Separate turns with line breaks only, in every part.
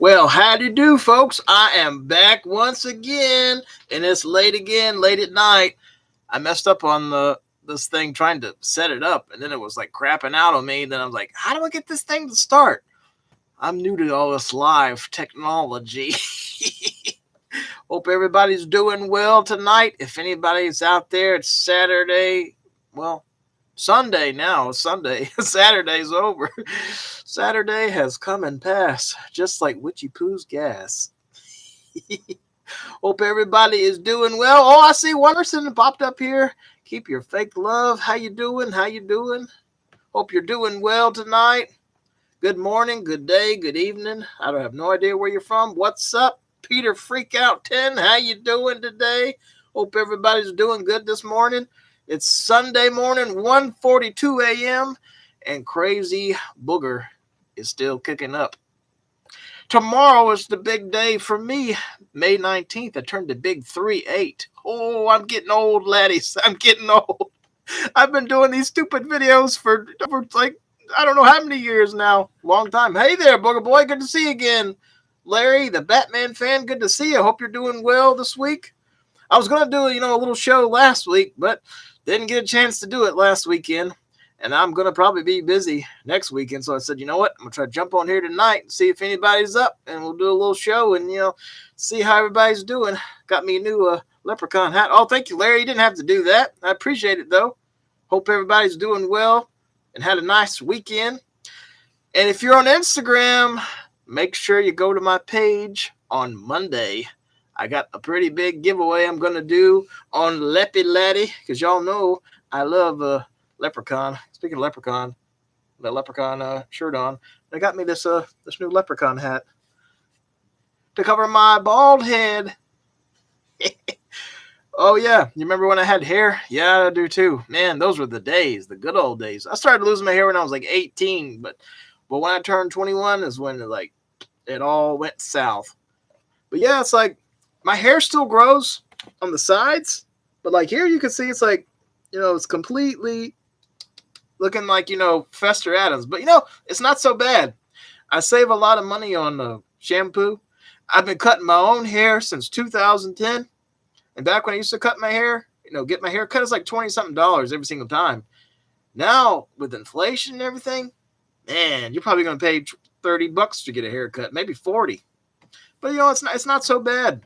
Well, how do you do, folks? I am back once again, and it's late again, late at night. I messed up on the this thing trying to set it up, and then it was like crapping out on me. Then I was like, how do I get this thing to start? I'm new to all this live technology. Hope everybody's doing well tonight. If anybody's out there, it's Saturday. Well, Sunday now. Sunday. Saturday's over. Saturday has come and passed, just like Witchy Poo's gas. Hope everybody is doing well. Oh, I see one person popped up here. Keep your fake love. How you doing? How you doing? Hope you're doing well tonight. Good morning, good day, good evening. I don't have no idea where you're from. What's up, Peter Freakout 10? How you doing today? Hope everybody's doing good this morning. It's Sunday morning, 1:42 a.m., and Crazy Booger is still kicking up. Tomorrow is the big day for me. May 19th, I turned the big 3-8. Oh, I'm getting old, laddies. I'm getting old. I've been doing these stupid videos for like, I don't know how many years now. Long time. Hey there, Booger Boy. Good to see you again. Larry, the Batman fan, good to see you. Hope you're doing well this week. I was going to do, a little show last week, but didn't get a chance to do it last weekend. And I'm going to probably be busy next weekend. So I said, you know what? I'm going to try to jump on here tonight and see if anybody's up. And we'll do a little show and, see how everybody's doing. Got me a new leprechaun hat. Oh, thank you, Larry. You didn't have to do that. I appreciate it, though. Hope everybody's doing well and had a nice weekend. And if you're on Instagram, make sure you go to my page on Monday. I got a pretty big giveaway I'm going to do on Leppy Laddie because y'all know I love Leprechaun. Speaking of Leprechaun, the Leprechaun shirt on. They got me this new Leprechaun hat to cover my bald head. Oh, yeah. You remember when I had hair? Yeah, I do too. Man, those were the days, the good old days. I started losing my hair when I was like 18, but when I turned 21 is when it all went south. But yeah, it's like my hair still grows on the sides, but like here you can see it's like, it's completely looking like, Fester Adams. But, it's not so bad. I save a lot of money on shampoo. I've been cutting my own hair since 2010. And back when I used to cut my hair, get my hair cut, it's like $20-something every single time. Now, with inflation and everything, man, you're probably going to pay $30 to get a haircut, maybe 40. But, it's not so bad.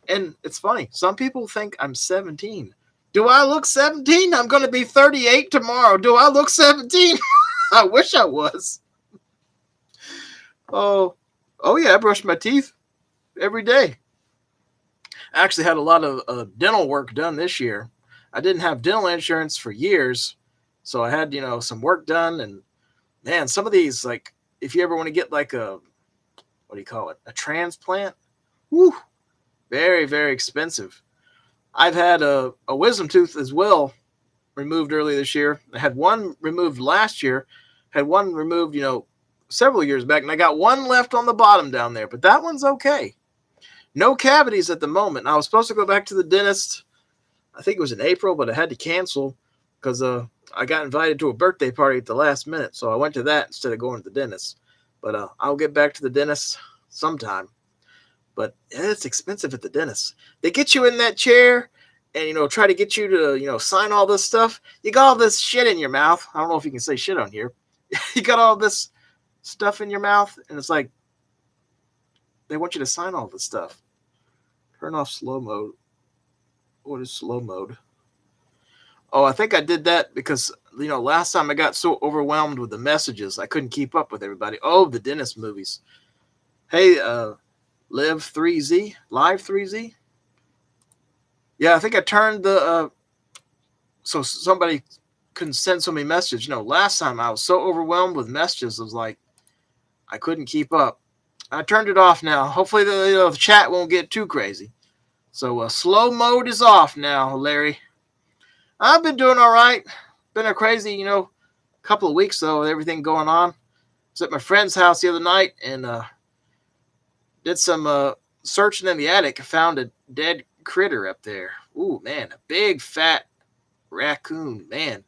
And it's funny. Some people think I'm 17. Do I look 17? I'm going to be 38 tomorrow. Do I look 17? I wish I was. Oh, yeah, I brush my teeth every day. I actually had a lot of dental work done this year. I didn't have dental insurance for years, so I had, some work done. And, man, some of these, like, if you ever want to get, like, what do you call it, a transplant, whew, very, very expensive. I've had a wisdom tooth as well removed earlier this year. I had one removed last year, had one removed, several years back, and I got one left on the bottom down there, but that one's okay. No cavities at the moment. I was supposed to go back to the dentist, I think it was in April, but I had to cancel because I got invited to a birthday party at the last minute, so I went to that instead of going to the dentist. But I'll get back to the dentist sometime. But it's expensive at the dentist. They get you in that chair and, try to get you to, sign all this stuff. You got all this shit in your mouth. I don't know if you can say shit on here. You got all this stuff in your mouth, and it's like they want you to sign all this stuff. Turn off slow mode. What is slow mode? Oh, I think I did that because, last time I got so overwhelmed with the messages, I couldn't keep up with everybody. Oh, the dentist movies. Hey, Live 3Z. Yeah, I think I turned the, so somebody couldn't send so many messages. Last time I was so overwhelmed with messages, it was like, I couldn't keep up. I turned it off now. Hopefully the chat won't get too crazy. So slow mode is off now, Larry. I've been doing all right. Been a crazy, couple of weeks, though, with everything going on. I was at my friend's house the other night and did some searching in the attic. I found a dead critter up there. Ooh, man, a big, fat raccoon, man.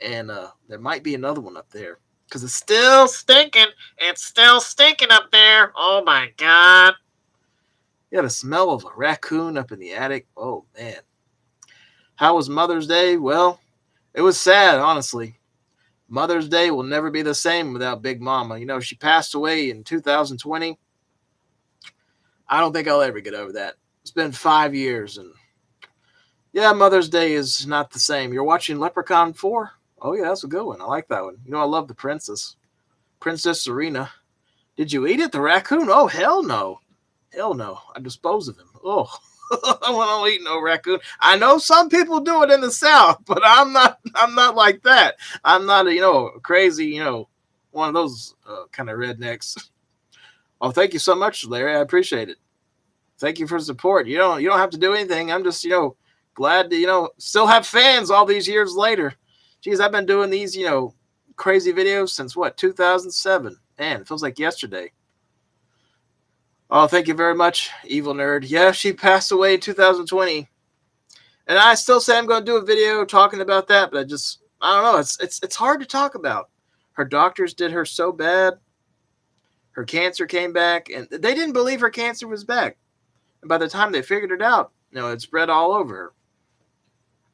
And there might be another one up there. because it's still stinking. It's still stinking up there. Oh my God. You had a smell of a raccoon up in the attic. Oh man. How was Mother's Day? Well, it was sad, honestly. Mother's Day will never be the same without Big Mama. You know, she passed away in 2020. I don't think I'll ever get over that. It's been 5 years, and yeah, Mother's Day is not the same. You're watching Leprechaun 4? Oh, yeah, that's a good one. I like that one. You know, I love the princess. Princess Serena. Did you eat it? The raccoon? Oh, hell no. Hell no. I dispose of him. Oh, I don't eat no raccoon. I know some people do it in the South, but I'm not like that. I'm not a crazy, one of those kind of rednecks. Oh, thank you so much, Larry. I appreciate it. Thank you for the support. You don't have to do anything. I'm just, glad to, still have fans all these years later. Geez, I've been doing these, crazy videos since what, 2007. Man, it feels like yesterday. Oh, thank you very much, Evil Nerd. Yeah, she passed away in 2020. And I still say I'm going to do a video talking about that, but I don't know. It's hard to talk about. Her doctors did her so bad. Her cancer came back, and they didn't believe her cancer was back. And by the time they figured it out, it spread all over her.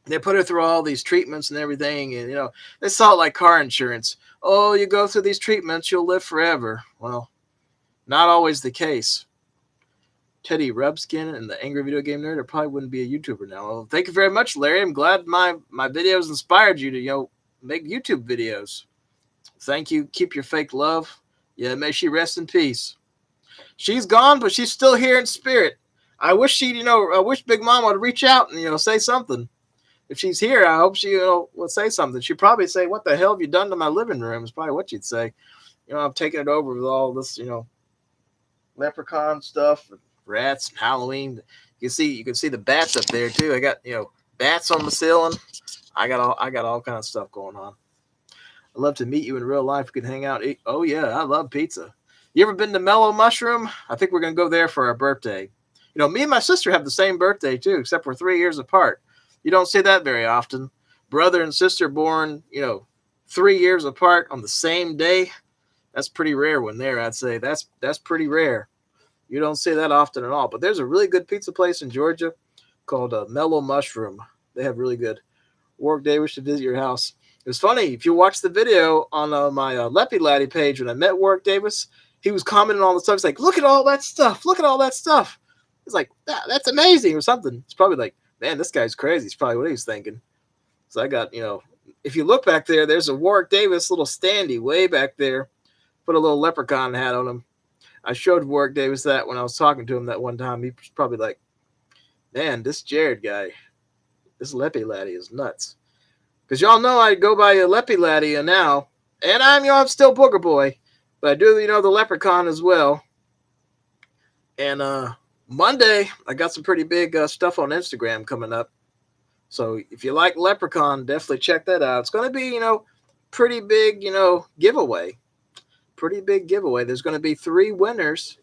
They put her through all these treatments and everything, and they saw it like car insurance. Oh, you go through these treatments, you'll live forever. Well, not always the case. Teddy Rubskin and the Angry Video Game Nerd, I probably wouldn't be a YouTuber now. Well, thank you very much, Larry. I'm glad my videos inspired you to make YouTube videos. Thank you. Keep your fake love. Yeah, may she rest in peace. She's gone, but she's still here in spirit. I wish I wish Big Mama would reach out and say something. If she's here, I hope she would say something. She'd probably say, "What the hell have you done to my living room?" Is probably what she'd say. I'm taking it over with all this, leprechaun stuff, rats, and Halloween. You can see the bats up there too. I got bats on the ceiling. I got all kind of stuff going on. I'd love to meet you in real life. We could hang out. Eat. Oh yeah, I love pizza. You ever been to Mellow Mushroom? I think we're gonna go there for our birthday. Me and my sister have the same birthday too, except we're 3 years apart. You don't see that very often. Brother and sister born, 3 years apart on the same day. That's pretty rare one there, I'd say. That's pretty rare. You don't see that often at all. But there's a really good pizza place in Georgia called Mellow Mushroom. They have really good. Warwick Davis should visit your house. It was funny. If you watch the video on my Leppy Laddie page when I met Warwick Davis, he was commenting on the stuff. He's like, look at all that stuff. Look at all that stuff. He's like, that's amazing or something. It's probably like, man, this guy's crazy. It's probably what he was thinking. So I got, if you look back there, there's a Warwick Davis little standee way back there. Put a little leprechaun hat on him. I showed Warwick Davis that when I was talking to him that one time. He was probably like, man, this Jared guy, this Leppy Laddie is nuts. Because y'all know I go by a Leppy Laddie now. And I'm still BoogerBoy. But I do, the leprechaun as well. And Monday, I got some pretty big stuff on Instagram coming up. So if you like Leprechaun, definitely check that out. It's going to be, pretty big, giveaway. Pretty big giveaway. There's going to be 3 winners.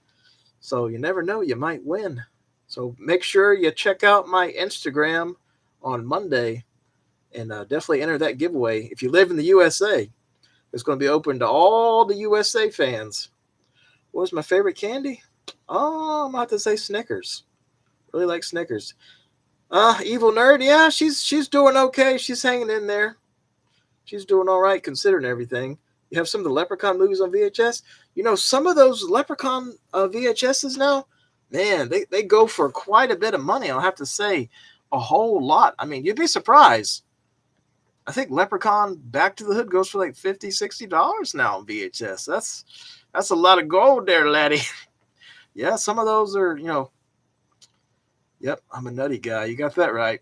So you never know, you might win. So make sure you check out my Instagram on Monday and definitely enter that giveaway. If you live in the USA, it's going to be open to all the USA fans. What was my favorite candy? Oh, I'm about to say Snickers. Really like Snickers. Evil Nerd, yeah, she's doing okay. She's hanging in there. She's doing all right considering everything. You have some of the Leprechaun movies on VHS. Some of those Leprechaun VHSs now, man, they go for quite a bit of money. I'll have to say a whole lot. I mean, you'd be surprised. I think Leprechaun Back to the Hood goes for like $50, $60 now on VHS. That's a lot of gold there, laddie. Yeah, some of those are, yep, I'm a nutty guy. You got that right.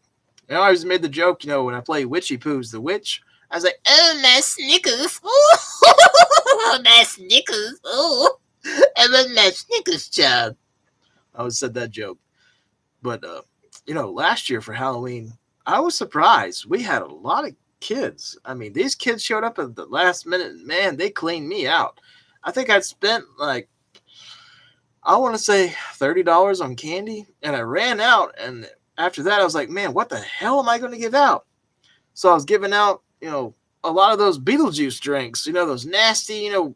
I always made the joke, when I play Witchy Poo's the Witch, I was like, oh, my Snickers. Ooh, my Snickers. Ooh, I love my Snickers, child. I always said that joke. But, last year for Halloween, I was surprised. We had a lot of kids. I mean, these kids showed up at the last minute. Man, they cleaned me out. I think I'd spent like, I want to say $30 on candy, and I ran out. And after that, I was like, man, what the hell am I going to give out? So I was giving out, a lot of those Beetlejuice drinks, those nasty, Fanta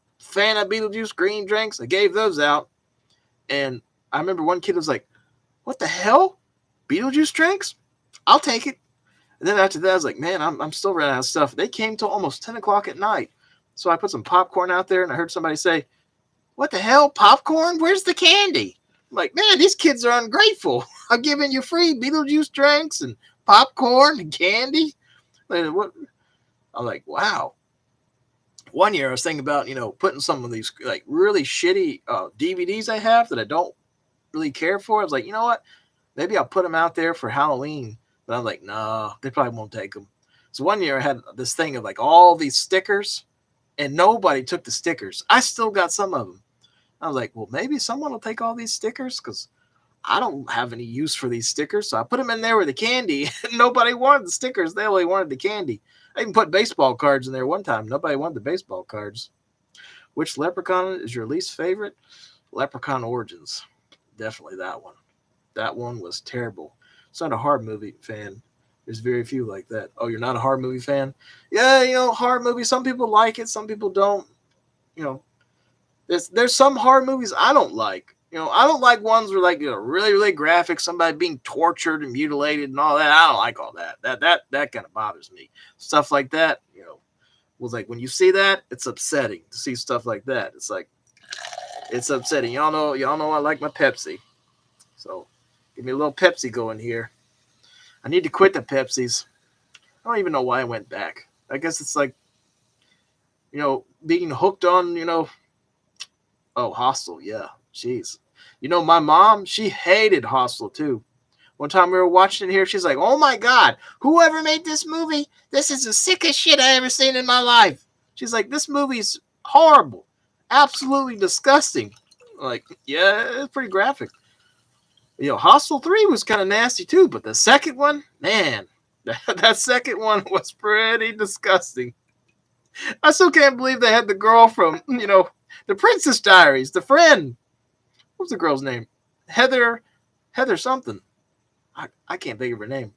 Beetlejuice green drinks. I gave those out. And I remember one kid was like, what the hell? Beetlejuice drinks? I'll take it. And then after that, I was like, man, I'm still running out of stuff. They came till almost 10 o'clock at night. So I put some popcorn out there, and I heard somebody say, what the hell, popcorn? Where's the candy? I'm like, man, these kids are ungrateful. I'm giving you free Beetlejuice drinks and popcorn and candy. Like, what? I'm like, wow. One year I was thinking about, putting some of these like really shitty DVDs I have that I don't really care for. I was like, you know what? Maybe I'll put them out there for Halloween. But I'm like, nah, they probably won't take them. So one year I had this thing of like all these stickers, and nobody took the stickers. I still got some of them. I was like, well, maybe someone will take all these stickers because I don't have any use for these stickers. So I put them in there with the candy. Nobody wanted the stickers. They only wanted the candy. I even put baseball cards in there one time. Nobody wanted the baseball cards. Which Leprechaun is your least favorite? Leprechaun Origins. Definitely that one. That one was terrible. It's not a horror movie fan. There's very few like that. Oh, you're not a horror movie fan? Yeah, horror movies. Some people like it. Some people don't. There's some horror movies I don't like. I don't like ones where like really, really graphic, somebody being tortured and mutilated and all that. I don't like all that. That kind of bothers me. Stuff like that, was like when you see that, it's upsetting to see stuff like that. It's like it's upsetting. Y'all know I like my Pepsi. So give me a little Pepsi going here. I need to quit the Pepsis. I don't even know why I went back. I guess it's like, being hooked on, oh, Hostel, yeah. Jeez. My mom, she hated Hostel too. One time we were watching it here, she's like, oh my God, whoever made this movie, this is the sickest shit I ever seen in my life. She's like, this movie's horrible. Absolutely disgusting. Like, yeah, it's pretty graphic. Hostel 3 was kind of nasty too, but the second one, man, that second one was pretty disgusting. I still can't believe they had the girl from, the Princess Diaries, the friend. What's the girl's name? Heather something. I can't think of her name.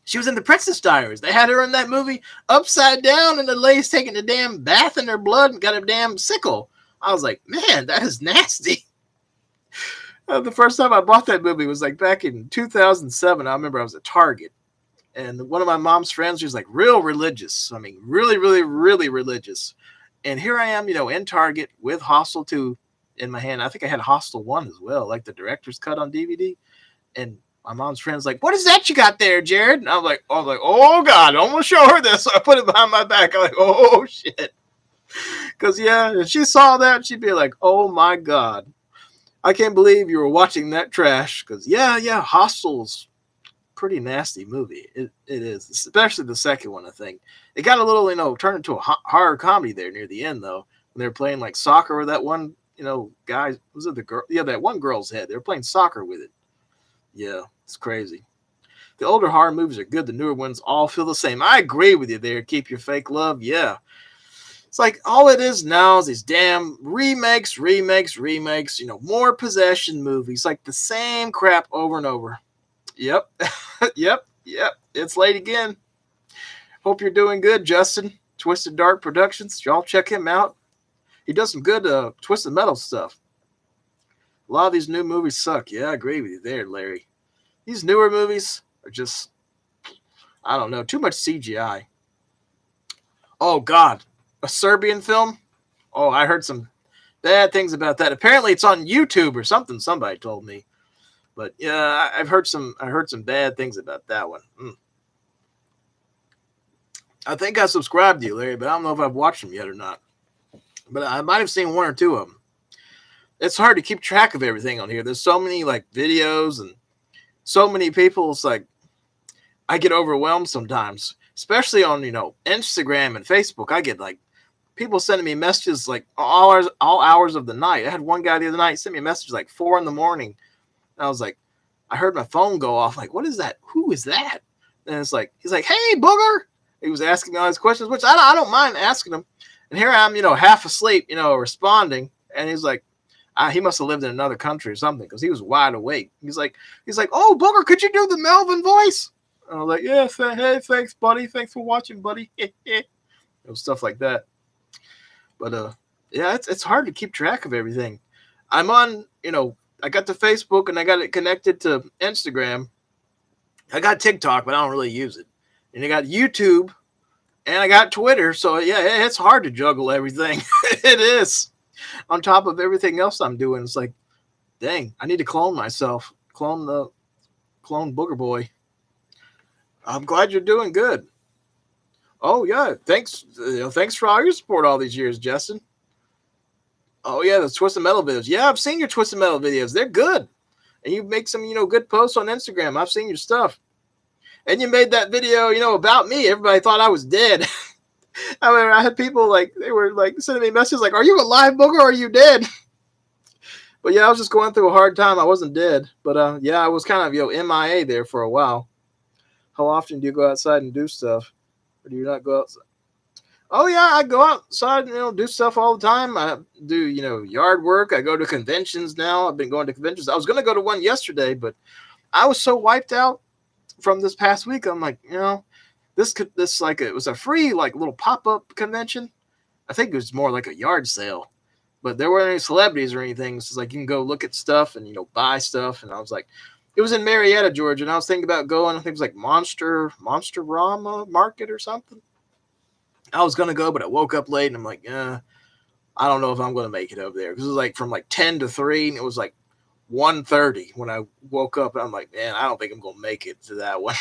She was in the Princess Diaries. They had her in that movie upside down, and the lady's taking a damn bath in her blood and got a damn sickle. I was like, man, that is nasty. The first time I bought that movie was like back in 2007. I remember I was at Target, and one of my mom's friends was like real religious. I mean, really, really, really religious. And here I am, in Target with Hostel 2 in my hand. I think I had Hostel 1 as well, like the director's cut on DVD. And my mom's friend's like, what is that you got there, Jared? And I was like, oh God, I'm going to show her this. So I put it behind my back. I'm like, oh shit. Because, yeah, if she saw that, she'd be like, oh my God. I can't believe you were watching that trash. Because, yeah, Hostel's pretty nasty movie. It is, especially the second one, I think. It got a little, turned into a horror comedy there near the end, though. When they were playing, like, soccer with that one, guy. Was it the girl? Yeah, that one girl's head. They were playing soccer with it. Yeah, it's crazy. The older horror movies are good. The newer ones all feel the same. I agree with you there. Keep your fake love. Yeah. It's like all it is now is these damn remakes, more possession movies. Like the same crap over and over. Yep. Yep. It's late again. Hope you're doing good, Justin. Twisted Dark Productions. Y'all check him out. He does some good Twisted Metal stuff. A lot of these new movies suck. Yeah, I agree with you there, Larry. These newer movies are just, I don't know, too much CGI. Oh, God. A Serbian film? Oh, I heard some bad things about that. Apparently it's on YouTube or something, somebody told me. But yeah, I heard some bad things about that one. I think I subscribed to you, Larry, but I don't know if I've watched them yet or not. But I might have seen one or two of them. It's hard to keep track of everything on here. There's so many like videos and so many people. It's like I get overwhelmed sometimes, especially on, Instagram and Facebook. I get like people sending me messages like all hours of the night. I had one guy the other night send me a message like 4 a.m. And I was like, I heard my phone go off. Like, what is that? Who is that? And it's like, he's like, hey, Booger. He was asking me all these questions, which I don't mind asking him. And here I am, half asleep, responding. And he's like, he must have lived in another country or something because he was wide awake. He's like, oh, Booger, could you do the Melvin voice? And I was like, yeah, hey, thanks, buddy. Thanks for watching, buddy. stuff like that. But yeah, it's hard to keep track of everything. I'm on, I got the Facebook and I got it connected to Instagram. I got TikTok, but I don't really use it. And I got YouTube and I got Twitter. So yeah, it's hard to juggle everything. It is. On top of everything else I'm doing, it's like, dang, I need to clone myself. Clone Booger Boy. I'm glad you're doing good. Oh yeah, thanks. Thanks for all your support all these years, Justin. Oh yeah, the Twisted Metal videos. Yeah, I've seen your Twisted Metal videos. They're good, and you make some good posts on Instagram. I've seen your stuff, and you made that video about me. Everybody thought I was dead. I had people they were sending me messages like, "Are you alive, Booger? Or are you dead?" But yeah, I was just going through a hard time. I wasn't dead, but yeah, I was kind of MIA there for a while. How often do you go outside and do stuff, or do you not go outside? Oh yeah, I go outside and do stuff all the time. I do yard work. I go to conventions now. I've been going to conventions. I was going to go to one yesterday, but I was so wiped out from this past week. I'm like, this it was a free little pop-up convention. I think it was more like a yard sale, but there weren't any celebrities or anything. It's like you can go look at stuff and buy stuff. And I was like, it was in Marietta, Georgia, and I was thinking about going. I think it was like Monster Rama Market or something. I was going to go, but I woke up late and I'm like, I don't know if I'm going to make it over there. Because it was from 10 to 3 and it was 1:30 when I woke up. And I'm like, man, I don't think I'm going to make it to that one.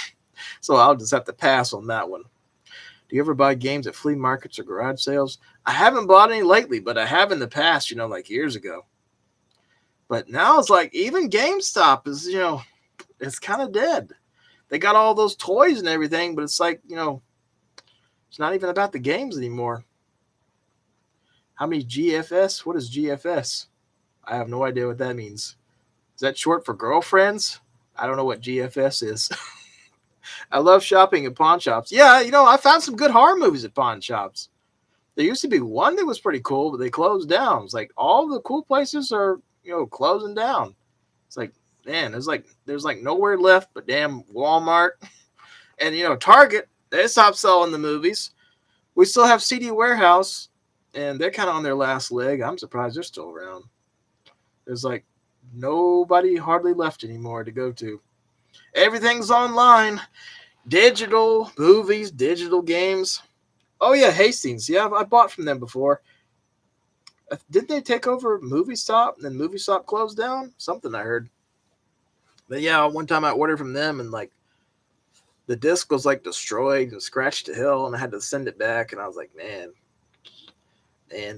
So I'll just have to pass on that one. Do you ever buy games at flea markets or garage sales? I haven't bought any lately, but I have in the past, years ago. But now it's even GameStop is, it's kind of dead. They got all those toys and everything, but it's it's not even about the games anymore. How many GFS? What is GFS? I have no idea what that means. Is that short for girlfriends? I don't know what GFS is. I love shopping at pawn shops. Yeah, I found some good horror movies at pawn shops. There used to be one that was pretty cool, but they closed down. It's all the cool places are, closing down. It's man, there's nowhere left but damn Walmart. And, Target, they stopped selling the movies. We still have CD Warehouse, and they're kind of on their last leg. I'm surprised they're still around. There's nobody hardly left anymore to go to. Everything's online. Digital movies, digital games. Oh, yeah, Hastings. Yeah, I bought from them before. Didn't they take over Movie Stop, and then Movie Stop closed down? Something I heard. But yeah, one time I ordered from them, and the disc was destroyed and scratched to hell, and I had to send it back. And I was like, man. I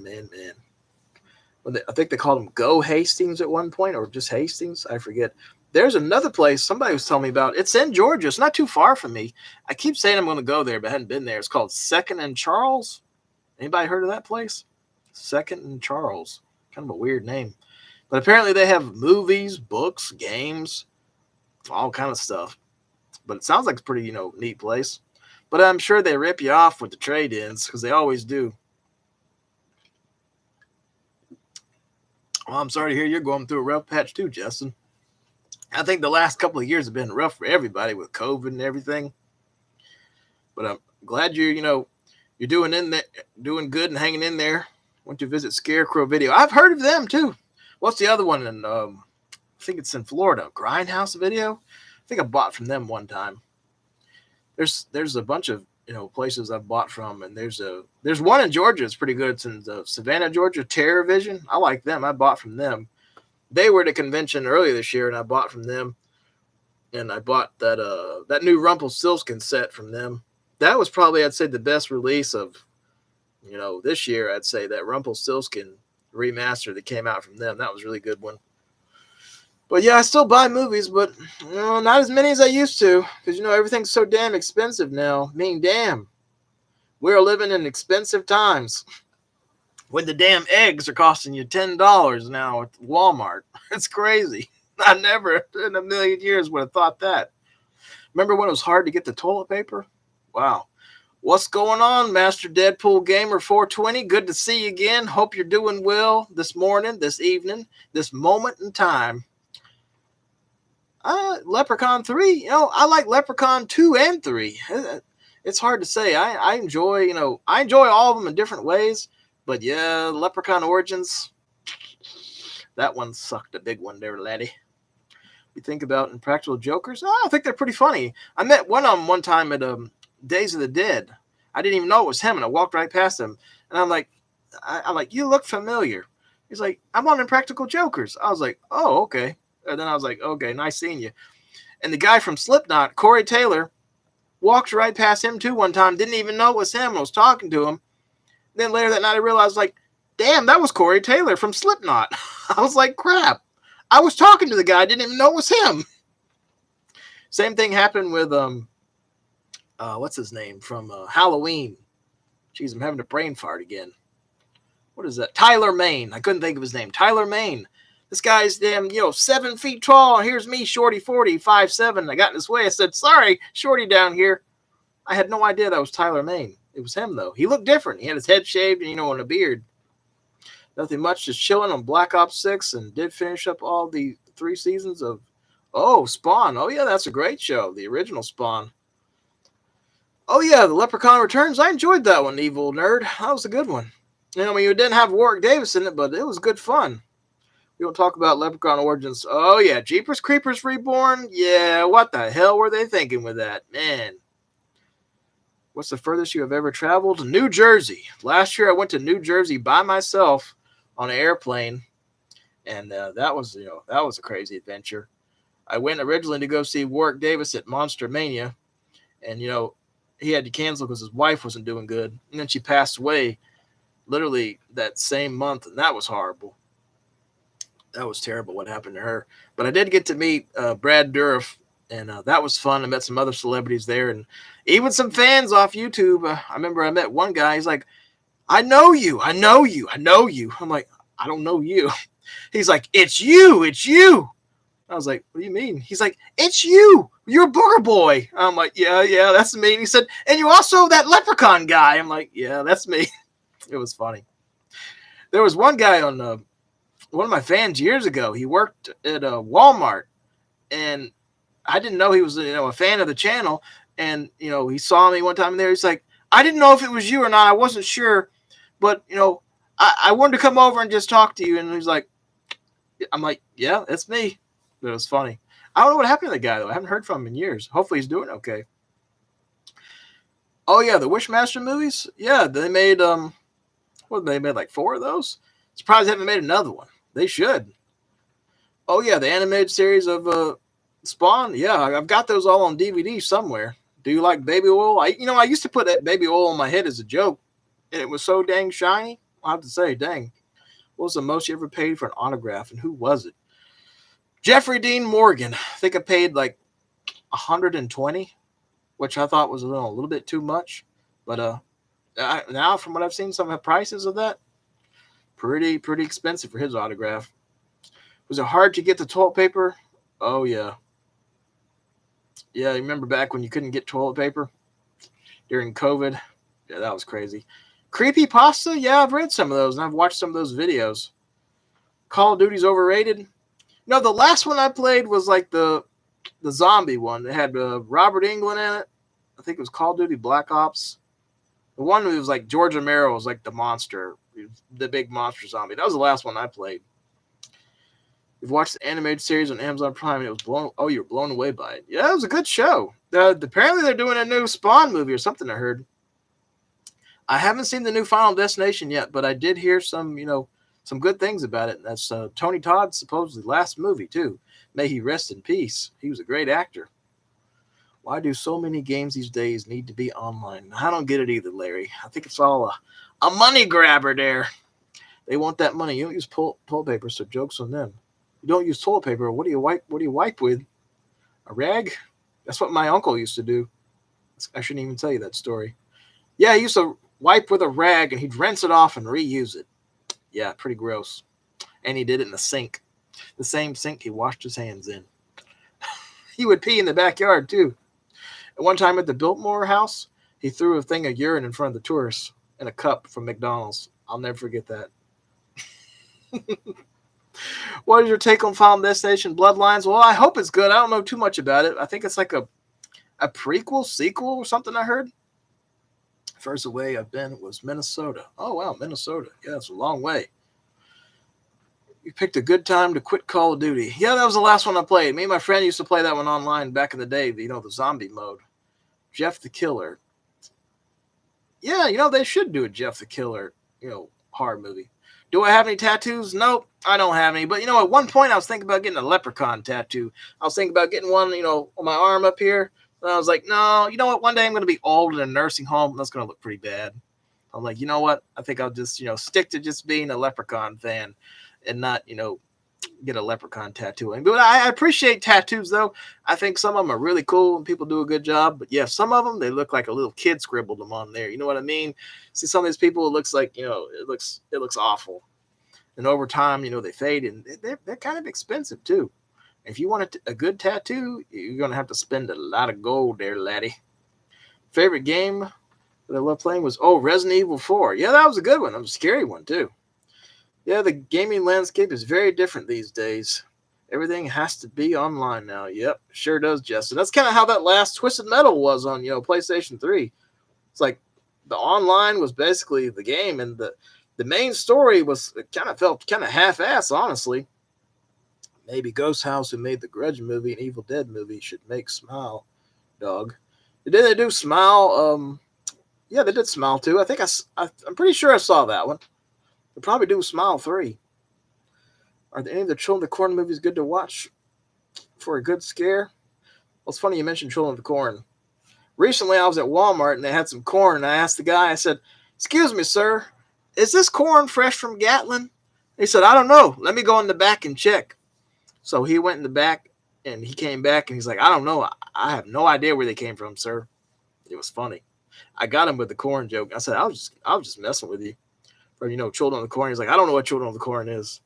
think they called them Go Hastings at one point, or just Hastings. I forget. There's another place somebody was telling me about. It's in Georgia. It's not too far from me. I keep saying I'm going to go there, but I hadn't been there. It's called Second and Charles. Anybody heard of that place? Second and Charles. Kind of a weird name. But apparently they have movies, books, games, all kind of stuff. But it sounds like it's a pretty, neat place. But I'm sure they rip you off with the trade-ins because they always do. Well, I'm sorry to hear you're going through a rough patch too, Justin. I think the last couple of years have been rough for everybody with COVID and everything. But I'm glad you're doing good and hanging in there. Went to visit Scarecrow Video. I've heard of them too. What's the other one? And I think it's in Florida. Grindhouse Video. I think I bought from them one time. There's a bunch of places I've bought from, and there's one in Georgia. It's pretty good. It's in Savannah, Georgia. Terror Vision. I like them. I bought from them. They were at a convention earlier this year, and I bought from them. And I bought that new Rumpelstiltskin set from them. That was probably, I'd say, the best release of this year. I'd say that Rumpelstiltskin remaster that came out from them. That was a really good one. But yeah, I still buy movies, but not as many as I used to, because everything's so damn expensive now. I mean, damn, we're living in expensive times. When the damn eggs are costing you $10 now at Walmart, it's crazy. I never in a million years would have thought that. Remember when it was hard to get the toilet paper? Wow. What's going on, Master Deadpool Gamer 420? Good to see you again. Hope you're doing well this morning, this evening, this moment in time. Leprechaun 3, I like Leprechaun 2 and 3. It's hard to say. I enjoy, I enjoy all of them in different ways. But yeah, Leprechaun Origins, that one sucked a big one there, laddie. You think about Impractical Jokers, oh, I think they're pretty funny. I met one of them one time at Days of the Dead. I didn't even know it was him, and I walked right past him, and I'm like, you look familiar. He's like, I'm on Impractical Jokers. I was like, oh, okay. And then I was like, okay, nice seeing you. And the guy from Slipknot, Corey Taylor, walked right past him too one time. Didn't even know it was him. I was talking to him. Then later that night, I realized, like, damn, that was Corey Taylor from Slipknot. I was like, crap. I was talking to the guy. I didn't even know it was him. Same thing happened with what's his name from Halloween. Jeez, I'm having a brain fart again. What is that? Tyler Maine. I couldn't think of his name. Tyler Maine. This guy's damn, 7 feet tall. Here's me, shorty 40, 5'7". I got in his way. I said, sorry, shorty down here. I had no idea that was Tyler Maine. It was him, though. He looked different. He had his head shaved and, and a beard. Nothing much, just chilling on Black Ops 6 and did finish up all the 3 seasons of, Spawn. Oh, yeah, that's a great show. The original Spawn. Oh, yeah, The Leprechaun Returns. I enjoyed that one, Evil Nerd. That was a good one. It didn't have Warwick Davis in it, but it was good fun. We don't talk about Leprechaun Origins. Oh, yeah, Jeepers Creepers Reborn. Yeah, what the hell were they thinking with that? Man. What's the furthest you have ever traveled? New Jersey. Last year I went to New Jersey by myself on an airplane, and that was a crazy adventure. I went originally to go see Warwick Davis at Monster Mania, and he had to cancel because his wife wasn't doing good, and then she passed away literally that same month, and that was horrible. That was terrible what happened to her. But I did get to meet Brad Dourif, and that was fun. I met some other celebrities there, and even some fans off YouTube. I remember I met one guy. He's like, I know you. I'm like, I don't know you. He's like, it's you. I was like, what do you mean? He's like, it's you. You're BoogerBoy. I'm like, yeah, that's me. And he said, and you're also that leprechaun guy. I'm like, yeah, that's me. It was funny. There was one guy on one of my fans years ago. He worked at Walmart, and I didn't know he was a fan of the channel. And he saw me one time there. He's like, I didn't know if it was you or not. I wasn't sure, but I wanted to come over and just talk to you. And he's like, I'm like, yeah, it's me. But it was funny. I don't know what happened to the guy though. I haven't heard from him in years. Hopefully he's doing okay. Oh yeah, the Wishmaster movies. Yeah, they made they made like 4 of those. Surprised they haven't made another one. They should. Oh yeah, the animated series of Spawn. Yeah, I've got those all on DVD somewhere. Do you like baby oil? I used to put that baby oil on my head as a joke, and it was so dang shiny. I have to say, dang. What was the most you ever paid for an autograph, and who was it? Jeffrey Dean Morgan. I think I paid like $120, which I thought was a little bit too much. But now, from what I've seen, some of the prices of that, pretty expensive for his autograph. Was it hard to get the toilet paper? Oh yeah. Yeah, you remember back when you couldn't get toilet paper during COVID? Yeah, that was crazy. Creepypasta? Yeah, I've read some of those, and I've watched some of those videos. Call of Duty's overrated? No, the last one I played was like the zombie one. It had Robert Englund in it. I think it was Call of Duty Black Ops. The one that was like George Romero was like the monster, the big monster zombie. That was the last one I played. You've watched the animated series on Amazon Prime, and you were blown away by it. Yeah, it was a good show. Apparently they're doing a new Spawn movie or something, I heard. I haven't seen the new Final Destination yet, but I did hear some good things about it. That's Tony Todd's supposedly last movie, too. May he rest in peace. He was a great actor. Why do so many games these days need to be online? I don't get it either, Larry. I think it's all a money grabber there. They want that money. You don't use toilet paper, so joke's on them. You don't use toilet paper. What do you wipe with? A rag? That's what my uncle used to do. I shouldn't even tell you that story. Yeah, he used to wipe with a rag, and he'd rinse it off and reuse it. Yeah, pretty gross. And he did it in the sink. The same sink he washed his hands in. He would pee in the backyard, too. And one time at the Biltmore house, he threw a thing of urine in front of the tourists in a cup from McDonald's. I'll never forget that. What is your take on Final Destination Bloodlines? Well, I hope it's good. I don't know too much about it. I think it's like a prequel, sequel, or something I heard. First away I've been was Minnesota. Oh, wow, Minnesota. Yeah, it's a long way. You picked a good time to quit Call of Duty. Yeah, that was the last one I played. Me and my friend used to play that one online back in the day, the zombie mode. Jeff the Killer. Yeah, they should do a Jeff the Killer, horror movie. Do I have any tattoos? Nope, I don't have any. But, at one point I was thinking about getting a leprechaun tattoo. I was thinking about getting one, on my arm up here. And I was like, no, you know what? One day I'm going to be old in a nursing home. And that's going to look pretty bad. I'm like, you know what? I think I'll just, stick to just being a leprechaun fan and not, get a leprechaun tattoo. But I appreciate tattoos, though. I think some of them are really cool and people do a good job. But yeah, some of them, they look like a little kid scribbled them on there. You know what I mean? See, some of these people, it looks like, it looks awful. And over time, they fade, and they're kind of expensive, too. If you want a good tattoo, you're going to have to spend a lot of gold there, laddie. Favorite game that I love playing was, Resident Evil 4. Yeah, that was a good one. That was a scary one, too. Yeah, the gaming landscape is very different these days. Everything has to be online now. Yep, sure does, Justin. That's kind of how that last Twisted Metal was on, PlayStation 3. It's like the online was basically the game, and the main story felt kind of half-ass, honestly. Maybe Ghost House, who made the Grudge movie and Evil Dead movie, should make Smile, dog. Did they do Smile? Yeah, they did Smile too. I think I'm pretty sure I saw that one. They'll probably do Smile 3. Are there any of the Children of the Corn movies good to watch for a good scare? Well, it's funny you mentioned Children of the Corn. Recently, I was at Walmart and they had some corn, and I asked the guy, I said, "Excuse me, sir, is this corn fresh from Gatlin?" He said, "I don't know. Let me go in the back and check." So he went in the back and he came back and he's like, "I don't know. I have no idea where they came from, sir." It was funny. I got him with the corn joke. I said, I was just messing with you. Or, Children of the Corn. He's like, "I don't know what Children of the Corn is."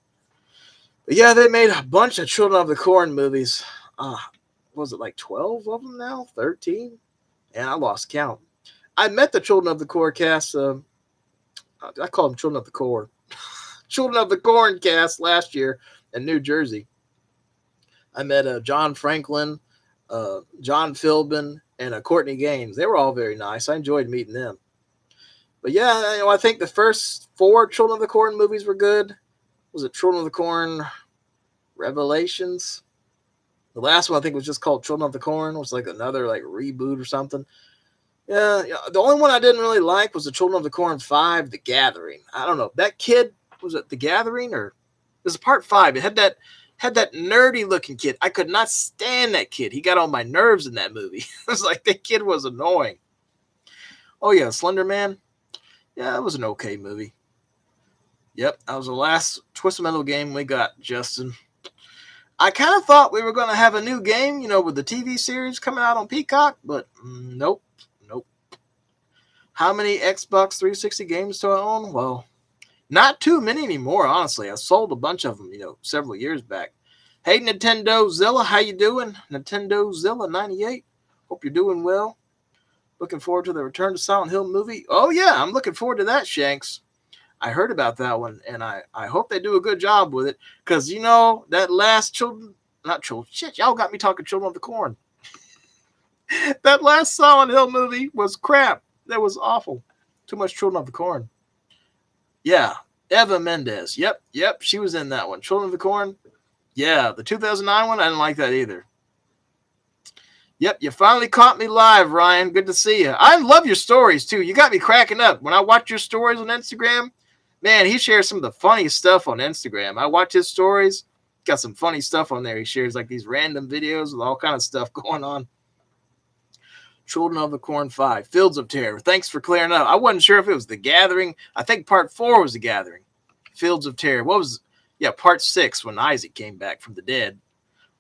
But yeah, they made a bunch of Children of the Corn movies. Was it like 12 of them now? 13? And I lost count. I met the Children of the Corn cast. I call them Children of the Corn. Children of the Corn cast last year in New Jersey. I met John Franklin, John Philbin, and Courtney Gaines. They were all very nice. I enjoyed meeting them. But yeah, I think the first 4 Children of the Corn movies were good. Was it Children of the Corn Revelations? The last one I think was just called Children of the Corn. It was like another reboot or something. Yeah, the only one I didn't really like was the Children of the Corn 5, The Gathering. I don't know. That kid, was it The Gathering or it was part 5? It had that nerdy looking kid. I could not stand that kid. He got on my nerves in that movie. It was like that kid was annoying. Oh yeah, Slender Man. Yeah, that was an okay movie. Yep, that was the last Twisted Metal game we got, Justin. I kind of thought we were going to have a new game, with the TV series coming out on Peacock, but nope. How many Xbox 360 games do I own? Well, not too many anymore, honestly. I sold a bunch of them, several years back. Hey, Nintendo Zilla, how you doing? Nintendo Zilla 98. Hope you're doing well. Looking forward to the Return to Silent Hill movie. Oh, yeah, I'm looking forward to that, Shanks. I heard about that one, and I hope they do a good job with it. Because, that last shit, y'all got me talking Children of the Corn. That last Silent Hill movie was crap. That was awful. Too much Children of the Corn. Yeah, Eva Mendes. Yep, she was in that one. Children of the Corn. Yeah, the 2009 one, I didn't like that either. Yep, you finally caught me live, Ryan. Good to see you. I love your stories, too. You got me cracking up. When I watch your stories on Instagram, man, he shares some of the funniest stuff on Instagram. I watch his stories. Got some funny stuff on there. He shares these random videos with all kind of stuff going on. Children of the Corn 5, Fields of Terror. Thanks for clearing up. I wasn't sure if it was The Gathering. I think part 4 was The Gathering. Fields of Terror. Part 6 when Isaac came back from the dead.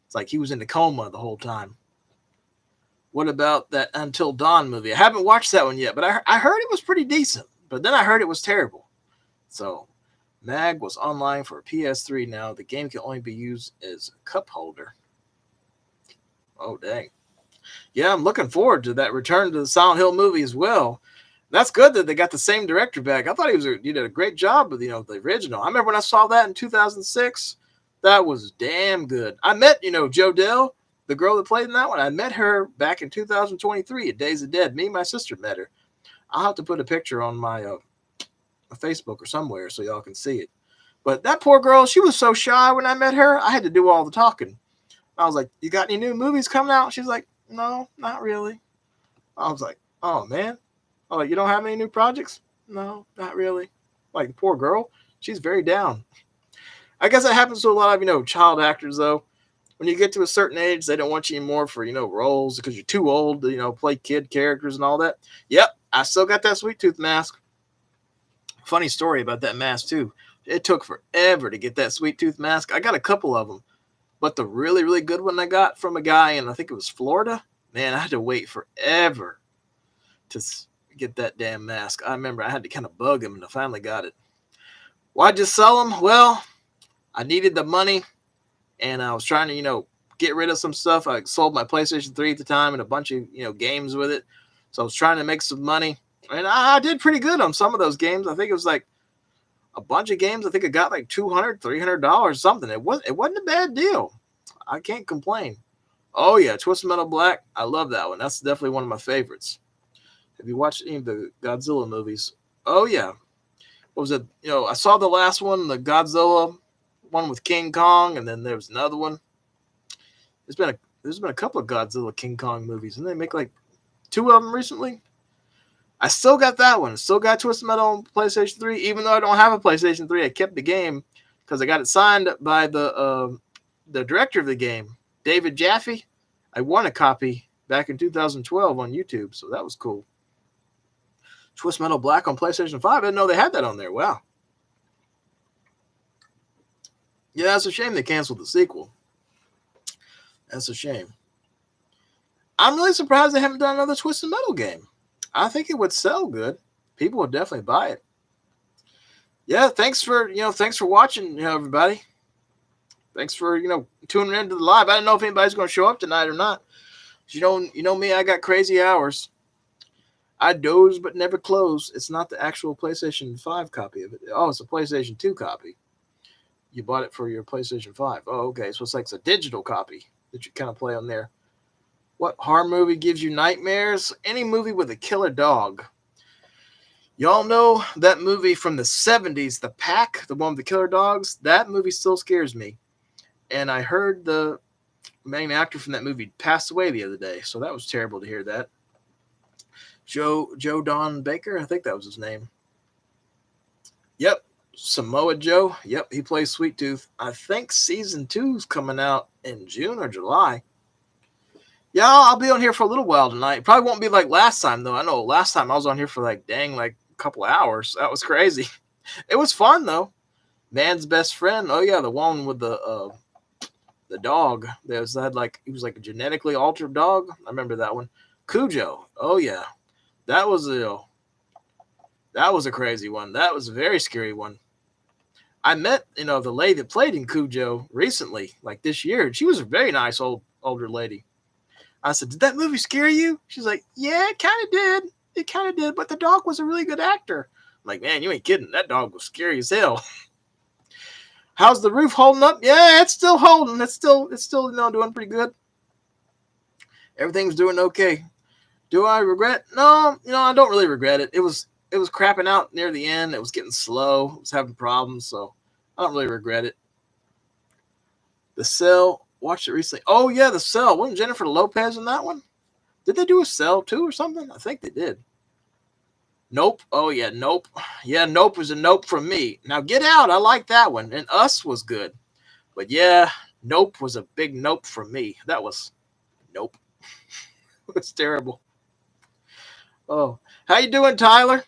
It's like he was in a coma the whole time. What about that Until Dawn movie? I haven't watched that one yet, but I heard it was pretty decent. But then I heard it was terrible. So, Mag was online for a PS3 now. The game can only be used as a cup holder. Oh, dang. Yeah, I'm looking forward to that Return to the Silent Hill movie as well. That's good that they got the same director back. I thought he did a great job with the original. I remember when I saw that in 2006. That was damn good. I met Jodelle, the girl that played in that one. I met her back in 2023 at Days of Dead. Me and my sister met her. I'll have to put a picture on my Facebook or somewhere so y'all can see it. But that poor girl, she was so shy when I met her. I had to do all the talking. I was like, "You got any new movies coming out?" She's like, "No, not really." I was like, "Oh man." I'm like, "You don't have any new projects?" "No, not really." Like, poor girl, she's very down. I guess that happens to a lot of child actors though. When you get to a certain age, they don't want you anymore for roles because you're too old to play kid characters and all that. Yep, I still got that sweet tooth mask. Funny story about that mask too. It took forever to get that sweet tooth mask. I got a couple of them, but the really really good one I got from a guy in I think it was Florida. Man, I had to wait forever to get that damn mask. I remember I had to kind of bug him, and I finally got it. Why'd you sell them? Well, I needed the money, and I was trying to get rid of some stuff. I sold my PlayStation 3 at the time and a bunch of games with it, so I was trying to make some money, and I did pretty good on some of those games. I think it was like a bunch of games. I think I got like $200, $300, something. It wasn't a bad deal. I can't complain. Oh yeah, Twisted Metal Black. I love that one. That's definitely one of my favorites. Have you watched any of the Godzilla movies? Oh yeah. What was it? I saw the last one, the Godzilla one with King Kong, and then there was another one. There's been a couple of Godzilla King Kong movies, and they make like two of them recently. I still got that one. Still got Twisted Metal on PlayStation 3, even though I don't have a PlayStation 3. I kept the game because I got it signed by the director of the game, David Jaffe. I won a copy back in 2012 on YouTube, so that was cool. Twisted Metal Black on PlayStation 5. I didn't know they had that on there. Wow. Yeah, that's a shame they canceled the sequel. That's a shame. I'm really surprised they haven't done another Twisted Metal game. I think it would sell good. People would definitely buy it. Yeah, thanks for watching, everybody. Thanks for tuning into the live. I don't know if anybody's going to show up tonight or not. You know me, I got crazy hours. I doze but never close. It's not the actual PlayStation 5 copy of it. Oh, it's a PlayStation 2 copy. You bought it for your PlayStation 5. Oh, okay. So it's a digital copy that you kind of play on there. What horror movie gives you nightmares? Any movie with a killer dog. Y'all know that movie from the 70s, The Pack, the one with the killer dogs? That movie still scares me. And I heard the main actor from that movie passed away the other day, so that was terrible to hear that. Joe Don Baker, I think that was his name. Yep, Samoa Joe. Yep, he plays Sweet Tooth. I think season 2 is coming out in June or July. Yeah, I'll be on here for a little while tonight. Probably won't be like last time, though. I know last time I was on here for like a couple of hours. That was crazy. It was fun, though. Man's Best Friend. Oh, yeah, the one with the dog. He was like a genetically altered dog. I remember that one. Cujo. Oh, yeah. That was a crazy one. That was a very scary one. I met, the lady that played in Cujo recently, like this year. And she was a very nice older lady. I said, "Did that movie scare you?" She's like, "Yeah, it kind of did. It kind of did, but the dog was a really good actor." I'm like, "Man, you ain't kidding. That dog was scary as hell." How's the roof holding up? Yeah, it's still holding. It's still doing pretty good. Everything's doing okay. Do I regret? No, I don't really regret it. It was crapping out near the end. It was getting slow. It was having problems, so I don't really regret it. The Cell. Watched it recently. Oh, yeah, The Cell. Wasn't Jennifer Lopez in that one? Did they do a Cell, too, or something? I think they did. Nope. Oh, yeah, Nope. Yeah, Nope was a nope from me. Now, Get Out, I like that one. And Us was good. But, yeah, Nope was a big nope from me. That was nope. It was terrible. Oh, how you doing, Tyler?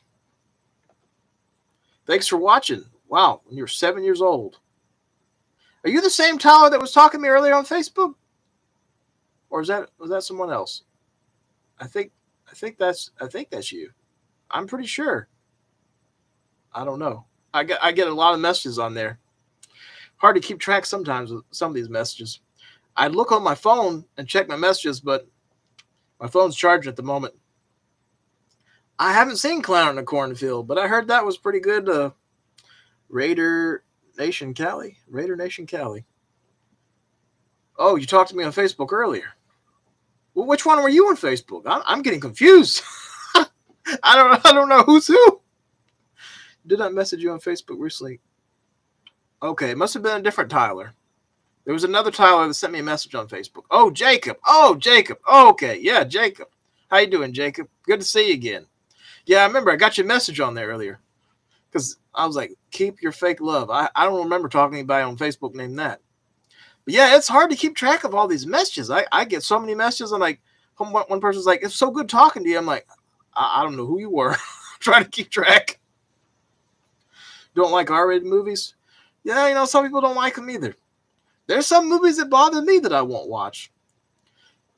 Thanks for watching. Wow, when you're 7 years old. Are you the same Tyler that was talking to me earlier on Facebook? Or was that someone else? I think that's you. I'm pretty sure. I don't know. I get a lot of messages on there. Hard to keep track sometimes with some of these messages. I look on my phone and check my messages, but my phone's charged at the moment. I haven't seen Clown in a Cornfield, but I heard that was pretty good. Raider Nation Cali. Oh, you talked to me on Facebook earlier. Well, which one were you on Facebook? I'm getting confused. I don't know who's who. Did I message you on Facebook recently? Okay, it must have been a different Tyler. There was another Tyler that sent me a message on Facebook. Oh, Jacob. Oh, Jacob. Oh, okay. Yeah, Jacob. How you doing, Jacob? Good to see you again. Yeah, I remember I got your message on there earlier. Because I was like, keep your fake love. I don't remember talking to anybody on Facebook named that. But yeah, it's hard to keep track of all these messages. I get so many messages. I'm like, one person's like, it's so good talking to you. I'm like, I don't know who you were. Trying to keep track. Don't like R-rated movies? Yeah, some people don't like them either. There's some movies that bother me that I won't watch.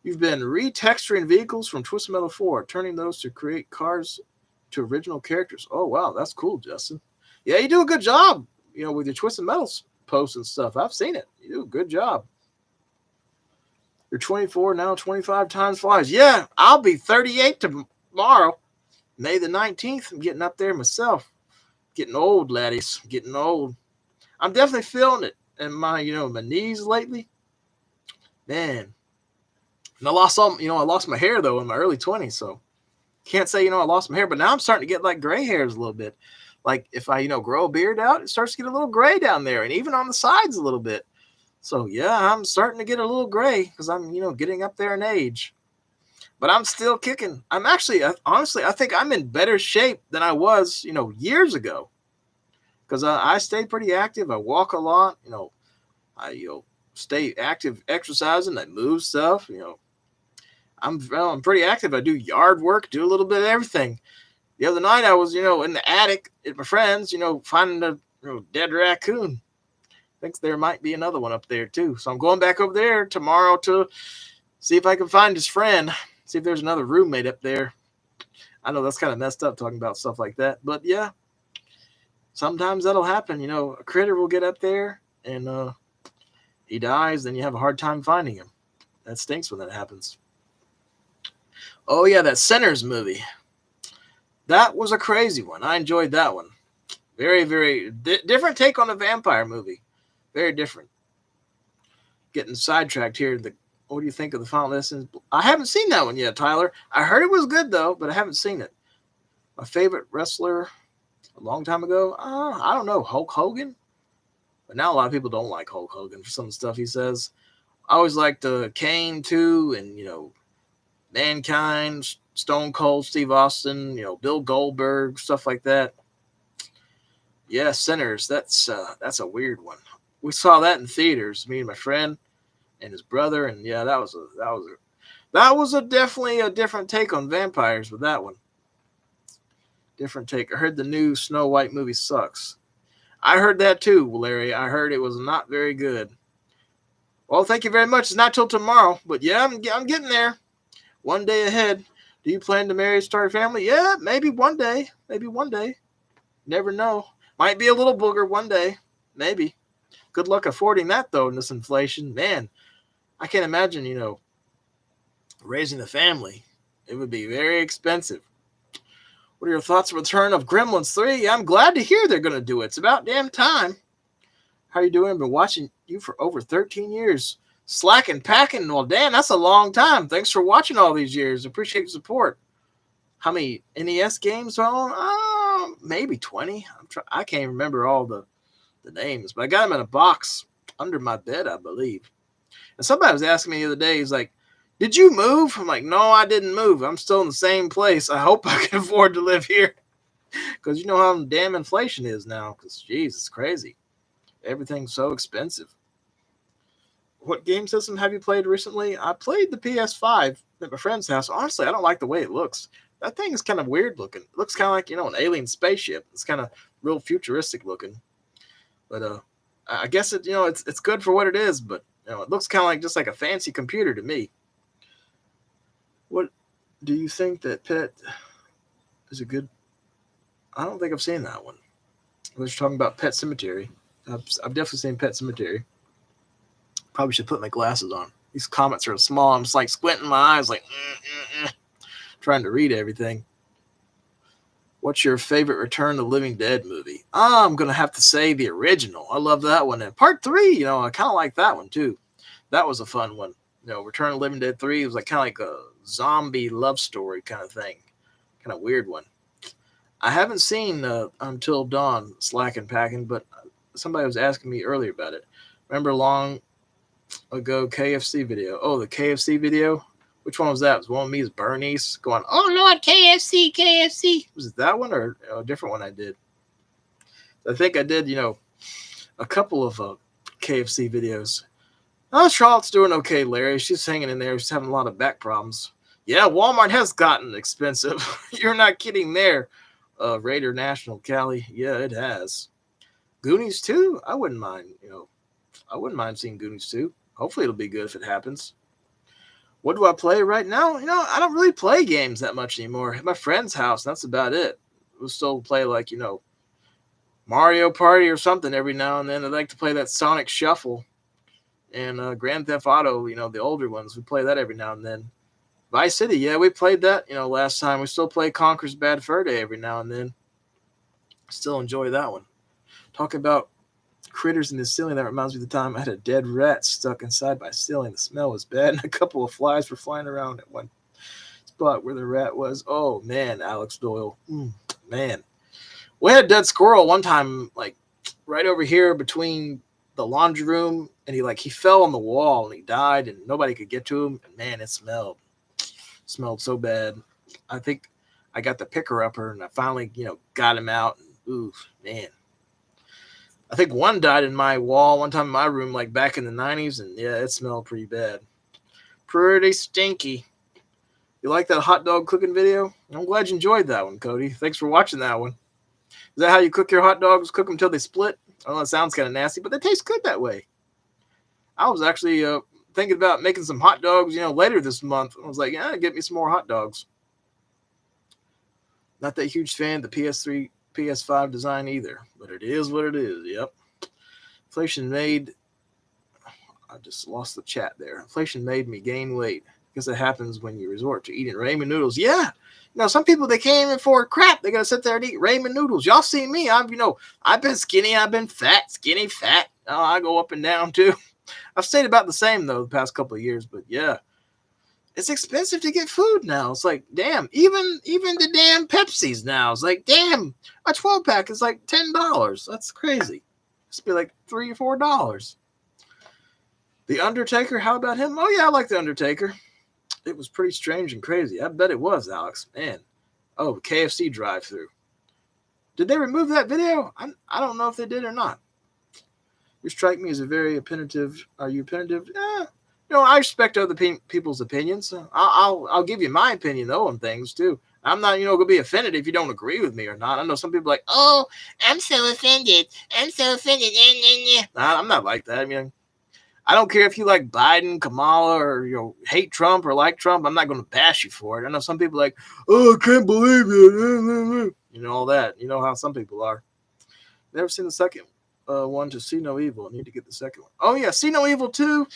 You've been retexturing vehicles from Twisted Metal 4, turning those to create cars to original characters. Oh, wow, that's cool, Justin. Yeah, you do a good job, with your Twisted Metals posts and stuff. I've seen it. You do a good job. You're 24 now, 25 times flies. Yeah, I'll be 38 tomorrow, May the 19th. I'm getting up there myself. Getting old, laddies. Getting old. I'm definitely feeling it in my, my knees lately. Man. And I lost my hair, though, in my early 20s, so can't say, I lost my hair, but now I'm starting to get, like, gray hairs a little bit. Like, if I, grow a beard out, it starts to get a little gray down there, and even on the sides a little bit. So, yeah, I'm starting to get a little gray because I'm, getting up there in age. But I'm still kicking. I'm actually, honestly, I think I'm in better shape than I was, years ago. Because I stay pretty active. I walk a lot, I, stay active exercising. I move stuff, I'm pretty active. I do yard work, do a little bit of everything. The other night I was, in the attic at my friend's, finding a dead raccoon. Thinks there might be another one up there too. So I'm going back over there tomorrow to see if I can find his friend. See if there's another roommate up there. I know that's kind of messed up talking about stuff like that, but yeah, sometimes that'll happen. A critter will get up there and he dies, then you have a hard time finding him. That stinks when that happens. Oh yeah, that Sinners movie. That was a crazy one. I enjoyed that one. Very, very different take on a vampire movie. Very different. Getting sidetracked here. What do you think of the Final Lessons? I haven't seen that one yet, Tyler. I heard it was good, though, but I haven't seen it. My favorite wrestler a long time ago? I don't know. Hulk Hogan? But now a lot of people don't like Hulk Hogan for some stuff he says. I always liked Kane, too, and, Mankind, Stone Cold, Steve Austin, Bill Goldberg, stuff like that. Yeah, Sinners. That's a weird one. We saw that in theaters. Me and my friend and his brother, and yeah, that was definitely a different take on vampires with that one. Different take. I heard the new Snow White movie sucks. I heard that too, Larry. I heard it was not very good. Well, thank you very much. It's not till tomorrow, but yeah, I'm getting there. One day ahead. Do you plan to marry, start a family? Yeah, maybe one day. Maybe one day. Never know. Might be a little booger one day. Maybe. Good luck affording that, though, in this inflation. Man, I can't imagine, raising a family. It would be very expensive. What are your thoughts on the return of Gremlins 3? Yeah, I'm glad to hear they're going to do it. It's about damn time. How are you doing? I've been watching you for over 13 years. Slacking, packing. Well, damn, that's a long time. Thanks for watching all these years. Appreciate your support. How many NES games are on? Maybe 20. I can't remember all the names, but I got them in a box under my bed, I believe. And somebody was asking me the other day, he's like, did you move? I'm like, no, I didn't move. I'm still in the same place. I hope I can afford to live here. Because you know how damn inflation is now. Because, geez, it's crazy. Everything's so expensive. What game system have you played recently? I played the PS5 at my friend's house. Honestly, I don't like the way it looks. That thing is kind of weird looking. It looks kind of like, an alien spaceship. It's kind of real futuristic looking. But I guess it's good for what it is, but it looks kind of like just like a fancy computer to me. What do you think that Pet is a good? I don't think I've seen that one. I was talking about Pet Cemetery. I've definitely seen Pet Cemetery. Probably should put my glasses on. These comments are small. I'm just like squinting my eyes, like trying to read everything. What's your favorite Return of the Living Dead movie? I'm going to have to say the original. I love that one. And part 3, I kind of like that one too. That was a fun one. Return of the Living Dead 3 was like kind of like a zombie love story kind of thing. kind of weird one. I haven't seen Until Dawn Slack and Packing, but somebody was asking me earlier about it. Remember long ago KFC video? Oh, the KFC video? Which one was that? It was one of me as Bernice going, "Oh Lord, KFC, KFC." Was it that one or a different one I did? I think I did, a couple of KFC videos. Oh, Charlotte's doing okay, Larry. She's hanging in there. She's having a lot of back problems. Yeah, Walmart has gotten expensive. You're not kidding there. Raider National Cali. Yeah, it has. Goonies 2? I wouldn't mind, I wouldn't mind seeing Goonies 2. Hopefully it'll be good if it happens. What do I play right now? I don't really play games that much anymore. At my friend's house, that's about it. We'll still play like, Mario Party or something every now and then. I like to play that Sonic Shuffle and Grand Theft Auto, the older ones. We play that every now and then. Vice City, yeah, we played that, last time. We still play Conker's Bad Fur Day every now and then. Still enjoy that one. Talk about critters in the ceiling. That reminds me of the time I had a dead rat stuck inside my ceiling. The smell was bad, and a couple of flies were flying around at one spot where the rat was. Oh, man, Alex Doyle. Man. We had a dead squirrel one time, like, right over here between the laundry room, and he fell on the wall, and he died, and nobody could get to him, and, man, it smelled so bad. I think I got the picker-upper, and I finally, got him out, and, ooh, man. I think one died in my wall one time in my room, like back in the 90s, and yeah, it smelled pretty bad. Pretty stinky. You like that hot dog cooking video? I'm glad you enjoyed that one, Cody. Thanks for watching that one. Is that how you cook your hot dogs? Cook them until they split? I know it sounds kind of nasty, but they taste good that way. I was actually thinking about making some hot dogs, later this month. I was like, yeah, get me some more hot dogs. Not that huge fan of the PS3, PS5 design either, but it is what it is. Yep. Inflation made, I just lost the chat there. Inflation made me gain weight because it happens when you resort to eating ramen noodles. Yeah. Some people, they can't even afford crap. They got to sit there and eat ramen noodles. Y'all see me. I've been skinny. I've been fat, skinny, fat. I go up and down too. I've stayed about the same though the past couple of years, but yeah. It's expensive to get food now. It's like, damn, even the damn Pepsis now. It's like, damn, a 12-pack is like $10. That's crazy. It's be like $3 or $4. The Undertaker, how about him? Oh, yeah, I like The Undertaker. It was pretty strange and crazy. I bet it was, Alex. Man. Oh, KFC drive-thru. Did they remove that video? I don't know if they did or not. You strike me as a very opinionative. Are you opinionative? Yeah. I respect other people's opinions. I'll give you my opinion, though, on things, too. I'm not, going to be offended if you don't agree with me or not. I know some people are like, oh, I'm so offended. I'm so offended. Nah, I'm not like that. I mean, I don't care if you like Biden, Kamala, or, hate Trump or like Trump. I'm not going to bash you for it. I know some people are like, oh, I can't believe it. All that. You know how some people are. Never seen the second one to See No Evil. I need to get the second one. Oh, yeah, See No Evil 2.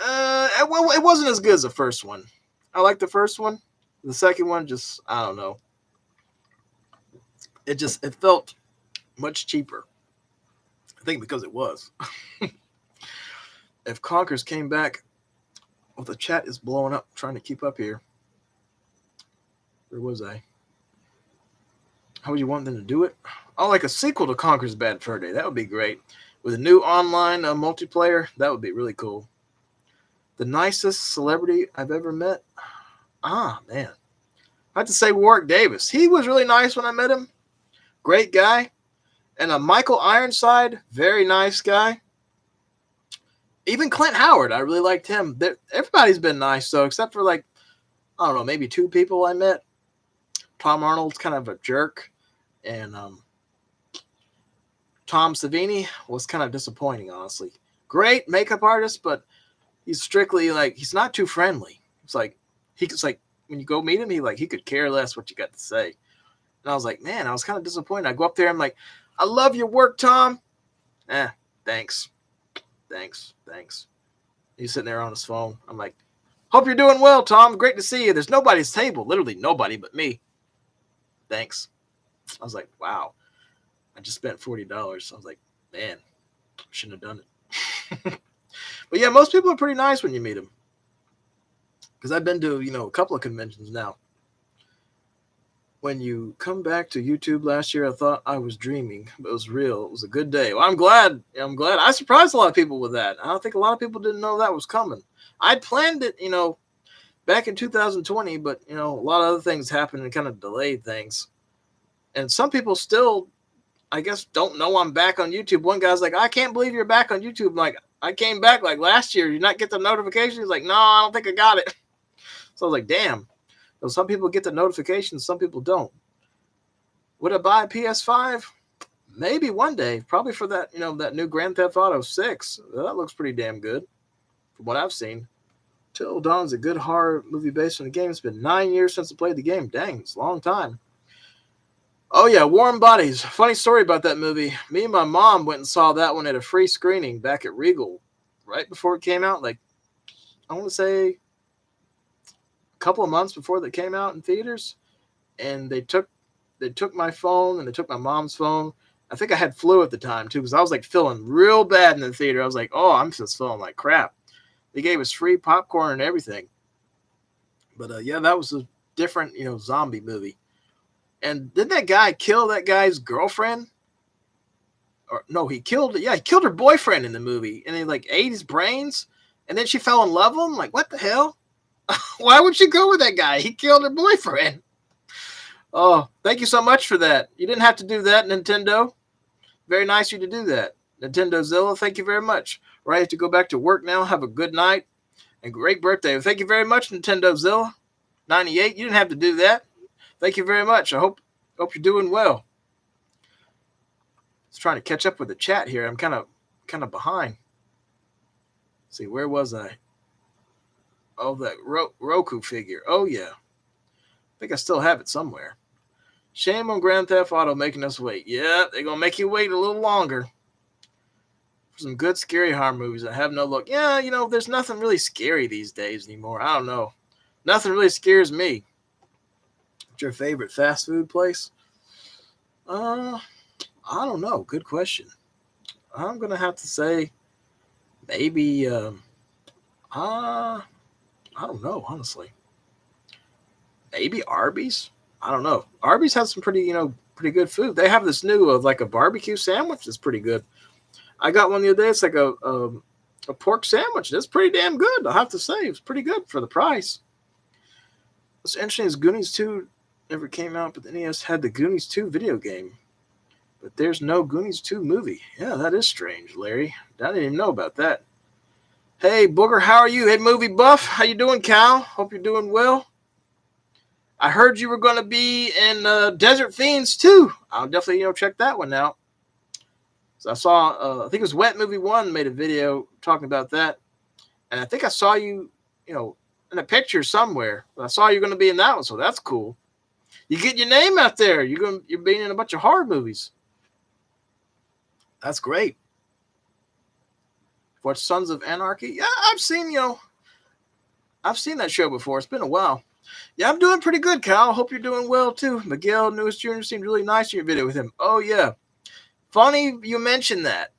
It wasn't as good as the first one. I like the first one. The second one, just, I don't know. It felt much cheaper. I think because it was. If Conkers came back, well, the chat is blowing up. I'm trying to keep up here. Where was I? How would you want them to do it? Oh, like a sequel to Conker's Bad Fur Day. That would be great. With a new online multiplayer, that would be really cool. The nicest celebrity I've ever met? Ah, man. I have to say Warwick Davis. He was really nice when I met him. Great guy. And Michael Ironside, very nice guy. Even Clint Howard, I really liked him. Everybody's been nice, though, except for, I don't know, maybe 2 people I met. Tom Arnold's kind of a jerk. And Tom Savini was kind of disappointing, honestly. Great makeup artist, but he's strictly he's not too friendly. It's like when you go meet him, he could care less what you got to say. And I was like, man, I was kind of disappointed. I go up there, I'm like, I love your work, Tom. Thanks. He's sitting there on his phone. I'm like, hope you're doing well, Tom. Great to see you. There's nobody at his table. Literally nobody but me. Thanks. I was like, wow. I just spent $40. I was like, man, shouldn't have done it. But yeah, most people are pretty nice when you meet them. Because I've been to, a couple of conventions now. When you come back to YouTube last year, I thought I was dreaming, but it was real. It was a good day. Well, I'm glad. I'm glad. I surprised a lot of people with that. I don't think a lot of people didn't know that was coming. I'd planned it, back in 2020, but a lot of other things happened and kind of delayed things. And some people still, I guess, don't know I'm back on YouTube. One guy's like, "I can't believe you're back on YouTube." I'm like, I came back like last year. You not get the notification? He's like, "No, I don't think I got it." So I was like, "Damn." So some people get the notifications, some people don't. Would I buy a PS5? Maybe one day. Probably for that, that new Grand Theft Auto 6. That looks pretty damn good from what I've seen. Till Dawn's a good horror movie based on the game. It's been 9 years since I played the game. Dang, it's a long time. Oh, yeah, Warm Bodies. Funny story about that movie. Me and my mom went and saw that one at a free screening back at Regal right before it came out. Like, I want to say a couple of months before that came out in theaters. And they took my phone and they took my mom's phone. I think I had flu at the time, too, because I was, like, feeling real bad in the theater. I was like, oh, I'm just feeling like crap. They gave us free popcorn and everything. But, yeah, that was a different, zombie movie. And didn't that guy kill that guy's girlfriend? Or no, he killed her boyfriend in the movie. And he like ate his brains. And then she fell in love with him. Like, what the hell? Why would she go with that guy? He killed her boyfriend. Oh, thank you so much for that. You didn't have to do that, Nintendo. Very nice of you to do that. Nintendo Zilla, thank you very much. Right, I have to go back to work now. Have a good night. And great birthday. Thank you very much, Nintendo Zilla. 98. You didn't have to do that. Thank you very much. I hope you're doing well. Just trying to catch up with the chat here. I'm kind of behind. Let's see, where was I? Oh, that Roku figure. Oh yeah, I think I still have it somewhere. Shame on Grand Theft Auto making us wait. Yeah, they're gonna make you wait a little longer for some good scary horror movies. I have no look. Yeah, there's nothing really scary these days anymore. I don't know. Nothing really scares me. Your favorite fast food place? I don't know. Good question. I'm gonna have to say maybe. I don't know. Honestly, maybe Arby's. I don't know. Arby's has some pretty good food. They have this new like a barbecue sandwich that's pretty good. I got one the other day. It's like a pork sandwich. That's pretty damn good. I have to say, it's pretty good for the price. What's interesting is Goonies 2 never came out, but the NES had the Goonies 2 video game. But there's no Goonies 2 movie. Yeah, that is strange, Larry. I didn't even know about that. Hey, Booger, how are you? Hey, Movie Buff, how you doing, Cal? Hope you're doing well. I heard you were going to be in Desert Fiends, too. I'll definitely, check that one out. So I saw, I think it was Wet Movie 1 made a video talking about that. And I think I saw you, in a picture somewhere. I saw you're going to be in that one, so that's cool. You get your name out there. You're being in a bunch of horror movies. That's great. Watch Sons of Anarchy. Yeah, I've seen that show before. It's been a while. Yeah, I'm doing pretty good, Kyle. Hope you're doing well too. Miguel Lewis Jr. seemed really nice in your video with him. Oh yeah. Funny you mentioned that.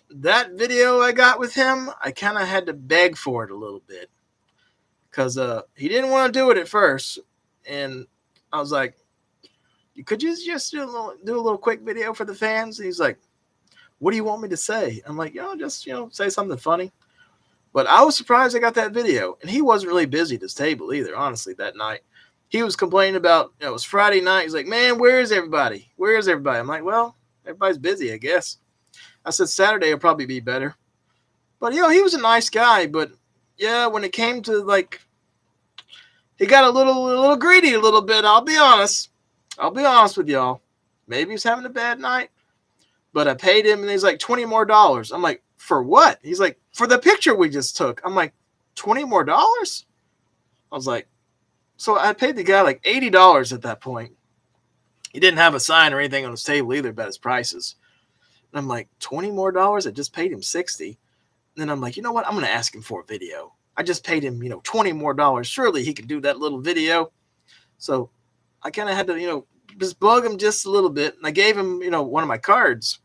That video I got with him, I kind of had to beg for it a little bit. Because he didn't want to do it at first. And I was like, could you just do a little quick video for the fans? And he's like, what do you want me to say? I'm like, just say something funny. But I was surprised I got that video. And he wasn't really busy at his table either, honestly, that night. He was complaining about, it was Friday night. He's like, man, where is everybody? Where is everybody? I'm like, well, everybody's busy, I guess. I said Saturday will probably be better. But, he was a nice guy. But, yeah, when it came to, he got a little greedy a little bit. I'll be honest with y'all. Maybe he's having a bad night. But I paid him, and he's like, $20 more. I'm like, for what? He's like, for the picture we just took. I'm like, $20 more? I was like, so I paid the guy like $80 at that point. He didn't have a sign or anything on his table either about his prices. And I'm like, $20 more? I just paid him $60. And then I'm like, you know what? I'm going to ask him for a video. I just paid him, $20 more. Surely he could do that little video. So I kind of had to, just bug him just a little bit. And I gave him, one of my cards.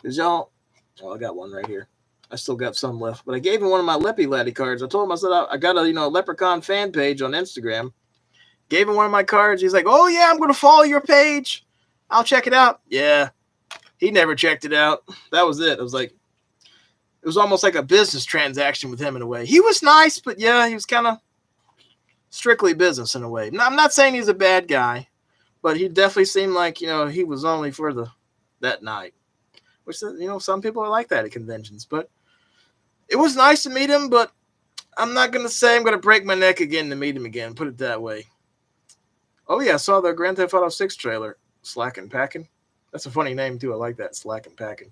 Because I got one right here. I still got some left. But I gave him one of my Leppy Laddie cards. I told him, I said, I got a, Leprechaun fan page on Instagram. Gave him one of my cards. He's like, oh, yeah, I'm going to follow your page. I'll check it out. Yeah. He never checked it out. That was it. It was almost like a business transaction with him in a way. He was nice, but yeah, he was kind of strictly business in a way. I'm not saying he's a bad guy, but he definitely seemed like, he was only for that night. Which, some people are like that at conventions. But it was nice to meet him, but I'm not going to say I'm going to break my neck again to meet him again. Put it that way. Oh, yeah, I saw the Grand Theft Auto 6 trailer. Slackin' Packin'. That's a funny name, too. I like that. Slackin' Packin'.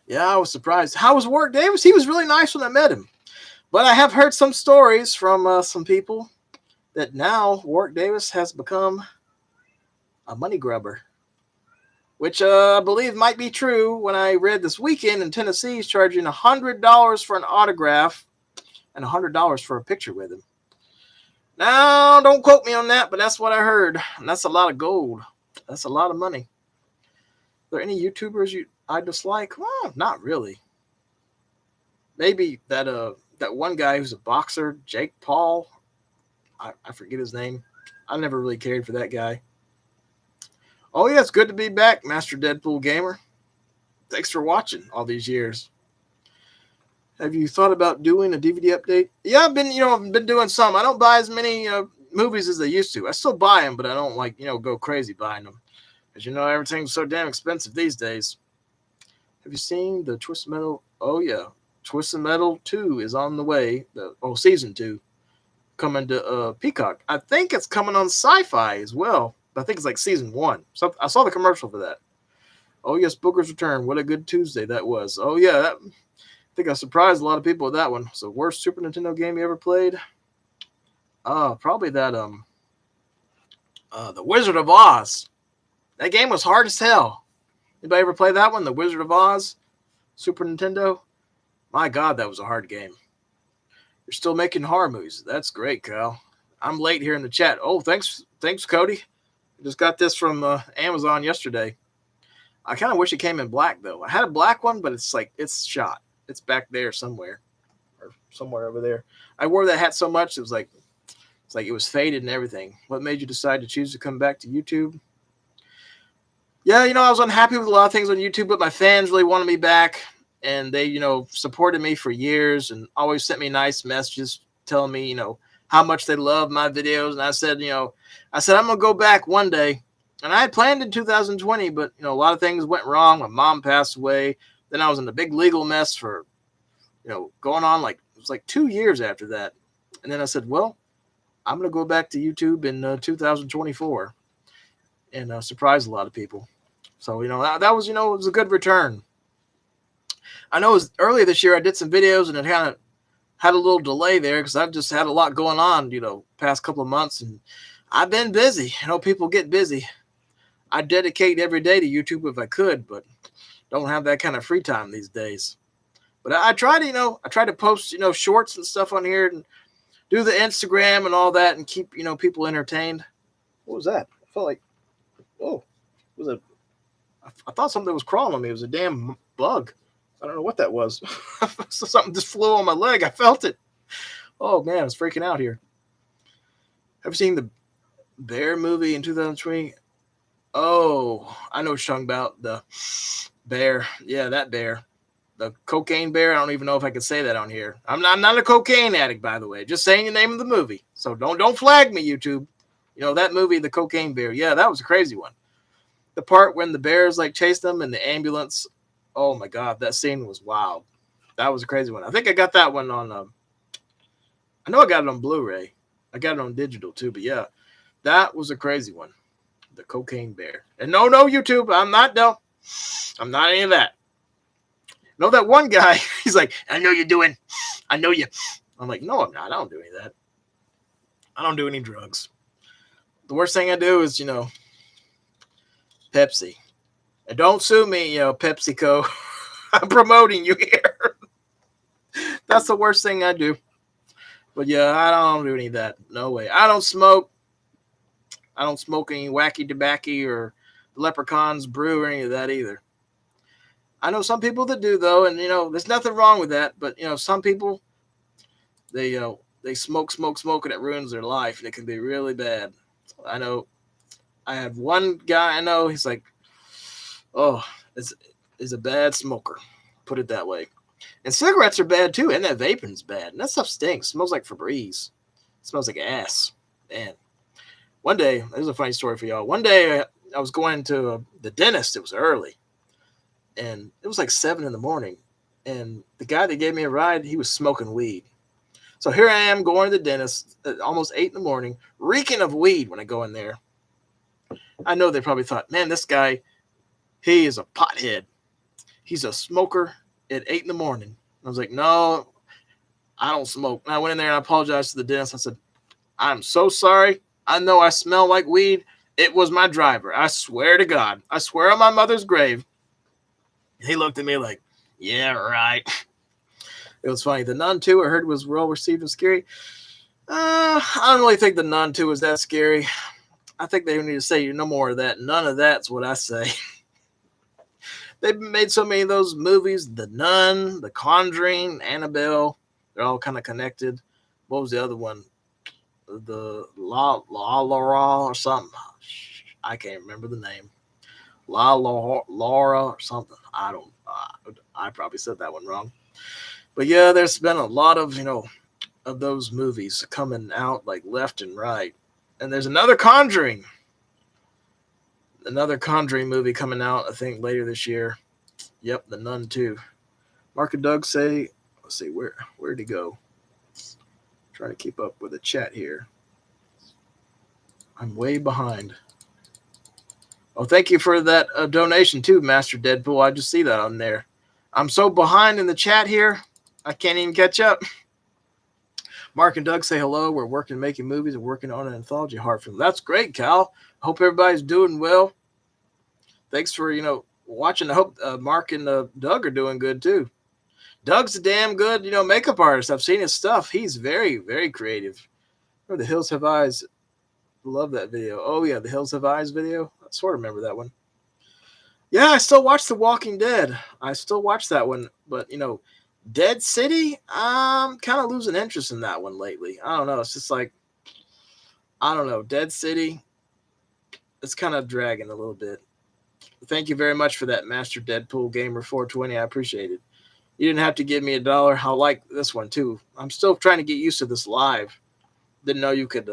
Yeah, I was surprised. How was Warwick Davis? He was really nice when I met him. But I have heard some stories from some people that now Warwick Davis has become a money grubber, which I believe might be true. When I read this weekend in Tennessee, he's charging $100 for an autograph and $100 for a picture with him. Now, don't quote me on that, but that's what I heard. And that's a lot of gold. That's a lot of money. Are there any YouTubers I dislike? Well, not really. Maybe that one guy who's a boxer, Jake Paul. I forget his name. I never really cared for that guy. Oh, yeah, it's good to be back, Master Deadpool Gamer. Thanks for watching all these years. Have you thought about doing a DVD update? Yeah, I've been doing some. I don't buy as many movies as I used to. I still buy them, but I don't go crazy buying them. Because everything's so damn expensive these days. Have you seen the Twisted Metal? Oh, yeah. Twisted Metal 2 is on the way. Season 2. Coming to Peacock. I think it's coming on Sci-Fi as well. I think it's like season 1. So I saw the commercial for that. Oh, yes, Booger's Return. What a good Tuesday that was. Oh, yeah. I think I surprised a lot of people with that one. So, worst Super Nintendo game you ever played? Probably that, The Wizard of Oz. That game was hard as hell. Anybody ever play that one? The Wizard of Oz? Super Nintendo? My God, that was a hard game. You're still making horror movies. That's great, Kyle. I'm late here in the chat. Oh, thanks, Cody. I just got this from Amazon yesterday. I kind of wish it came in black, though. I had a black one, but it's shot. It's back there somewhere. Or somewhere over there. I wore that hat so much, it's like it was faded and everything. What made you decide to choose to come back to YouTube? Yeah, I was unhappy with a lot of things on YouTube, but my fans really wanted me back. And they, supported me for years and always sent me nice messages telling me, how much they love my videos. And I said, I'm going to go back one day. And I had planned in 2020, but, a lot of things went wrong. My mom passed away. Then I was in a big legal mess for, going on it was 2 years after that. And then I said, well, I'm going to go back to YouTube in 2024 and surprise a lot of people. So, that was, it was a good return. I know it was earlier this year I did some videos and it kind of had a little delay there because I've just had a lot going on, past couple of months. And I've been busy. People get busy. I dedicate every day to YouTube if I could, but don't have that kind of free time these days. But I try to post, shorts and stuff on here and do the Instagram and all that and keep, people entertained. What was that? I felt like, I thought something was crawling on me. It was a damn bug. I don't know what that was. Something just flew on my leg. I felt it. Oh, man, I was freaking out here. Have you seen the Bear movie in 2020? Oh, I know what you're talking about. The bear. Yeah, that bear. The cocaine bear. I don't even know if I can say that on here. I'm not a cocaine addict, by the way. Just saying the name of the movie. So don't flag me, YouTube. That movie, The Cocaine Bear. Yeah, that was a crazy one. The part when the bears chased them in the ambulance. Oh my God, that scene was wild. That was a crazy one. I think I got that one on. I know I got it on Blu-ray. I got it on digital too. But yeah, that was a crazy one. The Cocaine Bear. And no, YouTube. I'm not any of that. No, that one guy. He's like, I know you. I'm like, no, I'm not. I don't do any of that. I don't do any drugs. The worst thing I do is, Pepsi. And don't sue me, PepsiCo. I'm promoting you here. That's the worst thing I do. But yeah, I don't do any of that. No way. I don't smoke. I don't smoke any wacky tobacco or Leprechaun's brew or any of that either. I know some people that do, though, and, there's nothing wrong with that. But, some people, they they smoke, and it ruins their life, and it can be really bad. I know. I had one guy I know. He's like, oh, is a bad smoker. Put it that way. And cigarettes are bad too, and that vaping's bad. And that stuff stinks. It smells like Febreze. It smells like ass. Man. One day, this is a funny story for y'all. One day, I was going to the dentist. It was early, and it was like 7 in the morning. And the guy that gave me a ride, he was smoking weed. So here I am going to the dentist at almost 8 in the morning, reeking of weed when I go in there. I know they probably thought, man, this guy, he is a pothead. He's a smoker at 8 in the morning. I was like, no, I don't smoke. And I went in there and I apologized to the dentist. I said, I'm so sorry. I know I smell like weed. It was my driver. I swear to God. I swear on my mother's grave. He looked at me like, yeah, right. It was funny. The Nun 2 I heard was well received and scary. I don't really think the Nun 2 was that scary. I think they need to say no more of that. None of that's what I say. They've made so many of those movies. The Nun, The Conjuring, Annabelle. They're all kind of connected. What was the other one? The La or something. I can't remember the name. Laura or something. I probably said that one wrong. But yeah, there's been a lot of, of those movies coming out like left and right. And there's another Conjuring movie coming out, I think, later this year. Yep, The Nun 2. Mark and Doug say, let's see, where'd he go? Trying to keep up with the chat here. I'm way behind. Oh, thank you for that donation too, Master Deadpool. I just see that on there. I'm so behind in the chat here, I can't even catch up. Mark and Doug say hello. We're working making movies and working on an anthology horror film. That's great, Cal. Hope everybody's doing well. Thanks for, watching. I hope Mark and Doug are doing good too. Doug's a damn good, makeup artist. I've seen his stuff. He's very, very creative. The Hills Have Eyes. Love that video. Oh, yeah, the Hills Have Eyes video. I sort of remember that one. Yeah, I still watch The Walking Dead. I still watch that one. But, Dead City, I'm kind of losing interest in that one lately. I don't know. It's just like, I don't know. Dead City, it's kind of dragging a little bit. Thank you very much for that, Master Deadpool Gamer 420. I appreciate it. You didn't have to give me $1. I'll like this one, too. I'm still trying to get used to this live. Didn't know you could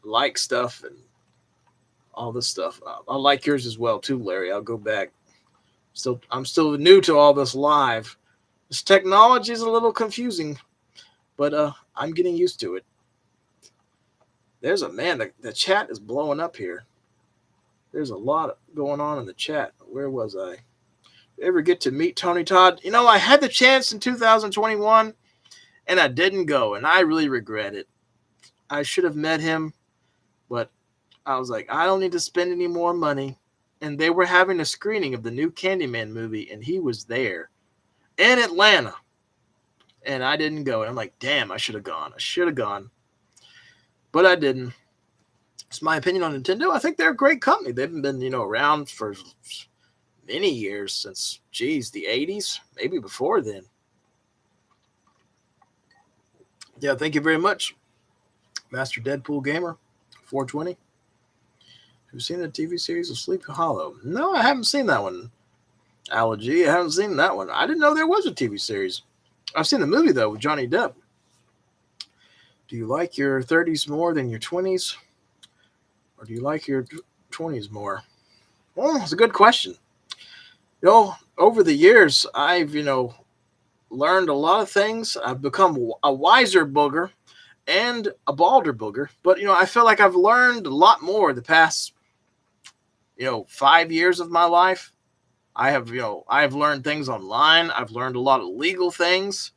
like stuff and all this stuff. I'll like yours as well, too, Larry. I'll go back. I'm still new to all this live. This technology is a little confusing, but I'm getting used to it. There's the chat is blowing up here. There's a lot going on in the chat. Where was I? Ever get to meet Tony Todd? I had the chance in 2021 and I didn't go, and I really regret it. I should have met him, but I was like, I don't need to spend any more money. And they were having a screening of the new Candyman movie, and he was there in Atlanta, and I didn't go. And I'm like, damn, I should have gone. But I didn't. It's my opinion on Nintendo. I think they're a great company. They've been, around for many years, since, the 80s, maybe before then. Yeah, thank you very much, Master Deadpool Gamer 420. Have you seen the TV series of Sleepy Hollow? No, I haven't seen that one. Allergy, I haven't seen that one. I didn't know there was a TV series. I've seen the movie, though, with Johnny Depp. Do you like your 30s more than your 20s? Or do you like your 20s more? Well, it's a good question. Over the years, I've, learned a lot of things. I've become a wiser booger and a balder booger. But, I feel like I've learned a lot more the past, 5 years of my life. I have, I've learned things online. I've learned a lot of legal things.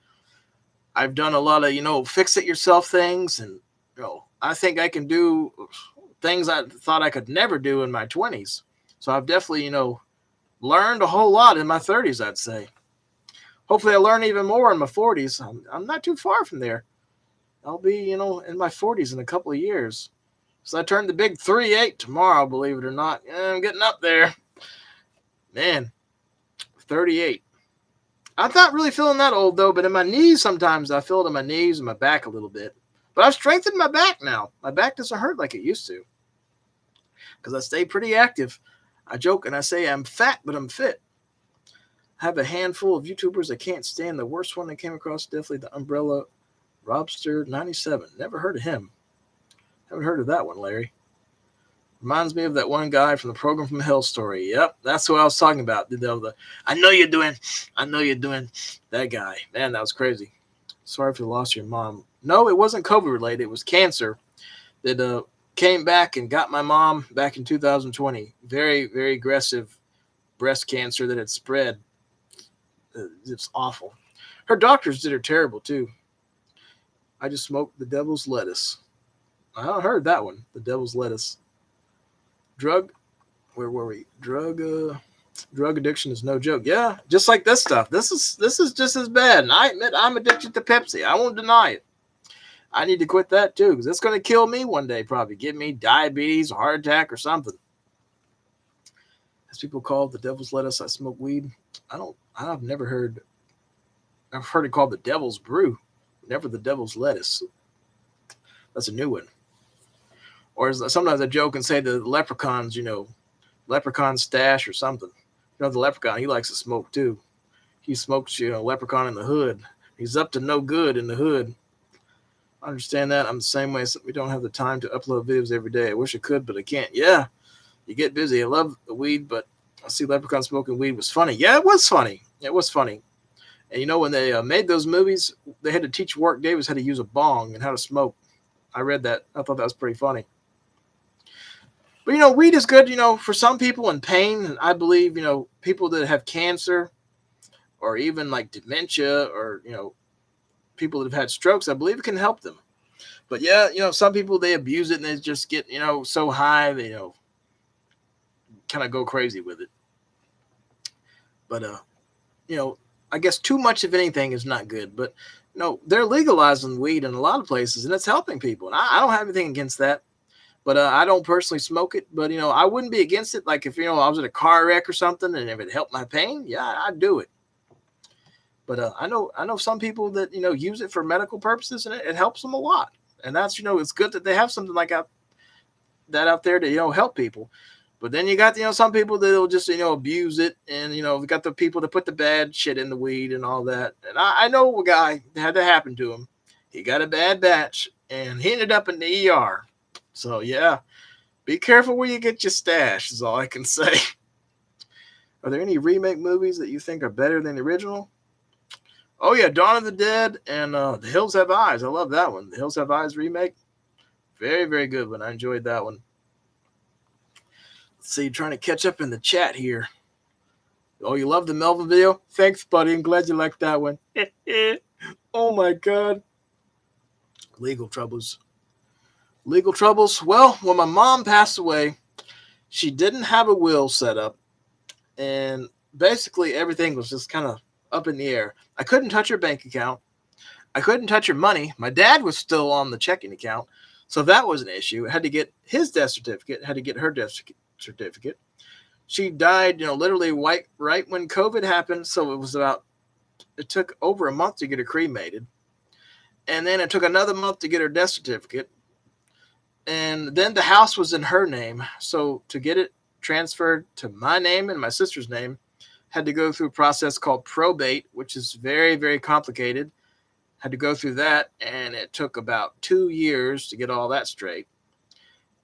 I've done a lot of, fix it yourself things. And, I think I can do things I thought I could never do in my 20s. So I've definitely, learned a whole lot in my 30s, I'd say. Hopefully I learn even more in my 40s. I'm not too far from there. I'll be, in my 40s in a couple of years. So I turned the big 38 tomorrow, believe it or not. Yeah, I'm getting up there. Man, 38. I'm not really feeling that old, though, but in my knees sometimes I feel it in my knees and my back a little bit. But I've strengthened my back now. My back doesn't hurt like it used to because I stay pretty active. I joke and I say I'm fat, but I'm fit. I have a handful of YouTubers I can't stand. The worst one I came across definitely the Umbrella Robster 97. Never heard of him. Haven't heard of that one, Larry. Reminds me of that one guy from the Program from Hell story. Yep, that's what I was talking about. I know you're doing. That guy. Man, that was crazy. Sorry if you lost your mom. No, it wasn't COVID related. It was cancer that came back and got my mom back in 2020. Very, very aggressive breast cancer that had spread. It's awful. Her doctors did her terrible too. I just smoked the devil's lettuce. I heard that one. The devil's lettuce. Drug. Where were we? Drug addiction is no joke. Yeah, just like this stuff. This is just as bad. And I admit I'm addicted to Pepsi. I won't deny it. I need to quit that too because it's going to kill me one day. Probably give me diabetes, or heart attack, or something. As people call it the devil's lettuce, I smoke weed. I've never heard. I've heard it called the devil's brew. Never the devil's lettuce. That's a new one. Or sometimes I joke and say the leprechauns, leprechaun stash or something. The leprechaun, he likes to smoke too. He smokes, leprechaun in the hood. He's up to no good in the hood. I understand that. I'm the same way. We don't have the time to upload videos every day. I wish I could, but I can't. Yeah, you get busy. I love the weed, but I see leprechaun smoking weed was funny. Yeah, it was funny. It was funny. And when they made those movies, they had to teach Warwick Davis how to use a bong and how to smoke. I read that. I thought that was pretty funny. But, weed is good, for some people in pain. And I believe, people that have cancer or even like dementia or, people that have had strokes, I believe it can help them. But yeah, some people, they abuse it and they just get, so high, they, kind of go crazy with it. But, I guess too much of anything is not good. But, they're legalizing weed in a lot of places and it's helping people. And I don't have anything against that. But I don't personally smoke it. But, I wouldn't be against it. Like if, I was in a car wreck or something and if it helped my pain, yeah, I'd do it. But I know some people that, use it for medical purposes and it helps them a lot. And that's, it's good that they have something like that out there to, help people. But then you got, some people that'll just, abuse it. And, we got the people that put the bad shit in the weed and all that. And I know a guy that had that happen to him. He got a bad batch and he ended up in the ER. So, yeah, be careful where you get your stash is all I can say. Are there any remake movies that you think are better than the original? Oh, yeah, Dawn of the Dead and The Hills Have Eyes. I love that one. The Hills Have Eyes remake. Very, very good one. I enjoyed that one. Let's see, trying to catch up in the chat here. Oh, you love the Melvin video? Thanks, buddy. I'm glad you liked that one. Oh, my God. Legal troubles. Well, when my mom passed away, she didn't have a will set up. And basically everything was just kind of up in the air. I couldn't touch her bank account. I couldn't touch her money. My dad was still on the checking account. So that was an issue. I had to get his death certificate. Had to get her death certificate. She died, literally right when COVID happened. So it took over a month to get her cremated. And then it took another month to get her death certificate. And then the house was in her name. So to get it transferred to my name and my sister's name, had to go through a process called probate, which is very, very complicated. Had to go through that, and it took about 2 years to get all that straight.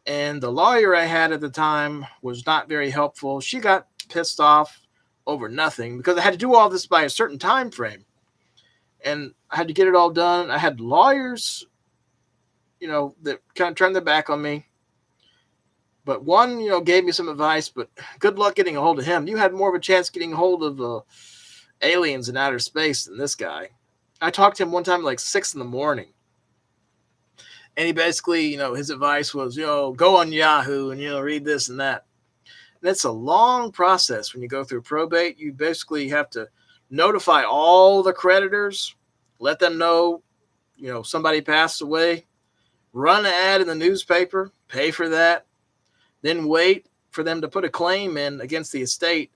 And the lawyer I had at the time was not very helpful. She got pissed off over nothing because I had to do all this by a certain time frame. And I had to get it all done. I had lawyers, that kind of turned their back on me. But one, gave me some advice, but good luck getting a hold of him. You had more of a chance getting a hold of aliens in outer space than this guy. I talked to him one time like 6 a.m. And he basically, his advice was, go on Yahoo and, read this and that. And it's a long process when you go through probate. You basically have to notify all the creditors, let them know, somebody passed away, run an ad in the newspaper, pay for that, then wait for them to put a claim in against the estate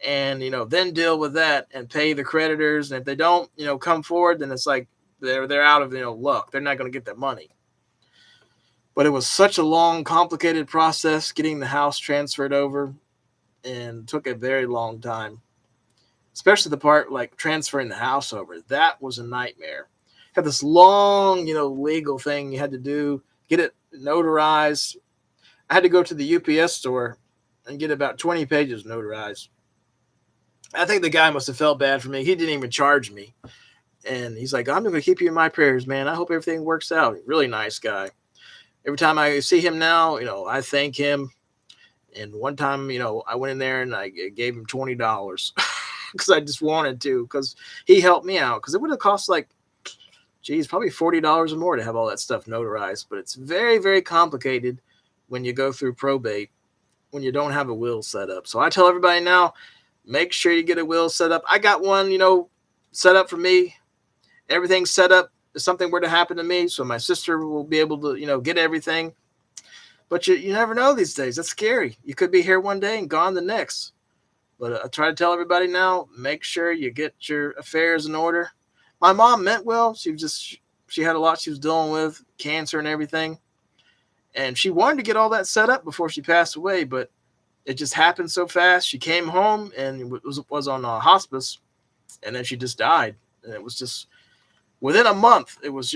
and, then deal with that and pay the creditors. And if they don't, come forward, then it's like they're out of luck. They're not going to get that money. But it was such a long, complicated process getting the house transferred over, and took a very long time. Especially the part like transferring the house over. That was a nightmare. Had this long, legal thing you had to do, get it notarized. I had to go to the UPS store and get about 20 pages notarized. I think the guy must have felt bad for me. He didn't even charge me. And he's like, I'm going to keep you in my prayers, man. I hope everything works out. Really nice guy. Every time I see him now, I thank him. And one time, I went in there and I gave him $20 because I just wanted to, because he helped me out. Because it would have cost probably $40 or more to have all that stuff notarized. But it's very, very complicated when you go through probate, when you don't have a will set up. So I tell everybody now, make sure you get a will set up. I got one, set up for me. Everything's set up if something were to happen to me, so my sister will be able to, get everything. But you never know these days. That's scary. You could be here one day and gone the next. But I try to tell everybody now, make sure you get your affairs in order. My mom meant well. She had a lot she was dealing with, cancer and everything. And she wanted to get all that set up before she passed away, but it just happened so fast. She came home and was on hospice, and then she just died. And it was just within a month. It was,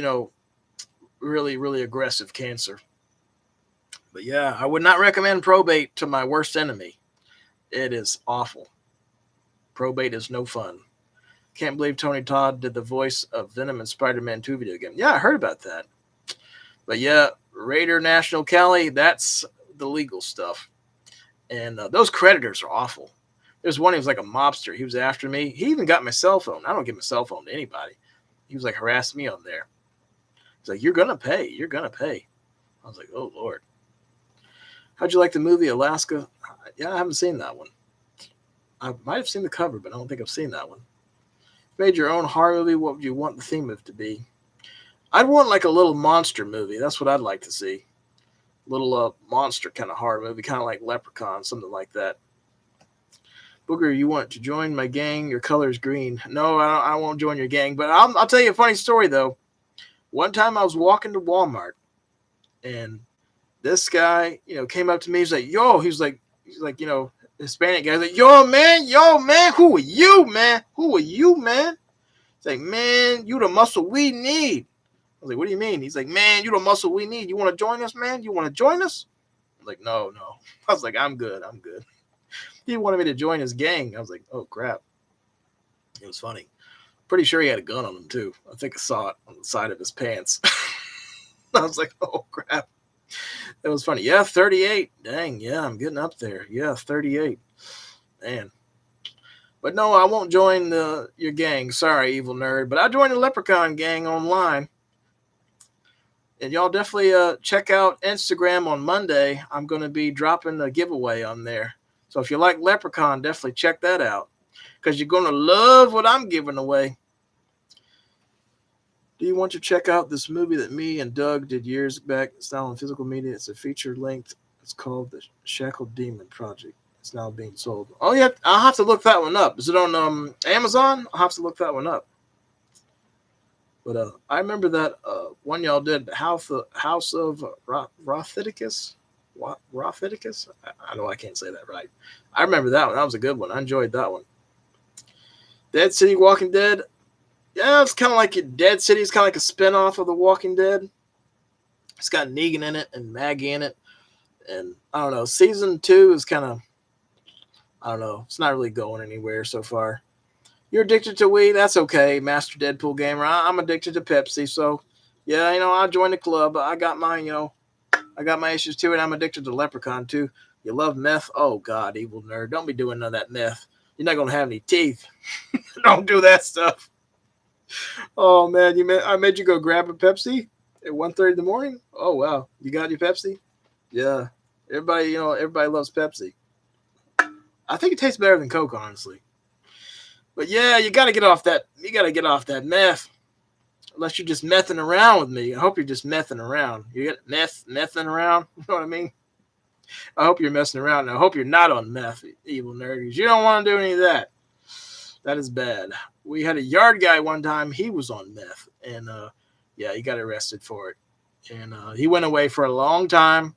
really, really aggressive cancer. But yeah, I would not recommend probate to my worst enemy. It is awful. Probate is no fun. Can't believe Tony Todd did the voice of Venom in Spider-Man 2 video game. Yeah, I heard about that. But yeah, Raider National Cali, that's the legal stuff. And those creditors are awful. There's one, he was like a mobster. He was after me. He even got my cell phone. I don't give my cell phone to anybody. He was like harassing me on there. He's like, you're going to pay. You're going to pay. I was like, oh, Lord. How'd you like the movie Alaska? Yeah, I haven't seen that one. I might have seen the cover, but I don't think I've seen that one. If you made your own horror movie, what would you want the theme of to be? I'd want like a little monster movie. That's what I'd like to see. Little monster kind of horror movie, kind of like Leprechaun, something like that. Booger, you want to join my gang? Your color is green. No, I won't join your gang. But I'll tell you a funny story, though. One time I was walking to Walmart, and this guy, came up to me. He's like, yo, he's like, Hispanic guy. He's like, yo, man, who are you, man? Who are you, man? He's like, man, you the muscle we need. I was like, what do you mean? He's like, man, you the muscle we need. You want to join us, man? You want to join us? I'm like, no. I was like, I'm good. He wanted me to join his gang. I was like, oh, crap. It was funny. Pretty sure he had a gun on him, too. I think I saw it on the side of his pants. I was like, oh, crap. That was funny. Yeah, 38. Dang, yeah, I'm getting up there. Yeah, 38. Man. But no, I won't join your gang. Sorry, evil nerd. But I joined the Leprechaun gang online. And y'all definitely check out Instagram on Monday. I'm going to be dropping a giveaway on there. So if you like Leprechaun, definitely check that out, because you're going to love what I'm giving away. Do you want to check out this movie that me and Doug did years back? It's now on physical media. It's a feature length. It's called The Shackled Demon Project. It's now being sold. Oh, yeah. I'll have to look that one up. Is it on Amazon? I'll have to look that one up. But I remember that one y'all did, House of Rothidicus. Rothidicus? I know I can't say that right. I remember that one. That was a good one. I enjoyed that one. Dead City Walking Dead. Yeah, it's kind of like Dead City. It's kind of like a spinoff of The Walking Dead. It's got Negan in it and Maggie in it. And I don't know. Season 2 is kind of, I don't know. It's not really going anywhere so far. You're addicted to weed? That's okay, Master Deadpool Gamer. I'm addicted to Pepsi. So, yeah, I joined the club. I got mine, I got my issues too, and I'm addicted to Leprechaun too. You love meth? Oh, God, evil nerd. Don't be doing none of that meth. You're not going to have any teeth. Don't do that stuff. Oh, man, I made you go grab a Pepsi at 1:30 in the morning? Oh, wow. You got your Pepsi? Yeah. Everybody loves Pepsi. I think it tastes better than Coke, honestly. But, yeah, you got to get off that. You got to get off that meth. Unless you're just messing around with me. I hope you're just messing around. You get messing around? You know what I mean? I hope you're messing around. And I hope you're not on meth, evil nerds. You don't want to do any of that. That is bad. We had a yard guy one time. He was on meth, and yeah, he got arrested for it, and he went away for a long time.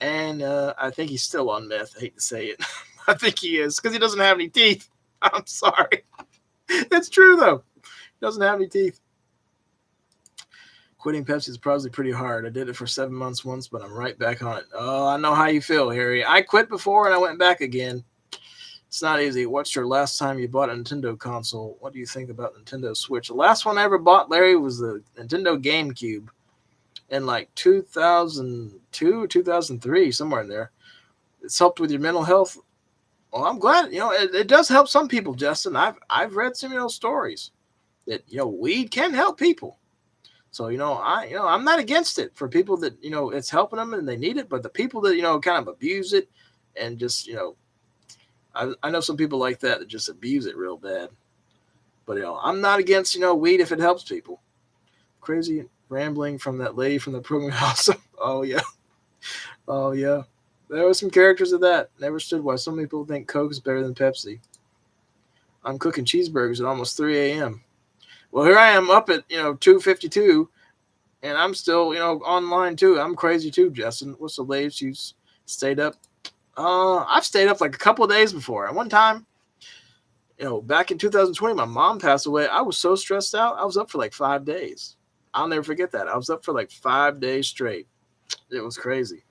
And I think he's still on meth. I hate to say it. I think he is because he doesn't have any teeth. I'm sorry. It's true, though. He doesn't have any teeth. Quitting Pepsi is probably pretty hard. I did it for 7 months once, but I'm right back on it. Oh, I know how you feel, Harry. I quit before and I went back again. It's not easy. What's your last time you bought a Nintendo console? What do you think about Nintendo Switch? The last one I ever bought, Larry, was the Nintendo GameCube in like 2002, 2003, somewhere in there. It's helped with your mental health. Well, I'm glad. It does help some people, Justin. I've read some stories that weed can help people. So I'm not against it for people that it's helping them and they need it. But the people that kind of abuse it and just I know some people like that just abuse it real bad. But I'm not against weed if it helps people. Crazy rambling from that lady from the program house. Oh yeah, oh yeah. There were some characters of that. Never stood why some people think Coke is better than Pepsi. I'm cooking cheeseburgers at almost 3 a.m. Well, here I am up at 2:52, and I'm still online too. I'm crazy too, Justin. What's the latest you stayed up? I've stayed up like a couple of days before. And one time, back in 2020, my mom passed away. I was so stressed out. I was up for like 5 days. I'll never forget that. I was up for like 5 days straight. It was crazy.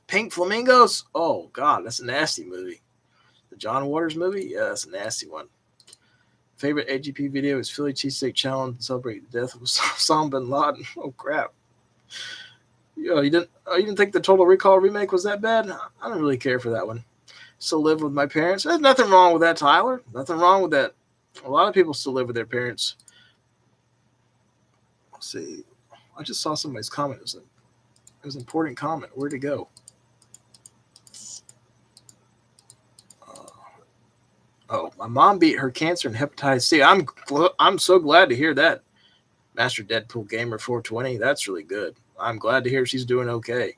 Pink Flamingos? Oh, God, that's a nasty movie. The John Waters movie? Yeah, that's a nasty one. Favorite AGP video is Philly Cheesesteak Challenge to celebrate the death of Osama bin Laden. Oh, crap. You didn't think the Total Recall remake was that bad? I don't really care for that one. Still live with my parents. There's nothing wrong with that, Tyler. Nothing wrong with that. A lot of people still live with their parents. Let's see. I just saw somebody's comment. It was an important comment. Where'd it go? My mom beat her cancer and hepatitis C. I'm so glad to hear that. Master Deadpool Gamer 420. That's really good. I'm glad to hear she's doing okay.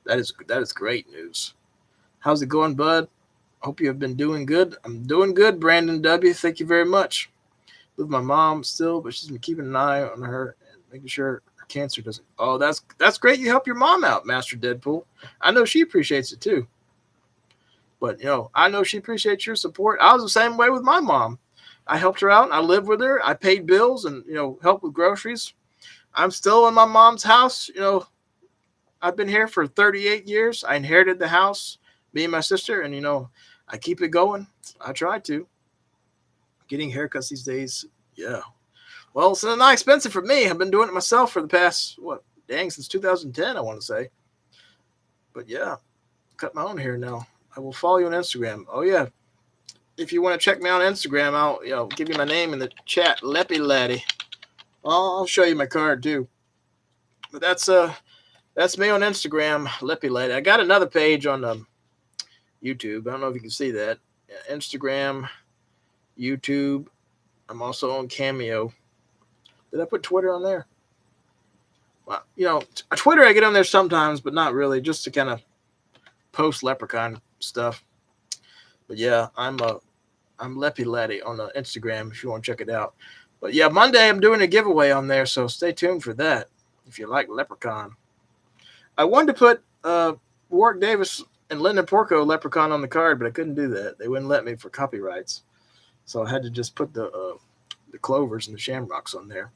That is great news. How's it going, bud? Hope you have been doing good. I'm doing good, Brandon W. Thank you very much. With my mom still, but she's been keeping an eye on her and making sure her cancer doesn't. Oh, that's great. You help your mom out, Master Deadpool. I know she appreciates it too. But I know she appreciates your support. I was the same way with my mom. I helped her out and I lived with her. I paid bills and helped with groceries. I'm still in my mom's house. I've been here for 38 years. I inherited the house, me and my sister, and I keep it going. I try to. Getting haircuts these days, yeah. Well, it's not expensive for me. I've been doing it myself for the past since 2010, I want to say. But yeah, cut my own hair now. I will follow you on Instagram. Oh yeah. If you want to check me out on Instagram, I'll give you my name in the chat, Leppy Laddie. I'll show you my card too. But that's me on Instagram, Leppy Laddie. I got another page on YouTube. I don't know if you can see that. Instagram, YouTube. I'm also on Cameo. Did I put Twitter on there? Well, Twitter I get on there sometimes, but not really, just to kind of post Leprechaun stuff. But yeah, I'm Leppy Laddie on Instagram if you want to check it out. But yeah, Monday I'm doing a giveaway on there, so stay tuned for that if you like Leprechaun. I wanted to put Warwick Davis and Lyndon Porco Leprechaun on the card, but I couldn't do that. They wouldn't let me for copyrights. So I had to just put the Clovers and the Shamrocks on there.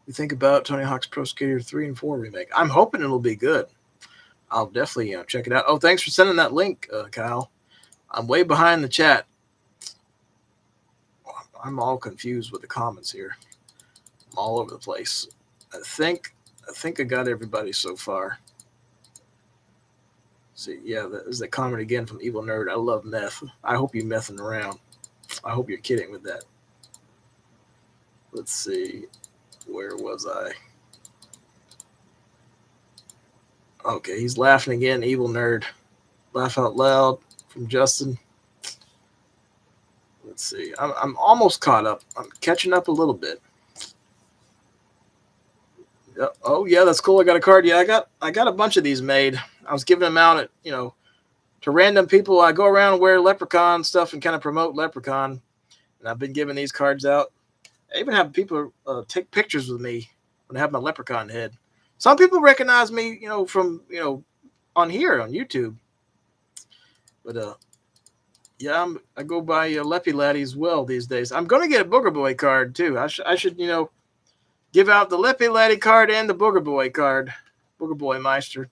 We think about Tony Hawk's Pro Skater 3 and 4 remake. I'm hoping it'll be good. I'll definitely check it out. Oh, thanks for sending that link, Kyle. I'm way behind the chat. I'm all confused with the comments here. I'm all over the place. I think I got everybody so far. See, yeah, there's that comment again from Evil Nerd. I love meth. I hope you're messing around. I hope you're kidding with that. Let's see. Where was I? Okay, he's laughing again. Evil Nerd. Laugh out loud from Justin. Let's see. I'm almost caught up. I'm catching up a little bit. Oh yeah, that's cool. I got a card. Yeah, I got a bunch of these made. I was giving them out at to random people. I go around and wear Leprechaun stuff and kind of promote Leprechaun. And I've been giving these cards out. I even have people take pictures with me when I have my Leprechaun head. Some people recognize me, from, on here on YouTube. But yeah, I go by Leppy Laddie as well these days. I'm going to get a BoogerBoy card too. I should, give out the Leppy Laddie card and the BoogerBoy card, BoogerBoyMeister.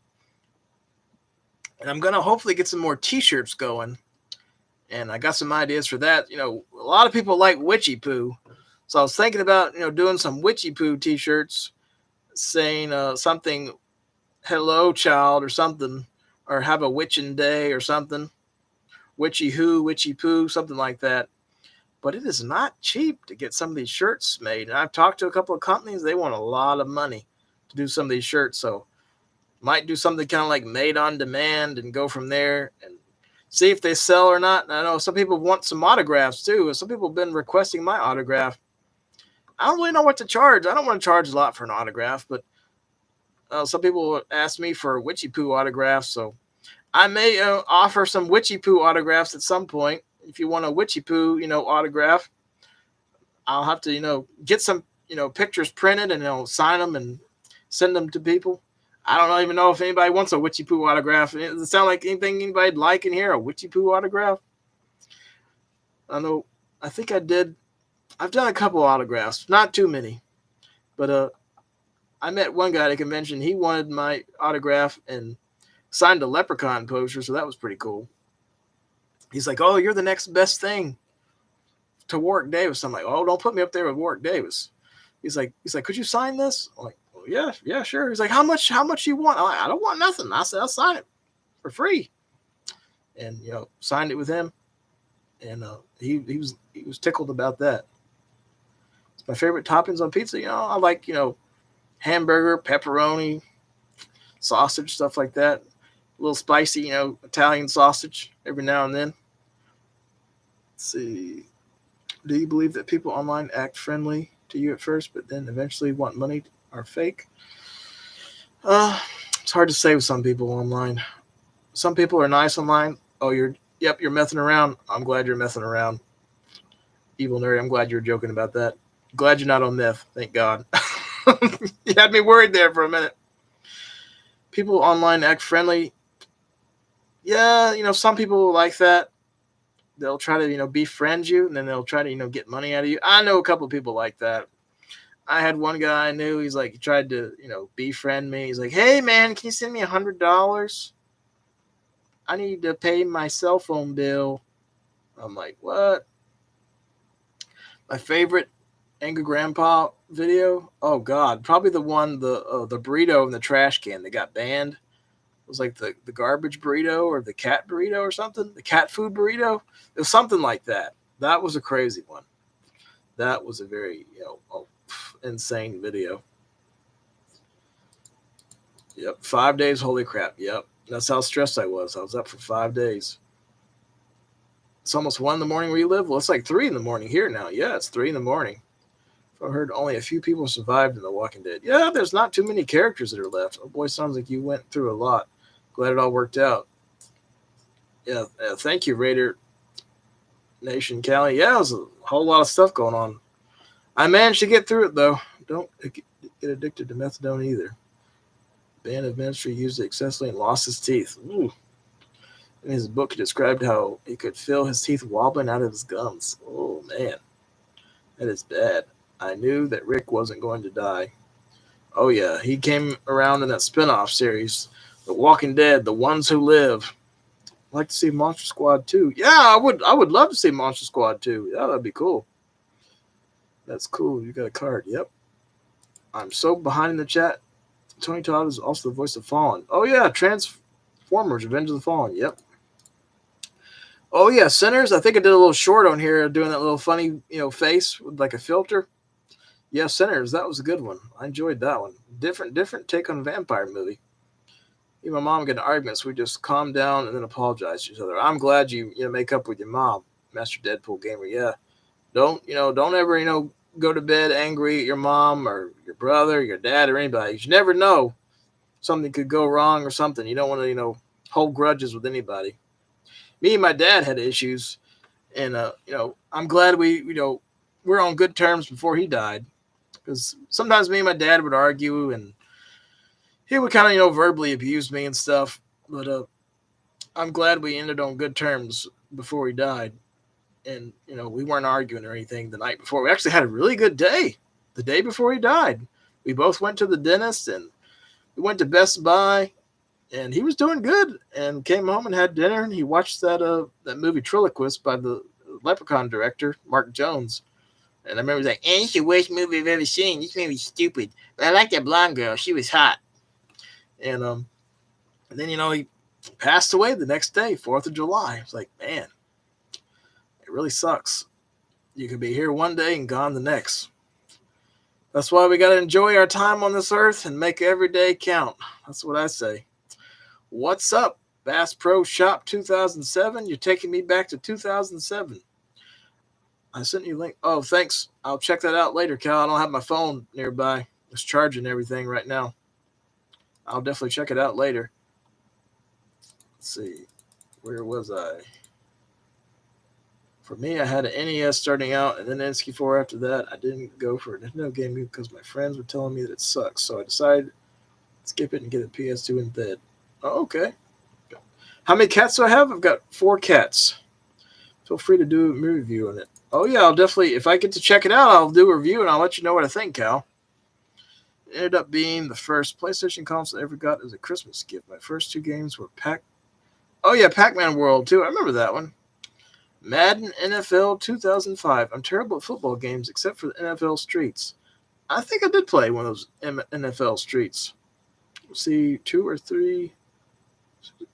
And I'm going to hopefully get some more t-shirts going. And I got some ideas for that. A lot of people like Witchy Poo. So I was thinking about, doing some Witchy Poo t-shirts saying something, hello, child, or something, or have a witching day or something. Witchy Who, Witchy Poo, something like that. But it is not cheap to get some of these shirts made. And I've talked to a couple of companies. They want a lot of money to do some of these shirts. So might do something kind of like made on demand and go from there and see if they sell or not. And I know some people want some autographs too. Some people have been requesting my autograph. I don't really know what to charge. I don't want to charge a lot for an autograph, but some people ask me for Witchy Poo autographs. So I may offer some Witchy Poo autographs at some point. If you want a Witchy Poo, autograph, I'll have to, get some, pictures printed and, sign them and send them to people. I don't even know if anybody wants a Witchy Poo autograph. Does it sound like anything anybody'd like in here? A Witchy Poo autograph? I think I did. I've done a couple autographs, not too many. But I met one guy at a convention. He wanted my autograph and signed a Leprechaun poster, so that was pretty cool. He's like, oh, you're the next best thing to Warwick Davis. I'm like, oh, don't put me up there with Warwick Davis. He's like, could you sign this? I'm like, yeah, sure. He's like, how much you want? I'm like, I don't want nothing. I said, I'll sign it for free. And, signed it with him. And he was tickled about that. It's my favorite toppings on pizza. I like, hamburger, pepperoni, sausage, stuff like that. A little spicy, Italian sausage every now and then. Let's see. Do you believe that people online act friendly to you at first, but then eventually want money or fake? It's hard to say with some people online. Some people are nice online. Oh, you're messing around. I'm glad you're messing around. Evil nerd, I'm glad you're joking about that. Glad you're not on meth. Thank God. You had me worried there for a minute. People online act friendly. Yeah, some people like that. They'll try to, befriend you, and then they'll try to, get money out of you. I know a couple of people like that. I had one guy I knew. He's like, he tried to, befriend me. He's like, hey, man, can you send me $100? I need to pay my cell phone bill. I'm like, what? My favorite Angry Grandpa video? Oh, God. Probably the one, the burrito in the trash can that got banned. It was like the garbage burrito or the cat burrito or something. The cat food burrito. It was something like that. That was a crazy one. That was a very, insane video. Yep. 5 days. Holy crap. Yep. That's how stressed I was. I was up for 5 days. It's almost 1 a.m. where you live. Well, it's like 3 a.m. here now. Yeah, it's 3 a.m. I heard only a few people survived in The Walking Dead. Yeah, there's not too many characters that are left. Oh boy, sounds like you went through a lot. Glad it all worked out. Yeah, thank you, Raider Nation Cali. Yeah, it was a whole lot of stuff going on. I managed to get through it, though. Don't get addicted to methadone either. Band of ministry used it excessively and lost his teeth. Ooh. In his book, he described how he could feel his teeth wobbling out of his gums. Oh, man. That is bad. I knew that Rick wasn't going to die. Oh, yeah. He came around in that spinoff series, The Walking Dead, The Ones Who Live. I'd like to see Monster Squad 2. Yeah, I would love to see Monster Squad 2. Yeah, that'd be cool. That's cool. You got a card. Yep. I'm so behind in the chat. Tony Todd is also the voice of Fallen. Oh, yeah. Transformers, Revenge of the Fallen. Yep. Oh, yeah. Sinners. I think I did a little short on here doing that little funny, face with like a filter. Yeah, Sinners. That was a good one. I enjoyed that one. Different take on a vampire movie. Me and my mom get in arguments. We just calm down and then apologize to each other. I'm glad you make up with your mom, Master Deadpool Gamer. Yeah. Don't ever, go to bed angry at your mom or your brother, your dad, or anybody. You never know. Something could go wrong or something. You don't want to, hold grudges with anybody. Me and my dad had issues, and I'm glad we're on good terms before he died. Because sometimes me and my dad would argue, and he would kind of verbally abuse me and stuff. But I'm glad we ended on good terms before he died, and we weren't arguing or anything the night before. We actually had a really good day the day before he died. We both went to the dentist, and we went to Best Buy, and he was doing good, and came home and had dinner, and he watched that movie Triloquist by the Leprechaun director Mark Jones. And I remember he was like, "It's the worst movie I've ever seen. This movie's stupid. But I like that blonde girl. She was hot." And then he passed away the next day, 4th of July. It's like, man, it really sucks. You could be here one day and gone the next. That's why we got to enjoy our time on this earth and make every day count. That's what I say. What's up, Bass Pro Shop 2007? You're taking me back to 2007. I sent you a link. Oh, thanks. I'll check that out later, Cal. I don't have my phone nearby. It's charging everything right now. I'll definitely check it out later. Let's see. Where was I? For me, I had an NES starting out and then N64 after that. I didn't go for a Nintendo game because my friends were telling me that it sucks. So I decided to skip it and get a PS2 instead. Oh, okay. How many cats do I have? I've got 4 cats. Feel free to do a review on it. Oh, yeah, I'll definitely, if I get to check it out, I'll do a review and I'll let you know what I think, Cal. It ended up being the first PlayStation console I ever got as a Christmas gift. My first 2 games were Pac-Man World, too. I remember that one. Madden NFL 2005. I'm terrible at football games except for the NFL Streets. I think I did play one of those NFL Streets. Let's see, 2 or 3.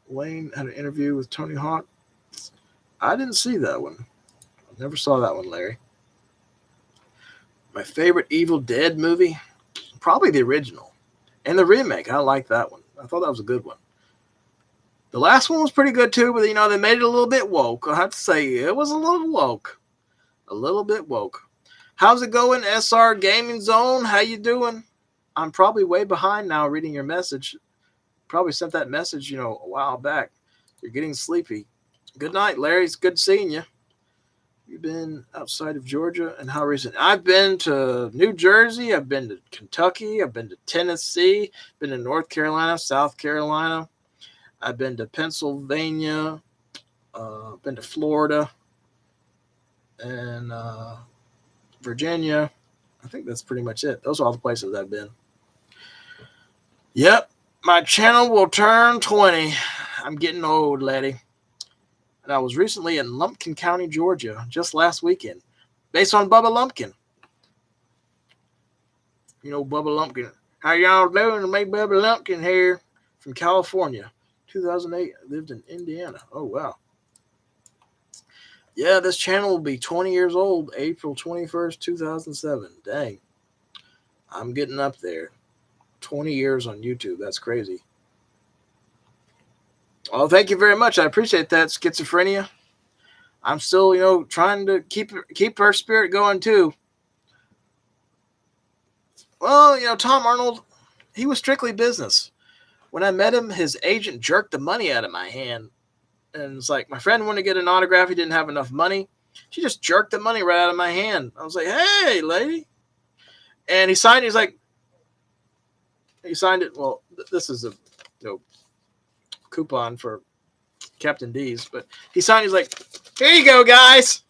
Wayne had an interview with Tony Hawk. I didn't see that one. I never saw that one, Larry. My favorite Evil Dead movie? Probably the original. And the remake. I like that one. I thought that was a good one. The last one was pretty good too, but they made it a little bit woke. I have to say, it was a little woke. A little bit woke. How's it going, SR Gaming Zone? How you doing? I'm probably way behind now reading your message. Probably sent that message, a while back. You're getting sleepy. Good night, Larry. It's good seeing you. You've been outside of Georgia, and how recent? I've been to New Jersey. I've been to Kentucky. I've been to Tennessee. Been to North Carolina, South Carolina. I've been to Pennsylvania. Been to Florida. And Virginia. I think that's pretty much it. Those are all the places I've been. Yep. My channel will turn 20. I'm getting old, laddie. And I was recently in Lumpkin County, Georgia, just last weekend, based on Bubba Lumpkin. Bubba Lumpkin. How y'all doing? Me, Bubba Lumpkin here from California. 2008, I lived in Indiana. Oh, wow. Yeah, this channel will be 20 years old, April 21st, 2007. Dang. I'm getting up there. 20 years on YouTube. That's crazy. Well, thank you very much. I appreciate that, Schizophrenia. I'm still, trying to keep our spirit going, too. Well, Tom Arnold, he was strictly business. When I met him, his agent jerked the money out of my hand. And it's like, my friend wanted to get an autograph. He didn't have enough money. She just jerked the money right out of my hand. I was like, hey, lady. And he signed it. He signed it. Well, this is a coupon for Captain D's. But he signed it. He's like, here you go, guys.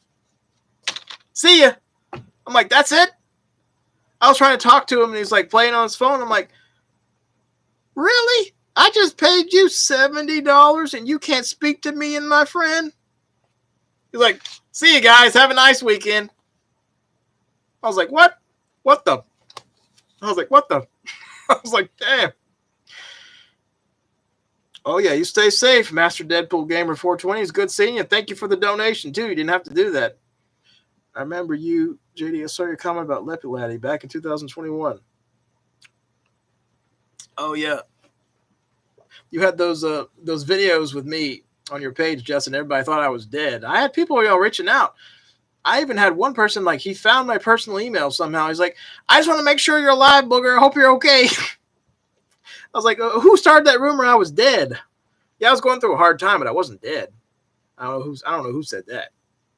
See ya. I'm like, that's it? I was trying to talk to him, and he's like playing on his phone. I'm like, really? I just paid you $70 and you can't speak to me and my friend? He's like, see you guys. Have a nice weekend. I was like, what? What the? I was like, what the? I was like, damn. Oh, yeah, you stay safe, Master Deadpool Gamer 420. It's good seeing you. Thank you for the donation, too. You didn't have to do that. I remember you, JD, I saw your comment about Leppy Laddie back in 2021. Oh, yeah. You had those videos with me on your page, Justin. Everybody thought I was dead. I had people, reaching out. I even had one person, he found my personal email somehow. He's like, I just want to make sure you're alive, Booger. I hope you're okay. I was like, who started that rumor I was dead? Yeah, I was going through a hard time, but I wasn't dead. I don't know who said that.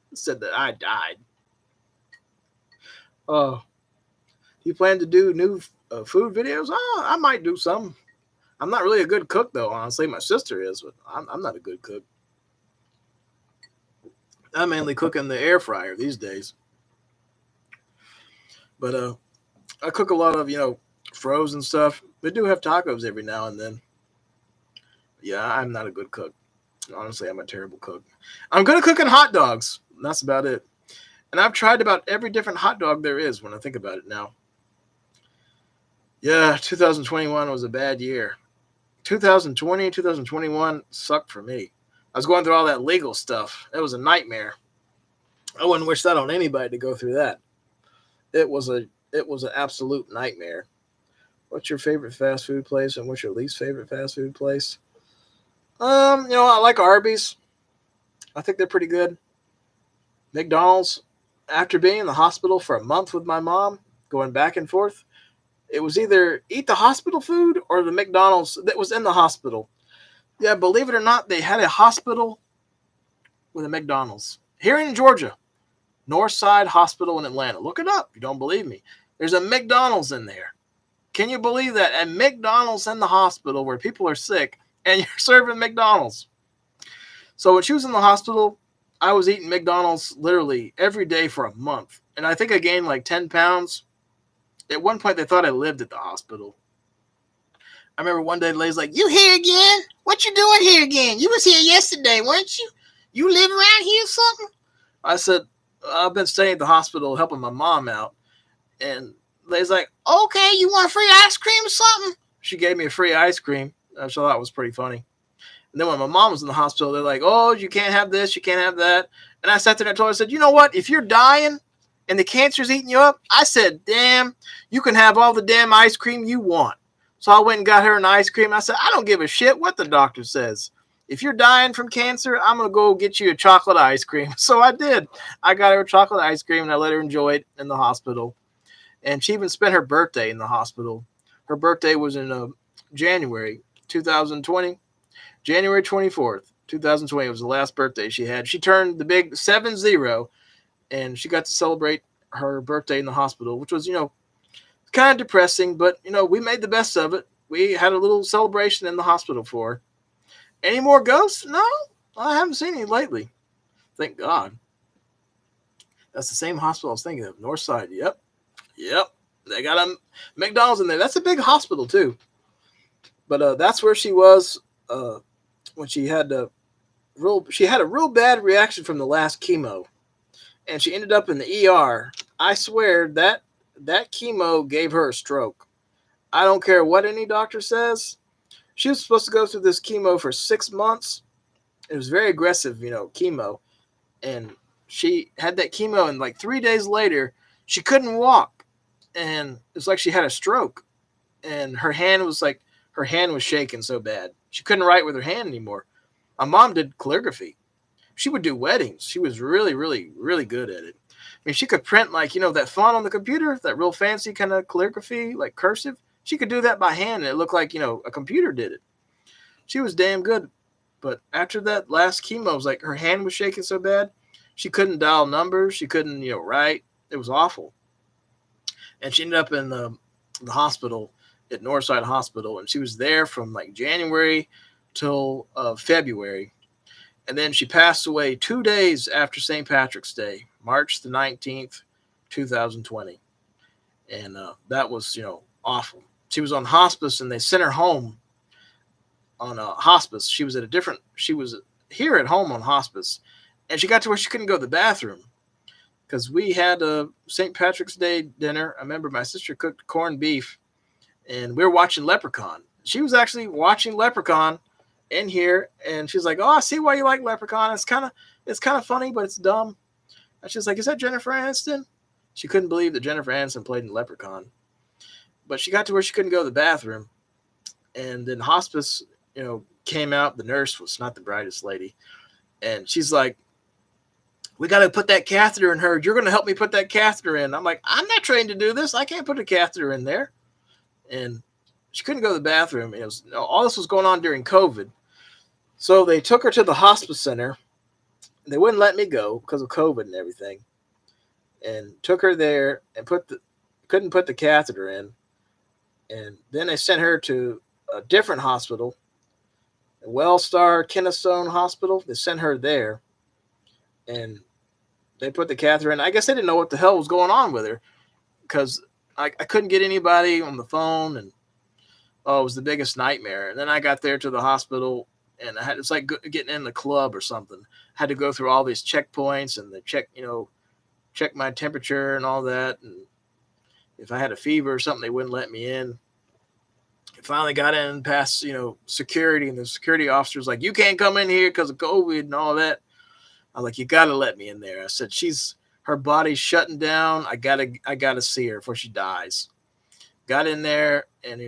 Who said that I died? Do you plan to do new food videos? Oh, I might do some. I'm not really a good cook though. Honestly, my sister is, but I'm not a good cook. I mainly cook in the air fryer these days. But I cook a lot of frozen stuff. We do have tacos every now and then. Yeah, I'm not a good cook. Honestly, I'm a terrible cook. I'm good at cooking hot dogs. That's about it. And I've tried about every different hot dog there is when I think about it now. Yeah, 2021 was a bad year. 2020, 2021 sucked for me. I was going through all that legal stuff. It was a nightmare. I wouldn't wish that on anybody to go through that. It was an absolute nightmare. What's your favorite fast food place and what's your least favorite fast food place? I like Arby's. I think they're pretty good. McDonald's, after being in the hospital for a month with my mom, going back and forth, it was either eat the hospital food or the McDonald's that was in the hospital. Yeah, believe it or not, they had a hospital with a McDonald's here in Georgia, Northside Hospital in Atlanta. Look it up if you don't believe me. There's a McDonald's in there. Can you believe that? A McDonald's in the hospital where people are sick and you're serving McDonald's. So when she was in the hospital, I was eating McDonald's literally every day for a month. And I think I gained like 10 pounds. At one point, they thought I lived at the hospital. I remember one day the lady's like, "You here again? What you doing here again? You was here yesterday, weren't you? You live around here or something?" I said, "I've been staying at the hospital helping my mom out." And the lady's like, "Okay, you want free ice cream or something?" She gave me a free ice cream. I thought that was pretty funny. And then when my mom was in the hospital, they're like, "Oh, you can't have this, you can't have that." And I sat there and I told her, I said, "You know what? If you're dying and the cancer's eating you up," I said, "Damn, you can have all the damn ice cream you want." So I went and got her an ice cream. I said, "I don't give a shit what the doctor says. If you're dying from cancer, I'm going to go get you a chocolate ice cream." So I did. I got her a chocolate ice cream and I let her enjoy it in the hospital. And she even spent her birthday in the hospital. Her birthday was in January 2020. January 24th, 2020 was the last birthday she had. She turned the big 7-0, and she got to celebrate her birthday in the hospital, which was, kind of depressing, but, we made the best of it. We had a little celebration in the hospital for her. Any more ghosts? No, I haven't seen any lately. Thank God. That's the same hospital I was thinking of, Northside. Yep. They got a McDonald's in there. That's a big hospital, too. But that's where she was when she had a real bad reaction from the last chemo, and she ended up in the ER. I swear that chemo gave her a stroke. I don't care what any doctor says. She was supposed to go through this chemo for 6 months. It was very aggressive, chemo, and she had that chemo, and like 3 days later, she couldn't walk, and it's like she had a stroke, and her hand was shaking so bad. She couldn't write with her hand anymore. My mom did calligraphy. She would do weddings. She was really, really, really good at it. I mean, she could print that font on the computer, that real fancy kind of calligraphy, like cursive. She could do that by hand, and it looked like, a computer did it. She was damn good. But after that last chemo, it was like her hand was shaking so bad, she couldn't dial numbers. She couldn't, write. It was awful. And she ended up in the hospital at Northside Hospital, and she was there from like January till February. And then she passed away 2 days after St. Patrick's Day, March the 19th, 2020. And that was, awful. She was on hospice, and they sent her home on hospice. She was here at home on hospice, and she got to where she couldn't go to the bathroom because we had a St. Patrick's Day dinner. I remember my sister cooked corned beef, and we were watching Leprechaun. She was actually watching Leprechaun in here, and she's like, "Oh, I see why you like Leprechaun. It's kind of funny, but it's dumb." And she's like, "Is that Jennifer Aniston?" She couldn't believe that Jennifer Aniston played in Leprechaun. But she got to where she couldn't go to the bathroom, and then hospice, came out. The nurse was not the brightest lady, and she's like, "We got to put that catheter in her. You're going to help me put that catheter in." I'm like, "I'm not trained to do this. I can't put a catheter in there." And she couldn't go to the bathroom. All this was going on during COVID. So they took her to the hospice center, They wouldn't let me go because of COVID and everything, and took her there and couldn't put the catheter in, and then they sent her to a different hospital, Wellstar Kennestone Hospital. They sent her there, and they put the catheter in. I guess they didn't know what the hell was going on with her because I couldn't get anybody on the phone, and oh, it was the biggest nightmare. And then I got there to the hospital, and it's like getting in the club or something. I had to go through all these checkpoints, and they check my temperature and all that, and if I had a fever or something, they wouldn't let me in. I finally got in past security, and the security officer's like, "You can't come in here because of COVID and all that." I was like, "You gotta let me in there." I said, her body's shutting down. I gotta see her before she dies. Got in there, and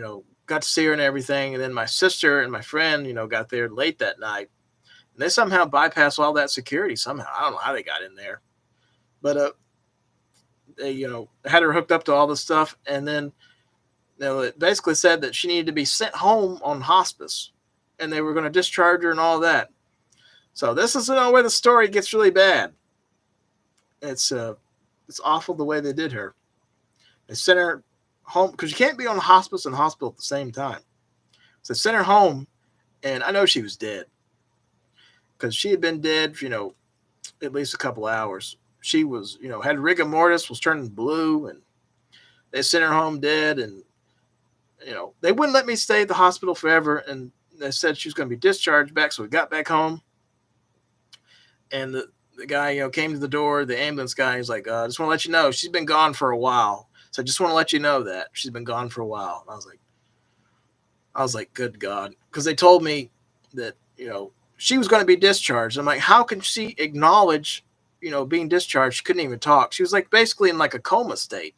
got to see her and everything. And then my sister and my friend got there late that night, and they somehow bypassed all that security somehow. I don't know how they got in there, but they had her hooked up to all this stuff, and then it basically said that she needed to be sent home on hospice, and they were going to discharge her and all that. So this is where the story gets really bad. It's awful the way they did her. They sent her home because you can't be on hospice and hospital at the same time. So they sent her home, and I know she was dead because she had been dead for at least a couple hours. She was had rigor mortis, was turning blue, and they sent her home dead. And they wouldn't let me stay at the hospital forever, and they said she was going to be discharged back. So we got back home, and the guy came to the door, the ambulance guy. He's like, I just want to let you know she's been gone for a while. So I just want to let you know that she's been gone for a while. And I was like, good God, because they told me that she was going to be discharged. I'm like, how can she acknowledge being discharged? She couldn't even talk. She was like basically in like a coma state,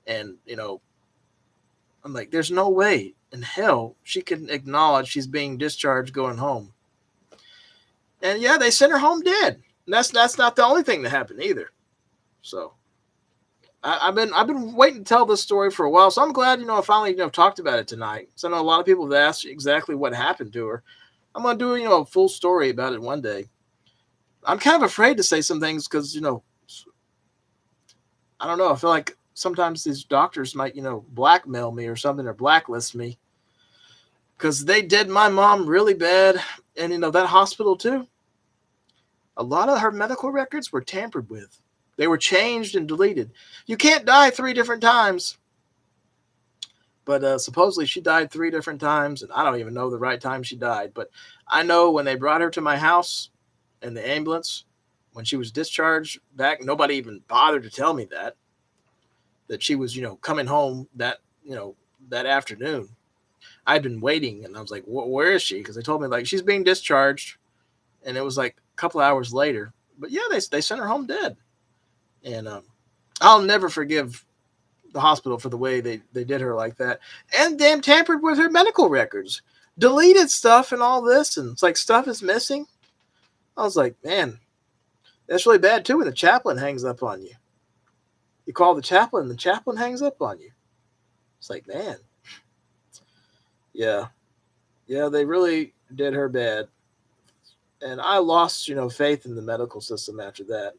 and I'm like, there's no way in hell she can acknowledge she's being discharged going home. And yeah, they sent her home dead. And that's not the only thing that happened either. So I've been waiting to tell this story for a while. So I'm glad I finally talked about it tonight. So I know a lot of people have asked exactly what happened to her. I'm gonna do a full story about it one day. I'm kind of afraid to say some things because I don't know. I feel like sometimes these doctors might blackmail me or something, or blacklist me, because they did my mom really bad. And that hospital too, a lot of her medical records were tampered with. They were changed and deleted. You can't die 3 different times, but supposedly she died 3 different times, and I don't even know the right time she died. But I know when they brought her to my house in the ambulance, when she was discharged back, nobody even bothered to tell me that she was coming home that that afternoon. I'd been waiting, and I was like, where is she? Because they told me like she's being discharged, and it was like a couple hours later. But yeah, they sent her home dead, and I'll never forgive the hospital for the way they did her like that, and damn tampered with her medical records, deleted stuff and all this, and it's like stuff is missing. I was like, man, that's really bad too when the chaplain hangs up on you. You call the chaplain, the chaplain hangs up on you. It's like, man, yeah, they really did her bad, and I lost faith in the medical system after that.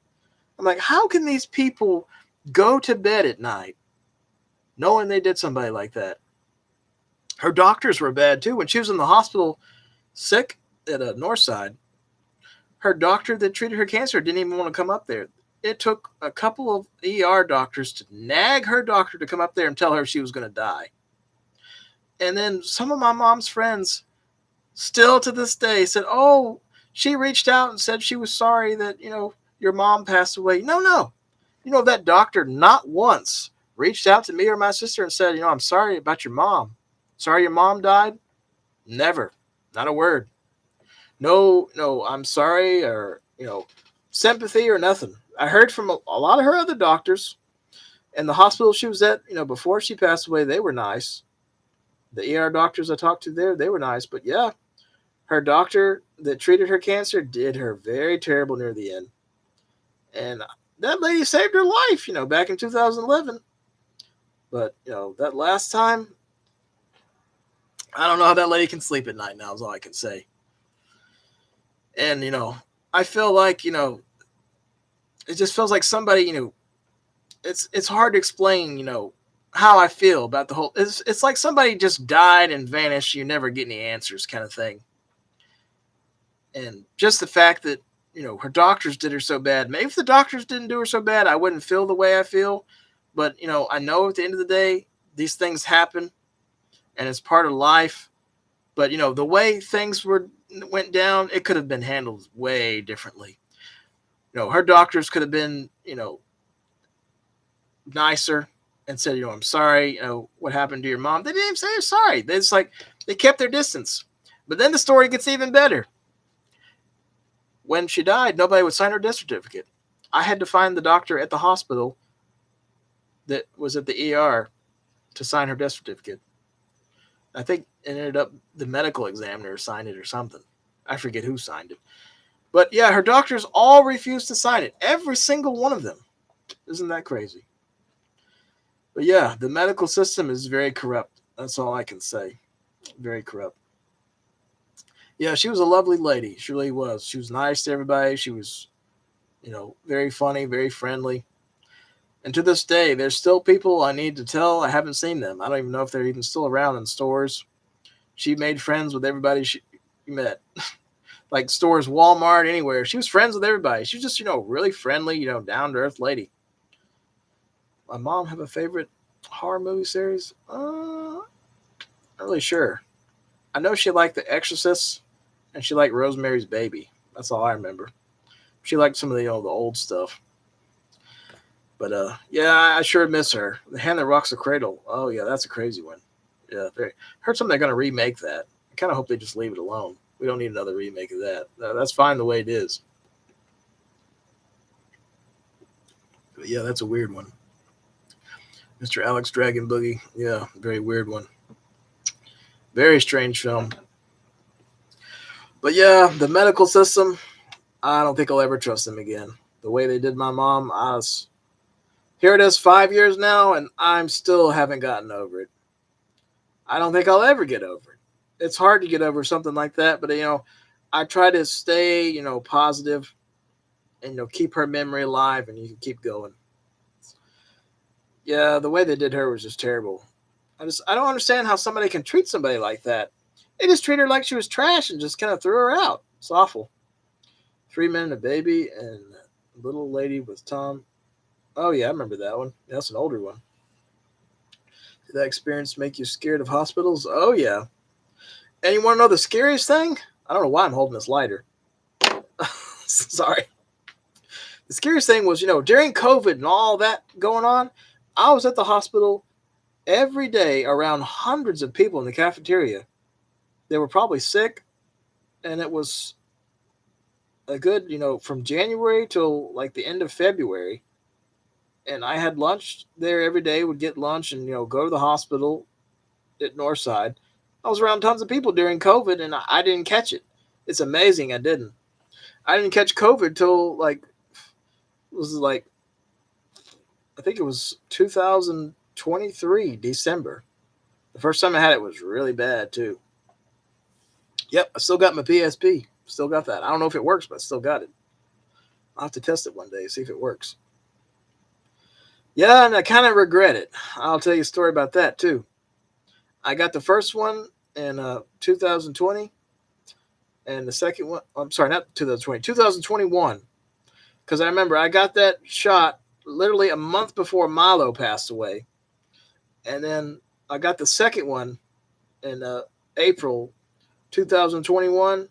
I'm like, how can these people go to bed at night knowing they did somebody like that? Her doctors were bad too. When she was in the hospital sick at Northside, her doctor that treated her cancer didn't even want to come up there. It took a couple of ER doctors to nag her doctor to come up there and tell her she was going to die. And then some of my mom's friends still to this day said, oh, she reached out and said she was sorry that, your mom passed away. No. That doctor not once reached out to me or my sister and said, I'm sorry about your mom. Sorry your mom died. Never. Not a word. No, I'm sorry, or, sympathy or nothing. I heard from a lot of her other doctors, and the hospital she was at, before she passed away, they were nice. The ER doctors I talked to there, they were nice. But yeah, her doctor that treated her cancer did her very terrible near the end. And that lady saved her life, back in 2011. But, that last time, I don't know how that lady can sleep at night now is all I can say. And, I feel like, it just feels like somebody, it's hard to explain, how I feel about the whole. It's like somebody just died and vanished. You never get any answers, kind of thing. And just the fact that her doctors did her so bad. Maybe if the doctors didn't do her so bad, I wouldn't feel the way I feel. But I know at the end of the day, these things happen, and it's part of life. But the way things went down, it could have been handled way differently. Her doctors could have been nicer and said, I'm sorry, what happened to your mom. They didn't even say sorry. They kept their distance. But then the story gets even better. When she died, nobody would sign her death certificate. I had to find the doctor at the hospital that was at the ER to sign her death certificate. I think it ended up the medical examiner signed it or something. I forget who signed it. But yeah, her doctors all refused to sign it. Every single one of them. Isn't that crazy? But yeah, the medical system is very corrupt. That's all I can say. Very corrupt. Yeah, she was a lovely lady. She really was. She was nice to everybody. She was, very funny, very friendly. And to this day, there's still people I need to tell I haven't seen them. I don't even know if they're even still around in stores. She made friends with everybody she met. Like stores, Walmart, anywhere. She was friends with everybody. She was just, really friendly, down to earth lady. My mom have a favorite horror movie series? Not really sure. I know she liked The Exorcist and she liked Rosemary's Baby. That's all I remember. She liked some of the the old stuff. But yeah, I sure miss her. The Hand That Rocks the Cradle. Oh yeah, that's a crazy one. Yeah, heard something they're gonna remake that. I kind of hope they just leave it alone. We don't need another remake of that. That's fine the way it is. But yeah, that's a weird one. Mr. Alex Dragon Boogie. Yeah, very weird one. Very strange film. But yeah, the medical system. I don't think I'll ever trust them again. The way they did my mom, here it is 5 years now, and I'm still haven't gotten over it. I don't think I'll ever get over it. It's hard to get over something like that, but I try to stay, positive and keep her memory alive, and you can keep going. Yeah, the way they did her was just terrible. I don't understand how somebody can treat somebody like that. They just treat her like she was trash and just kind of threw her out. It's awful. 3 Men and a Baby and Little Lady with Tom. Oh yeah, I remember that one. That's an older one. Did that experience make you scared of hospitals? Oh yeah. And you want to know the scariest thing? I don't know why I'm holding this lighter. Sorry. The scariest thing was, during COVID and all that going on, I was at the hospital every day around hundreds of people in the cafeteria. They were probably sick, and it was a good, from January till like the end of February. And I had lunch there every day, would get lunch and, go to the hospital at Northside. I was around tons of people during COVID and I didn't catch it. It's amazing I didn't. I didn't catch COVID till like I think it was 2023 December. The first time I had it was really bad too. Yep, I still got my PSP. Still got that. I don't know if it works, but I still got it. I'll have to test it one day, see if it works. Yeah, and I kind of regret it. I'll tell you a story about that too. I got the first one in 2020, and the second one, I'm sorry, not 2020, 2021. Because I remember I got that shot literally a month before Milo passed away. And then I got the second one in April 2021.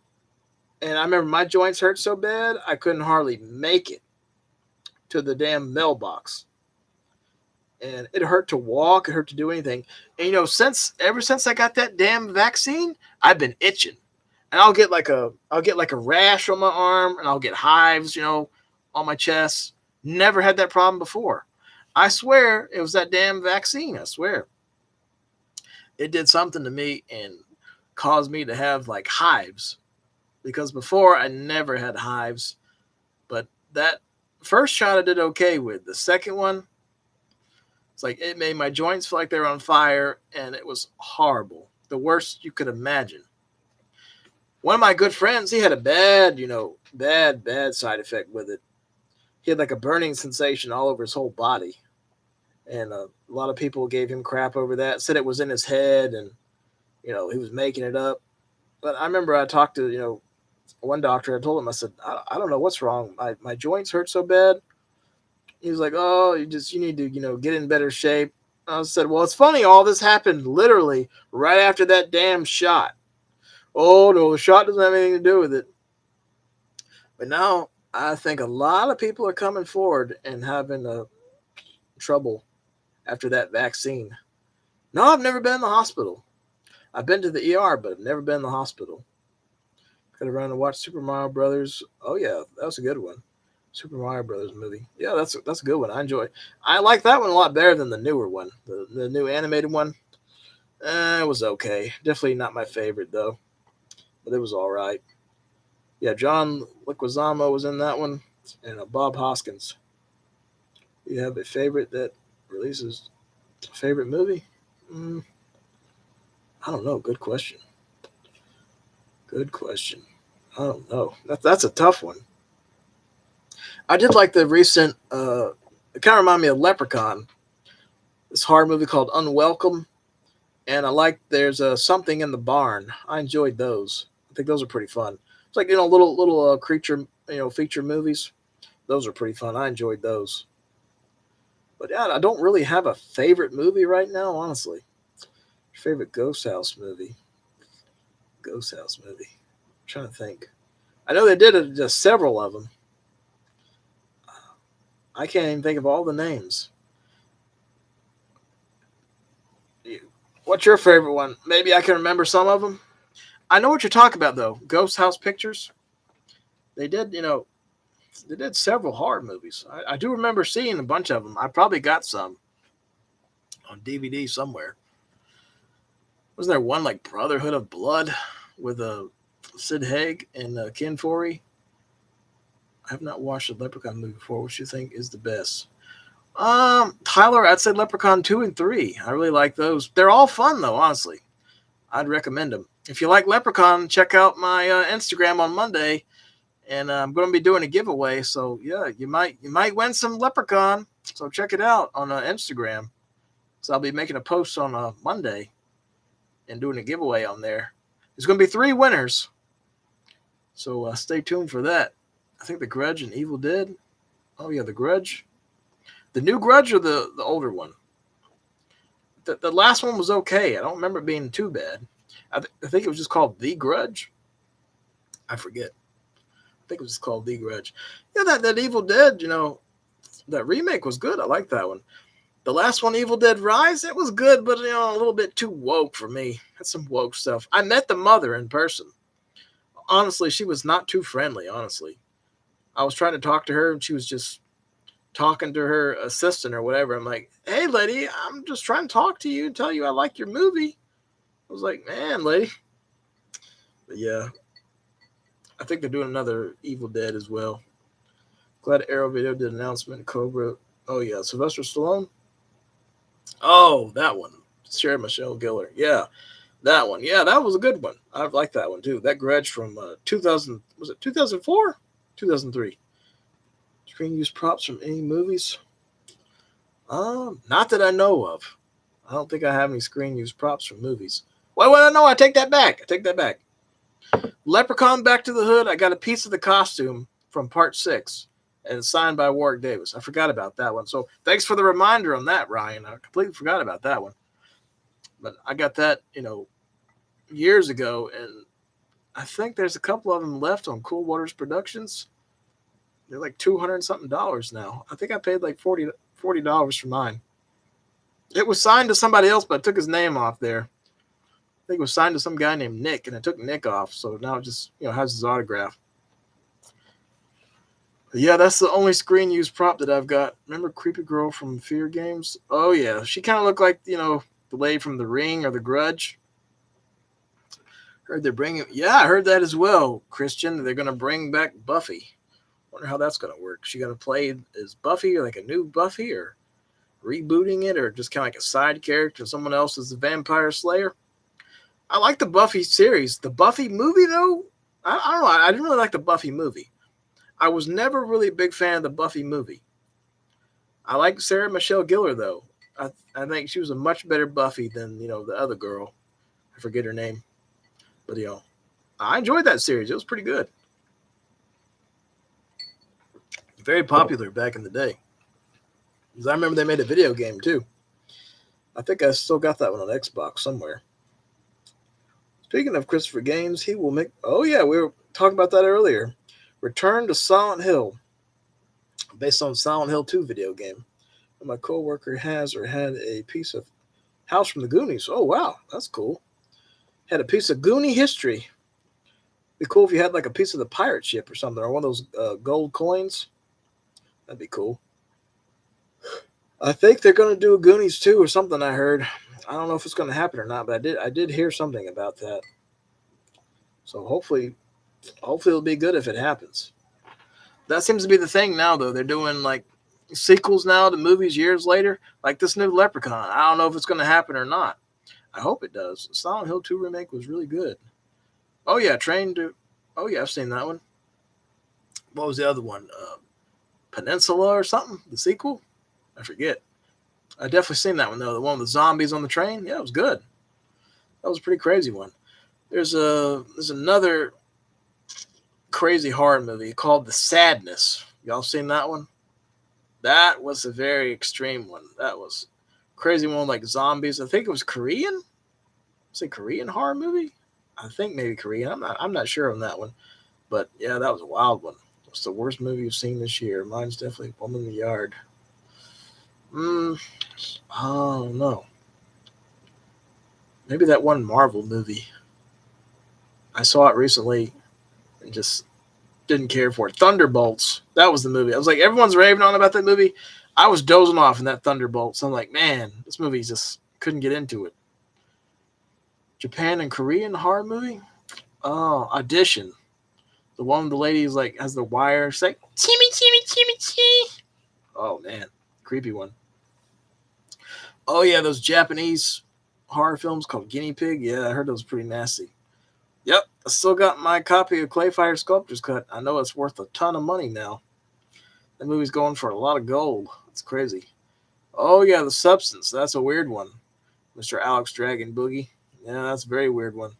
And I remember my joints hurt so bad, I couldn't hardly make it to the damn mailbox. And it hurt to walk, it hurt to do anything. And ever since I got that damn vaccine, I've been itching. And I'll get like a rash on my arm, and I'll get hives, on my chest. Never had that problem before. I swear it was that damn vaccine. I swear. It did something to me and caused me to have like hives. Because before I never had hives. But that first shot I did okay with. The second one, it's like it made my joints feel like they were on fire, and it was horrible. The worst you could imagine. One of my good friends, he had a bad, bad side effect with it. He had like a burning sensation all over his whole body. And a lot of people gave him crap over that, said it was in his head and, he was making it up. But I remember I talked to, one doctor. I told him, I said, I don't know what's wrong. My joints hurt so bad. He was like, oh, you need to, get in better shape. I said, well, it's funny. All this happened literally right after that damn shot. Oh, no, the shot doesn't have anything to do with it. But now I think a lot of people are coming forward and having trouble after that vaccine. No, I've never been in the hospital. I've been to the ER, but I've never been in the hospital. Could have run and watched Super Mario Brothers. Oh, yeah, that was a good one. Super Mario Brothers movie. Yeah, that's a good one. I like that one a lot better than the newer one. The new animated one. It was okay. Definitely not my favorite, though. But it was all right. Yeah, John Leguizamo was in that one. And Bob Hoskins. You have a favorite that releases a favorite movie? I don't know. Good question. Good question. I don't know. That's a tough one. I did like the recent. It kind of reminded me of Leprechaun. This horror movie called Unwelcome, and I like there's Something in the Barn. I enjoyed those. I think those are pretty fun. It's like little creature feature movies. Those are pretty fun. I enjoyed those. But yeah, I don't really have a favorite movie right now, honestly. Favorite Ghost House movie. Ghost House movie. I'm trying to think. I know they did just several of them. I can't even think of all the names. What's your favorite one? Maybe I can remember some of them. I know what you're talking about, though. Ghost House Pictures. They did, they did several horror movies. I do remember seeing a bunch of them. I probably got some on DVD somewhere. Wasn't there one like Brotherhood of Blood with Sid Haig and Ken Foree? I have not watched a Leprechaun movie before. What do you think is the best? Tyler, I'd say Leprechaun 2 and 3. I really like those. They're all fun, though, honestly. I'd recommend them. If you like Leprechaun, check out my Instagram on Monday, and I'm going to be doing a giveaway. So, yeah, you might win some Leprechaun. So check it out on Instagram. So I'll be making a post on Monday and doing a giveaway on there. There's going to be 3 winners. So stay tuned for that. I think The Grudge and Evil Dead. Oh, yeah, The Grudge. The new Grudge or the older one? The last one was okay. I don't remember it being too bad. I think it was just called The Grudge. I forget. I think it was just called The Grudge. Yeah, that Evil Dead, that remake was good. I like that one. The last one, Evil Dead Rise, it was good, but, a little bit too woke for me. Had some woke stuff. I met the mother in person. Honestly, she was not too friendly, honestly. I was trying to talk to her, and she was just talking to her assistant or whatever. I'm like, hey, lady, I'm just trying to talk to you and tell you I like your movie. I was like, man, lady. But yeah, I think they're doing another Evil Dead as well. Glad Arrow Video did an announcement. Cobra. Oh, yeah, Sylvester Stallone. Oh, that one. Sarah Michelle Gellar. Yeah, that one. Yeah, that was a good one. I like that one, too. That Grudge from 2000. Was it 2004? 2003. Screen use props from any movies? Not that I know of. I don't think I have any screen use props from movies. Well, no, I take that back. Leprechaun Back to the Hood. I got a piece of the costume from part 6 and signed by Warwick Davis. I forgot about that one. So thanks for the reminder on that, Ryan. I completely forgot about that one. But I got that, years ago, and I think there's a couple of them left on Cool Waters Productions. They're like $200 something now. I think I paid like $40 for mine. It was signed to somebody else, but I took his name off there. I think it was signed to some guy named Nick, and I took Nick off. So now it just has his autograph. But yeah, that's the only screen use prop that I've got. Remember Creepy Girl from Fear Games? Oh yeah, she kind of looked like the lady from The Ring or The Grudge. Heard they're bringing. Yeah, I heard that as well, Christian. They're gonna bring back Buffy. Wonder how that's going to work. She going to play as Buffy or like a new Buffy or rebooting it or just kind of like a side character? Someone else is the Vampire Slayer. I like the Buffy series. The Buffy movie, though, I don't know. I didn't really like the Buffy movie. I was never really a big fan of the Buffy movie. I like Sarah Michelle Gellar though. I think she was a much better Buffy than the other girl. I forget her name, but I enjoyed that series. It was pretty good. Very popular back in the day. Because I remember they made a video game too. I think I still got that one on Xbox somewhere. Speaking of Christopher Games, he will make. Oh yeah, we were talking about that earlier. Return to Silent Hill, based on Silent Hill 2 video game. My coworker has or had a piece of house from the Goonies. Oh wow, that's cool. Had a piece of Goonie history. Be cool if you had like a piece of the pirate ship or something, or one of those gold coins. That'd be cool. I think they're going to do a Goonies 2 or something. I heard. I don't know if it's going to happen or not, but I did hear something about that. So hopefully it'll be good if it happens. That seems to be the thing now, though. They're doing like sequels now to movies years later, like this new Leprechaun. I don't know if it's going to happen or not. I hope it does. Silent Hill 2 remake was really good. Oh yeah, Train to. Oh yeah, I've seen that one. What was the other one? Peninsula or something? The sequel? I forget. I definitely seen that one though. The one with the zombies on the train. Yeah, it was good. That was a pretty crazy one. There's another crazy horror movie called The Sadness. Y'all seen that one? That was a very extreme one. That was a crazy one, like zombies. I think it was Korean. Was it Korean horror movie? I think maybe Korean. I'm not sure on that one. But yeah, that was a wild one. What's the worst movie you've seen this year? Mine's definitely Woman in the Yard. I don't know. Maybe that one Marvel movie. I saw it recently and just didn't care for it. Thunderbolts. That was the movie. I was like, everyone's raving on about that movie. I was dozing off in that Thunderbolts. I'm like, man, this movie just couldn't get into it. Japan and Korean horror movie? Oh, Audition. The one with the lady like has the wire. She's like, chimmy, chimmy, chimmy, chimmy. Oh, man. Creepy one. Oh, yeah, those Japanese horror films called Guinea Pig. Yeah, I heard those pretty nasty. Yep, I still got my copy of Clayfire Sculptor's Cut. I know it's worth a ton of money now. That movie's going for a lot of gold. It's crazy. Oh, yeah, The Substance. That's a weird one. Mr. Alex Dragon Boogie. Yeah, that's a very weird one.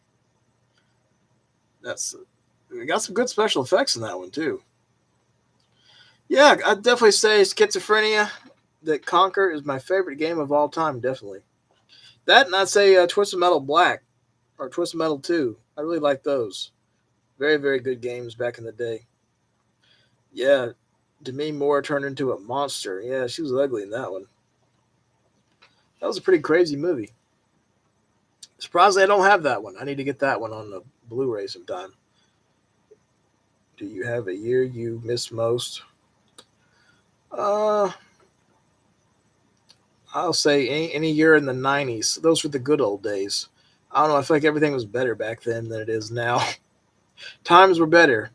We got some good special effects in that one, too. Yeah, I'd definitely say Schizophrenia that Conquer is my favorite game of all time, definitely. That, and I'd say Twisted Metal Black or Twisted Metal 2. I really like those. Very, very good games back in the day. Yeah, Demi Moore turned into a monster. Yeah, she was ugly in that one. That was a pretty crazy movie. Surprisingly, I don't have that one. I need to get that one on the Blu-ray sometime. Do you have a year you miss most? I'll say any year in the 90s. Those were the good old days. I don't know. I feel like everything was better back then than it is now. Times were better.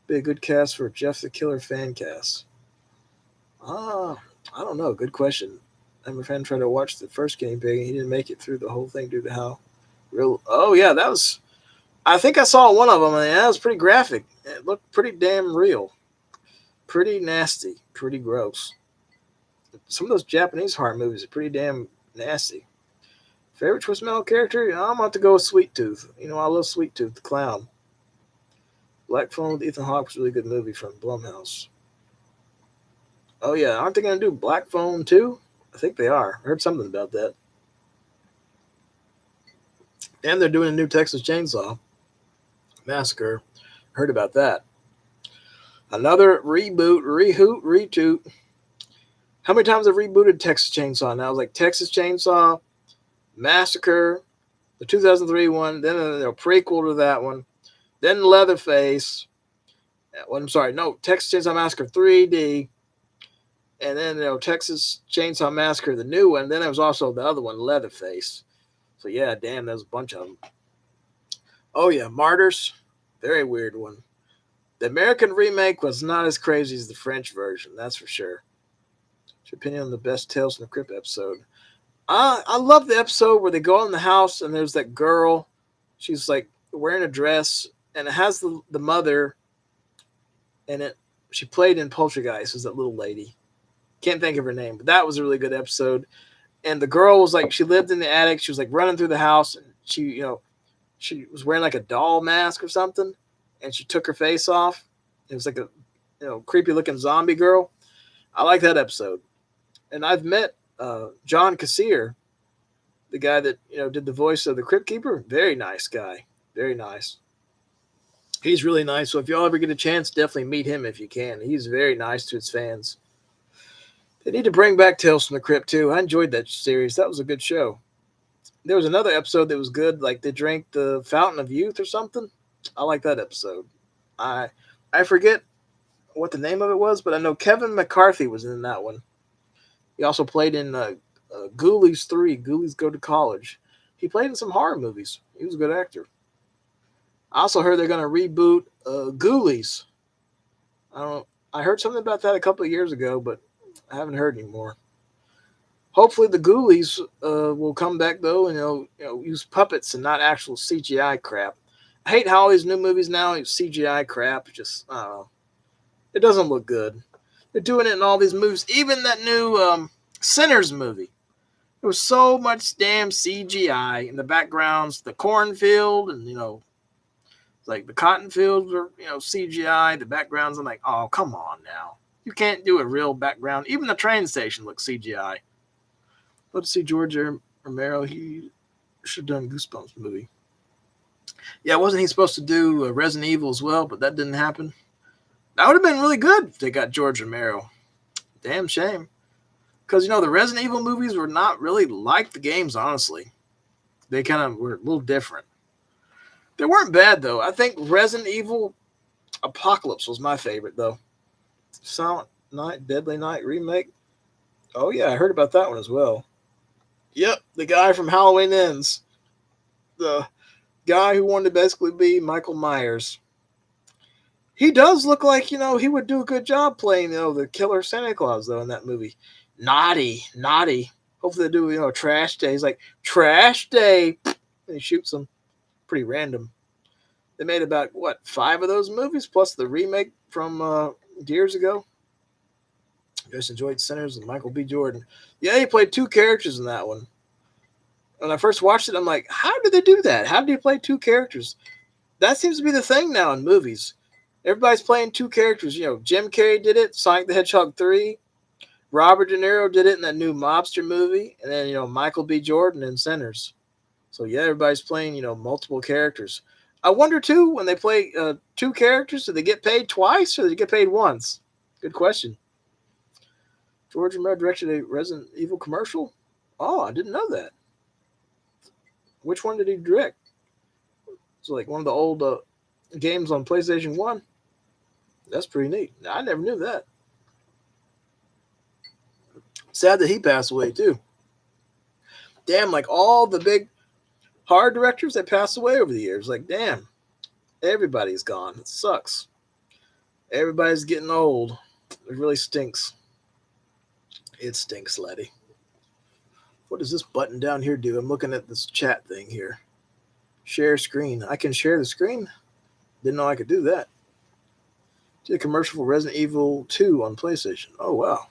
Be a good cast for Jeff the Killer fan cast. I don't know. Good question. I have a friend tried to watch the first Guinea Pig and he didn't make it through the whole thing due to how real. Oh, yeah, that was. I think I saw one of them and that was pretty graphic. It looked pretty damn real. Pretty nasty. Pretty gross. Some of those Japanese horror movies are pretty damn nasty. Favorite Twisted Metal character? I'm going to have to go with Sweet Tooth. I love Sweet Tooth, the clown. Black Phone with Ethan Hawke was a really good movie from Blumhouse. Oh, yeah. Aren't they going to do Black Phone too? I think they are. I heard something about that. And they're doing a new Texas Chainsaw Massacre. Heard about that. Another reboot, retoot. How many times have rebooted Texas Chainsaw now? It was like Texas Chainsaw Massacre, the 2003 one, then a prequel to that one, then Leatherface. Texas Chainsaw Massacre 3D, and then Texas Chainsaw Massacre, the new one. Then there was also the other one, Leatherface. So yeah, damn, there's a bunch of them. Oh yeah, Martyrs, very weird one. The American remake was not as crazy as the French version, that's for sure. What's your opinion on the best Tales from the Crypt episode? I love the episode where they go in the house and there's that girl. She's like wearing a dress and it has the mother in it. She played in Poltergeist, was that little lady. Can't think of her name, but that was a really good episode. And the girl was like, she lived in the attic. She was like running through the house, and she was wearing like a doll mask or something, and she took her face off. It was like a creepy looking zombie girl. I like that episode. And I've met John Kassir, the guy that did the voice of the Crypt Keeper. Very nice guy, very nice. He's really nice. So if y'all ever get a chance, definitely meet him if you can. He's very nice to his fans. They need to bring back Tales from the Crypt too. I enjoyed that series. That was a good show. There was another episode that was good, like they drank the Fountain of Youth or something. I like that episode. I forget what the name of it was, but I know Kevin McCarthy was in that one. He also played in Ghoulies 3, Ghoulies Go to College. He played in some horror movies. He was a good actor. I also heard they're going to reboot Ghoulies. I heard something about that a couple of years ago, but I haven't heard anymore. Hopefully the Ghoulies will come back though, and use puppets and not actual CGI crap. I hate how all these new movies now use CGI crap. Just I don't know. It doesn't look good. They're doing it in all these movies. Even that new Sinners movie. There was so much damn CGI in the backgrounds, the cornfield, and like the cotton fields were CGI. The backgrounds, I'm like, oh come on now. You can't do a real background. Even the train station looks CGI. Let's see, George Romero. He should have done Goosebumps movie. Yeah, wasn't he supposed to do Resident Evil as well? But that didn't happen. That would have been really good if they got George Romero. Damn shame. Because, the Resident Evil movies were not really like the games, honestly. They kind of were a little different. They weren't bad, though. I think Resident Evil Apocalypse was my favorite, though. Silent Night, Deadly Night remake. Oh, yeah, I heard about that one as well. Yep, the guy from Halloween Ends. The guy who wanted to basically be Michael Myers. He does look like, he would do a good job playing, the killer Santa Claus, though, in that movie. Naughty. Hopefully they do, Trash Day. He's like, Trash Day. And he shoots them. Pretty random. They made about, 5 of those movies, plus the remake from years ago. Just enjoyed Sinners and Michael B. Jordan. Yeah, he played 2 characters in that one. When I first watched it, I'm like, how did they do that? How did he play 2 characters? That seems to be the thing now in movies. Everybody's playing 2 characters. Jim Carrey did it, Sonic the Hedgehog 3. Robert De Niro did it in that new mobster movie. And then, Michael B. Jordan in Sinners. So, yeah, everybody's playing, multiple characters. I wonder, too, when they play 2 characters, do they get paid twice or do they get paid once? Good question. George Romero directed a Resident Evil commercial? Oh, I didn't know that. Which one did he direct? It's like one of the old games on PlayStation 1. That's pretty neat. I never knew that. Sad that he passed away, too. Damn, like all the big horror directors that passed away over the years. Like, damn, everybody's gone. It sucks. Everybody's getting old. It really stinks. It stinks, laddie. What does this button down here do? I'm looking at this chat thing here. Share screen. I can share the screen? Didn't know I could do that. Did a commercial for Resident Evil 2 on PlayStation. Oh, wow.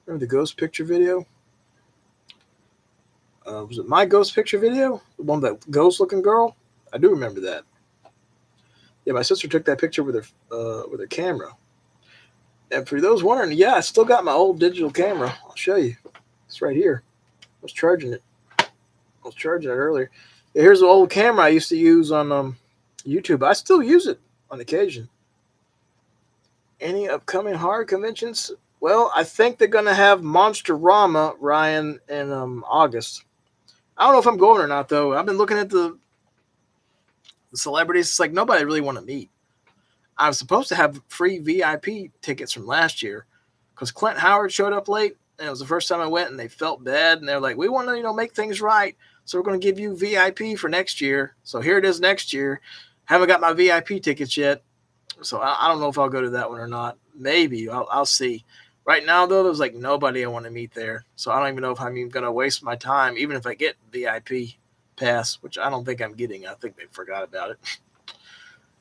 Remember the ghost picture video? Was it my ghost picture video? The one with that ghost-looking girl? I do remember that. Yeah, my sister took that picture with her camera. And for those wondering, yeah, I still got my old digital camera. I'll show you. It's right here. I was charging it earlier. Yeah, here's the old camera I used to use on YouTube. I still use it on occasion. Any upcoming horror conventions? Well, I think they're going to have Monsterama, Ryan, in August. I don't know if I'm going or not, though. I've been looking at the celebrities. It's like nobody really want to meet. I was supposed to have free VIP tickets from last year because Clint Howard showed up late, and it was the first time I went, and they felt bad, and they're like, we want to, make things right, so we're going to give you VIP for next year. So here it is next year. Haven't got my VIP tickets yet, so I don't know if I'll go to that one or not. Maybe. I'll see. Right now, though, there's like nobody I want to meet there, so I don't even know if I'm even going to waste my time, even if I get VIP pass, which I don't think I'm getting. I think they forgot about it.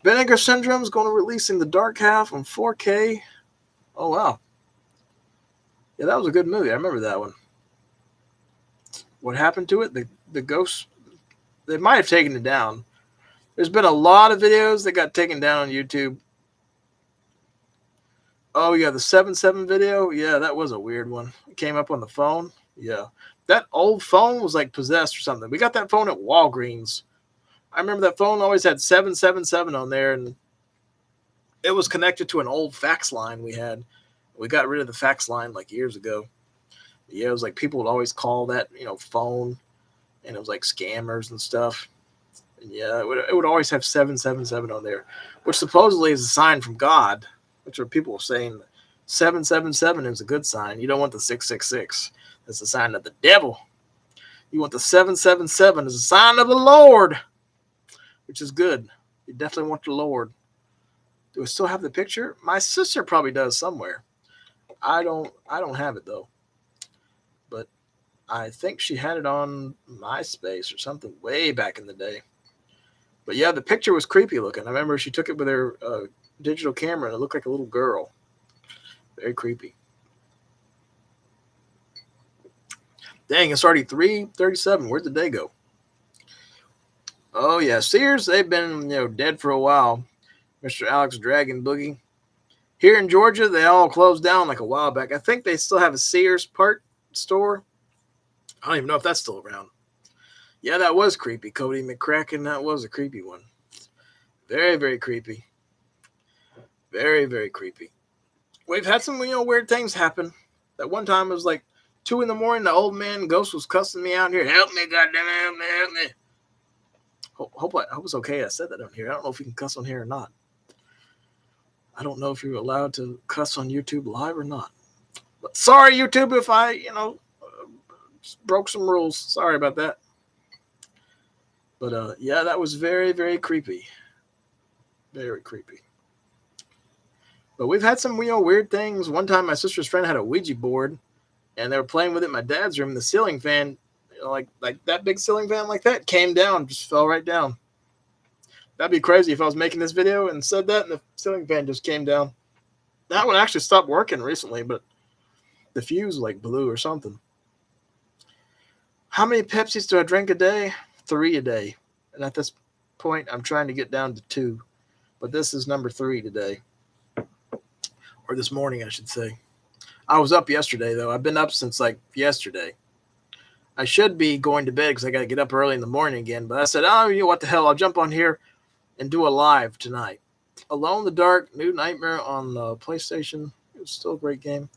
Vinegar Syndrome is going to releasing The Dark Half on 4K. Oh, wow. Yeah, that was a good movie. I remember that one. What happened to it? The ghost, they might have taken it down. There's been a lot of videos that got taken down on YouTube. Oh, yeah, the 7-7 video. Yeah, that was a weird one. It came up on the phone. Yeah. That old phone was like possessed or something. We got that phone at Walgreens. I remember that phone always had 777 on there, and it was connected to an old fax line we had. We got rid of the fax line like years ago. Yeah, it was like people would always call that, phone, and it was like scammers and stuff. And yeah, it would always have 777 on there, which supposedly is a sign from God, which are people saying 777 is a good sign. You don't want the 666. That's a sign of the devil. You want the 777 as a sign of the Lord, which is good. You definitely want the Lord. Do I still have the picture? My sister probably does somewhere. I don't have it though. But I think she had it on MySpace or something way back in the day. But yeah, the picture was creepy looking. I remember she took it with her digital camera and it looked like a little girl. Very creepy. Dang, it's already 3:37. Where'd the day go? Oh yeah, Sears, they've been dead for a while. Mr. Alex Dragon Boogie. Here in Georgia, they all closed down like a while back. I think they still have a Sears part store. I don't even know if that's still around. Yeah, that was creepy. Cody McCracken, that was a creepy one. Very, very creepy. Very, very creepy. We've had some, weird things happen. That one time it was like 2 in the morning. The old man ghost was cussing me out here. Help me, goddamn it, help me, help me. Hope it's okay. I said that on here. I don't know if you can cuss on here or not. I don't know if you're allowed to cuss on YouTube live or not. But sorry, YouTube, if I, broke some rules. Sorry about that. But yeah, that was very, very creepy. Very creepy. But we've had some, weird things. One time my sister's friend had a Ouija board and they were playing with it in my dad's room. The ceiling fan, like that big ceiling fan like that came down, just fell right down. That'd be crazy if I was making this video and said that and the ceiling fan just came down. That one actually stopped working recently, but the fuse blew or something. How many Pepsis do I drink a day? 3 a day. And at this point, I'm trying to get down to 2. But this is number 3 today. Or this morning, I should say. I was up yesterday, though. I've been up since yesterday. I should be going to bed because I got to get up early in the morning again. But I said, what the hell? I'll jump on here and do a live tonight. Alone in the Dark, New Nightmare on PlayStation. It was still a great game.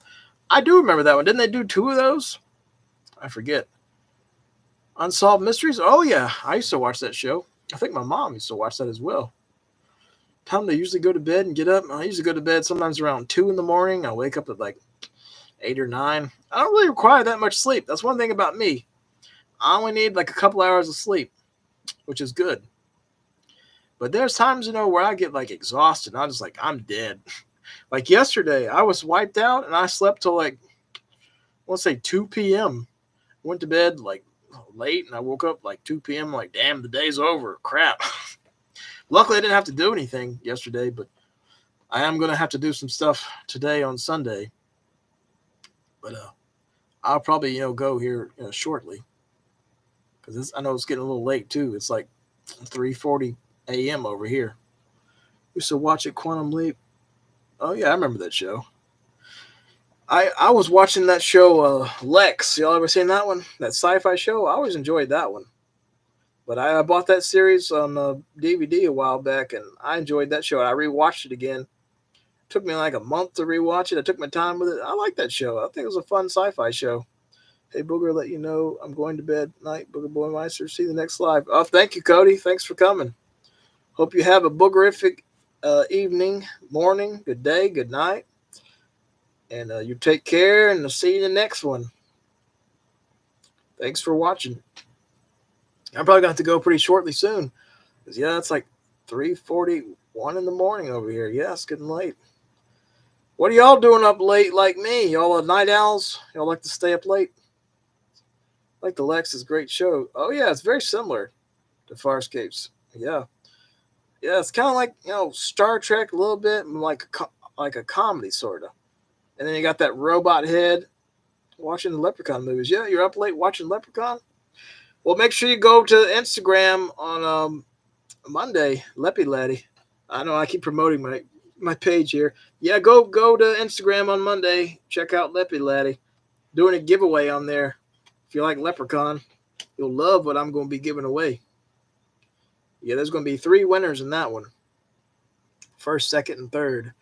I do remember that one. Didn't they do 2 of those? I forget. Unsolved Mysteries? Oh, yeah. I used to watch that show. I think my mom used to watch that as well. Time they usually go to bed and get up. I usually go to bed sometimes around 2 in the morning. I wake up at 8 or 9. I don't really require that much sleep. That's one thing about me. I only need a couple hours of sleep, which is good. But there's times, where I get exhausted. And I'm just I'm dead. Yesterday, I was wiped out and I slept till let's say 2 p.m. Went to bed late and I woke up 2 p.m. Damn, the day's over. Crap. Luckily, I didn't have to do anything yesterday, but I am going to have to do some stuff today on Sunday. But I'll probably, go here shortly. Because I know it's getting a little late, too. It's 3:40 a.m. over here. Used to watch it, Quantum Leap. Oh, yeah, I remember that show. I was watching that show, Lex. Y'all ever seen that one? That sci-fi show? I always enjoyed that one. But I bought that series on DVD a while back, and I enjoyed that show. I rewatched it again. It took me a month to rewatch it. I took my time with it. I like that show. I think it was a fun sci-fi show. Hey, Booger, let you know I'm going to bed tonight. BoogerBoyMeister. See you next live. Oh, thank you, Cody. Thanks for coming. Hope you have a boogerific evening, morning, good day, good night. And you take care, and I'll see you in the next one. Thanks for watching. I'm probably going to have to go pretty shortly soon. Because, yeah, it's 3:41 in the morning over here. Yeah, it's getting late. What are y'all doing up late like me? Y'all are night owls? Y'all like to stay up late? Like the Lex's great show. Oh, yeah, it's very similar to Farscapes. Yeah. Yeah, it's kind of like Star Trek a little bit, like a comedy sort of. And then you got that robot head watching the Leprechaun movies. Yeah, you're up late watching Leprechaun. Well, make sure you go to Instagram on Monday, Leppy Laddie. I know I keep promoting my page here. Yeah, go to Instagram on Monday. Check out Leppy Laddie. Doing a giveaway on there. If you like Leprechaun, you'll love what I'm going to be giving away. Yeah, there's going to be 3 winners in that one. First, second, and third.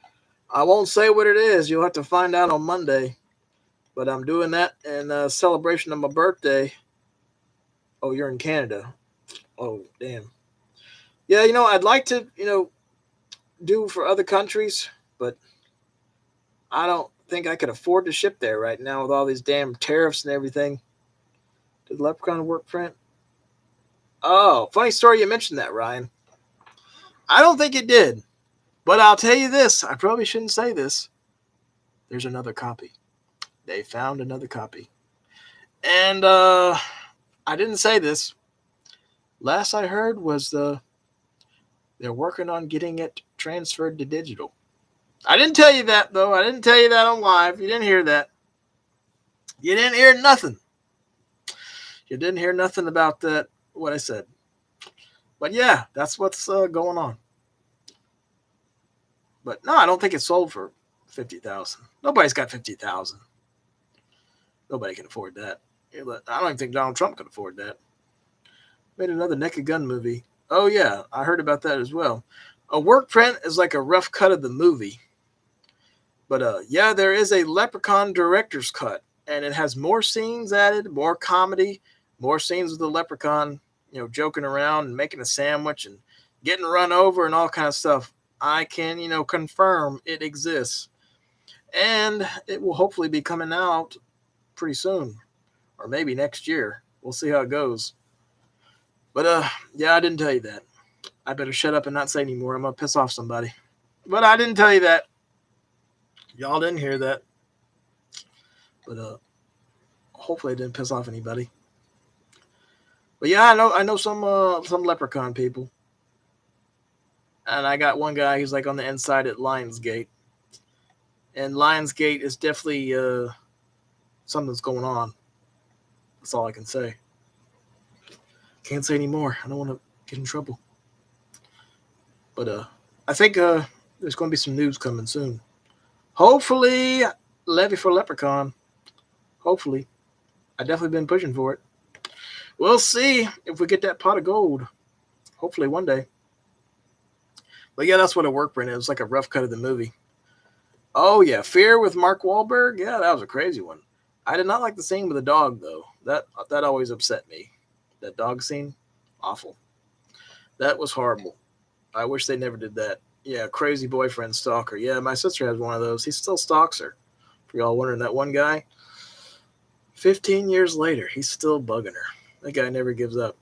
I won't say what it is. You'll have to find out on Monday. But I'm doing that in celebration of my birthday. Oh, you're in Canada. Oh, damn. Yeah, I'd like to, do for other countries, but I don't think I could afford to ship there right now with all these damn tariffs and everything. Did Leprechaun work print? Oh, funny story you mentioned that, Ryan. I don't think it did. But I'll tell you this. I probably shouldn't say this. There's another copy. They found another copy. And I didn't say this. Last I heard was they're working on getting it transferred to digital. I didn't tell you that, though. I didn't tell you that on live. You didn't hear that. You didn't hear nothing. You didn't hear nothing about that, what I said. But yeah, that's what's going on. But no, I don't think it's sold for 50,000. Nobody's got 50,000. Nobody can afford that. I don't even think Donald Trump can afford that. Made another Naked Gun movie. Oh yeah, I heard about that as well. A work print is like a rough cut of the movie. But yeah, there is a Leprechaun director's cut, and it has more scenes added, more comedy, more scenes with the Leprechaun, joking around and making a sandwich and getting run over and all kind of stuff. I can, confirm it exists. And it will hopefully be coming out pretty soon. Or maybe next year. We'll see how it goes. But yeah, I didn't tell you that. I better shut up and not say anymore. I'm gonna piss off somebody. But I didn't tell you that. Y'all didn't hear that. But hopefully I didn't piss off anybody. But yeah, I know some Leprechaun people. And I got one guy who's like on the inside at Lionsgate. And Lionsgate is definitely something's going on. That's all I can say. Can't say anymore. I don't want to get in trouble. But I think there's going to be some news coming soon. Hopefully, levy for Leprechaun. Hopefully. I've definitely been pushing for it. We'll see if we get that pot of gold. Hopefully one day. But yeah, that's what a work print is. It's like a rough cut of the movie. Oh yeah, Fear with Mark Wahlberg. Yeah, that was a crazy one. I did not like the scene with the dog though. That always upset me. That dog scene, awful. That was horrible. I wish they never did that. Yeah, crazy boyfriend stalker. Yeah, my sister has one of those. He still stalks her. For y'all wondering, that one guy, 15 years later, he's still bugging her. That guy never gives up.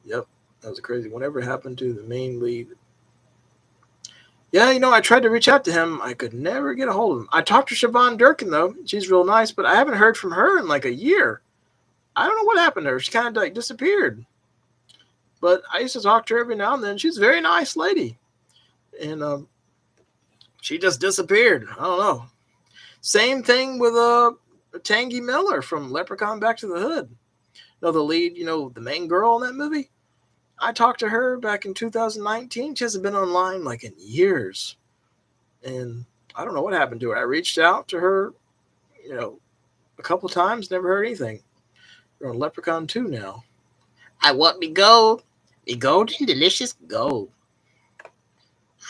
Yep, that was a crazy. Whatever happened to the main lead? Yeah, I tried to reach out to him. I could never get a hold of him. I talked to Siobhan Durkin, though. She's real nice, but I haven't heard from her in like a year. I don't know what happened to her. She kind of like disappeared. But I used to talk to her every now and then. She's a very nice lady. And she just disappeared. I don't know. Same thing with Tangy Miller from Leprechaun Back to the Hood. The lead, the main girl in that movie. I talked to her back in 2019. She hasn't been online like in years. And I don't know what happened to her. I reached out to her, a couple times, never heard anything. We're on Leprechaun 2 now. I want me gold. Me golden, delicious gold.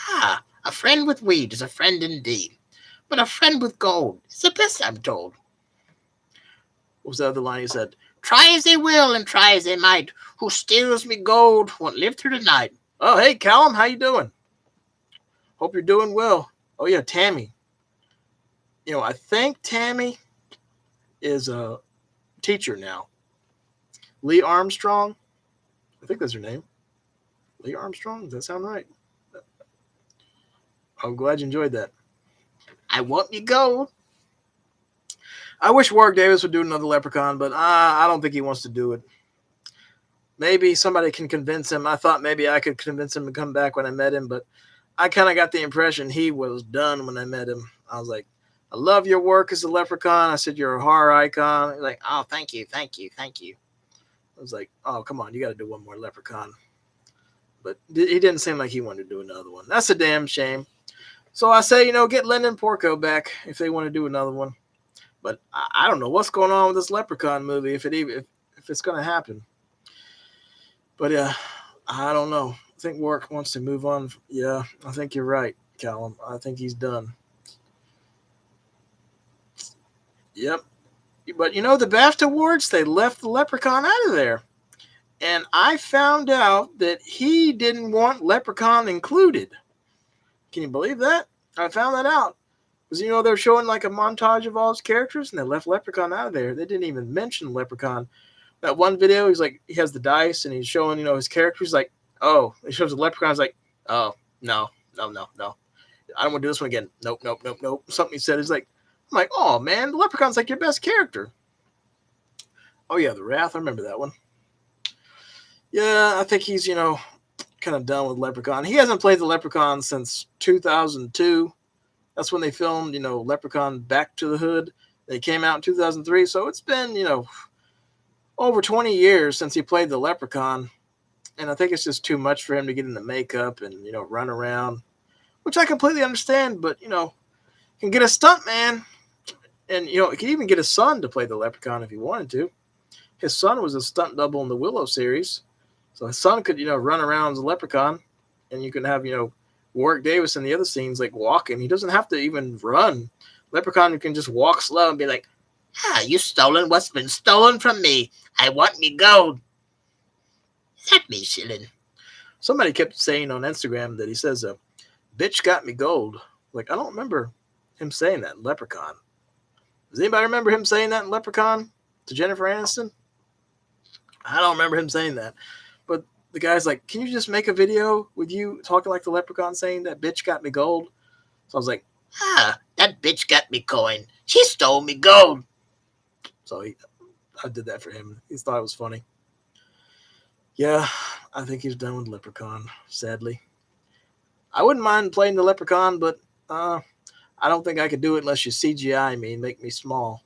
Ah, a friend with weed is a friend indeed. But a friend with gold is the best, I'm told. What was the other line he said? Try as they will and try as they might, who steals me gold won't live through the night. Oh, hey, Callum, how you doing? Hope you're doing well. Oh, yeah, Tammy. I think Tammy is a teacher now. Lee Armstrong. I think that's her name. Lee Armstrong? Does that sound right? I'm glad you enjoyed that. I want me gold. I wish Warwick Davis would do another Leprechaun, but I don't think he wants to do it. Maybe somebody can convince him. I thought maybe I could convince him to come back when I met him, but I kind of got the impression he was done when I met him. I was like, I love your work as a leprechaun. I said, you're a horror icon. He's like, oh, thank you, thank you, thank you. I was like, oh, come on, you got to do one more leprechaun. But he didn't seem like he wanted to do another one. That's a damn shame. So I say, get Lyndon Porco back if they want to do another one. But I don't know what's going on with this Leprechaun movie, if it's going to happen. But I don't know. I think Warwick wants to move on. Yeah, I think you're right, Callum. I think he's done. Yep. But the BAFTA Awards, they left the Leprechaun out of there. And I found out that he didn't want Leprechaun included. Can you believe that? I found that out. Because, they're showing like a montage of all his characters, and they left Leprechaun out of there. They didn't even mention Leprechaun. That one video, he's like, he has the dice, and he's showing, his characters. Like, oh, he shows the Leprechaun. He's like, oh, no. I don't want to do this one again. Nope. Something he said is like, I'm like, oh, man, the Leprechaun's like your best character. Oh, yeah, the Wrath. I remember that one. Yeah, I think he's, kind of done with Leprechaun. He hasn't played the Leprechaun since 2002. That's when they filmed, Leprechaun Back to the Hood. They came out in 2003. So it's been, over 20 years since he played the Leprechaun. And I think it's just too much for him to get into makeup and, run around, which I completely understand. But, can get a stuntman. And, he can even get his son to play the Leprechaun if he wanted to. His son was a stunt double in the Willow series. So his son could, run around as a Leprechaun. And you can have, Warwick Davis in the other scenes, like walking. He doesn't have to even run. Leprechaun can just walk slow and be like, you stolen what's been stolen from me. I want me gold. Let me shilling. Somebody kept saying on Instagram that he says, bitch got me gold. Like, I don't remember him saying that in Leprechaun. Does anybody remember him saying that in Leprechaun to Jennifer Aniston? I don't remember him saying that. But the guy's like, can you just make a video with you talking like the Leprechaun saying that bitch got me gold? So I was like, that bitch got me coin. She stole me gold. So I did that for him. He thought it was funny. Yeah, I think he's done with Leprechaun, sadly. I wouldn't mind playing the Leprechaun, but I don't think I could do it unless you CGI me and make me small.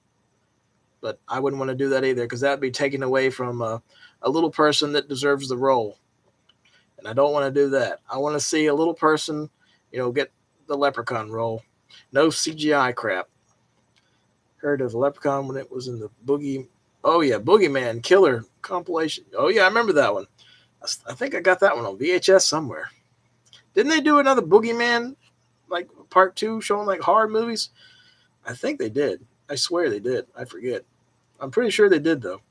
But I wouldn't want to do that either, because that would be taken away from a little person that deserves the role. And I don't want to do that. I want to see a little person, get the Leprechaun role. No CGI crap. Heard of the Leprechaun when it was in the Boogeyman Killer compilation. Oh, yeah, I remember that one. I think I got that one on VHS somewhere. Didn't they do another Boogeyman, like part 2, showing like horror movies? I think they did. I swear they did. I forget. I'm pretty sure they did, though.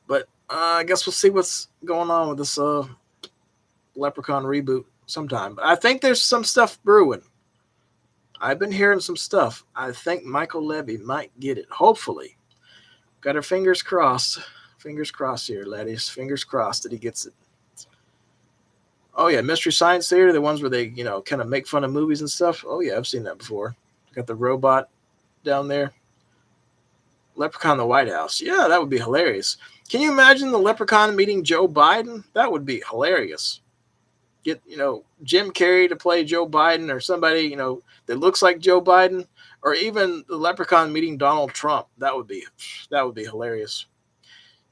But I guess we'll see what's going on with this Leprechaun reboot sometime. But I think there's some stuff brewing. I've been hearing some stuff. I think Michael Levy might get it. Hopefully. Got our fingers crossed. Fingers crossed here, laddies. Fingers crossed that he gets it. Oh, yeah. Mystery Science Theater, the ones where they, kind of make fun of movies and stuff. Oh, yeah. I've seen that before. Got the robot down there. Leprechaun in the White House. Yeah, that would be hilarious. Can you imagine the Leprechaun meeting Joe Biden? That would be hilarious. Get, Jim Carrey to play Joe Biden, or somebody, that looks like Joe Biden, or even the Leprechaun meeting Donald Trump. That would be hilarious.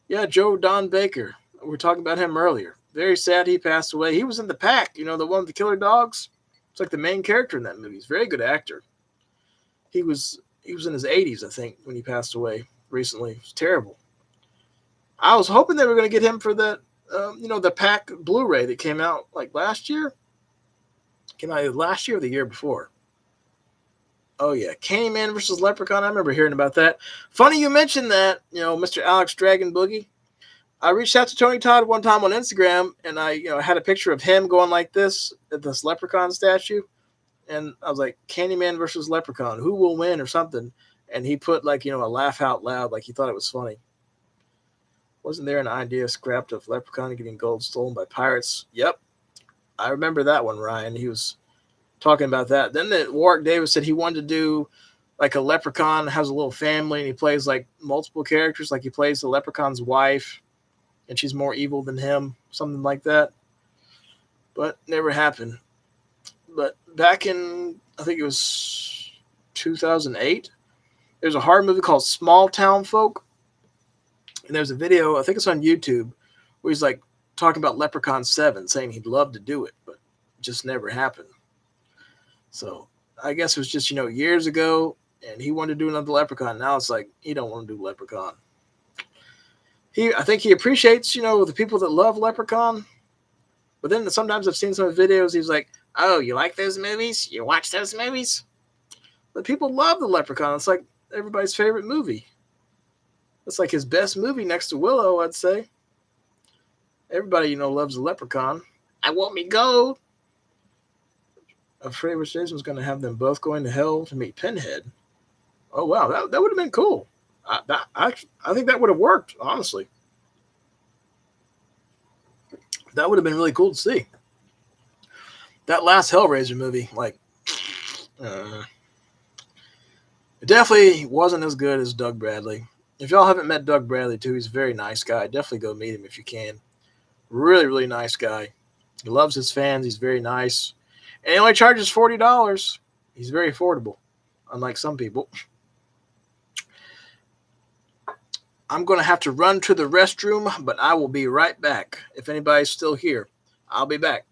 Yeah, Joe Don Baker. We were talking about him earlier. Very sad he passed away. He was in The Pack, the one with the killer dogs. It's like the main character in that movie. He's a very good actor. He was in his 80s, I think, when he passed away recently. It was terrible. I was hoping they were going to get him for that, the Pack Blu-ray that came out like last year. Came out either last year or the year before. Oh, yeah. Candyman versus Leprechaun. I remember hearing about that. Funny you mentioned that, Mr. Alex Dragon Boogie. I reached out to Tony Todd one time on Instagram, and I, had a picture of him going like this at this Leprechaun statue. And I was like, Candyman versus Leprechaun. Who will win or something? And he put like, a laugh out loud, like he thought it was funny. Wasn't there an idea scrapped of Leprechaun getting gold stolen by pirates? Yep. I remember that one, Ryan. He was talking about that. Then Warwick Davis said he wanted to do like a Leprechaun, has a little family, and he plays like multiple characters. Like he plays the Leprechaun's wife. and she's more evil than him, something like that. But never happened. But back in, I think it was 2008, there's a horror movie called Small Town Folk, and there's a video, I think it's on YouTube, where he's like talking about Leprechaun 7, saying he'd love to do it, but it just never happened. So I guess it was just, years ago, and he wanted to do another Leprechaun. Now it's like he don't want to do Leprechaun. I think he appreciates, the people that love Leprechaun. But then sometimes I've seen some videos, he's like, oh, you like those movies? You watch those movies? But people love the Leprechaun. It's like everybody's favorite movie. It's like his best movie next to Willow, I'd say. Everybody, loves the Leprechaun. I want me gold. Afraid Rich Jason's going to have them both going to hell to meet Pinhead. Oh, wow. That would have been cool. I think that would have worked, honestly. That would have been really cool to see. That last Hellraiser movie, it definitely wasn't as good as Doug Bradley. If y'all haven't met Doug Bradley, too, he's a very nice guy. Definitely go meet him if you can. Really, really nice guy. He loves his fans. He's very nice. And he only charges $40. He's very affordable, unlike some people. I'm going to have to run to the restroom, but I will be right back. If anybody's still here, I'll be back.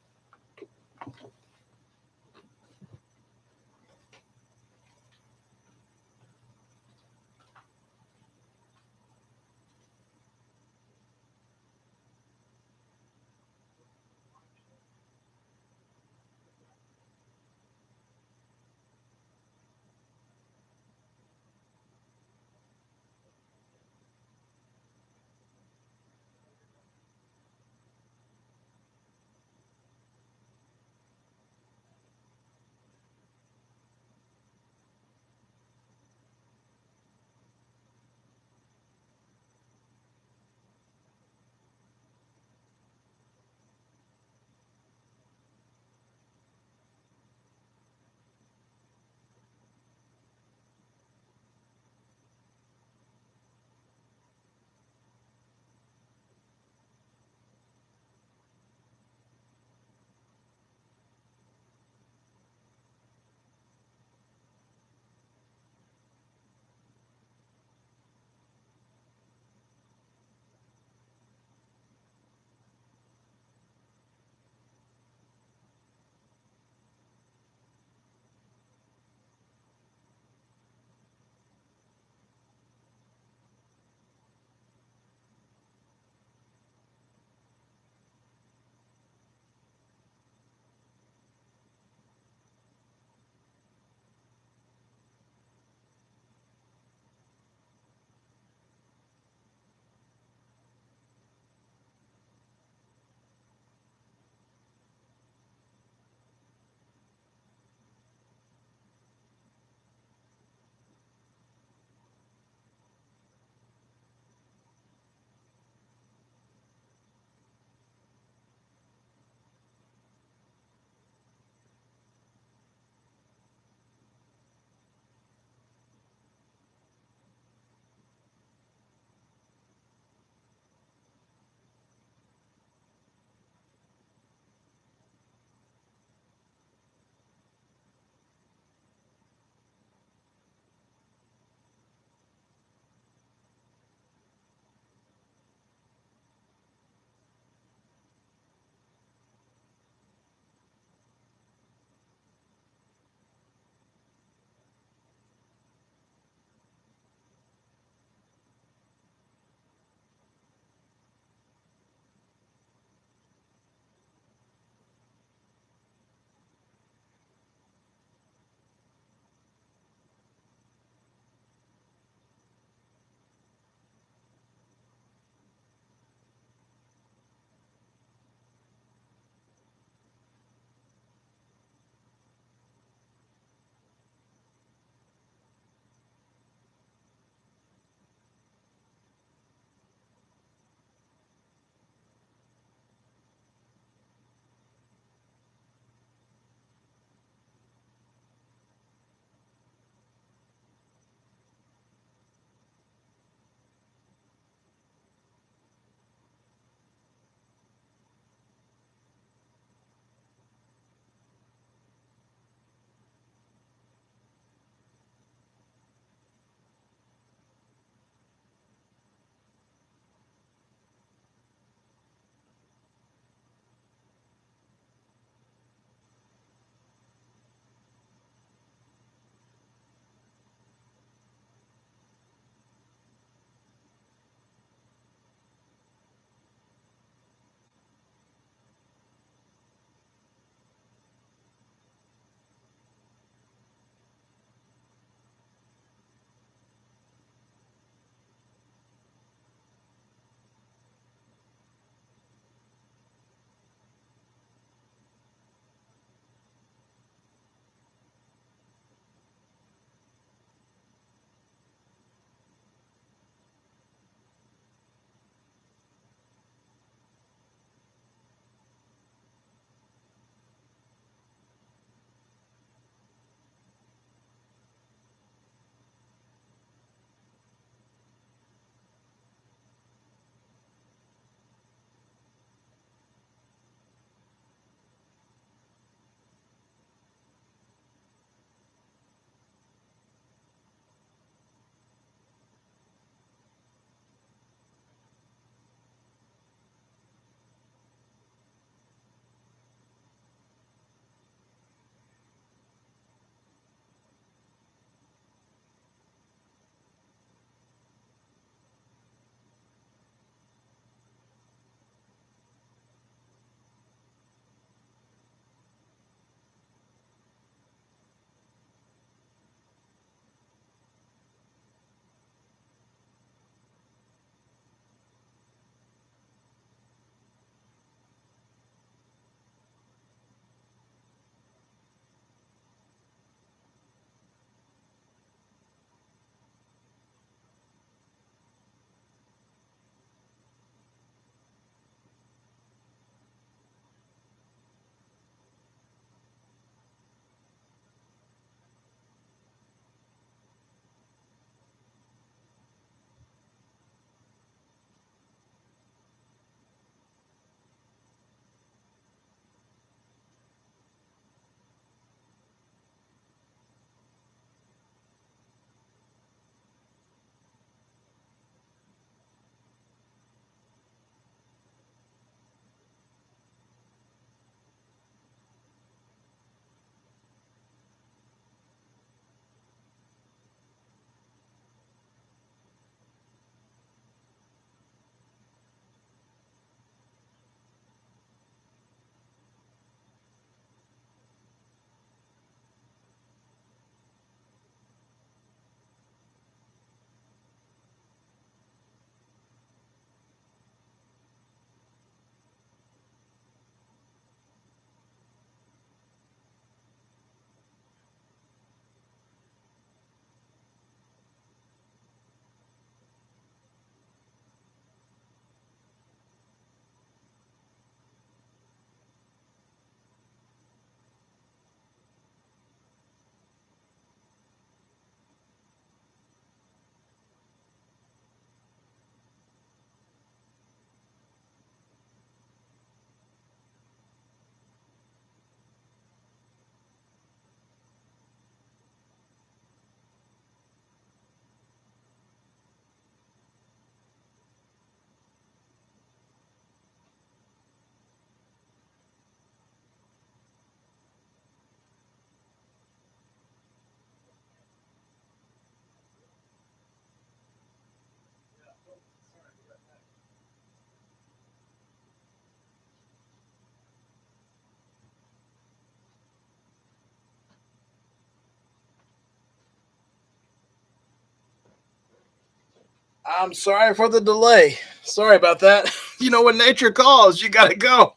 I'm sorry for the delay. Sorry about that. You know, when nature calls, you gotta go.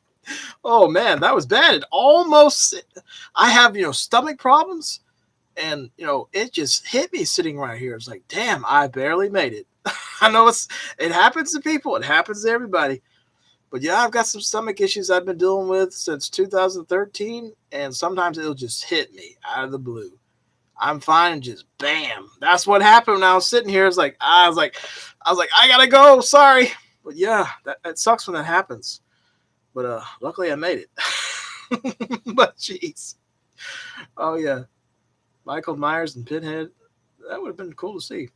Oh man, that was bad. It almost. I have stomach problems, and it just hit me sitting right here. It's like, damn, I barely made it. I know it happens to people. It happens to everybody. But yeah, I've got some stomach issues I've been dealing with since 2013, and sometimes it'll just hit me out of the blue. I'm fine and just bam. That's what happened when I was sitting here. It's like I was like, I gotta go. Sorry, but yeah, that sucks when that happens. But luckily I made it. But jeez, oh yeah, Michael Myers and Pinhead. That would have been cool to see.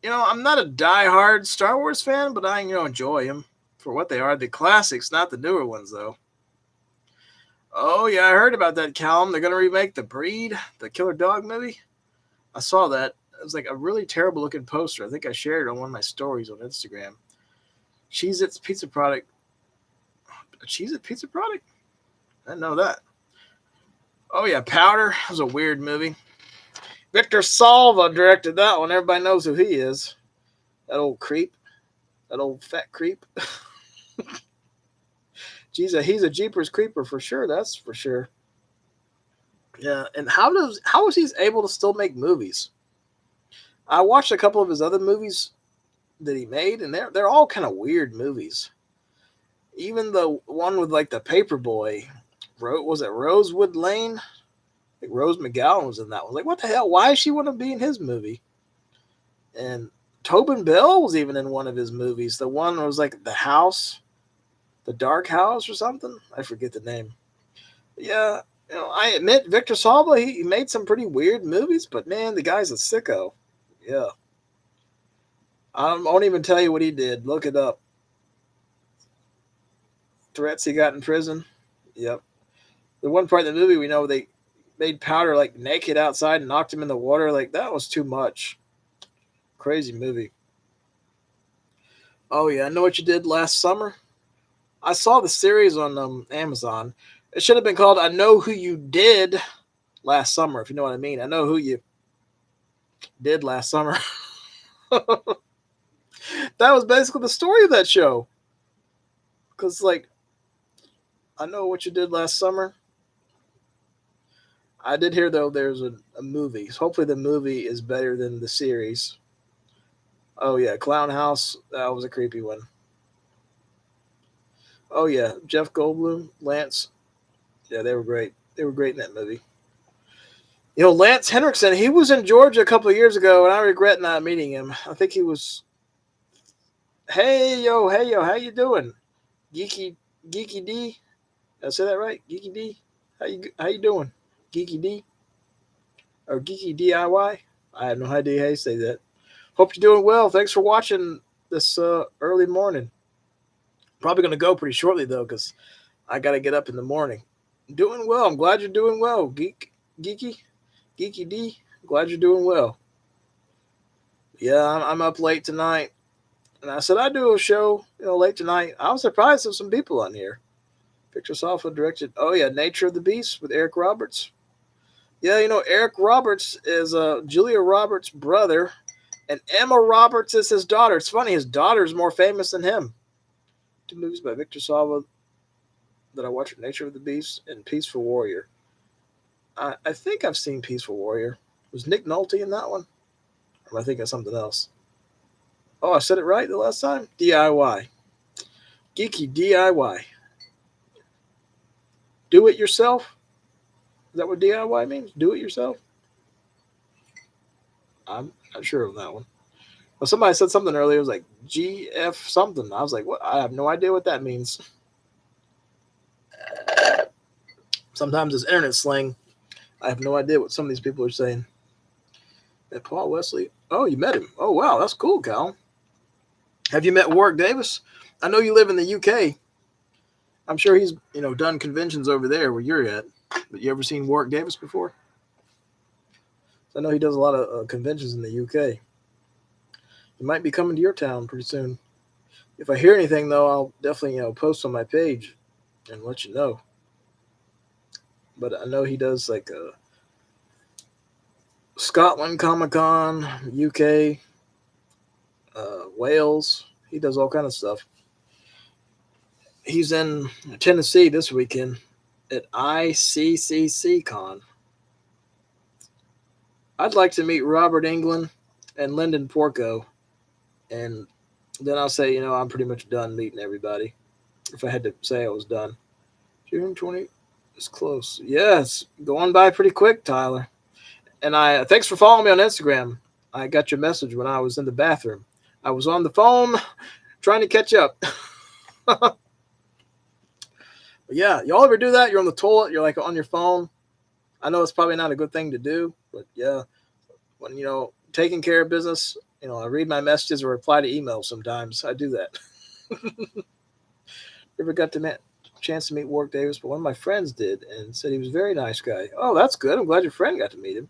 I'm not a die-hard Star Wars fan, but I enjoy them for what they are. The classics, not the newer ones though. Oh yeah, I heard about that, Callum. They're gonna remake the Breed, the Killer Dog movie. I saw that. It was like a really terrible looking poster. I think I shared it on one of my stories on Instagram. Cheez Its pizza product. A Cheez It pizza product? I didn't know that. Oh yeah, Powder. It was a weird movie. Victor Salva directed that one. Everybody knows who he is. That old creep. That old fat creep. He's a Jeepers creeper for sure. That's for sure. Yeah, and how is he able to still make movies? I watched a couple of his other movies that he made, and they're all kind of weird movies. Even the one with like the paper boy, was it Rosewood Lane? Like Rose McGowan was in that one. Like, what the hell? Why does she want to be in his movie? And Tobin Bell was even in one of his movies. The one was like the house, the dark house or something. I forget the name. But yeah, I admit Victor Salva, he made some pretty weird movies, but man, the guy's a sicko. Yeah. I won't even tell you what he did. Look it up. Threats he got in prison. Yep. The one part in the movie we know they made Powder like naked outside and knocked him in the water. Like that was too much. Crazy movie. Oh yeah, I know what you did last summer. I saw the series on Amazon. It should have been called "I Know Who You Did Last Summer," if you know what I mean. I know who you did last summer. That was basically the story of that show. Because like, I know what you did last summer. I did hear though there's a movie. So hopefully the movie is better than the series. Oh yeah, Clown House. That was a creepy one. Oh yeah, Jeff Goldblum, Lance. Yeah, they were great. They were great in that movie. Lance Henriksen. He was in Georgia a couple of years ago, and I regret not meeting him. I think he was. Hey yo, how you doing? Geeky, Geeky D. Did I say that right? Geeky D. How you doing? Geeky D or Geeky DIY? I have no idea how you say that. Hope you're doing well. Thanks for watching this early morning. Probably going to go pretty shortly though, because I got to get up in the morning. Doing well. I'm glad you're doing well, Geeky D. Glad you're doing well. Yeah, I'm up late tonight, and I said I do a show, late tonight. I was surprised there's some people on here. Victor Salva directed. Oh yeah, Nature of the Beast with Eric Roberts. Yeah, Eric Roberts is Julia Roberts' brother, and Emma Roberts is his daughter. It's funny, his daughter's more famous than him. Two movies by Victor Salva that I watched: Nature of the Beast and Peaceful Warrior. I think I've seen Peaceful Warrior. Was Nick Nolte in that one? Or am I thinking of something else? Oh, I said it right the last time? DIY. Geeky DIY. Do it yourself? Is that what DIY means? Do it yourself? I'm not sure of that one. Well, somebody said something earlier. It was like GF something. I was like, what? I have no idea what that means. Sometimes it's internet slang. I have no idea what some of these people are saying. And Paul Wesley. Oh, you met him. Oh, wow. That's cool, Cal. Have you met Warwick Davis? I know you live in the UK. I'm sure he's, done conventions over there where you're at. But you ever seen Warwick Davis before? I know he does a lot of conventions in the UK. He might be coming to your town pretty soon. If I hear anything, though, I'll definitely, post on my page and let you know. But I know he does like Scotland Comic Con, UK, Wales. He does all kind of stuff. He's in Tennessee this weekend at ICCC Con. I'd like to meet Robert England and Lyndon Porco, and then I'll say, I'm pretty much done meeting everybody. If I had to say I was done. June 20 is close. Yeah, it's going by pretty quick, Tyler. And thanks for following me on Instagram. I got your message when I was in the bathroom. I was on the phone trying to catch up. Yeah, y'all ever do that? You're on the toilet, you're like on your phone. I know it's probably not a good thing to do, but yeah, when taking care of business, I read my messages or reply to emails sometimes. I do that. Never got the chance to meet Warwick Davis, but one of my friends did and said he was a very nice guy. Oh, that's good. I'm glad your friend got to meet him.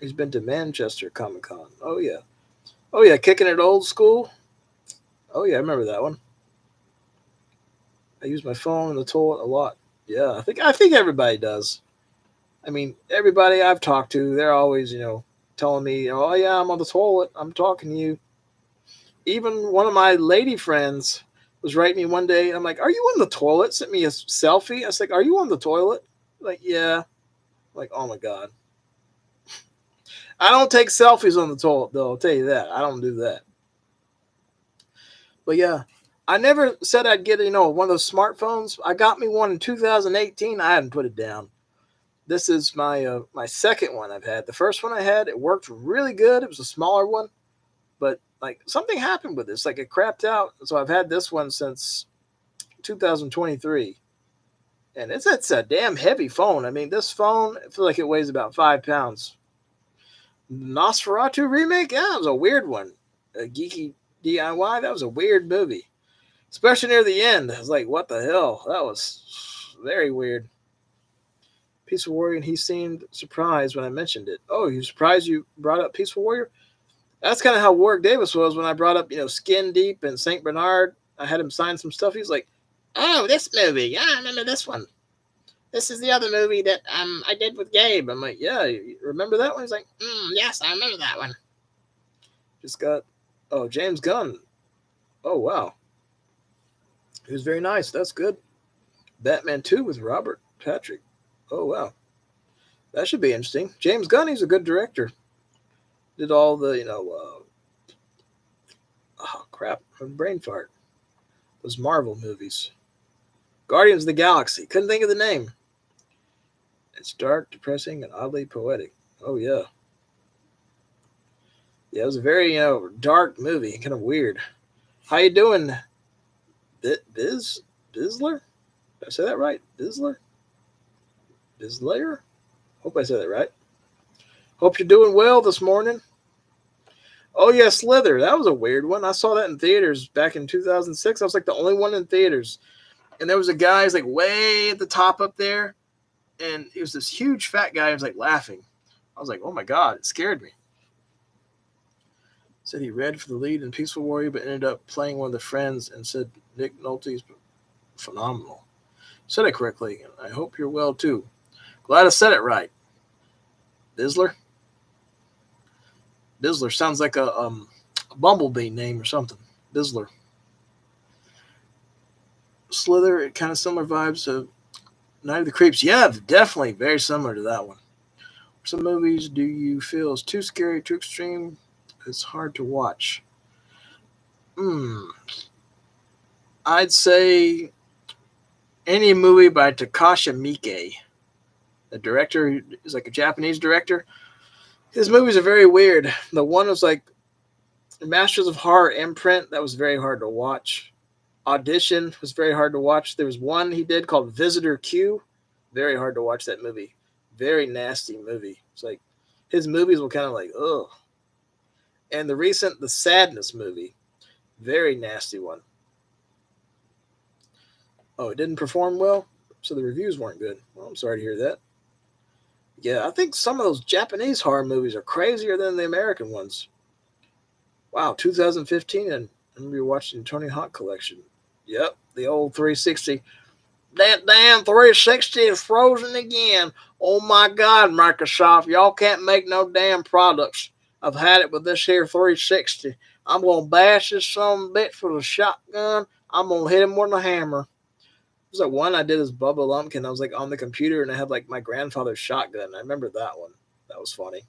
He's been to Manchester Comic Con. Oh yeah, kicking it old school. Oh yeah, I remember that one. I use my phone in the toilet a lot. Yeah, I think everybody does. I mean, everybody I've talked to, they're always, telling me, oh yeah, I'm on the toilet. I'm talking to you. Even one of my lady friends was writing me one day. I'm like, are you on the toilet? Sent me a selfie. I was like, are you on the toilet? Like, yeah. Like, oh my God. I don't take selfies on the toilet, though. I'll tell you that. I don't do that. But yeah, I never said I'd get, one of those smartphones. I got me one in 2018. I hadn't put it down. This is my my second one I've had. The first one I had, it worked really good. It was a smaller one, but like something happened with this. Like it crapped out. So I've had this one since 2023, and it's a damn heavy phone. I mean, this phone, I feel like it weighs about 5 pounds. Nosferatu remake, yeah, it was a weird one. A geeky DIY, that was a weird movie, especially near the end. I was like, what the hell? That was very weird. Peaceful Warrior, and he seemed surprised when I mentioned it. Oh, you surprised you brought up Peaceful Warrior? That's kind of how Warwick Davis was when I brought up, Skin Deep and St. Bernard. I had him sign some stuff. He's like, oh, this movie. Yeah, I remember this one. This is the other movie that I did with Gabe. I'm like, yeah, you remember that one? He's like, yes, I remember that one. Just got, James Gunn. Oh, wow. He was very nice. That's good. Batman 2 with Robert Patrick. Oh, wow. That should be interesting. James Gunn, he's a good director. Did all the, crap, brain fart. Those Marvel movies. Guardians of the Galaxy. Couldn't think of the name. It's dark, depressing, and oddly poetic. Oh, yeah. Yeah, it was a very, dark movie. Kind of weird. How you doing, Bizzler? Did I say that right? Bizzler? Hope I said that right. Hope you're doing well this morning. Oh, yeah, Slither. That was a weird one. I saw that in theaters back in 2006. I was like the only one in theaters. And there was a guy who's like way at the top up there. And he was this huge fat guy who was like laughing. I was like, oh my God, it scared me. Said he read for the lead in Peaceful Warrior, but ended up playing one of the friends and said Nick Nolte's phenomenal. Said it correctly. I hope you're well too. Glad I said it right. Bizzler? Bizzler sounds like a bumblebee name or something. Bizzler. Slither, kind of similar vibes to Night of the Creeps. Yeah, definitely very similar to that one. Some movies do you feel is too scary, too extreme? It's hard to watch. I'd say any movie by Takashi Miike. The director is like a Japanese director. His movies are very weird. The one was like Masters of Horror Imprint. That was very hard to watch. Audition was very hard to watch. There was one he did called Visitor Q. Very hard to watch that movie. Very nasty movie. It's like his movies were kind of like, ugh. And the Sadness movie. Very nasty one. Oh, it didn't perform well? So the reviews weren't good. Well, I'm sorry to hear that. Yeah, I think some of those Japanese horror movies are crazier than the American ones. Wow, 2015, and I remember watching Tony Hawk Collection. Yep, the old 360. That damn 360 is frozen again. Oh my God, Microsoft, y'all can't make no damn products. I've had it with this here 360. I'm gonna bash this some bitch with a shotgun. I'm gonna hit him with a hammer. There's like one I did as Bubba Lumpkin. I was like on the computer and I had like my grandfather's shotgun. I remember that one. That was funny.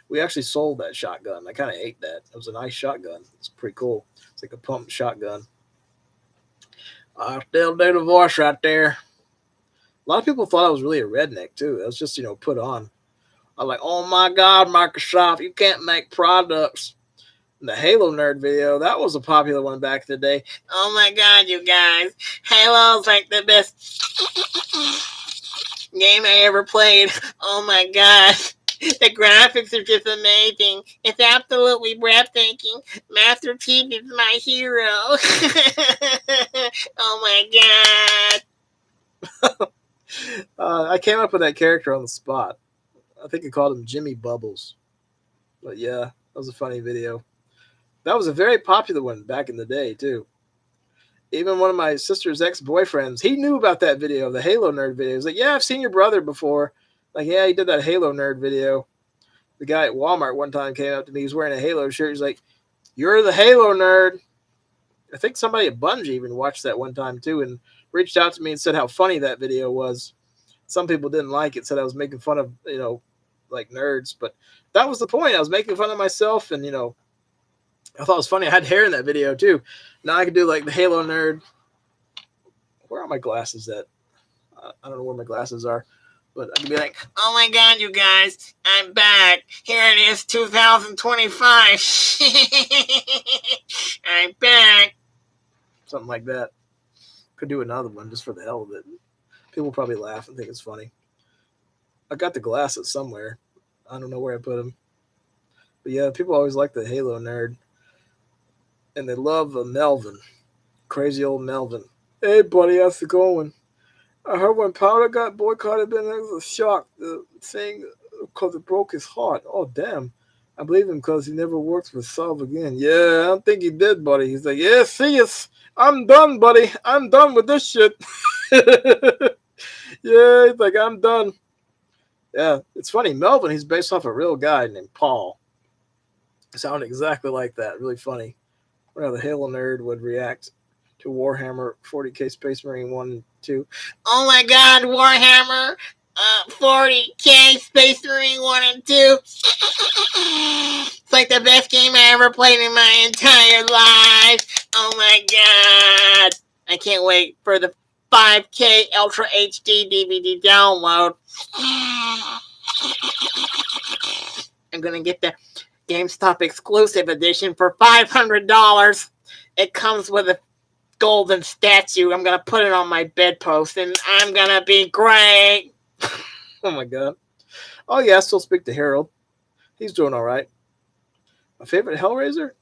We actually sold that shotgun. I kind of ate that. It was a nice shotgun. It's pretty cool. It's like a pump shotgun. I still do the voice right there. A lot of people thought I was really a redneck too. That was just put on. I'm like, oh my god, Microsoft, you can't make products. The Halo nerd video, that was a popular one back in the day. Oh my god, you guys, Halo's like the best game I ever played. Oh my god. The graphics are just amazing. It's absolutely breathtaking. Master Chief is my hero. Oh my god. I came up with that character on the spot. I think I called him Jimmy Bubbles. But yeah, that was a funny video. That was a very popular one back in the day, too. Even one of my sister's ex-boyfriends, he knew about that video, the Halo nerd video. He was like, yeah, I've seen your brother before. Like, yeah, he did that Halo nerd video. The guy at Walmart one time came up to me. He was wearing a Halo shirt. He's like, you're the Halo nerd. I think somebody at Bungie even watched that one time, too, and reached out to me and said how funny that video was. Some people didn't like it, said I was making fun of, like nerds. But that was the point. I was making fun of myself, and, I thought it was funny. I had hair in that video, too. Now I could do, like, the Halo nerd. Where are my glasses at? I don't know where my glasses are. But I could be like, oh my god, you guys, I'm back. Here it is, 2025. I'm back. Something like that. Could do another one just for the hell of it. People probably laugh and think it's funny. I got the glasses somewhere. I don't know where I put them. But yeah, people always like the Halo nerd. And they love Melvin. Crazy old Melvin. Hey, buddy, how's it going? I heard when Powder got boycotted, then there was a shock. The thing, because it broke his heart. Oh, damn. I believe him because he never works with Salve again. Yeah, I don't think he did, buddy. He's like, yeah, see us. I'm done, buddy. I'm done with this shit. Yeah, he's like, I'm done. Yeah, it's funny. Melvin, he's based off a real guy named Paul. Sounded exactly like that. Really funny. I wonder how the Halo nerd would react to Warhammer 40k Space Marine 1 and 2. Oh my god, Warhammer 40k Space Marine 1 and 2. It's like the best game I ever played in my entire life. Oh my god. I can't wait for the 5K Ultra HD DVD download. I'm gonna get the GameStop exclusive edition for $500. It comes with a golden statue. I'm gonna put it on my bedpost, and I'm gonna be great. Oh my god. Oh yeah, I still speak to Harold. He's doing all right. My favorite Hellraiser?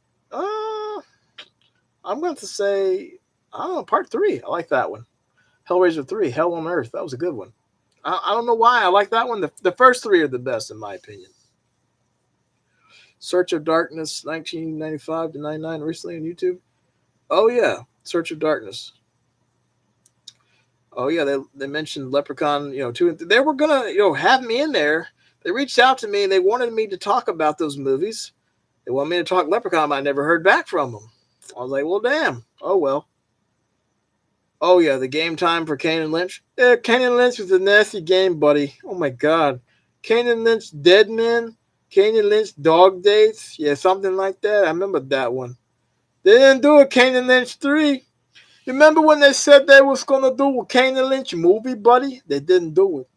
I'm going to say, I don't know, part 3. I like that one. Hellraiser 3, Hell on Earth. That was a good one. I don't know why I like that one. The first 3 are the best, in my opinion. Search of Darkness, 1995 to 99, recently on YouTube. Oh yeah, Search of Darkness. Oh yeah, they mentioned Leprechaun, 2 and 3. They were gonna, have me in there. They reached out to me and they wanted me to talk about those movies. They wanted me to talk Leprechaun, but I never heard back from them. I was like, well, damn. Oh well. Oh yeah, the game time for Kane and Lynch. Yeah, Kane and Lynch was a nasty game, buddy. Oh my god. Kane and Lynch Dead Men. Kane and Lynch Dog Dates. Yeah, something like that. I remember that one. They didn't do a Kane and Lynch 3. Remember when they said they was going to do a Kane and Lynch movie, buddy? They didn't do it.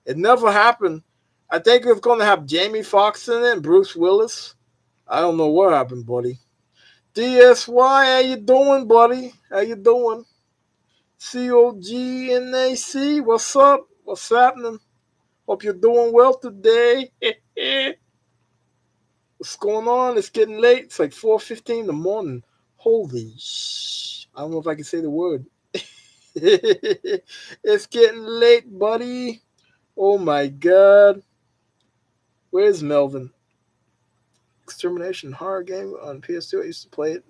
It never happened. I think it was going to have Jamie Foxx in it and Bruce Willis. I don't know what happened, buddy. DSY, how you doing, buddy? How you doing? COGNAC, what's up? What's happening? Hope you're doing well today. What's going on? It's getting late. It's like 4:15 in the morning. Holy sh! I don't know if I can say the word. It's getting late, buddy. Oh my god. Where's Melvin? Extermination horror game on PS2. I used to play it.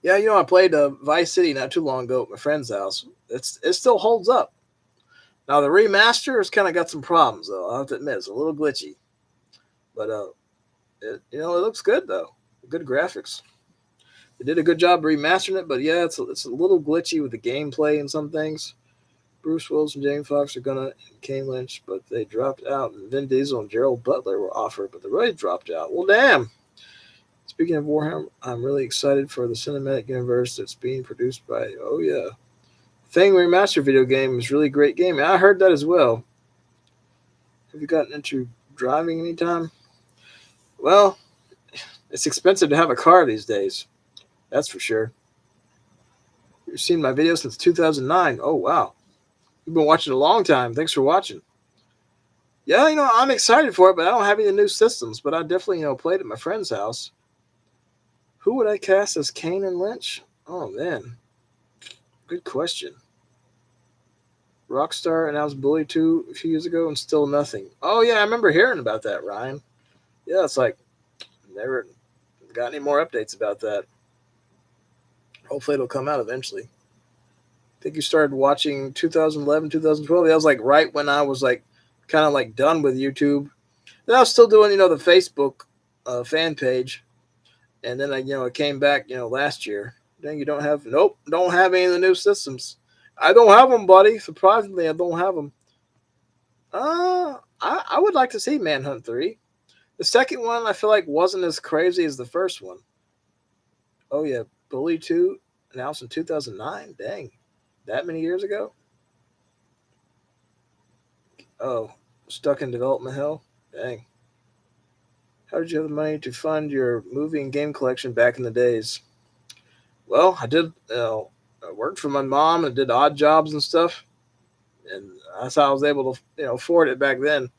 Yeah, I played Vice City not too long ago at my friend's house. It still holds up. Now the remaster has kind of got some problems though. I'll have to admit it's a little glitchy. But It looks good though. Good graphics. They did a good job remastering it, but yeah, it's a little glitchy with the gameplay and some things. Bruce Willis and Jamie Foxx are gonna Kane Lynch, but they dropped out. And Vin Diesel and Gerald Butler were offered, but the Royals dropped out. Well, damn. Speaking of Warhammer, I'm really excited for the cinematic universe that's being produced by. Oh yeah, Thing remastered video game is really great game. I heard that as well. Have you gotten into driving anytime? Well, it's expensive to have a car these days. That's for sure. You've seen my videos since 2009. Oh wow, you've been watching a long time. Thanks for watching. Yeah, I'm excited for it, but I don't have any new systems. But I definitely, played at my friend's house. Who would I cast as Kane and Lynch? Oh man, good question. Rockstar announced Bully 2 a few years ago and still nothing. Oh yeah, I remember hearing about that, Ryan. Yeah, it's like never got any more updates about that. Hopefully it'll come out eventually. I think you started watching 2011, 2012. That was like right when I was like kind of like done with YouTube. Then I was still doing, the Facebook fan page. And then I came back, last year. Then you don't have any of the new systems. I don't have them, buddy. Surprisingly, I don't have them. I would like to see Manhunt 3. The second one I feel like wasn't as crazy as the first one. Oh yeah, Bully 2 announced in 2009. Dang, that many years ago. Oh, stuck in development hell. Dang. How did you have the money to fund your movie and game collection back in the days? Well, I did. I worked for my mom and did odd jobs and stuff, and that's how I was able to, afford it back then.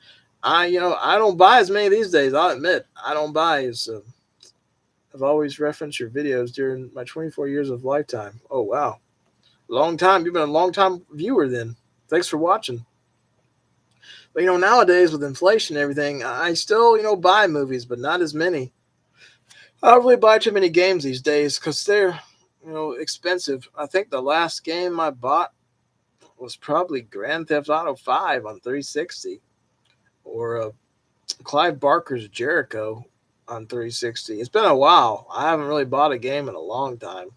I don't buy as many these days. I'll admit, I don't buy as. I've always referenced your videos during my 24 years of lifetime. Oh wow, long time. You've been a long time viewer then. Thanks for watching. But nowadays with inflation and everything, I still buy movies, but not as many. I don't really buy too many games these days because they're expensive. I think the last game I bought was probably Grand Theft Auto 5 on 360 or Clive Barker's Jericho on 360. It's been a while. I haven't really bought a game in a long time.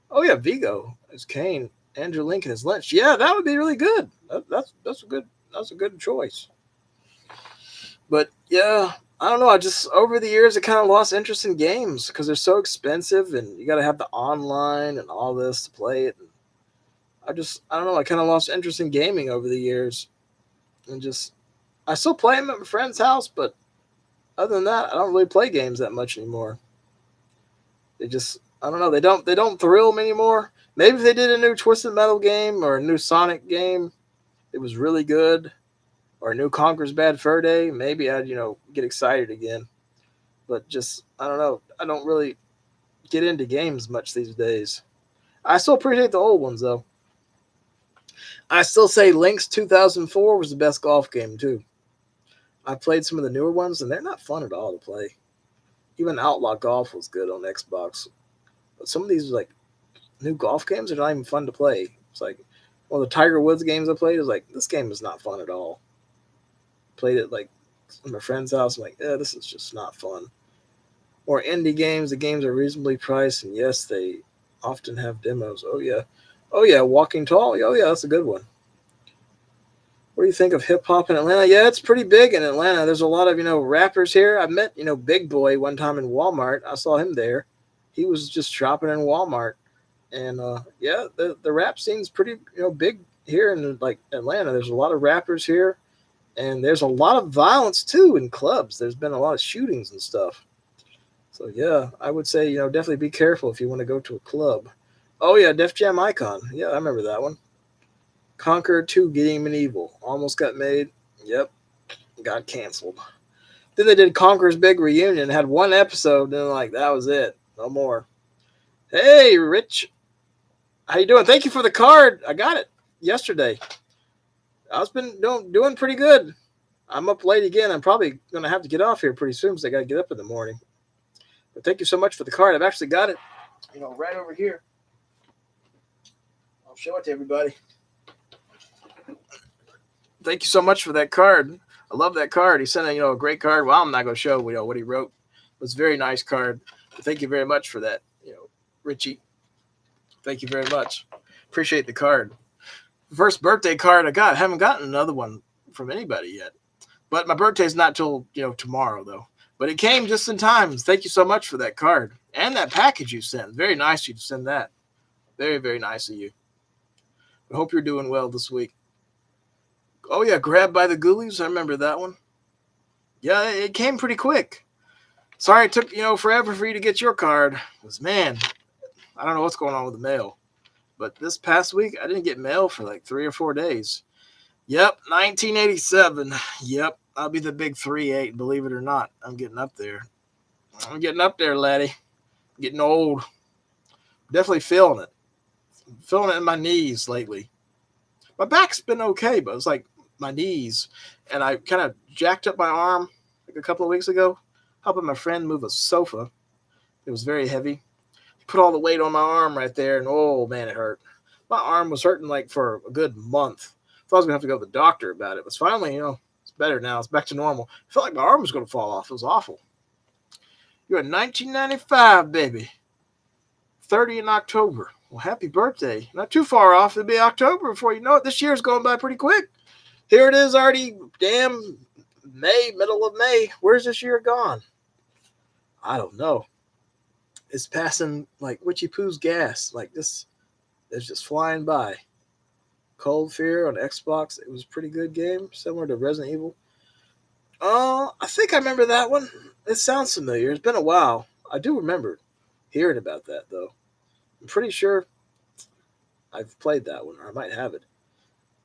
Oh yeah, Vigo as Kane, Andrew Lincoln as Lynch. Yeah, that would be really good. That's a good choice. But yeah, I don't know. I just over the years I kind of lost interest in games because they're so expensive and you got to have the online and all this to play it. I don't know. I kind of lost interest in gaming over the years, and just I still play them at my friend's house, but other than that, I don't really play games that much anymore. They just I don't know. They don't thrill me anymore. Maybe if they did a new Twisted Metal game or a new Sonic game, it was really good, or a new Conker's Bad Fur Day, maybe I'd get excited again. But just I don't know. I don't really get into games much these days. I still appreciate the old ones though. I still say Link's 2004 was the best golf game too. I played some of the newer ones and they're not fun at all to play. Even Outlaw Golf was good on Xbox, but some of these like new golf games are not even fun to play. It's like one of the Tiger Woods games I played is like this game is not fun at all. Played it like at my friend's house. I'm like, this is just not fun. Or indie games. The games are reasonably priced, and yes, they often have demos. Oh yeah, Walking Tall. Oh yeah, that's a good one. What do you think of hip hop in Atlanta? Yeah, it's pretty big in Atlanta. There's a lot of rappers here. I met Big Boy one time in Walmart. I saw him there. He was just shopping in Walmart, and yeah, the rap scene's pretty big here in like Atlanta. There's a lot of rappers here, and there's a lot of violence too in clubs. There's been a lot of shootings and stuff. So yeah, I would say definitely be careful if you want to go to a club. Oh yeah, Def Jam Icon. Yeah, I remember that one. Conquer 2 Getting Medieval. Almost got made. Yep. Got canceled. Then they did Conquer's Big Reunion. Had one episode. Then like that was it. No more. Hey, Rich. How you doing? Thank you for the card. I got it yesterday. I've been doing pretty good. I'm up late again. I'm probably going to have to get off here pretty soon because I got to get up in the morning. But thank you so much for the card. I've actually got it, right over here. I'll show it to everybody. Thank you so much for that card. I love that card. He sent a great card. Well, I'm not going to show what he wrote. was a very nice card. Thank you very much for that, Richie. Thank you very much. Appreciate the card. First birthday card I got. Haven't gotten another one from anybody yet. But my birthday's not till tomorrow though. But it came just in time. Thank you so much for that card and that package you sent. Very nice of you to send that. Very, very nice of you. I hope you're doing well this week. Oh yeah, Grabbed by the Ghoulies. I remember that one. Yeah, it came pretty quick. Sorry it took forever for you to get your card. Because man, I don't know what's going on with the mail. But this past week I didn't get mail for like 3 or 4 days. Yep, 1987. Yep, I'll be the big 3-8. Believe it or not, I'm getting up there. I'm getting up there, laddie. I'm getting old. Definitely feeling it. Feeling it in my knees lately. My back's been okay, but it's like my knees. And I kind of jacked up my arm like a couple of weeks ago, helping my friend move a sofa. It was very heavy. He put all the weight on my arm right there, and oh man, it hurt. My arm was hurting like for a good month. I thought I was gonna have to go to the doctor about it. But finally, it's better now. It's back to normal. I felt like my arm was gonna fall off. It was awful. You're in 1995, baby. 30 in October. Well, happy birthday. Not too far off. It'll be October before you know it. This year's going by pretty quick. Here it is already, damn, May, middle of May. Where's this year gone? I don't know. It's passing like Witchy Poo's gas. Like this is just flying by. Cold Fear on Xbox. It was a pretty good game. Similar to Resident Evil. I think I remember that one. It sounds familiar. It's been a while. I do remember hearing about that, though. I'm pretty sure I've played that one, or I might have it.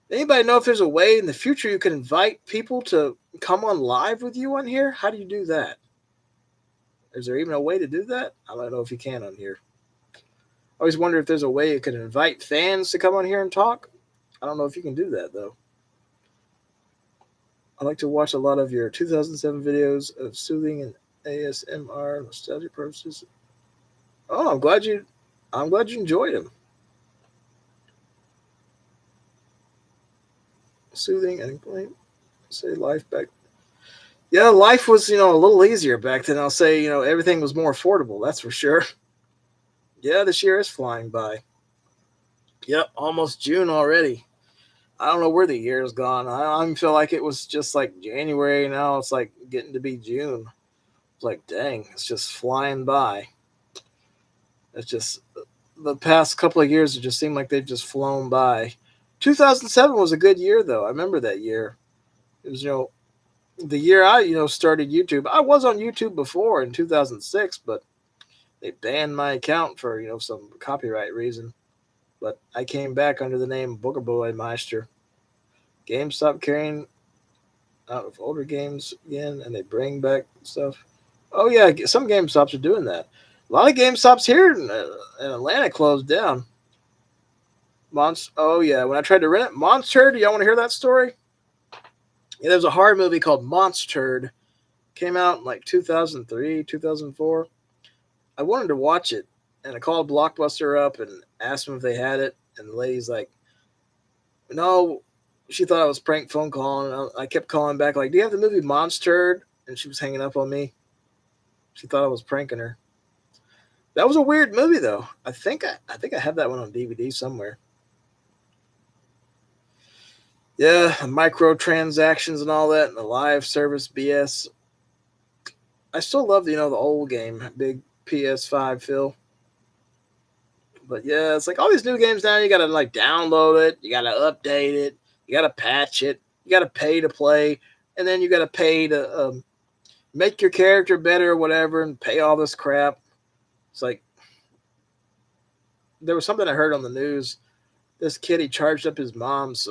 Anybody know if there's a way in the future you can invite people to come on live with you on here? How do you do that? Is there even a way to do that? I don't know if you can on here. I always wonder if there's a way you could invite fans to come on here and talk. I don't know if you can do that, though. I like to watch a lot of your 2007 videos of soothing and ASMR nostalgia purposes. Oh, I'm glad you enjoyed them. Soothing and say life back. Yeah, life was, a little easier back then. I'll say, everything was more affordable. That's for sure. Yeah, this year is flying by. Yep, almost June already. I don't know where the year's gone. I feel like it was just like January. Now it's like getting to be June. It's like, dang, it's just flying by. It's just the past couple of years, it just seemed like they've just flown by. 2007 was a good year, though. I remember that year. It was, the year I, started YouTube. I was on YouTube before in 2006, but they banned my account for, some copyright reason. But I came back under the name BoogerBoyMeister. Games stopped carrying out of older games again, and they bring back stuff. Oh, yeah, some GameStops are doing that. A lot of GameStops here in Atlanta closed down. Oh, yeah, when I tried to rent it, Monster, do y'all want to hear that story? Yeah, there was a horror movie called Monster. Came out in like 2003, 2004. I wanted to watch it, and I called Blockbuster up and asked them if they had it, and the lady's like, no, she thought I was prank phone calling. And I kept calling back like, do you have the movie Monster? And she was hanging up on me. She thought I was pranking her. That was a weird movie, though. I think I have that one on DVD somewhere. Yeah, microtransactions and all that, and the live service BS. I still love the old game, big PS5 feel. But yeah, it's like all these new games now. You gotta like download it, you gotta update it, you gotta patch it, you gotta pay to play, and then you gotta pay to make your character better or whatever, and pay all this crap. It's like there was something I heard on the news. This kid, he charged up his mom's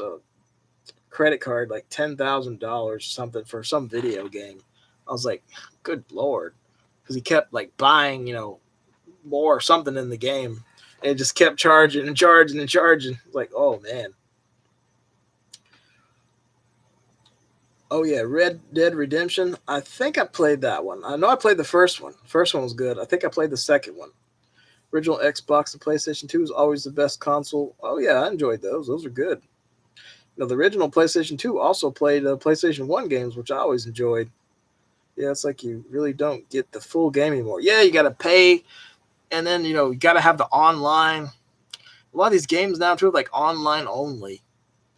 credit card like $10,000 something for some video game. I was like, good Lord. Because he kept like buying, more or something in the game. And it just kept charging and charging and charging. Like, oh man. Oh yeah, Red Dead Redemption. I think I played that one. I know I played the first one. First one was good. I think I played the second one. Original Xbox and PlayStation 2 is always the best console. Oh yeah, I enjoyed those. Those are good. The original PlayStation 2 also played PlayStation 1 games, which I always enjoyed. Yeah, it's like you really don't get the full game anymore. Yeah, you got to pay, and then you got to have the online. A lot of these games now too, like online only.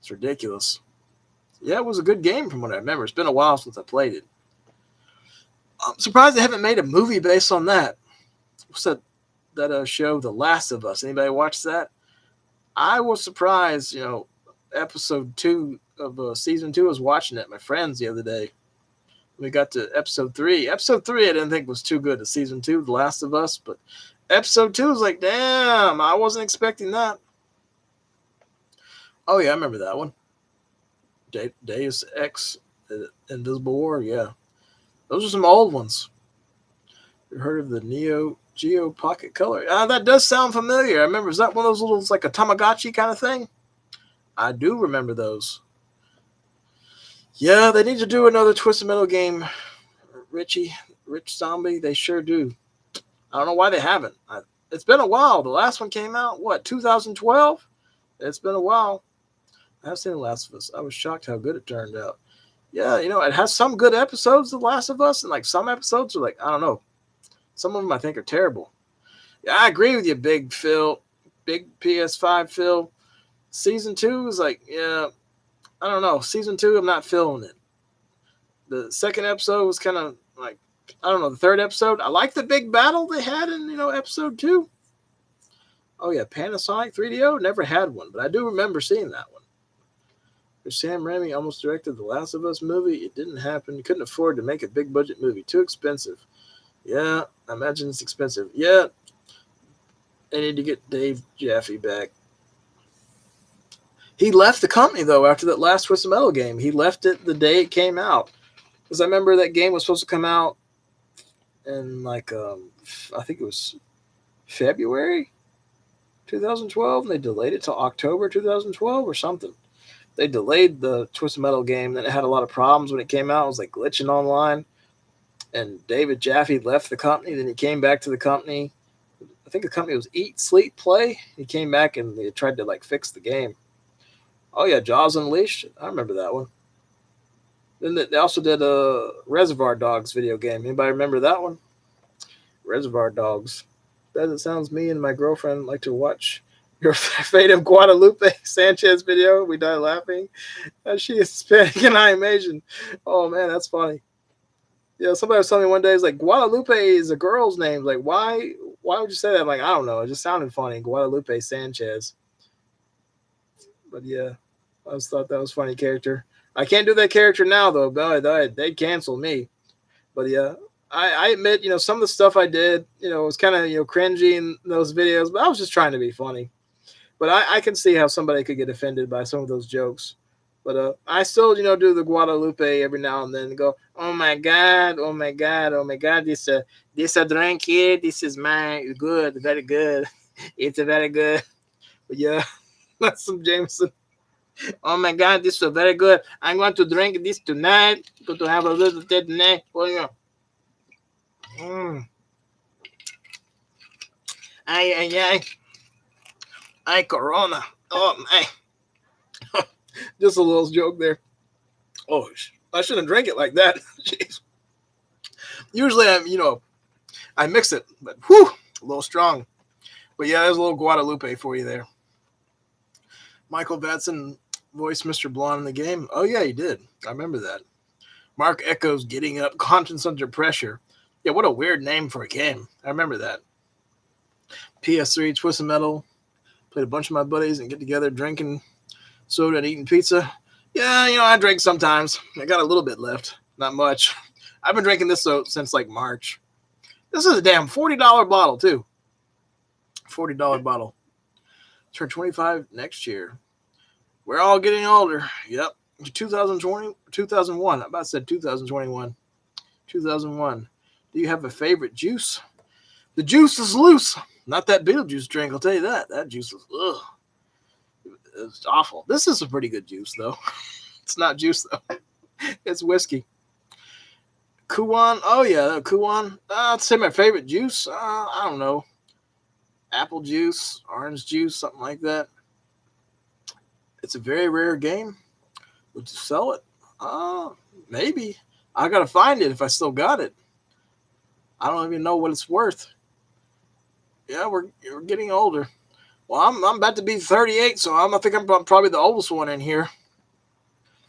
It's ridiculous. Yeah, it was a good game from what I remember. It's been a while since I played it. I'm surprised they haven't made a movie based on that. What's that show, The Last of Us? Anybody watch that? I was surprised. Episode 2 of season 2. I was watching it with my friends the other day. We got to episode 3. Episode 3 I didn't think was too good. To season 2, The Last of Us, but episode 2 was like, damn, I wasn't expecting that. Oh yeah, I remember that one. Deus Ex, Invisible War. Yeah, those are some old ones. You heard of the Neo Geo Pocket Color? That does sound familiar. I remember. Is that one of those little, like a Tamagotchi kind of thing? I do remember those. Yeah, they need to do another Twisted Metal game, Rich Zombie. They sure do. I don't know why they haven't. It's been a while. The last one came out, what, 2012? It's been a while. I've seen The Last of Us. I was shocked how good it turned out. Yeah, it has some good episodes, The Last of Us, and like some episodes are like, I don't know. Some of them I think are terrible. Yeah, I agree with you, Big Phil. Big PS5 Phil. Season 2 is like, yeah, I don't know. Season 2, I'm not feeling it. The second episode was kind of like, I don't know, the third episode. I like the big battle they had in, episode 2. Oh, yeah, Panasonic 3DO. Never had one, but I do remember seeing that one. Sam Raimi almost directed the Last of Us movie. It didn't happen. He couldn't afford to make a big budget movie. Too expensive. Yeah, I imagine it's expensive. Yeah, they need to get Dave Jaffe back. He left the company, though, after that last Twisted Metal game. He left it the day it came out. Because I remember that game was supposed to come out in, like, I think it was February 2012, and they delayed it till October 2012 or something. They delayed the Twisted Metal game. Then it had a lot of problems when it came out. It was, like, glitching online. And David Jaffe left the company. Then he came back to the company. I think the company was Eat, Sleep, Play. He came back and they tried to, like, fix the game. Oh, yeah, Jaws Unleashed. I remember that one. Then they also did a Reservoir Dogs video game. Anybody remember that one? Reservoir Dogs. As it sounds, me and my girlfriend like to watch your Fate of Guadalupe Sanchez video. We died laughing. She is Hispanic and I am Asian. Oh, man, that's funny. Yeah, somebody was telling me one day, it's like, Guadalupe is a girl's name. Like, why would you say that? I'm like, I don't know. It just sounded funny. Guadalupe Sanchez. But yeah, I just thought that was a funny character. I can't do that character now, though. They'd cancel me. But yeah, I admit, some of the stuff I did, was kind of, cringy in those videos, but I was just trying to be funny. But I can see how somebody could get offended by some of those jokes. But I still, do the Guadalupe every now and then and go, oh my God, oh my God, oh my God, this a drink here, this is mine, good, very good. It's a very good. But yeah, that's some Jameson. Oh my God, this is very good. I'm going to drink this tonight. I'm going to have a little bit tonight. Oh yeah. Ay. Ay, Corona. Oh my. Just a little joke there. Oh, I shouldn't drink it like that. Jeez. Usually I mix it, but whew, a little strong. But yeah, there's a little Guadalupe for you there. Michael Batson voiced Mr. Blonde in the game. Oh yeah, he did. I remember that. Mark Echoes Getting Up, Conscience Under Pressure. Yeah, what a weird name for a game. I remember that. PS3, Twisted Metal. Played a bunch of my buddies and get together drinking soda and eating pizza. Yeah, I drink sometimes. I got a little bit left. Not much. I've been drinking this since like March. This is a damn $40 bottle, too. $40 bottle. Turn 25 next year. We're all getting older. Yep. 2001. I about said 2021. 2001. Do you have a favorite juice? The juice is loose. Not that Beetlejuice drink, I'll tell you that. That juice was, ugh. It's awful. This is a pretty good juice, though. It's not juice, though. It's whiskey. Kuwan. Oh, yeah, Kuwan. I'd say my favorite juice. I don't know. Apple juice, orange juice, something like that. It's a very rare game. Would you sell it? Maybe. I gotta find it if I still got it. I don't even know what it's worth. Yeah, we're getting older. Well, I'm about to be 38, so I think I'm probably the oldest one in here.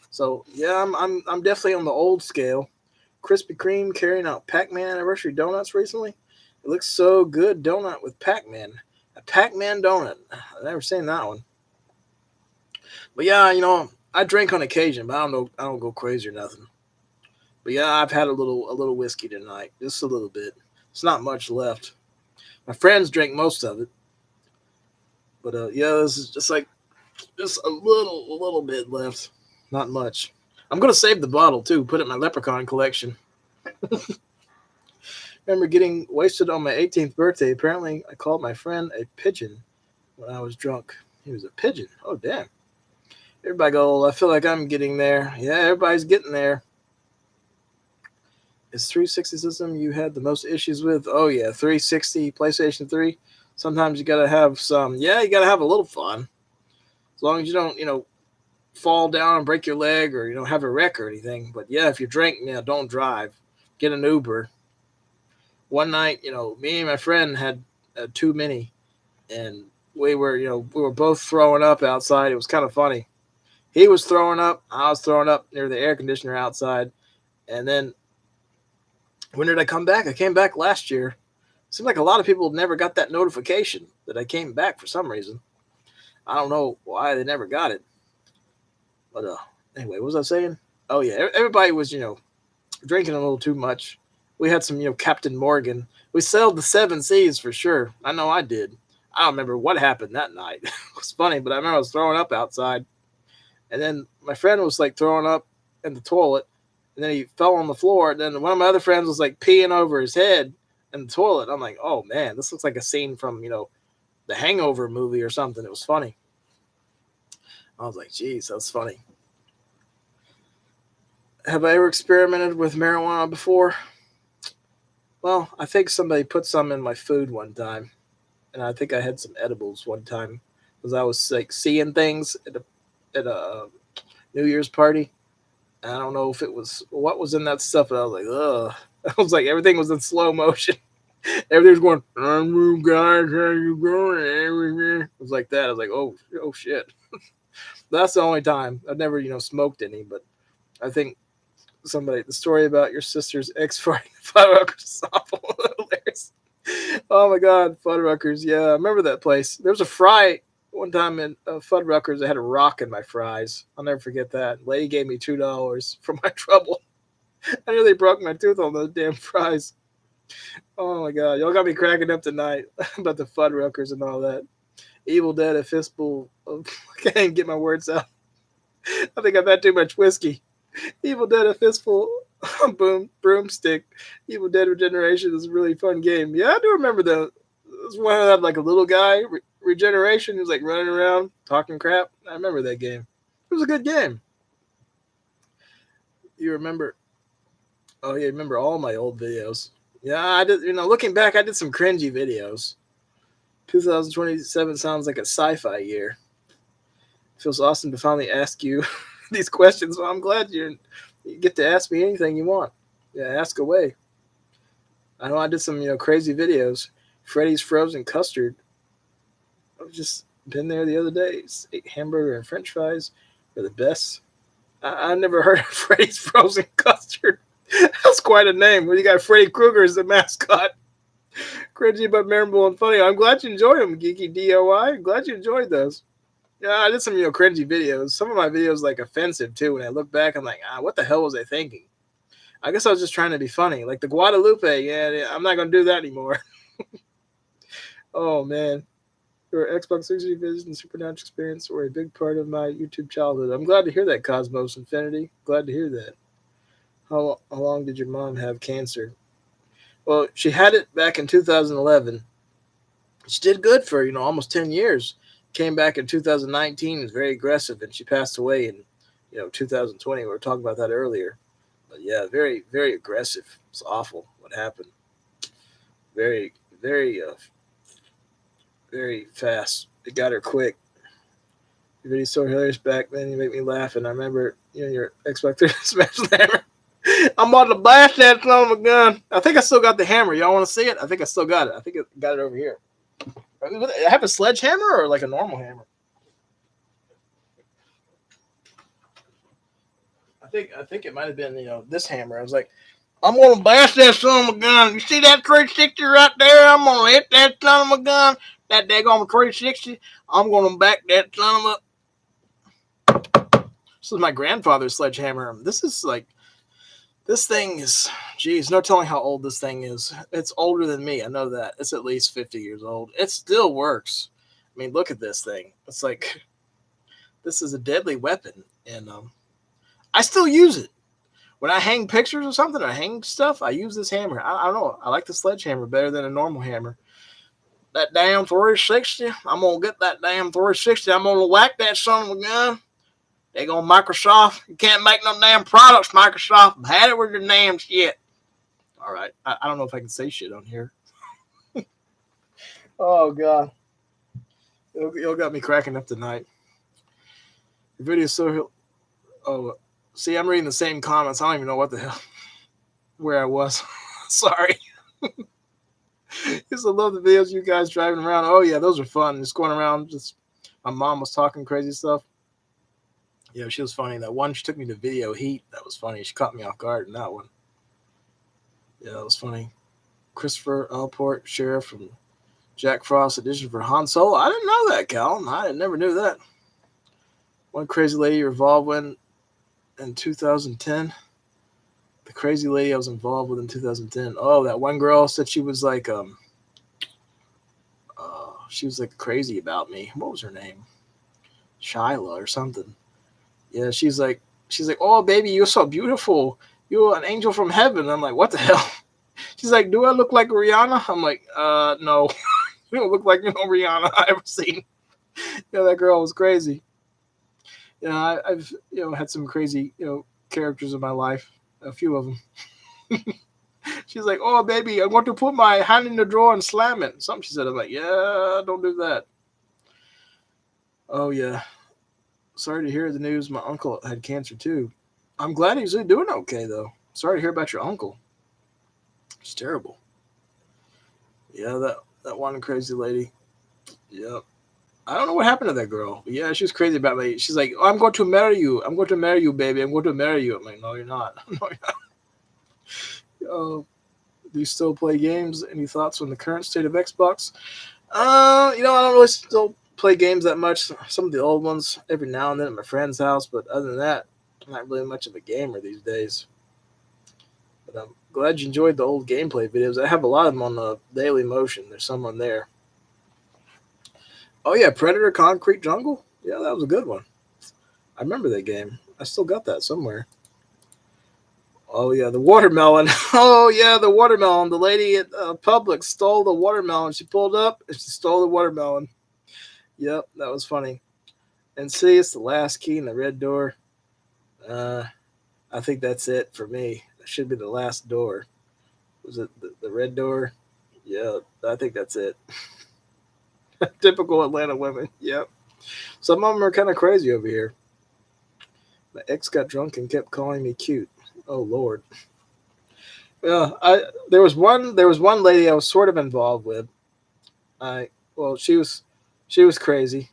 So yeah, I'm definitely on the old scale. Krispy Kreme carrying out Pac-Man anniversary donuts recently. It looks so good, donut with Pac-Man. A Pac-Man donut. I've never seen that one. But yeah, I drink on occasion, but I don't know. I don't go crazy or nothing. But yeah, I've had a little whiskey tonight, just a little bit. It's not much left. My friends drink most of it, but yeah, this is just a little bit left. Not much. I'm gonna save the bottle too. Put it in my leprechaun collection. Remember getting wasted on my 18th birthday. Apparently, I called my friend a pigeon when I was drunk. He was a pigeon. Oh damn. Everybody go. I feel like I'm getting there. Yeah, everybody's getting there. Is 360 system you had the most issues with? Oh yeah, 360 PlayStation 3. Sometimes you gotta have some. Yeah, you gotta have a little fun. As long as you don't, fall down and break your leg or have a wreck or anything. But yeah, if you drink, don't drive. Get an Uber. One night, me and my friend had too many, and we were both throwing up outside. It was kind of funny. He was throwing up. I was throwing up near the air conditioner outside, and then when did I come back? I came back last year. Seemed like a lot of people never got that notification that I came back for some reason. I don't know why they never got it. But anyway, what was I saying? Oh yeah, everybody was drinking a little too much. We had some Captain Morgan. We sailed the seven seas for sure. I know I did. I don't remember what happened that night. It was funny, but I remember I was throwing up outside, and then my friend was like throwing up in the toilet, and then he fell on the floor. And then one of my other friends was like peeing over his head in the toilet. I'm like, oh man, this looks like a scene from the Hangover movie or something. It was funny. I was like, geez, that's funny. Have I ever experimented with marijuana before? Well, I think somebody put some in my food one time, and I think I had some edibles one time because I was like seeing things at a New Year's party. I don't know if it was what was in that stuff, but I was like, ugh. I was like, everything was in slow motion. Everything was going, guys, how you going? It was like that. I was like, oh shit. That's the only time I've never, smoked any, but I think the story about your sister's ex fighting Fuddruckers is awful. Hilarious. Oh my God, Fuddruckers. Yeah, I remember that place. There was a fry one time in Fuddruckers. I had a rock in my fries. I'll never forget that. Lady gave me $2 for my trouble. I nearly broke my tooth on those damn fries. Oh my God, y'all got me cracking up tonight about the Fuddruckers and all that. Evil Dead, a fistful of. I can't even get my words out. I think I've had too much whiskey. Evil Dead, a fistful. Boom, broomstick. Evil Dead Regeneration is a really fun game. Yeah, I do remember that. It was one of that, like a little guy. Regeneration, he was like running around talking crap. I remember that game. It was a good game. You remember? Oh yeah, remember all my old videos. Yeah, I did. Looking back, I did some cringy videos. 2027 sounds like a sci-fi year. It feels awesome to finally ask you these questions. Well, I'm glad you get to ask me anything you want. Yeah, ask away. I know I did some crazy videos. Freddy's frozen custard. I've just been there the other day. Ate hamburger and French fries. They're the best. I never heard of Freddy's frozen custard. That's quite a name. Well, you got Freddy Krueger as the mascot. Cringy but memorable and funny. I'm glad you enjoyed them, Geeky DOI. I'm glad you enjoyed those. Yeah, I did some cringy videos. Some of my videos like offensive too. When I look back, I'm like, what the hell was I thinking? I guess I was just trying to be funny. Like the Guadalupe. Yeah, I'm not gonna do that anymore. Oh man, your Xbox 360 visit and Supernatural experience were a big part of my YouTube childhood. I'm glad to hear that, Cosmos Infinity. Glad to hear that. How long did your mom have cancer? Well, she had it back in 2011. She did good for almost 10 years. Came back in 2019, was very aggressive, and she passed away in 2020. We were talking about that earlier. But yeah, very, very aggressive. It's awful what happened. Very, very, very fast. It got her quick. Your video's so hilarious back then. You make me laugh. And I remember, your Xbox 3 Smash Hammer. I'm about to blast that son of a gun. I think I still got the hammer. Y'all want to see it? I think I still got it. I think I got it over here. I have a sledgehammer or like a normal hammer. I think it might have been this hammer. I was like, I'm gonna blast that son of a gun. You see that 360 right there? I'm gonna hit that son of a gun. That daggone 360. I'm gonna back that son of a. This is my grandfather's sledgehammer. This thing is, geez, no telling how old this thing is. It's older than me. I know that. It's at least 50 years old. It still works. I mean, look at this thing. It's like, this is a deadly weapon. And I still use it. When I hang pictures or something, or hang stuff, I use this hammer. I don't know. I like the sledgehammer better than a normal hammer. That damn 360, I'm going to get that damn 360. I'm going to whack that son of a gun. They go Microsoft. You can't make no damn products, Microsoft. I've had it with your damn shit. All right. I don't know if I can say shit on here. Oh, God. Y'all got me cracking up tonight. The video is so... Oh, see, I'm reading the same comments. I don't even know what the hell... Where I was. Sorry. Used to love the videos you guys driving around. Oh, yeah, those are fun. Just going around. Just my mom was talking crazy stuff. Yeah, she was funny. That one, she took me to Video Heat. That was funny. She caught me off guard in that one. Yeah, that was funny. Christopher Alport, Sheriff from Jack Frost edition for Han Solo. I didn't know that, Cal. I never knew that. One crazy lady you're involved with in 2010. The crazy lady I was involved with in 2010. Oh, that one girl said she was like crazy about me. What was her name? Shyla or something. Yeah, she's like, oh baby, you're so beautiful. You're an angel from heaven. I'm like, what the hell? She's like, do I look like Rihanna? I'm like, no. You don't look like Rihanna I ever seen. Yeah, that girl was crazy. Yeah, I've had some crazy characters in my life. A few of them. She's like, oh baby, I want to put my hand in the drawer and slam it. Something she said. I'm like, yeah, don't do that. Oh yeah. Sorry to hear the news. My uncle had cancer too. I'm glad he's doing okay though. Sorry to hear about your uncle. It's terrible. Yeah, that one crazy lady. Yeah. I don't know what happened to that girl. But yeah, she was crazy about me. She's like, oh, I'm going to marry you. I'm going to marry you, baby. I'm going to marry you. I'm like, no, you're not. No, you're not. Do you still play games? Any thoughts on the current state of Xbox? I don't really still play games that much. Some of the old ones every now and then at my friend's house, but other than that, I'm not really much of a gamer these days. But I'm glad you enjoyed the old gameplay videos. I have a lot of them on the Daily Motion. There's some on there. Oh yeah, Predator Concrete Jungle? Yeah, that was a good one. I remember that game. I still got that somewhere. Oh yeah, the watermelon. Oh yeah, the watermelon. The lady at Publix stole the watermelon. She pulled up and she stole the watermelon. Yep, that was funny. And see, it's the last key in the red door. I think that's it for me. That should be the last door. Was it the red door? Yeah, I think that's it. Typical Atlanta women. Yep. Some of them are kind of crazy over here. My ex got drunk and kept calling me cute. Oh Lord. Yeah, there was one lady I was sort of involved with. She was crazy.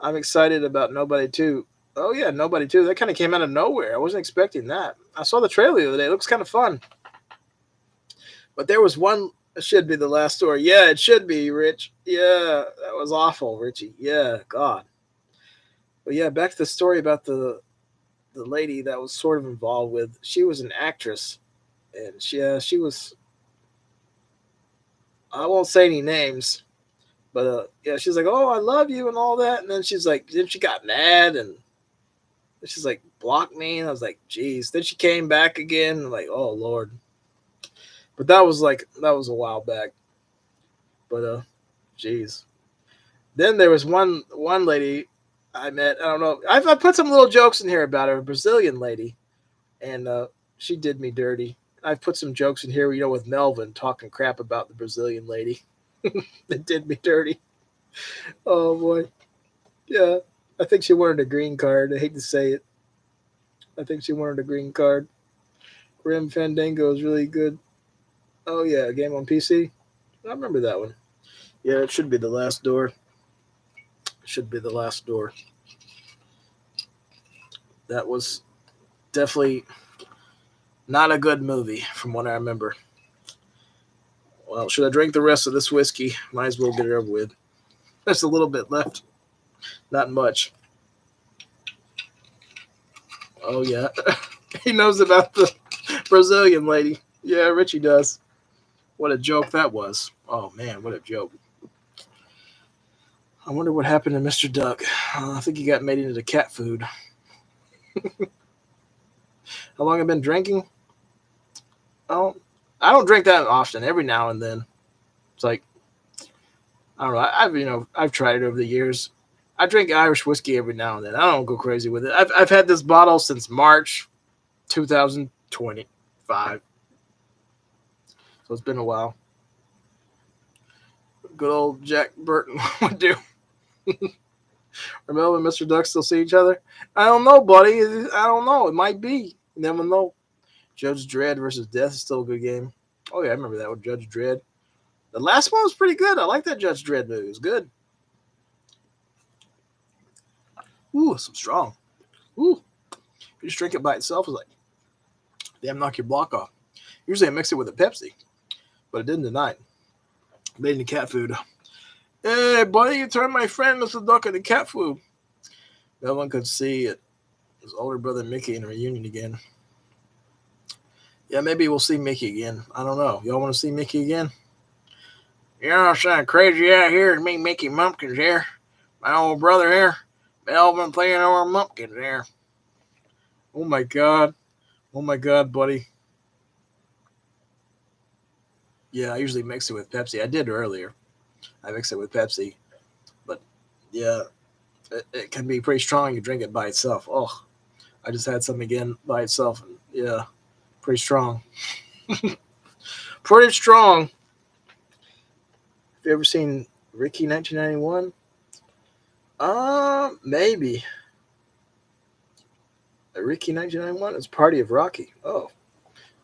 I'm excited about Nobody 2. Oh yeah, Nobody 2. That kind of came out of nowhere. I wasn't expecting that. I saw the trailer the other day. It looks kind of fun. But there was one. It should be the last story. Yeah, it should be, Rich. Yeah, that was awful, Richie. Yeah, God. But yeah, back to the story about the lady that was sort of involved with. She was an actress, and she was. I won't say any names, but yeah, she's like, "Oh, I love you" and all that, and then she got mad and she's like, "Block me," and I was like, "Geez." Then she came back again, and like, "Oh Lord." But that was a while back. But geez. Then there was one lady I met. I don't know. I put some little jokes in here about her, a Brazilian lady, and she did me dirty. I've put some jokes in here, with Melvin talking crap about the Brazilian lady that did me dirty. Oh boy, yeah. I think she wanted a green card. I hate to say it. I think she wanted a green card. Grim Fandango is really good. Oh yeah, a game on PC. I remember that one. Yeah, it should be the last door. It should be the last door. That was definitely not a good movie from what I remember. Well, should I drink the rest of this whiskey? Might as well get it over with. There's a little bit left. Not much. Oh yeah. He knows about the Brazilian lady. Yeah, Richie does. What a joke that was. Oh man, what a joke. I wonder what happened to Mr. Duck. I think he got made into cat food. How long have I been drinking? Oh, I don't drink that often. Every now and then, it's like I don't know. I've tried it over the years. I drink Irish whiskey every now and then. I don't go crazy with it. I've had this bottle since March 2025, so it's been a while. Good old Jack Burton would do. Are Mel and Mr. Duck still see each other? I don't know, buddy. I don't know. It might be. You never know. Judge Dredd versus Death is still a good game. Oh yeah, I remember that one, Judge Dredd. The last one was pretty good. I like that Judge Dredd movie. It was good. Ooh, some strong. Ooh. You just drink it by itself, it's like, damn, knock your block off. Usually I mix it with a Pepsi, but it didn't tonight. Made into cat food. Hey, buddy, you turned my friend Mr. Duck into cat food. No one could see it. His older brother Mickey in a reunion again. Yeah, maybe we'll see Mickey again. I don't know. Y'all want to see Mickey again? You know, it's kind of crazy out here. Me, Mickey Mumpkins here. My old brother here. Melvin playing our Mumpkins there. Oh my god. Oh my god, buddy. Yeah, I usually mix it with Pepsi. I did earlier. I mix it with Pepsi. But yeah, it can be pretty strong. You drink it by itself. Oh, I just had some again by itself. And yeah, pretty strong. Pretty strong. Have you ever seen Ricky 1991? Maybe. Ricky 1991 is Party of Rocky. Oh,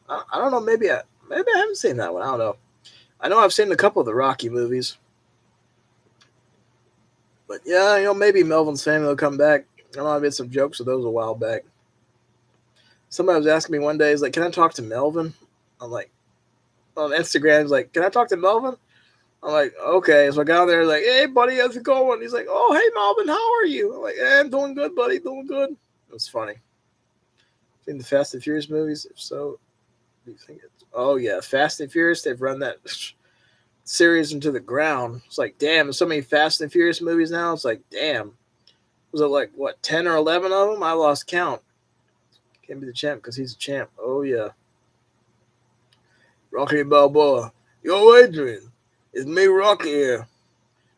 I don't know. Maybe I haven't seen that one. I don't know. I know I've seen a couple of the Rocky movies. But yeah, maybe Melvin's family will come back. I know I made some jokes of those a while back. Somebody was asking me one day, he's like, can I talk to Melvin? I'm like, on Instagram, he's like, can I talk to Melvin? I'm like, okay. So I got on there, like, hey, buddy, how's it going? He's like, oh, hey, Melvin, how are you? I'm like, I'm doing good, buddy, doing good. It was funny. Seen the Fast and Furious movies? If so, do you think it's... Oh, yeah, Fast and Furious, they've run that series into the ground. It's like, damn, there's so many Fast and Furious movies now. It's like, damn. Was it like, what, 10 or 11 of them? I lost count. Can't be the champ because he's a champ. Oh, yeah. Rocky Balboa. Yo, Adrian. It's me, Rocky here.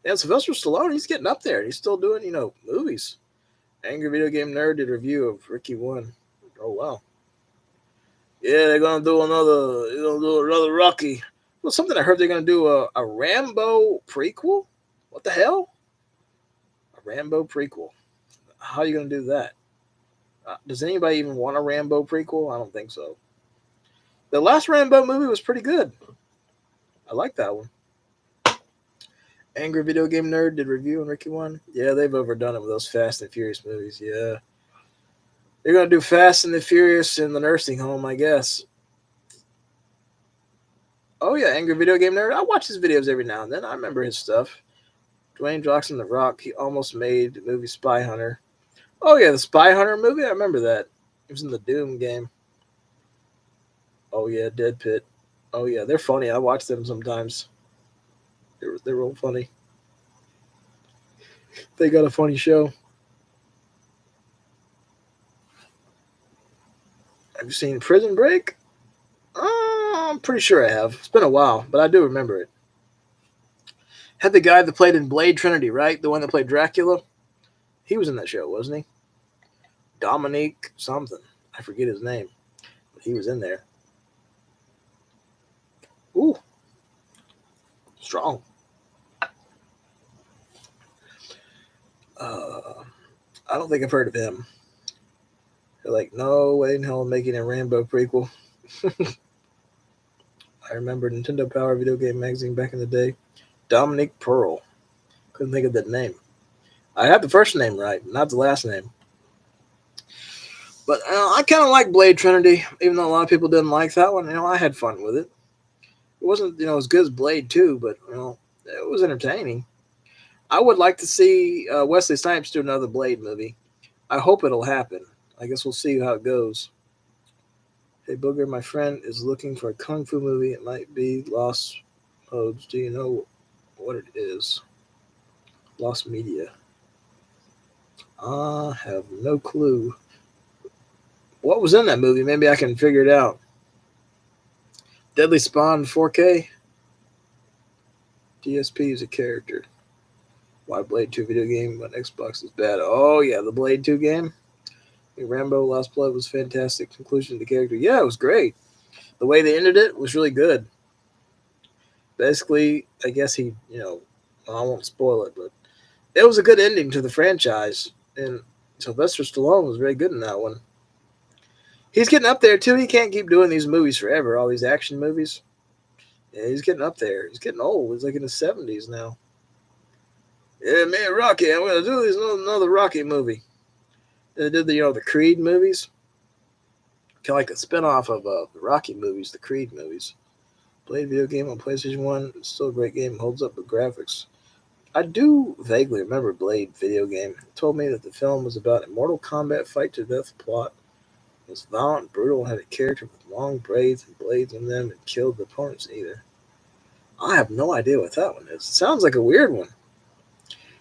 And Sylvester Stallone, he's getting up there. He's still doing, movies. Angry Video Game Nerd did a review of Ricky 1. Oh, wow. Yeah, they're going to do another Rocky. Well, something I heard they're going to do a Rambo prequel? What the hell? A Rambo prequel. How are you going to do that? Does anybody even want a Rambo prequel? I don't think so. The last Rambo movie was pretty good. I like that one. Angry Video Game Nerd did review on Ricky 1. Yeah, they've overdone it with those Fast and Furious movies. Yeah. They're going to do Fast and the Furious in the nursing home, I guess. Oh, yeah, Angry Video Game Nerd. I watch his videos every now and then. I remember his stuff. Dwayne Johnson, The Rock, he almost made the movie Spy Hunter. Oh, yeah, the Spy Hunter movie. I remember that. It was in the Doom game. Oh, yeah, Dead Pit. Oh, yeah, they're funny. I watch them sometimes. They're real funny. They got a funny show. Have you seen Prison Break? I'm pretty sure I have. It's been a while, but I do remember it. Had the guy that played in Blade Trinity, right? The one that played Dracula? He was in that show, wasn't he? Dominique something. I forget his name. But he was in there. Ooh. Strong. I don't think I've heard of him. They're like, no way in hell I'm making a Rambo prequel. I remember Nintendo Power video game magazine back in the day. Dominic Pearl. Couldn't think of that name. I had the first name right, not the last name. But I kind of like Blade Trinity, even though a lot of people didn't like that one. I had fun with it. It wasn't, as good as Blade 2, but, it was entertaining. I would like to see Wesley Snipes do another Blade movie. I hope it'll happen. I guess we'll see how it goes. Hey, Booger, my friend is looking for a kung fu movie. It might be Lost Modes. Do you know what it is? Lost Media. I have no clue. What was in that movie? Maybe I can figure it out. Deadly Spawn 4K? DSP is a character. Why Blade 2 video game when Xbox is bad? Oh, yeah, the Blade 2 game. Rambo Last Blood was fantastic. Conclusion of the character. Yeah, it was great. The way they ended it was really good. Basically, I guess he, I won't spoil it, but it was a good ending to the franchise. And Sylvester Stallone was very good in that one. He's getting up there, too. He can't keep doing these movies forever, all these action movies. Yeah, he's getting up there. He's getting old. He's like in his 70s now. Yeah, man, Rocky. I'm going to do this another Rocky movie. They did the Creed movies. Kind of like a spinoff of the Rocky movies, the Creed movies. Blade video game on PlayStation 1. It's still a great game. Holds up with graphics. I do vaguely remember Blade video game. It told me that the film was about a Mortal Kombat fight to death plot. It was violent and brutal and had a character with long braids and blades in them and killed the opponents either. I have no idea what that one is. It sounds like a weird one.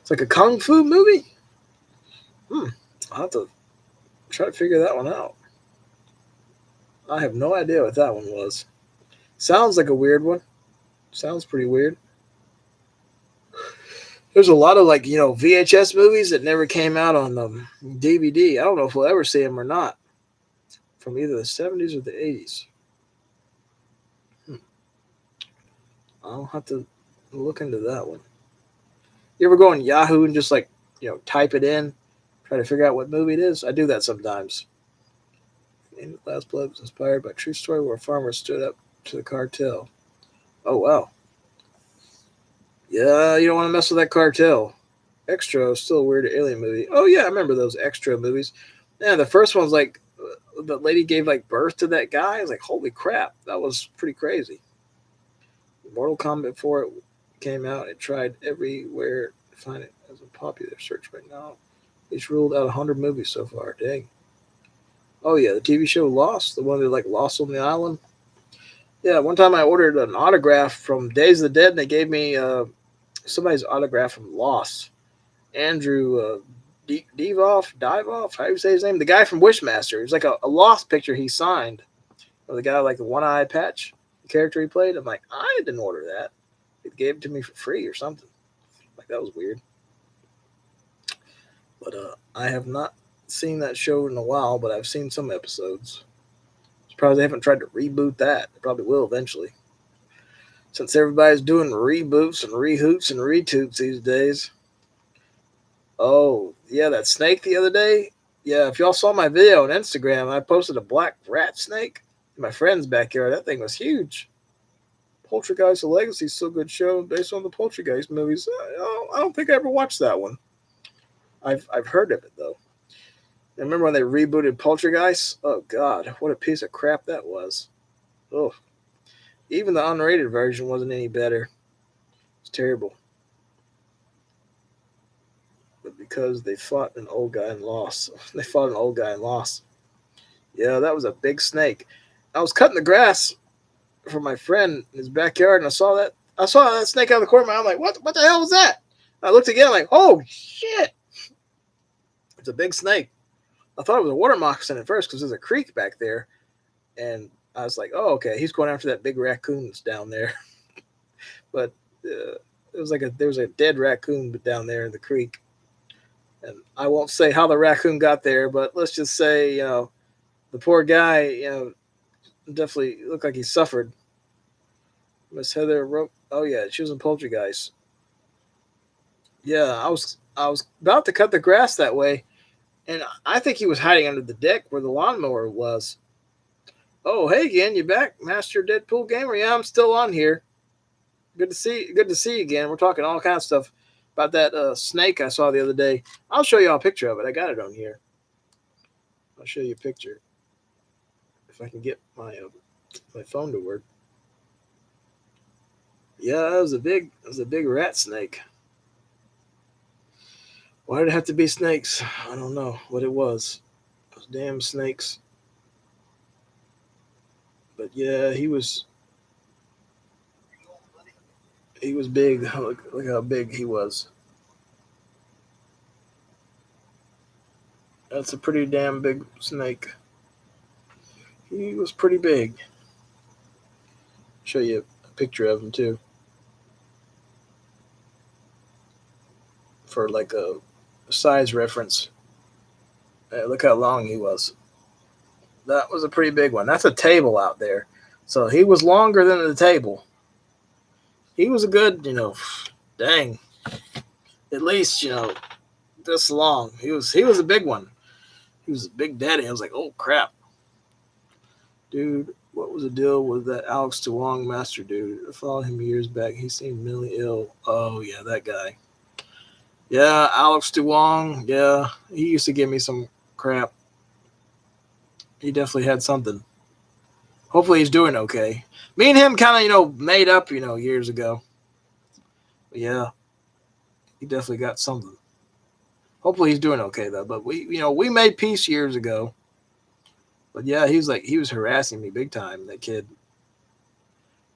It's like a kung fu movie? I'll have to try to figure that one out. I have no idea what that one was. Sounds like a weird one. Sounds pretty weird. There's a lot of VHS movies that never came out on DVD. I don't know if we'll ever see them or not. From either the 70s or the 80s. I'll have to look into that one. You ever go on Yahoo and just type it in, try to figure out what movie it is? I do that sometimes. And Last Blood was inspired by a true story where a farmer stood up to the cartel. Oh, wow. Yeah, you don't want to mess with that cartel. Extra is still a weird alien movie. Oh, yeah, I remember those Extra movies. Yeah, the first one's the lady gave birth to that guy. I was like, holy crap, that was pretty crazy. Mortal Kombat 4 came out. It tried everywhere to find it as a popular search right now. It's ruled out 100 movies so far. Dang. Oh, yeah, the TV show Lost, the one that Lost on the Island. Yeah, one time I ordered an autograph from Days of the Dead, and they gave me somebody's autograph from Lost. Andrew Divoff, how do you say his name? The guy from Wishmaster. It was like a Lost picture he signed. Or the guy the one-eye patch, the character he played. I'm like, I didn't order that. They gave it to me for free or something. That was weird. But I have not seen that show in a while, but I've seen some episodes. Surprised they haven't tried to reboot that. They probably will eventually. Since everybody's doing reboots and rehoots and retoots these days. Oh, yeah, that snake the other day. Yeah, if y'all saw my video on Instagram, I posted a black rat snake in my friend's backyard. That thing was huge. Poltergeist: The Legacy is still a good show based on the Poltergeist movies. I don't think I ever watched that one. I've heard of it, though. I remember when they rebooted Poltergeist? Oh, God, what a piece of crap that was. Oh, even the unrated version wasn't any better. It's terrible. But because they fought an old guy and lost. Yeah, that was a big snake. I was cutting the grass for my friend in his backyard, and I saw that snake out of the corner of my eye. I'm like, what the hell was that? I looked again, like, oh, shit. It's a big snake. I thought it was a water moccasin at first because there's a creek back there. And I was like, oh, okay, he's going after that big raccoon that's down there. But it was there was a dead raccoon down there in the creek. And I won't say how the raccoon got there, but let's just say, the poor guy, definitely looked like he suffered. Miss Heather wrote, oh, yeah, she was in Poltergeist. Yeah, I was about to cut the grass that way. And I think he was hiding under the deck where the lawnmower was. Oh, hey again, you back, Master Deadpool Gamer? Yeah, I'm still on here. Good to see you again. We're talking all kinds of stuff about that snake I saw the other day. I'll show you a picture of it. I got it on here. I'll show you a picture if I can get my phone to work. Yeah, it was a big rat snake. Why did it have to be snakes? I don't know what it was. Those damn snakes. But yeah, he was big. Look how big he was. That's a pretty damn big snake. He was pretty big. Show you a picture of him too, for like a size reference. Look how long he was. That was a pretty big one. That's a table out there. So he was longer than the table. He was a good, dang, at least, this long. He was a big one. He was a big daddy. I was like, oh crap. Dude, what was the deal with that Alex DeWong master dude? I followed him years back. He seemed mentally ill. Oh yeah, that guy. Yeah, Alex DeWong. Yeah, he used to give me some crap. He definitely had something. Hopefully he's doing okay. Me and him kind of, made up, years ago. But yeah, he definitely got something. Hopefully he's doing okay though. But we made peace years ago. But yeah, he was harassing me big time. That kid.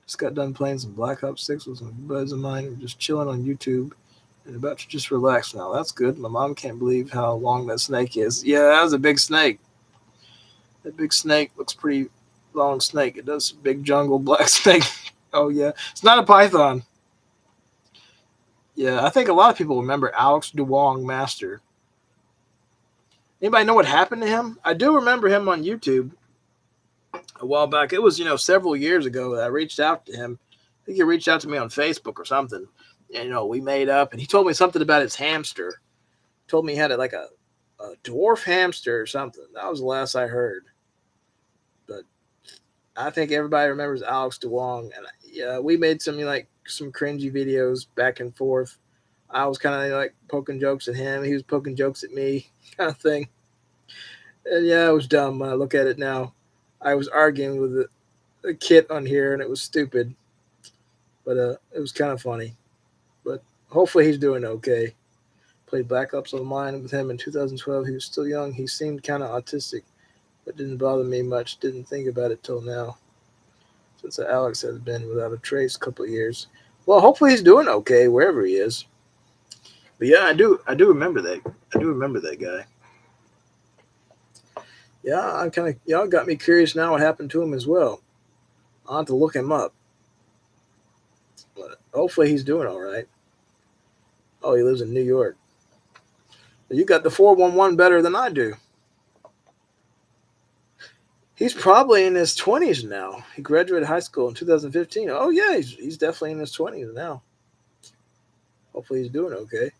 Just got done playing some Black Ops 6 with some buds of mine. We're just chilling on YouTube and about to just relax now. That's good. My mom can't believe how long that snake is. Yeah, that was a big snake. That big snake looks pretty long snake. It does big jungle black snake. Oh yeah, it's not a python. Yeah, I think a lot of people remember Alex DeWong Master. Anybody know what happened to him? I do remember him on YouTube a while back. It was several years ago that I reached out to him. I think he reached out to me on Facebook or something. And, we made up, and he told me something about his hamster. He told me he had a dwarf hamster or something. That was the last I heard. But I think everybody remembers Alex DeWong, and yeah, we made some cringy videos back and forth. I was kind of like poking jokes at him. He was poking jokes at me, kind of thing. And yeah, it was dumb when I look at it now. I was arguing with a kid on here, and it was stupid, but it was kind of funny. But hopefully he's doing okay. Played Black Ops Online with him in 2012. He was still young. He seemed kind of autistic, but didn't bother me much. Didn't think about it till now, since Alex has been without a trace a couple of years. Well, hopefully he's doing okay wherever he is. But yeah, I do remember that. I do remember that guy. Yeah, I kind of y'all got me curious now what happened to him as well. I'll have to look him up. But hopefully he's doing all right. Oh, he lives in New York. You got the 411 better than I do. He's probably in his 20s now. He graduated high school in 2015. Oh yeah, he's definitely in his 20s now. Hopefully he's doing okay.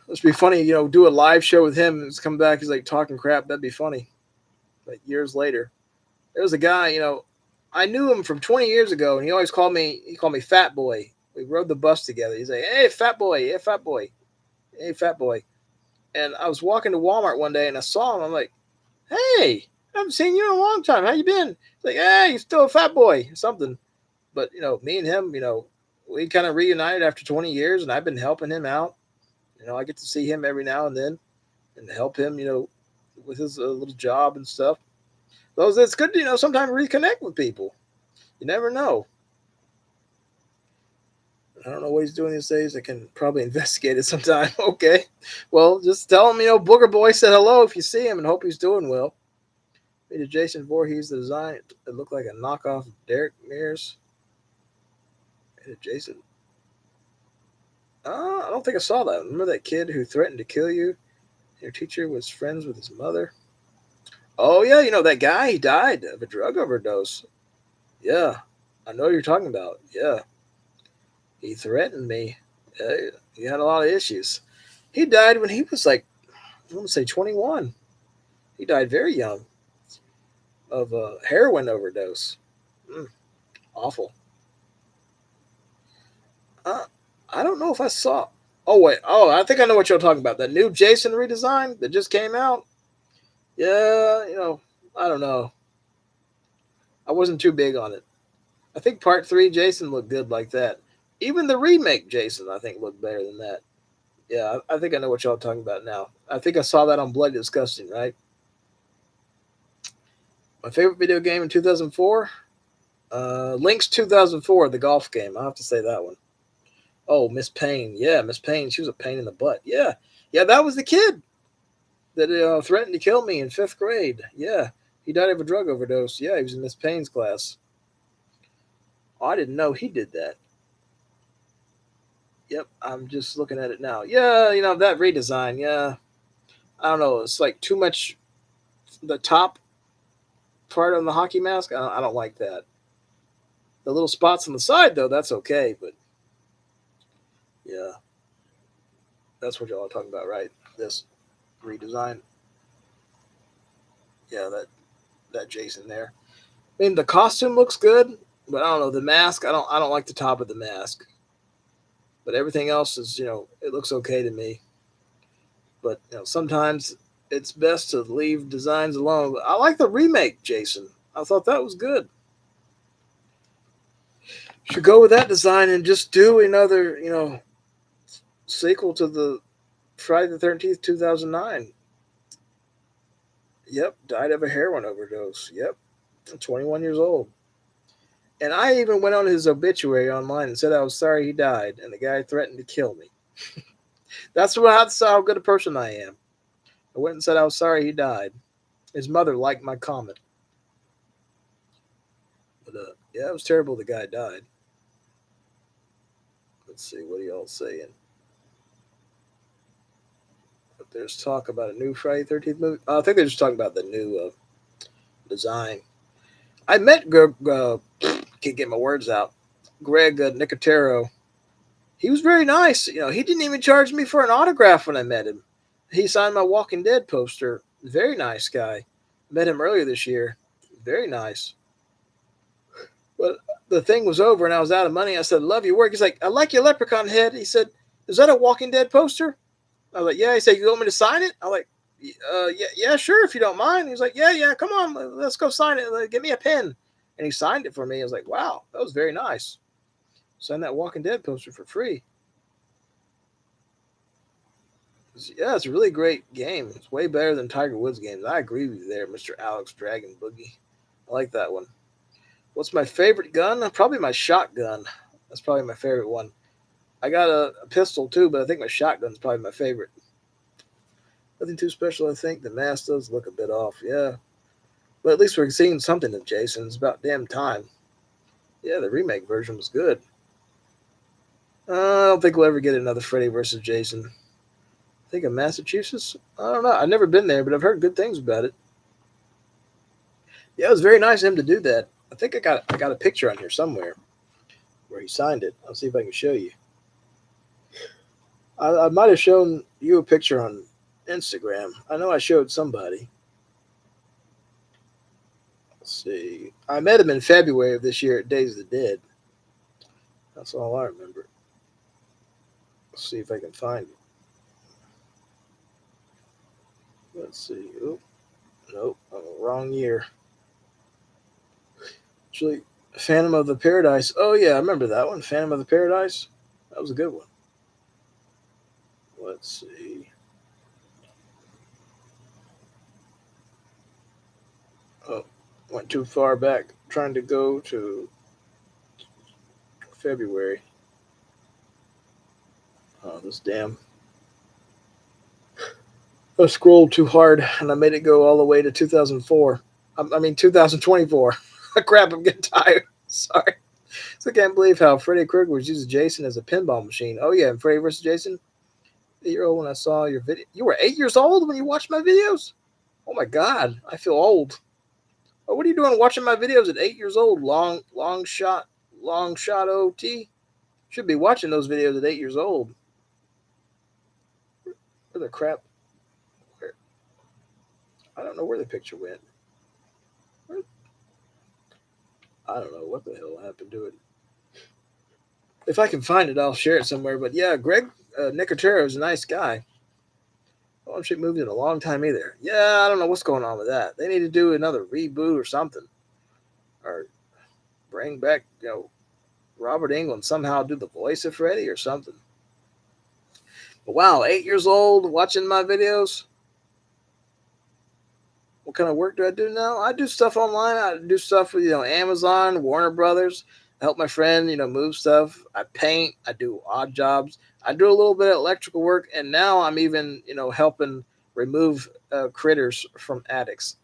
Must be funny, do a live show with him and come back. He's like talking crap. That'd be funny. Like years later, there was a guy. I knew him from 20 years ago, and he always called me. He called me Fat Boy. We rode the bus together. He's like, "Hey, Fat Boy. Hey, Fat Boy. Hey, Fat Boy." And I was walking to Walmart one day, and I saw him. I'm like, "Hey, I haven't seen you in a long time. How you been?" He's like, "Hey, you still a fat boy?" Something. But me and him, we kind of reunited after 20 years, and I've been helping him out. I get to see him every now and then and help him, with his little job and stuff. So it's good to, sometimes reconnect with people. You never know. I don't know what he's doing these days. I can probably investigate it sometime. Okay. Well, just tell him, BoogerBoy said hello if you see him and hope he's doing well. Made Jason Voorhees the design. It looked like a knockoff of Derek Mears. Made Jason. I don't think I saw that. Remember that kid who threatened to kill you? Your teacher was friends with his mother. Oh yeah, that guy. He died of a drug overdose. Yeah, I know what you're talking about. Yeah, he threatened me. He had a lot of issues. He died when he was like, I want to say 21. He died very young. of a heroin overdose. Mm, awful. Uh, I don't know if I saw. Oh wait. Oh, I think I know what you're talking about. The new Jason redesign that just came out. Yeah, I don't know. I wasn't too big on it. I think part three Jason looked good like that. Even the remake Jason, I think, looked better than that. Yeah, I think I know what y'all talking about now. I think I saw that on Bloody Disgusting, right? My favorite video game in 2004? Link's 2004, the golf game. I'll have to say that one. Oh, Miss Payne. Yeah, Miss Payne. She was a pain in the butt. Yeah. Yeah, that was the kid that threatened to kill me in fifth grade. Yeah. He died of a drug overdose. Yeah, he was in Miss Payne's class. Oh, I didn't know he did that. Yep, I'm just looking at it now. Yeah, that redesign. Yeah. I don't know. It's like too much. The top part on the hockey mask, I don't like that. The little spots on the side, though, that's okay. But yeah, that's what y'all are talking about, right? This redesign. Yeah, that Jason there. I mean, the costume looks good, but I don't know the mask. I don't like the top of the mask. But everything else is, it looks okay to me. But sometimes it's best to leave designs alone. I like the remake, Jason. I thought that was good. Should go with that design and just do another, sequel to the Friday the 13th, 2009. Yep, died of a heroin overdose. Yep, 21 years old. And I even went on his obituary online and said I was sorry he died, and the guy threatened to kill me. That's how good a person I am. I went and said I was sorry he died. His mother liked my comment. But yeah, it was terrible the guy died. Let's see, what are y'all saying? But there's talk about a new Friday 13th movie. I think they're just talking about the new design. I met can't get my words out. Greg Nicotero. He was very nice. He didn't even charge me for an autograph when I met him. He signed my Walking Dead poster. Very nice guy. Met him earlier this year. Very nice. But the thing was over and I was out of money. I said, "Love your work." He's like, "I like your leprechaun head." He said, "Is that a Walking Dead poster?" I was like, "Yeah." He said, "You want me to sign it?" I was like, yeah, sure, if you don't mind." He's like, "Yeah, come on, let's go sign it. Give me a pen." And he signed it for me. I was like, "Wow, that was very nice." Signed that Walking Dead poster for free. Yeah, it's a really great game. It's way better than Tiger Woods games. I agree with you there, Mr. Alex Dragon Boogie. I like that one. What's my favorite gun? Probably my shotgun. That's probably my favorite one. I got a pistol too, but I think my shotgun's probably my favorite. Nothing too special, I think. The mask does look a bit off, yeah. But at least we're seeing something of Jason. It's about damn time. Yeah, the remake version was good. I don't think we'll ever get another Freddy versus Jason. I think of Massachusetts. I don't know. I've never been there, but I've heard good things about it. Yeah, it was very nice of him to do that. I think I got a picture on here somewhere where he signed it. I'll see if I can show you. I might have shown you a picture on Instagram. I know I showed somebody. Let's see. I met him in February of this year at Days of the Dead. That's all I remember. Let's see if I can find it. Let's see. Oh, nope. Wrong year. Actually, Phantom of the Paradise. Oh, yeah, I remember that one. Phantom of the Paradise. That was a good one. Let's see. Oh, went too far back. Trying to go to February. Oh, this damn. I scrolled too hard and I made it go all the way to 2004. I mean, 2024. Crap, I'm getting tired. Sorry. So I can't believe how Freddy Krueger was using Jason as a pinball machine. Oh, yeah, and Freddy vs. Jason. 8-year old when I saw your video. You were 8 years old when you watched my videos? Oh, my God. I feel old. Oh, what are you doing watching my videos at 8 years old? Long shot OT. Should be watching those videos at 8 years old. Where the crap? Where? I don't know where the picture went. I don't know what the hell happened to it. If I can find it, I'll share it somewhere. But yeah, Greg Nicotero is a nice guy. I don't shoot movies in a long time either. Yeah, I don't know what's going on with that. They need to do another reboot or something, or bring back Robert Englund somehow do the voice of Freddy or something. But wow, 8 years old watching my videos. What kind of work do I do now? I do stuff online. I do stuff with Amazon, Warner Brothers. I help my friend move stuff. I paint. I do odd jobs. I do a little bit of electrical work, and now I'm even helping remove critters from attics.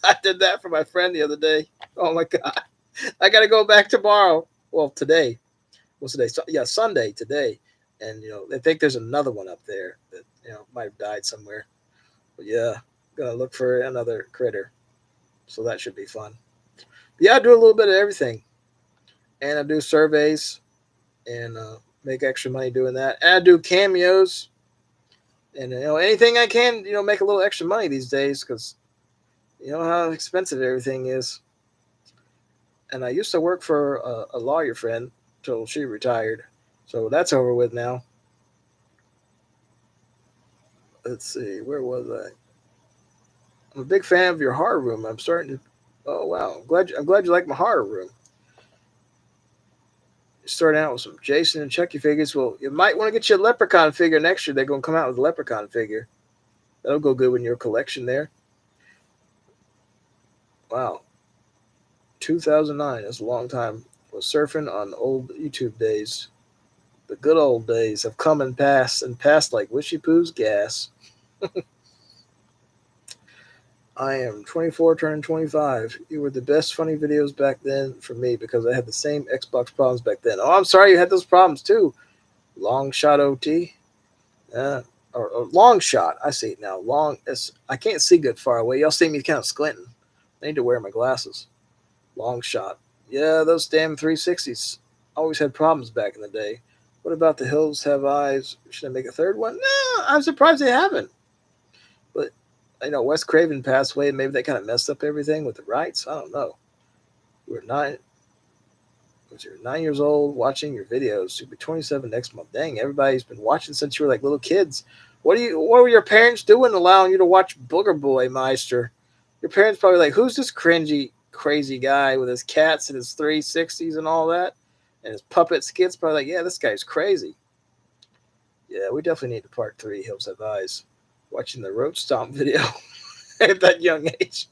I did that for my friend the other day. Oh my god! I got to go back tomorrow. Well, today. What's today? Yeah, Sunday today. And they think there's another one up there that might have died somewhere. But yeah, gonna look for another critter. So that should be fun. But yeah, I do a little bit of everything, and I do surveys and make extra money doing that. And I do cameos and anything I can make a little extra money these days because you know how expensive everything is. And I used to work for a lawyer friend till she retired, so that's over with now. Let's see, where was I? I'm a big fan of your horror room. I'm starting to. Oh wow, I'm glad you like my horror room. Starting out with some Jason and Chucky figures. Well, you might want to get you a Leprechaun figure next year. They're going to come out with a Leprechaun figure. That'll go good in your collection there. Wow, 2009. That's a long time. I was surfing on old YouTube days. The good old days have come and passed like Wishy Poo's gas. I am 24, turning 25. You were the best funny videos back then for me because I had the same Xbox problems back then. Oh, I'm sorry you had those problems too. Long shot OT. Uh, or long shot. I see it now. Long. I can't see good far away. Y'all see me kind of squinting. I need to wear my glasses. Long shot. Yeah, those damn 360s always had problems back in the day. What about the Hills Have Eyes? Should I make a third one? No, I'm surprised they haven't. But Wes Craven passed away, and maybe they kind of messed up everything with the rights. I don't know. You were 9 years old watching your videos. You'll be 27 next month. Dang, everybody's been watching since you were like little kids. What were your parents doing allowing you to watch BoogerBoyMeister? Your parents probably like, who's this cringy, crazy guy with his cats and his 360s and all that? And his puppet skits? Probably like, yeah, this guy's crazy. Yeah, we definitely need a part 3, Hills Have Eyes. Watching the Roach Stomp video at that young age.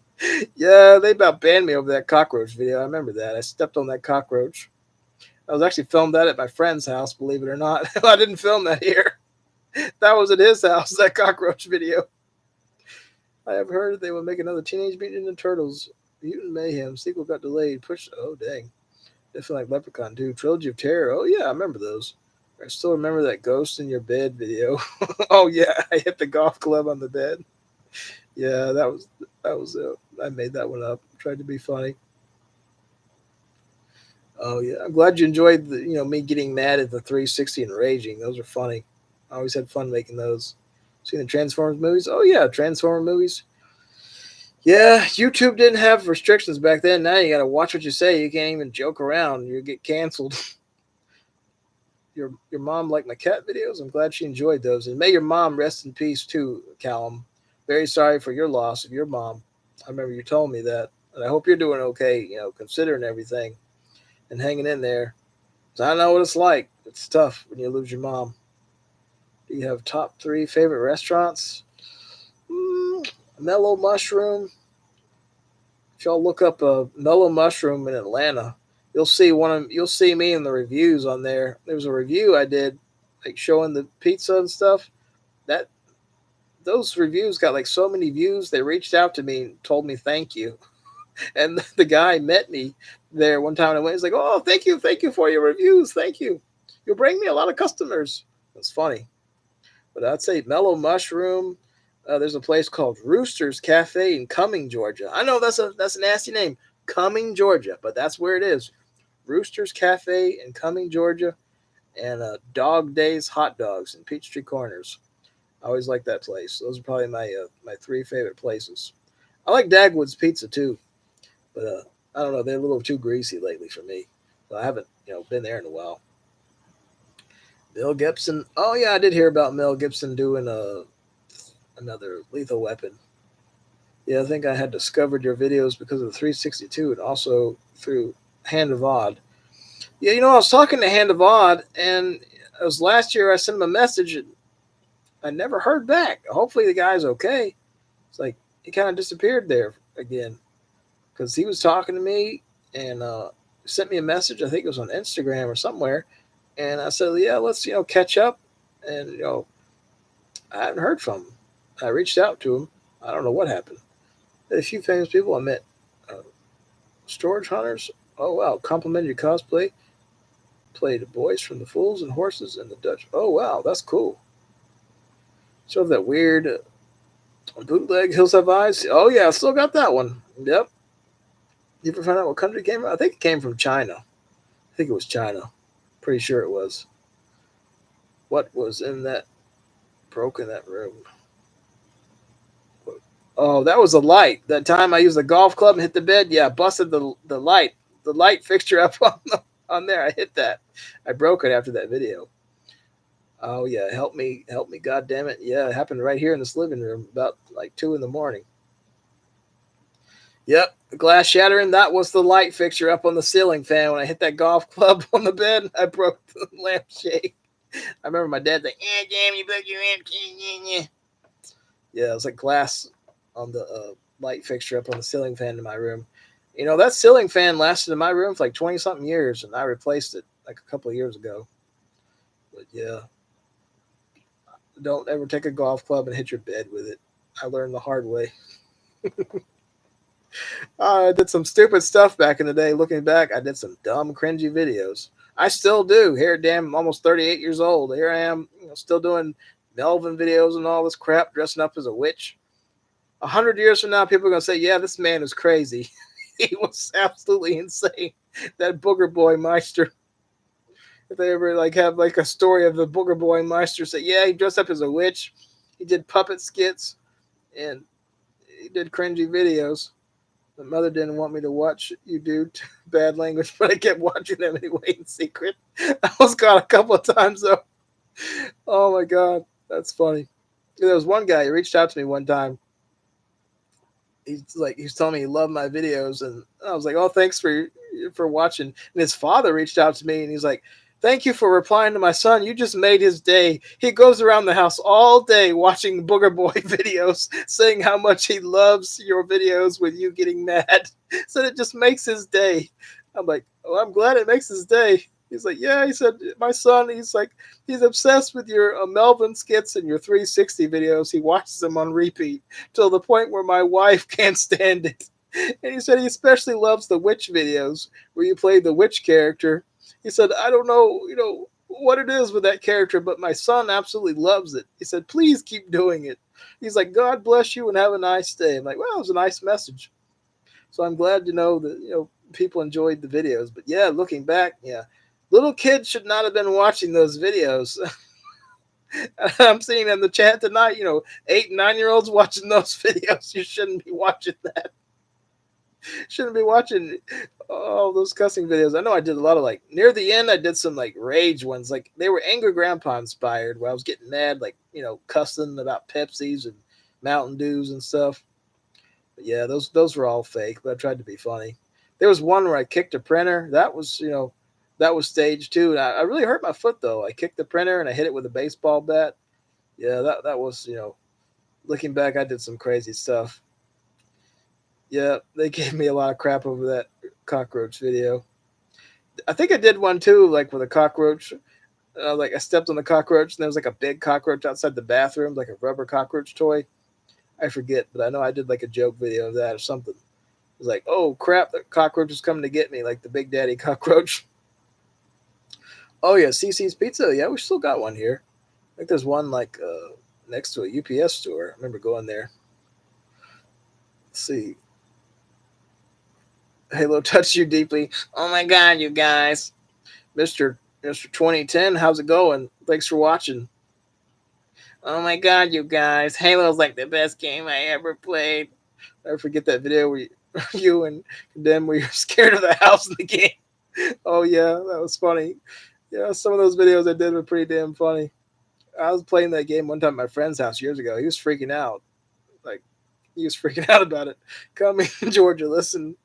Yeah, they about banned me over that cockroach video. I remember that. I stepped on that cockroach. I was actually filmed that at my friend's house, believe it or not. I didn't film that here. That was at his house, that cockroach video. I have heard they will make another Teenage Mutant Ninja Turtles Mutant Mayhem. Sequel got delayed. Oh, dang. Definitely like Leprechaun 2. Trilogy of Terror. Oh, yeah, I remember those. I still remember that Ghost in Your Bed video. Oh, yeah, I hit the golf club on the bed. Yeah, that was I made that one up. Tried to be funny. Oh yeah, I'm glad you enjoyed me getting mad at the 360 and raging. Those are funny. I always had fun making those. Seen the Transformers movies? Oh yeah, Transformer movies. Yeah, YouTube didn't have restrictions back then. Now you got to watch what you say. You can't even joke around. You get canceled. Your mom liked my cat videos. I'm glad she enjoyed those. And may your mom rest in peace too, Callum. Very sorry for your loss of your mom. I remember you told me that, and I hope you're doing okay. Considering everything and hanging in there. I know what it's like. It's tough when you lose your mom. Do you have top 3 favorite restaurants? Mellow Mushroom. If y'all look up a Mellow Mushroom in Atlanta, you'll see me in the reviews on there. There was a review I did, like showing the pizza and stuff. That those reviews got like so many views. They reached out to me and told me thank you. And the guy met me there one time and I went, he's like, oh, thank you for your reviews. Thank you. You'll bring me a lot of customers. It's funny. But I'd say Mellow Mushroom. There's a place called Rooster's Cafe in Cumming, Georgia. I know that's a nasty name, Cumming, Georgia, but that's where it is. Rooster's Cafe in Cumming, Georgia, and Dog Days Hot Dogs in Peachtree Corners. I always like that place. Those are probably my 3 favorite places. I like Dagwood's Pizza too, but I don't know. They're a little too greasy lately for me. So I haven't, been there in a while. Mel Gibson. Oh yeah, I did hear about Mel Gibson doing another Lethal Weapon. Yeah, I think I had discovered your videos because of the 362 and also through Hand of Odd. Yeah, I was talking to Hand of Odd, and it was last year I sent him a message, and I never heard back. Hopefully the guy's okay. It's like he kind of disappeared there again because he was talking to me and sent me a message. I think it was on Instagram or somewhere, and I said, "Yeah, let's catch up." And I haven't heard from him. I reached out to him. I don't know what happened. A few famous people I met. Uh, Storage Hunters. Oh wow, complimented cosplay. Played the boys from the Fools and Horses and the Dutch. Oh wow, that's cool. So that weird bootleg Hills Have Eyes. Oh yeah, I still got that one. Yep. You ever find out what country it came from? I think it came from China. I think it was China. Pretty sure it was. What was in that broke in that room? Oh, that was a light. That time I used the golf club and hit the bed. Yeah, busted the light fixture up on there. I hit that. I broke it after that video. Oh yeah, help me, God damn it! Yeah, it happened right here in this living room about like 2 in the morning. Yep, the glass shattering. That was the light fixture up on the ceiling fan. When I hit that golf club on the bed, I broke the lampshade. I remember my dad like, "Yeah, damn, you broke your lampshade." Yeah, it was like glass on the light fixture up on the ceiling fan in my room. That ceiling fan lasted in my room for like 20 something years, and I replaced it like a couple of years ago. But yeah, don't ever take a golf club and hit your bed with it. I learned the hard way. I did some stupid stuff back in the day. Looking back, I did some dumb, cringy videos. I still do. Here, damn, I'm almost 38 years old. Here I am, still doing Melvin videos and all this crap, dressing up as a witch. 100 years from now, people are gonna say, "Yeah, this man was crazy. He was absolutely insane." That BoogerBoyMeister. If they ever have a story of the BoogerBoyMeister, say, "Yeah, he dressed up as a witch. He did puppet skits and he did cringy videos." My mother didn't want me to watch you do bad language, but I kept watching them anyway in secret. I was caught a couple of times though. Oh my god, that's funny. There was one guy. He reached out to me one time. He's telling me he loved my videos, and I was like, "Oh, thanks for watching." And his father reached out to me, and he's like, "Thank you for replying to my son. You just made his day. He goes around the house all day watching Booger Boy videos, saying how much he loves your videos with you getting mad. So it just makes his day." I'm like, "Oh, I'm glad it makes his day." He's like, "Yeah." He said, "My son, he's obsessed with your Melvin skits and your 360 videos. He watches them on repeat till the point where my wife can't stand it." And he said he especially loves the witch videos where you play the witch character. He said, "I don't know, what it is with that character, but my son absolutely loves it." He said, "Please keep doing it." He's like, "God bless you and have a nice day." I'm like, "Well, it was a nice message." So I'm glad to know that, people enjoyed the videos. But yeah, looking back, yeah, little kids should not have been watching those videos. I'm seeing in the chat tonight, 8 and 9 year olds watching those videos. You shouldn't be watching that. Shouldn't be watching all those cussing videos. I know I did a lot of near the end. I did some rage ones. They were Angry Grandpa inspired, where I was getting mad, cussing about Pepsis and Mountain Dews and stuff. But yeah, those were all fake. But I tried to be funny. There was one where I kicked a printer. That was stage two. And I really hurt my foot though. I kicked the printer and I hit it with a baseball bat. Yeah, that was looking back, I did some crazy stuff. Yeah, they gave me a lot of crap over that cockroach video. I think I did one too, with a cockroach. I stepped on the cockroach and there was a big cockroach outside the bathroom, like a rubber cockroach toy. I forget, but I know I did a joke video of that or something. It was like, "Oh crap, the cockroach is coming to get me," like the Big Daddy cockroach. Oh yeah, CC's Pizza. Yeah, we still got one here. I think there's one next to a UPS store. I remember going there. Let's see. Halo touched you deeply. Oh my god, you guys. Mr. 2010, how's it going? Thanks for watching. Oh my god, you guys. Halo's the best game I ever played. I never forget that video where You and them where you're scared of the house in the game. Oh yeah, that was funny. Yeah, some of those videos I did were pretty damn funny. I was playing that game one time at my friend's house years ago. He was freaking out. Like he was freaking out about it. Coming in Georgia, listen,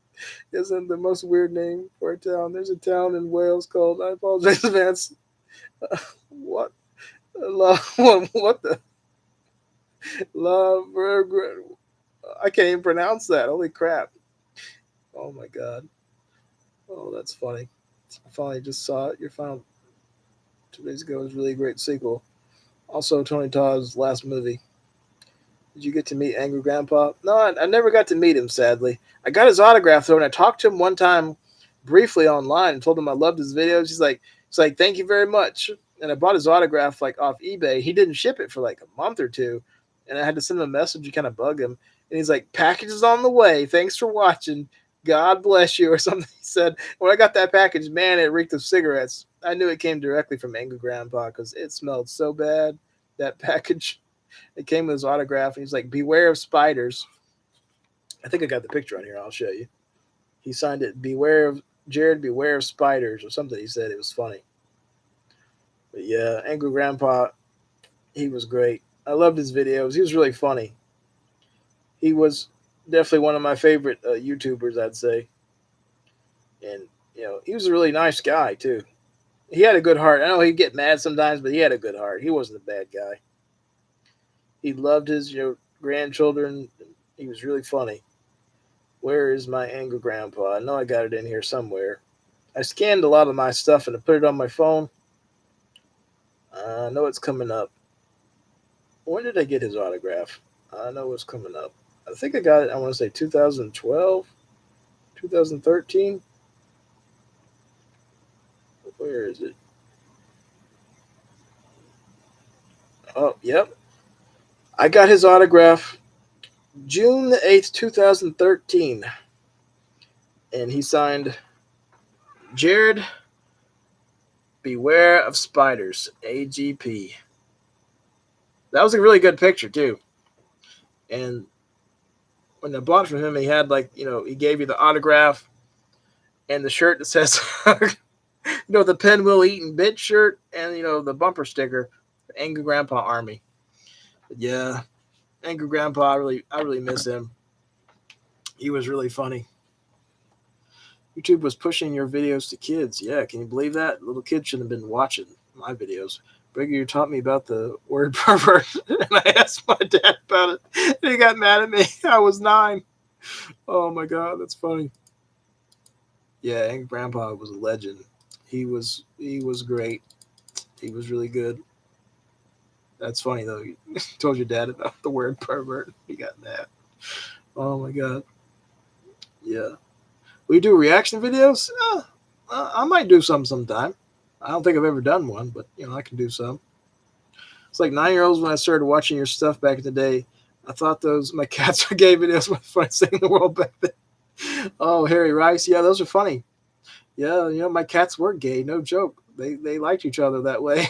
isn't the most weird name for a town. There's a town in Wales called, I apologize in advance. What? What the? La, I can't even pronounce that. Holy crap. Oh my god. Oh, that's funny. I finally just saw it. Your final 2 days ago was really a great sequel. Also, Tony Todd's last movie. Did you get to meet Angry Grandpa? No, I never got to meet him, sadly. I got his autograph, though, and I talked to him one time briefly online and told him I loved his videos. He's like, thank you very much. And I bought his autograph, like, off eBay. He didn't ship it for, like, a month or two, and I had to send him a message to kind of bug him. And he's like, package is on the way. Thanks for watching. God bless you, or something he said. When I got that package, man, it reeked of cigarettes. I knew it came directly from Angry Grandpa because it smelled so bad, that package. It came with his autograph, and he's like, beware of spiders. I think I got the picture on here. I'll show you. He signed it, Jared, beware of spiders, or something he said. It was funny. But yeah, Angry Grandpa, he was great. I loved his videos. He was really funny. He was definitely one of my favorite YouTubers, I'd say. And, he was a really nice guy, too. He had a good heart. I know he'd get mad sometimes, but he had a good heart. He wasn't a bad guy. He loved his grandchildren. He was really funny. Where is my Angry Grandpa? I know I got it in here somewhere. I scanned a lot of my stuff and I put it on my phone. I know it's coming up. When did I get his autograph? I know it's coming up. I think I got it, I want to say 2012, 2013. Where is it? Oh, yep. I got his autograph June the 8th, 2013. And he signed, Jared, beware of spiders, AGP. That was a really good picture, too. And when I bought from him, he had, he gave you the autograph and the shirt that says, the pinwheel eating bitch shirt and, the bumper sticker, the Angry Grandpa Army. But yeah, Angry Grandpa, I really miss him. He was really funny. YouTube was pushing your videos to kids. Yeah, can you believe that? Little kids shouldn't have been watching my videos. Brigger, you taught me about the word pervert, and I asked my dad about it, and he got mad at me. I was 9. Oh my god, that's funny. Yeah, Angry Grandpa was a legend. He was great. He was really good. That's funny though. You told your dad about the word pervert. He got mad. Oh my god. Yeah. We do reaction videos? I might do some sometime. I don't think I've ever done one, but I can do some. It's like 9-year-olds when I started watching your stuff back in the day. I thought my cats were gay videos were the funniest thing in the world back then. Oh, Harry Rice. Yeah, those are funny. Yeah, my cats were gay. No joke. They liked each other that way.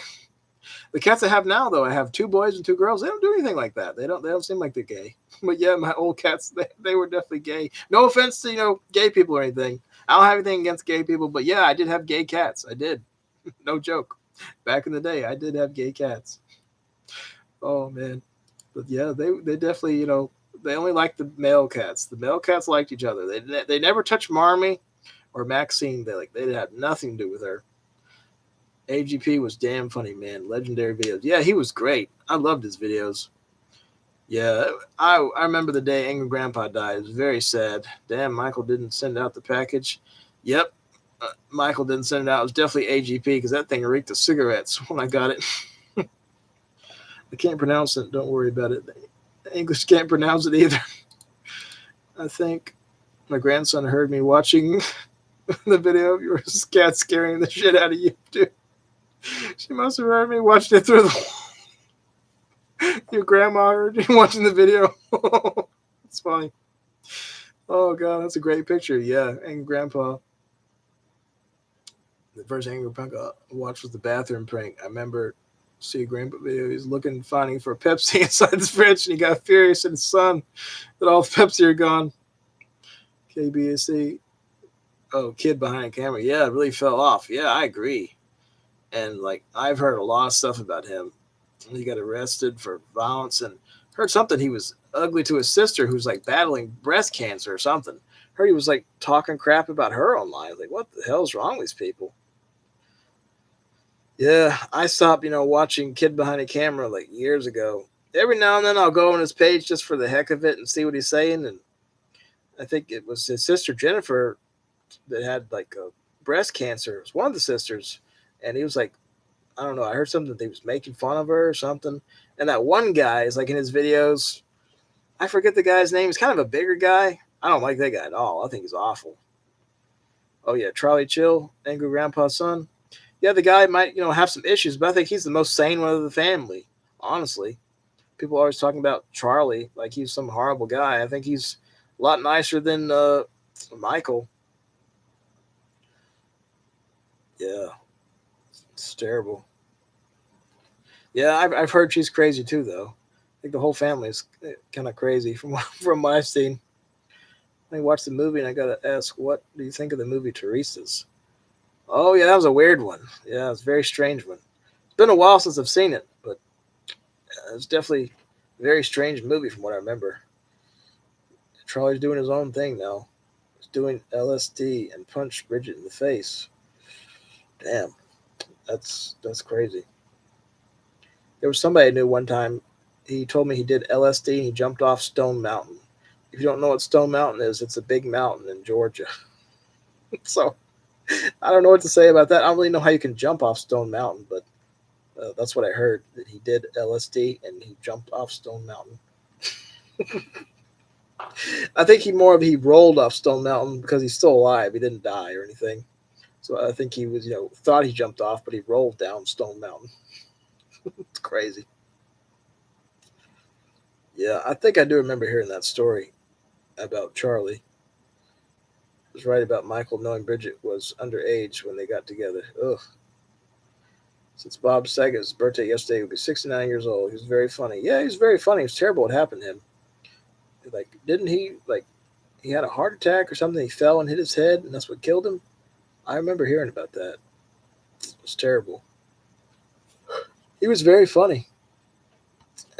The cats I have now, though, I have 2 boys and 2 girls. They don't do anything like that. They don't seem like they're gay. But yeah, my old cats, they were definitely gay. No offense to, gay people or anything. I don't have anything against gay people, but yeah, I did have gay cats. I did. No joke. Back in the day, I did have gay cats. Oh, man. But yeah, they definitely, they only liked the male cats. The male cats liked each other. They never touched Marmee or Maxine. They had nothing to do with her. AGP was damn funny, man. Legendary videos. Yeah, he was great. I loved his videos. Yeah, I remember the day Angry Grandpa died. It was very sad. Damn, Michael didn't send out the package. Yep, Michael didn't send it out. It was definitely AGP because that thing reeked of cigarettes when I got it. I can't pronounce it. Don't worry about it. English can't pronounce it either. I think my grandson heard me watching the video of your cat scaring the shit out of you, too. She must have heard me watching it through the wall. Your grandma heard you watching the video. It's funny. Oh, God, that's a great picture. Yeah, Angry Grandpa. The first Angry Grandpa I watched was the bathroom prank. I remember see a Grandpa video. He's finding for Pepsi inside the fridge, and he got furious at his son that all the Pepsi are gone. KBSC. Oh, kid behind camera. Yeah, it really fell off. Yeah, I agree. And like I've heard a lot of stuff about him. He got arrested for violence and heard something he was ugly to his sister who's like battling breast cancer or something. Heard he was like talking crap about her online. Like, what the hell's wrong with these people? Yeah, I stopped, watching Kid Behind the Camera like years ago. Every now and then I'll go on his page just for the heck of it and see what he's saying. And I think it was his sister Jennifer that had like a breast cancer. It was one of the sisters. And he was like, I don't know, I heard something that he was making fun of her or something. And that one guy is like in his videos. I forget the guy's name. He's kind of a bigger guy. I don't like that guy at all. I think he's awful. Oh yeah, Charlie Chill, Angry Grandpa's son. Yeah, the guy might, have some issues, but I think he's the most sane one of the family. Honestly, people are always talking about Charlie like he's some horrible guy. I think he's a lot nicer than Michael. Yeah, it's terrible. Yeah, I've heard she's crazy too, though. I think the whole family is kind of crazy from from what I've seen. I watched the movie and I gotta ask, what do you think of the movie Teresa's? Oh yeah, that was a weird one. Yeah, it was a very strange one. It's been a while since I've seen it, but it's definitely a very strange movie from what I remember. Charlie's doing his own thing now. He's doing LSD and punched Bridget in the face. Damn, that's crazy. There was somebody I knew one time. He told me he did LSD and he jumped off Stone Mountain. If you don't know what Stone Mountain is, it's a big mountain in Georgia. So I don't know what to say about that. I don't really know how you can jump off Stone Mountain, but that's what I heard. That he did LSD and he jumped off Stone Mountain. I think he rolled off Stone Mountain because he's still alive. He didn't die or anything. So I think he was thought he jumped off, but he rolled down Stone Mountain. It's crazy. Yeah, I think I do remember hearing that story about Charlie. It was right about Michael knowing Bridget was underage when they got together. Ugh. Since Bob Saget's birthday yesterday, he would be 69 years old. He was very funny. Yeah, he was very funny. It was terrible what happened to him. Like, didn't he, like, he had a heart attack or something? He fell and hit his head, and that's what killed him? I remember hearing about that. It was terrible. He was very funny.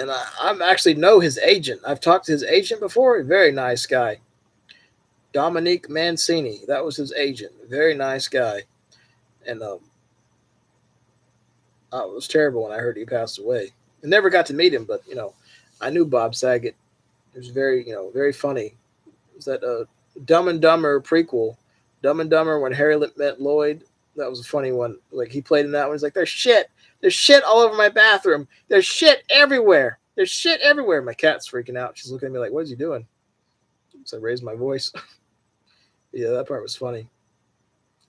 And I actually know his agent. I've talked to his agent before. Very nice guy. Dominique Mancini. That was his agent. Very nice guy. And it was terrible when I heard he passed away. I never got to meet him, but I knew Bob Saget. He was very very funny. It was that Dumb and Dumber prequel, Dumb and Dumber when Harry met Lloyd. That was a funny one. Like he played in that one. He's like, there's shit all over my bathroom. There's shit everywhere. There's shit everywhere. My cat's freaking out. She's looking at me like, what is he doing? So I raised my voice. Yeah, that part was funny.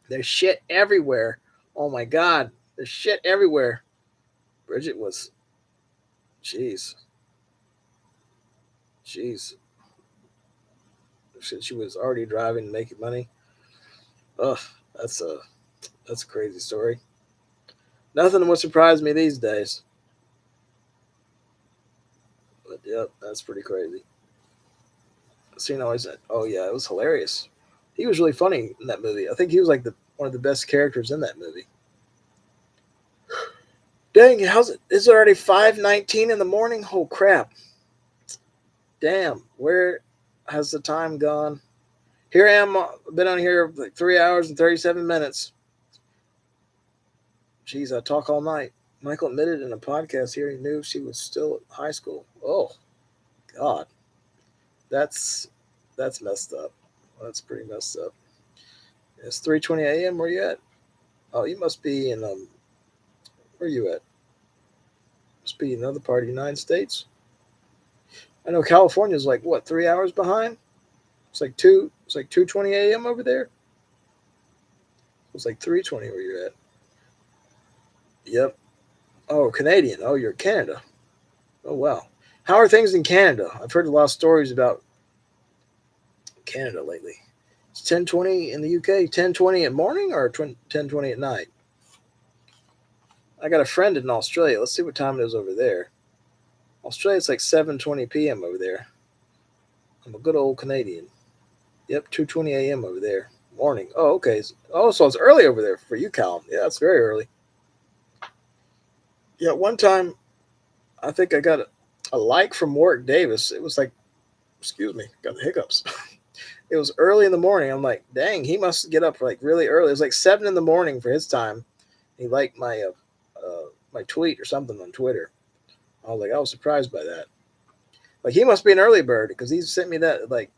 There's shit everywhere. Oh my god, there's shit everywhere. Bridget was, jeez, jeez. She was already driving and making money. Ugh, that's a that's a crazy story. Nothing would surprise me these days. But yep, that's pretty crazy. Seeing always said, oh yeah, it was hilarious. He was really funny in that movie. I think he was like the one of the best characters in that movie. Dang, how's it? Is it already 5:19 in the morning? Oh crap! Damn, where has the time gone? Here I am. Been on here like 3 hours and 37 minutes. Jeez, I talk all night. Michael admitted in a podcast here he knew she was still at high school. Oh God, that's that's messed up. That's pretty messed up. It's 3:20 a.m. Where you at? Oh, you must be in Where you at? Must be in another part of the United States. I know California's like what 3 hours behind. It's like 2:20 a.m. over there. It's like 3:20 where you're at. Yep. Oh, Canadian. Oh, you're Canada. Oh wow. How are things in Canada? I've heard a lot of stories about Canada lately. It's 10:20 in the UK. 10:20 at morning or 10:20 at night. I got a friend in Australia. Let's see what time it is over there. Australia, it's like 7:20 p.m. over there. I'm a good old Canadian. Yep, 2:20 a.m. over there. Morning. Oh, okay. Oh, so it's early over there for you, Cal. Yeah, it's very early. Yeah, one time I think I got a like from Warwick Davis. It was like, excuse me, got the hiccups. It was early in the morning. I'm like, dang, he must get up like really early. It was like 7 in the morning for his time. He liked my tweet or something on Twitter. I was surprised by that. Like he must be an early bird because he sent me that at like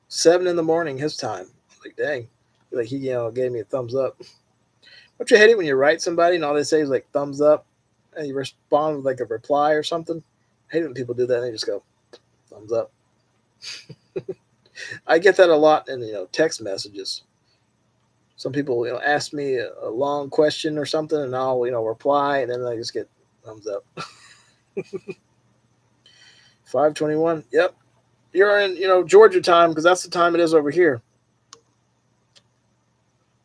7 in the morning his time. Like dang, like he gave me a thumbs up. Don't you hate it when you write somebody and all they say is like thumbs up, and you respond with like a reply or something? I hate it when people do that and they just go thumbs up. I get that a lot in text messages. Some people ask me a long question or something, and I'll reply, and then I just get thumbs up. 5:21. Yep, you're in Georgia time because that's the time it is over here.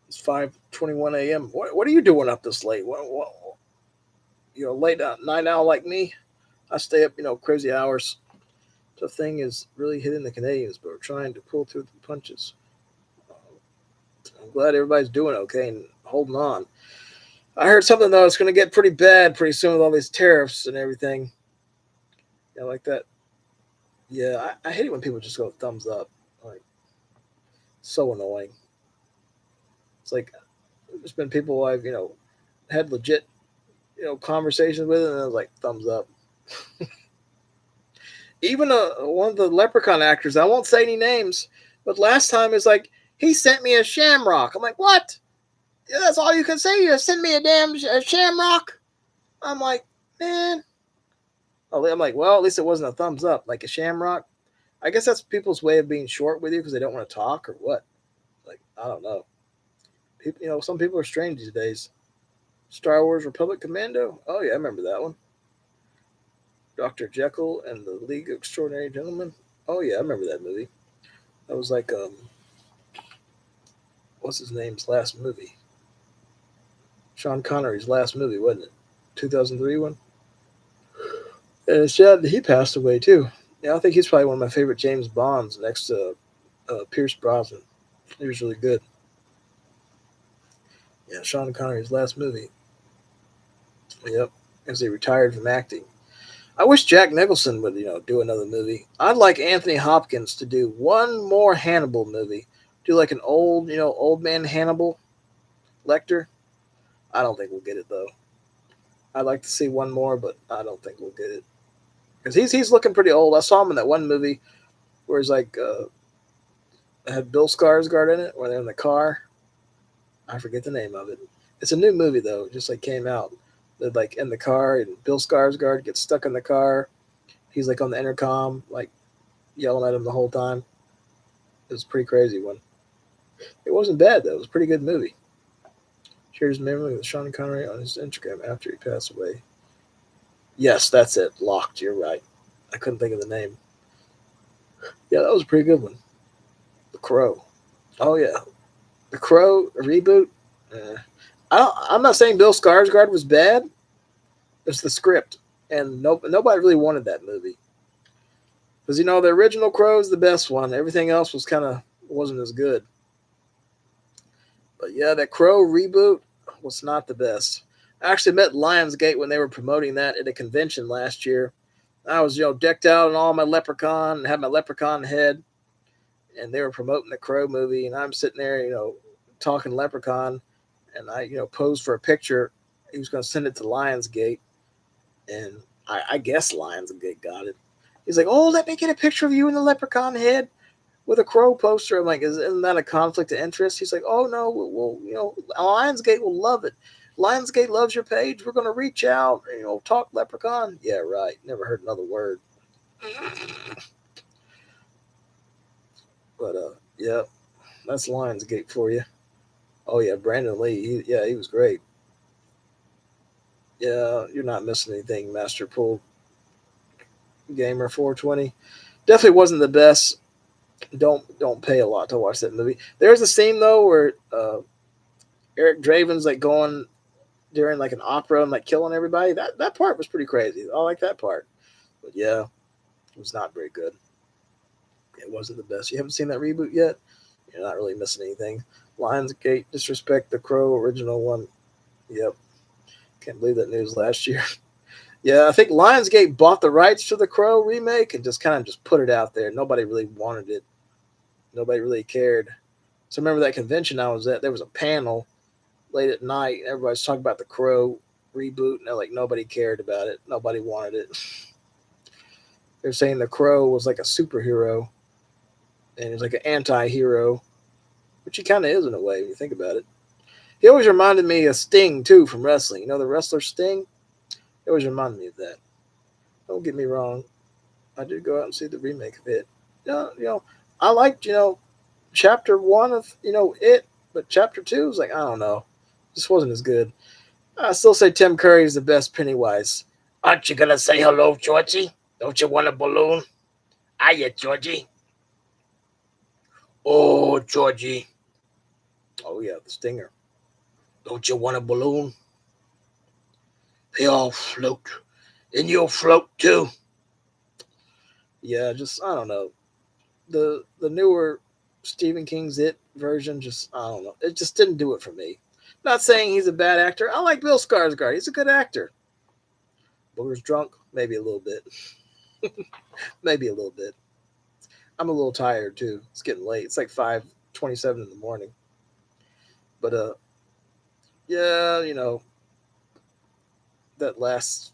It's 5:21 a.m. What are you doing up this late? What late night owl like me? I stay up crazy hours. The thing is really hitting the Canadians, but we're trying to pull through the punches. I'm glad everybody's doing okay and holding on. I heard something though. It's going to get pretty bad pretty soon with all these tariffs and everything. Yeah, like that. Yeah, I hate it when people just go thumbs up. Like, so annoying. It's like there's been people I've had legit conversations with, and it was like thumbs up. Even one of the Leprechaun actors, I won't say any names, but last time it's like he sent me a shamrock. I'm like, what? Yeah, that's all you can say? You send me a damn shamrock? I'm like, man. I'm like, well, at least it wasn't a thumbs up, like a shamrock. I guess that's people's way of being short with you because they don't want to talk or what. Like, I don't know. People, some people are strange these days. Star Wars Republic Commando. Oh yeah, I remember that one. Dr. Jekyll and the League of Extraordinary Gentlemen. Oh yeah, I remember that movie. That was like what's his name's last movie? Sean Connery's last movie, wasn't it? 2003 one. And it's sad that he passed away too. Yeah, I think he's probably one of my favorite James Bonds next to Pierce Brosnan. He was really good. Yeah, Sean Connery's last movie. Yep, as he retired from acting. I wish Jack Nicholson would, do another movie. I'd like Anthony Hopkins to do one more Hannibal movie. Do like an old man Hannibal Lecter. I don't think we'll get it though. I'd like to see one more, but I don't think we'll get it because he's looking pretty old. I saw him in that one movie where he's like had Bill Skarsgård in it, where they're in the car. I forget the name of it. It's a new movie though, just like came out. They're like in the car, and Bill Skarsgård gets stuck in the car. He's like on the intercom, like yelling at him the whole time. It was a pretty crazy one. It wasn't bad though. It was a pretty good movie. Shared his memory with Sean Connery on his Instagram after he passed away. Yes, that's it. Locked. You're right. I couldn't think of the name. Yeah, that was a pretty good one. The Crow. Oh yeah, The Crow reboot. Uh, I'm not saying Bill Skarsgård was bad. It's the script, and nobody really wanted that movie because the original Crow is the best one. Everything else was kind of wasn't as good. But yeah, that Crow reboot was not the best. I actually met Lionsgate when they were promoting that at a convention last year. I was decked out in all my leprechaun and had my leprechaun head, and they were promoting the Crow movie, and I'm sitting there talking leprechaun, and I posed for a picture. He was going to send it to Lionsgate, and I guess Lionsgate got it. He's like, "Oh, let me get a picture of you in the leprechaun head with a Crow poster." I'm like, "Isn't that a conflict of interest?" He's like, "Oh no, Lionsgate will love it. Lionsgate loves your page. We're going to reach out, talk leprechaun." Yeah, right. Never heard another word. But yeah, that's Lionsgate for you. Oh yeah, Brandon Lee. He was great. Yeah, you're not missing anything, Master Pool Gamer 420. Definitely wasn't the best. Don't pay a lot to watch that movie. There's a scene though where Eric Draven's like going during like an opera and like killing everybody. That part was pretty crazy. I like that part. But yeah, it was not very good. It wasn't the best. You haven't seen that reboot yet? You're not really missing anything. Lionsgate disrespect the Crow original one. Yep. Can't believe that news last year. Yeah, I think Lionsgate bought the rights to the Crow remake and just kind of just put it out there. Nobody really wanted it. Nobody really cared. So remember that convention I was at? There was a panel late at night. And everybody's talking about the Crow reboot, and they're like, nobody cared about it. Nobody wanted it. They're saying the Crow was like a superhero, and he's like an anti-hero, which he kind of is in a way when you think about it. He always reminded me of Sting too from wrestling. You know the wrestler Sting? He always reminded me of that. Don't get me wrong. I did go out and see the remake of it. I liked, chapter one of, it, but chapter two was like, I don't know. Just wasn't as good. I still say Tim Curry is the best Pennywise. Aren't you gonna say hello, Georgie? Don't you want a balloon? Hiya, Georgie. Oh, Georgie. Oh yeah, the stinger. Don't you want a balloon? They all float. And you'll float too. Yeah, just I don't know. The newer Stephen King's It version, just I don't know. It just didn't do it for me. Not saying he's a bad actor. I like Bill Skarsgård. He's a good actor. Booger's drunk, maybe a little bit. Maybe a little bit. I'm a little tired too. It's getting late. It's like 5:27 in the morning. But yeah, that last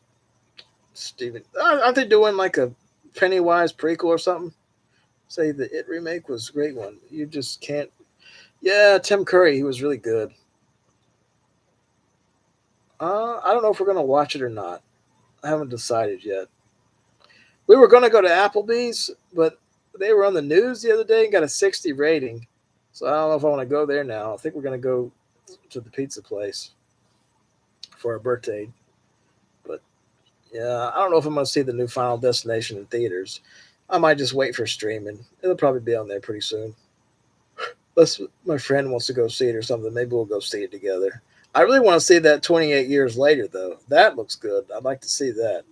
Stephen. Aren't they doing like a Pennywise prequel or something? Say the It remake was a great one. You just can't. Yeah, Tim Curry, he was really good. I don't know if we're gonna watch it or not. I haven't decided yet. We were gonna go to Applebee's, but they were on the news the other day and got a 60 rating. So I don't know if I want to go there now. I think we're gonna go to the pizza place for our birthday. But yeah, I don't know if I'm gonna see the new Final Destination in theaters. I might just wait for streaming. It'll probably be on there pretty soon. Unless my friend wants to go see it or something, maybe we'll go see it together. I really want to see that 28 years later, though. That looks good. I'd like to see that.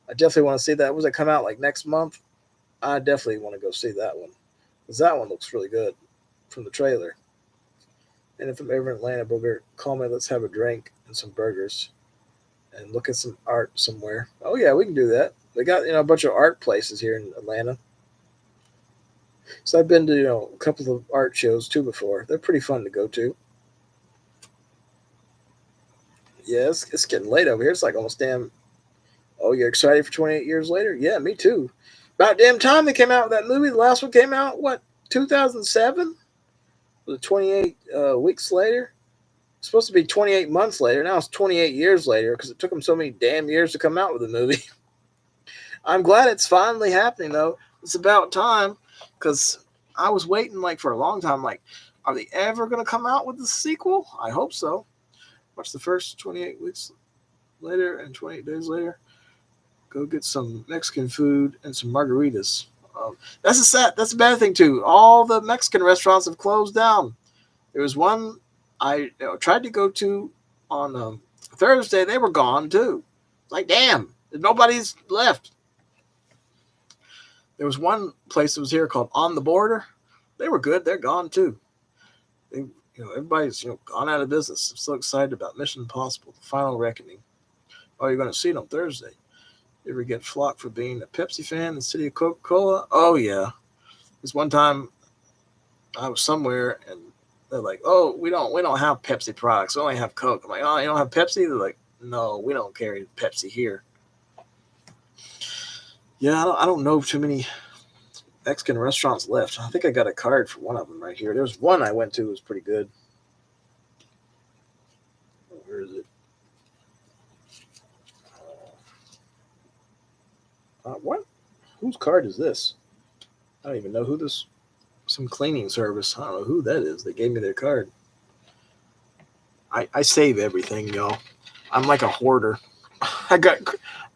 I definitely want to see that. Was it come out like next month? I definitely want to go see that one because that one looks really good from the trailer. And if I'm ever in Atlanta, Booger, call me. Let's have a drink and some burgers and look at some art somewhere. Oh yeah, we can do that. They got a bunch of art places here in Atlanta. So I've been to a couple of art shows too before. They're pretty fun to go to. Yeah, it's getting late over here. It's like almost damn. Oh, you're excited for 28 years later? Yeah, me too. About damn time they came out with that movie. The last one came out, what, 2007? Was it 28 weeks later? It's supposed to be 28 months later. Now it's 28 years later because it took them so many damn years to come out with a movie. I'm glad it's finally happening, though. It's about time because I was waiting like for a long time. Like, are they ever going to come out with the sequel? I hope so. Watch the first 28 weeks later and 28 days later. Go get some Mexican food and some margaritas. That's a bad thing too. All the Mexican restaurants have closed down. There was one I tried to go to on Thursday. They were gone too. Like damn, nobody's left. There was one place that was here called On the Border. They were good. They're gone too. Everybody's gone out of business. I'm so excited about Mission Impossible: The Final Reckoning. Oh, you're going to see it on Thursday. You ever get flocked for being a Pepsi fan in the city of Coca-Cola? Oh yeah. This one time I was somewhere and they're like, "Oh, we don't have Pepsi products. We only have Coke." I'm like, "Oh, you don't have Pepsi?" They're like, "No, we don't carry Pepsi here." Yeah, I don't know too many Mexican restaurants left. I think I got a card for one of them right here. There was one I went to. It was pretty good. Where is it? What? Whose card is this? I don't even know who this. Some cleaning service. I don't know who that is. They gave me their card. I save everything, y'all. I'm like a hoarder. I got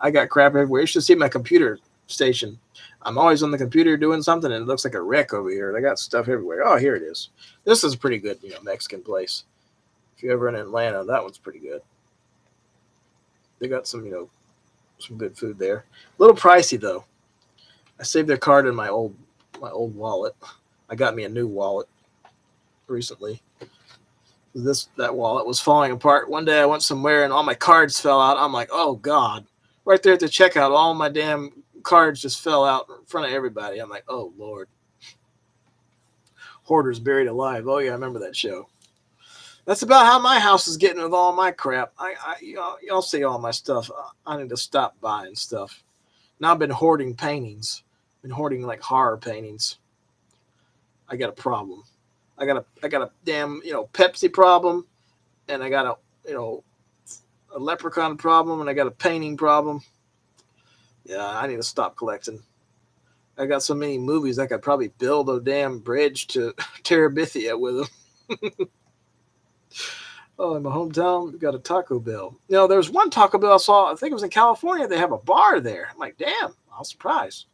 I got crap everywhere. You should see my computer station. I'm always on the computer doing something, and it looks like a wreck over here. I got stuff everywhere. Oh, here it is. This is a pretty good, Mexican place. If you're ever in Atlanta, that one's pretty good. They got some good food there. A little pricey though. I saved their card in my old wallet. I got me a new wallet. recently. That wallet was falling apart. One day I went somewhere and all my cards fell out. I'm like, oh God. Right there at the checkout, all my damn cards just fell out in front of everybody. I'm like, oh Lord. Hoarders Buried Alive. Oh yeah, I remember that show. That's about how my house is getting with all my crap. Y'all see all my stuff. I need to stop buying stuff. Now I've been hoarding paintings. Been hoarding like horror paintings. I got a problem. I got a damn, Pepsi problem, and I got a leprechaun problem, and I got a painting problem. Yeah, I need to stop collecting. I got so many movies I could probably build a damn bridge to Terabithia with them. Oh, in my hometown, we got a Taco Bell. There's one Taco Bell I saw, I think it was in California, they have a bar there. I'm like, damn, I was surprised.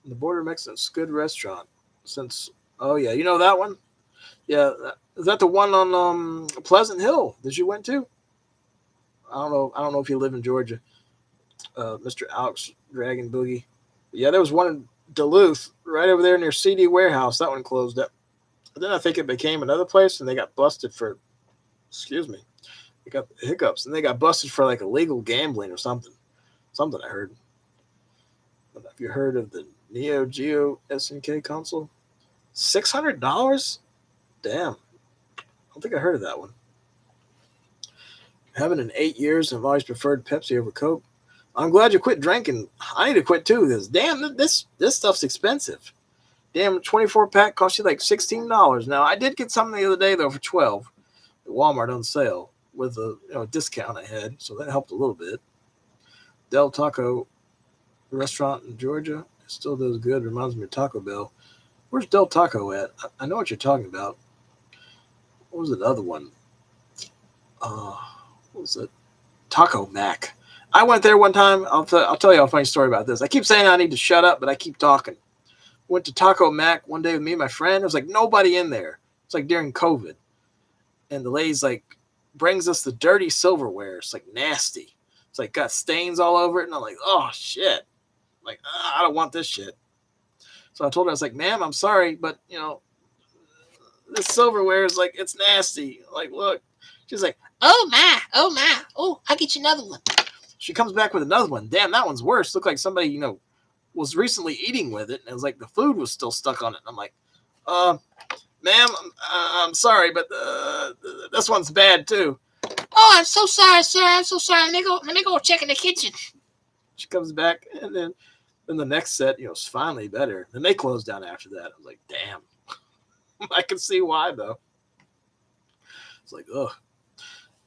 The Border Mexican's good restaurant. Oh yeah, you know that one? Yeah, is that the one on Pleasant Hill that you went to? I don't know if you live in Georgia. Mr. Alex Dragon Boogie. Yeah, there was one in Duluth, right over there near CD Warehouse. That one closed up. But then I think it became another place, and they got busted for, they got hiccups, and they got busted for like illegal gambling or something. Something I heard. Have you heard of the Neo Geo SNK console? $600? Damn. I don't think I heard of that one. Haven't in 8 years, and I've always preferred Pepsi over Coke. I'm glad you quit drinking. I need to quit too, because damn, this stuff's expensive. Damn, 24-pack costs you like $16. Now, I did get something the other day, though, for $12 at Walmart on sale with a discount I had, so that helped a little bit. Del Taco restaurant in Georgia, it still does good. Reminds me of Taco Bell. Where's Del Taco at? I know what you're talking about. What was the other one? What was it? Taco Mac. I went there one time. I'll tell you a funny story about this. I keep saying I need to shut up, but I keep talking. Went to Taco Mac one day with me and my friend. There was like nobody in there. It's like during COVID. And the lady's like, brings us the dirty silverware. It's like nasty. It's like got stains all over it. And I'm like, oh, shit. Like, I don't want this shit. So I told her, I was like, ma'am, I'm sorry, but, this silverware is like, it's nasty. Like, look. She's like, oh, my. Oh, I'll get you another one. She comes back with another one. Damn, that one's worse. Looked like somebody, was recently eating with it. And it was like the food was still stuck on it. And I'm like, ma'am, I'm sorry, but this one's bad too. Oh, I'm so sorry, sir. I'm so sorry. Let me go check in the kitchen. She comes back, and then the next set, is finally better. Then they closed down after that. I was like, damn. I can see why, though. It's like, ugh.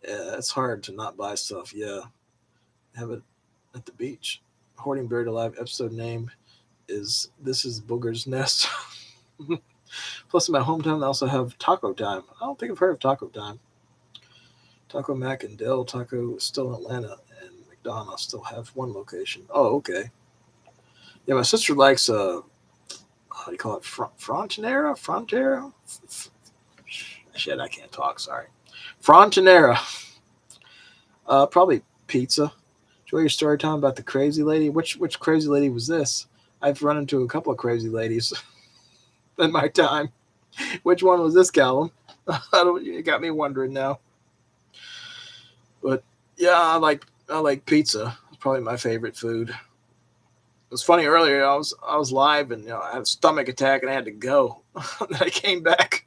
Yeah, it's hard to not buy stuff. Yeah. Have it at the beach. Hoarding Buried Alive episode name is This is Booger's Nest. Plus, in my hometown, they also have Taco Time. I don't think I've heard of Taco Time. Taco Mac and Del Taco is still in Atlanta, and McDonald's still have one location. Oh, okay. Yeah, my sister likes, how do you call it? Frontiera? Shit, I can't talk, sorry. Frontiera. Probably pizza. Enjoy your story time about the crazy lady. Which crazy lady was this? I've run into a couple of crazy ladies in my time. Which one was this, Callum? You got me wondering now. But yeah, I like pizza. It's probably my favorite food. It was funny earlier. I was live and I had a stomach attack and I had to go. Then I came back.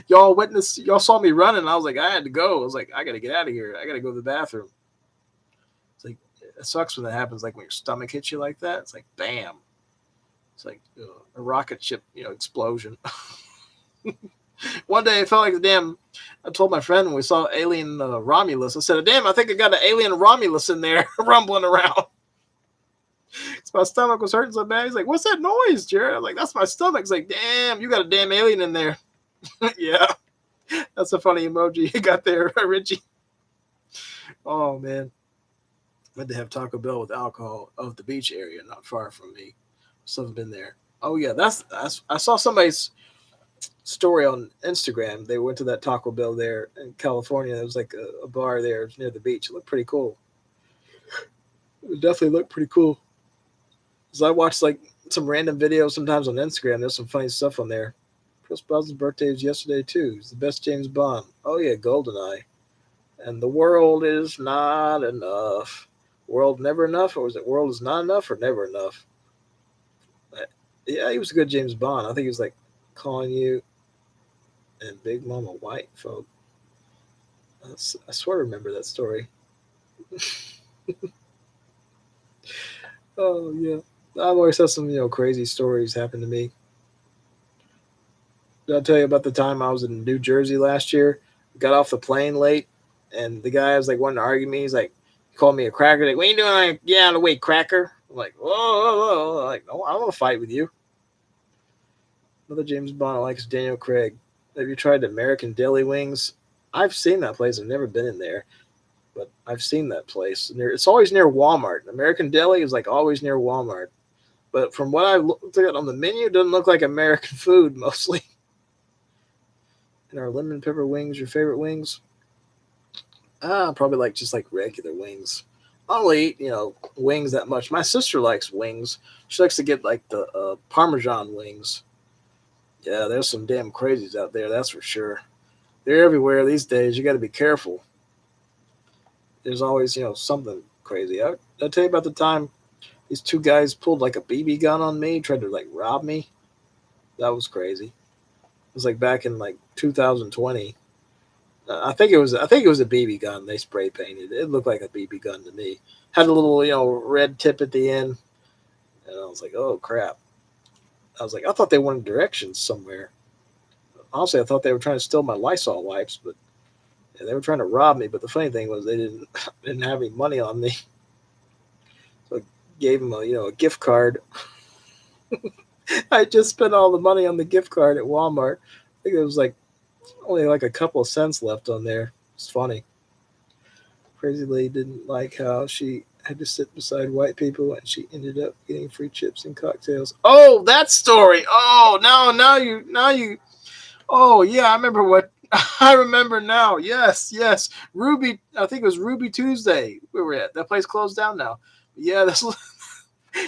Y'all saw me running. I was like, I had to go. I was like, I got to get out of here. I got to go to the bathroom. It's like, it sucks when that happens. Like when your stomach hits you like that, it's like, bam. It's like a rocket ship, explosion. One day I felt like I told my friend when we saw Alien Romulus, I said, damn, I think I got an Alien Romulus in there rumbling around. My stomach was hurting so bad. He's like, what's that noise, Jared? I was like, that's my stomach. He's like, damn, you got a damn alien in there. Yeah. That's a funny emoji you got there, Richie. Oh, man. I had to have Taco Bell with alcohol of the beach area, not far from me. Still haven't been there. Oh, yeah. I saw somebody's story on Instagram. They went to that Taco Bell there in California. There was like a bar there near the beach. It looked pretty cool. It definitely looked pretty cool. Because I watched like some random videos sometimes on Instagram. There's some funny stuff on there. Chris Brosnan's birthday was yesterday too. He's the best James Bond. Oh yeah, GoldenEye. And the world is not enough. World never enough, or was it world is not enough or never enough? Uh, Yeah, he was a good James Bond. I think he was like calling you and Big Mama White folk. I swear I remember that story. Oh yeah, I've always had some crazy stories happen to me. Did I tell you about the time I was in New Jersey last year? Got off the plane late, and the guy was like wanting to argue me. He's like, he called me a cracker. Like, what are you doing? Like, get out of the way, cracker. I'm like, whoa, whoa, whoa. Like, no, I don't want to fight with you. Another James Bond I like is Daniel Craig. Have you tried American Deli Wings? I've seen that place. I've never been in there, but I've seen that place. It's always near Walmart. American Deli is like always near Walmart. But from what I looked at on the menu, it doesn't look like American food mostly. And our lemon pepper wings, your favorite wings? Probably like just like regular wings. I don't eat, wings that much. My sister likes wings. She likes to get like the Parmesan wings. Yeah, there's some damn crazies out there, that's for sure. They're everywhere these days. You got to be careful. There's always, something crazy. I'll tell you about the time these two guys pulled like a BB gun on me, tried to like rob me. That was crazy. It was like back in like 2020. I think it was a BB gun. They spray painted. It looked like a BB gun to me. Had a little red tip at the end, and I was like, oh crap. I was like, I thought they wanted directions somewhere. Honestly, I thought they were trying to steal my Lysol wipes, but yeah, they were trying to rob me. But the funny thing was they didn't have any money on me, so I gave them a gift card. I just spent all the money on the gift card at Walmart. I think it was like only like a couple of cents left on there. It's funny. Crazy lady didn't like how she had to sit beside white people and she ended up getting free chips and cocktails. Oh, that story. Oh, no, now you. Oh, yeah, I remember what. I remember now. Yes, yes. Ruby, I think it was Ruby Tuesday we were at. That place closed down now. Yeah, that's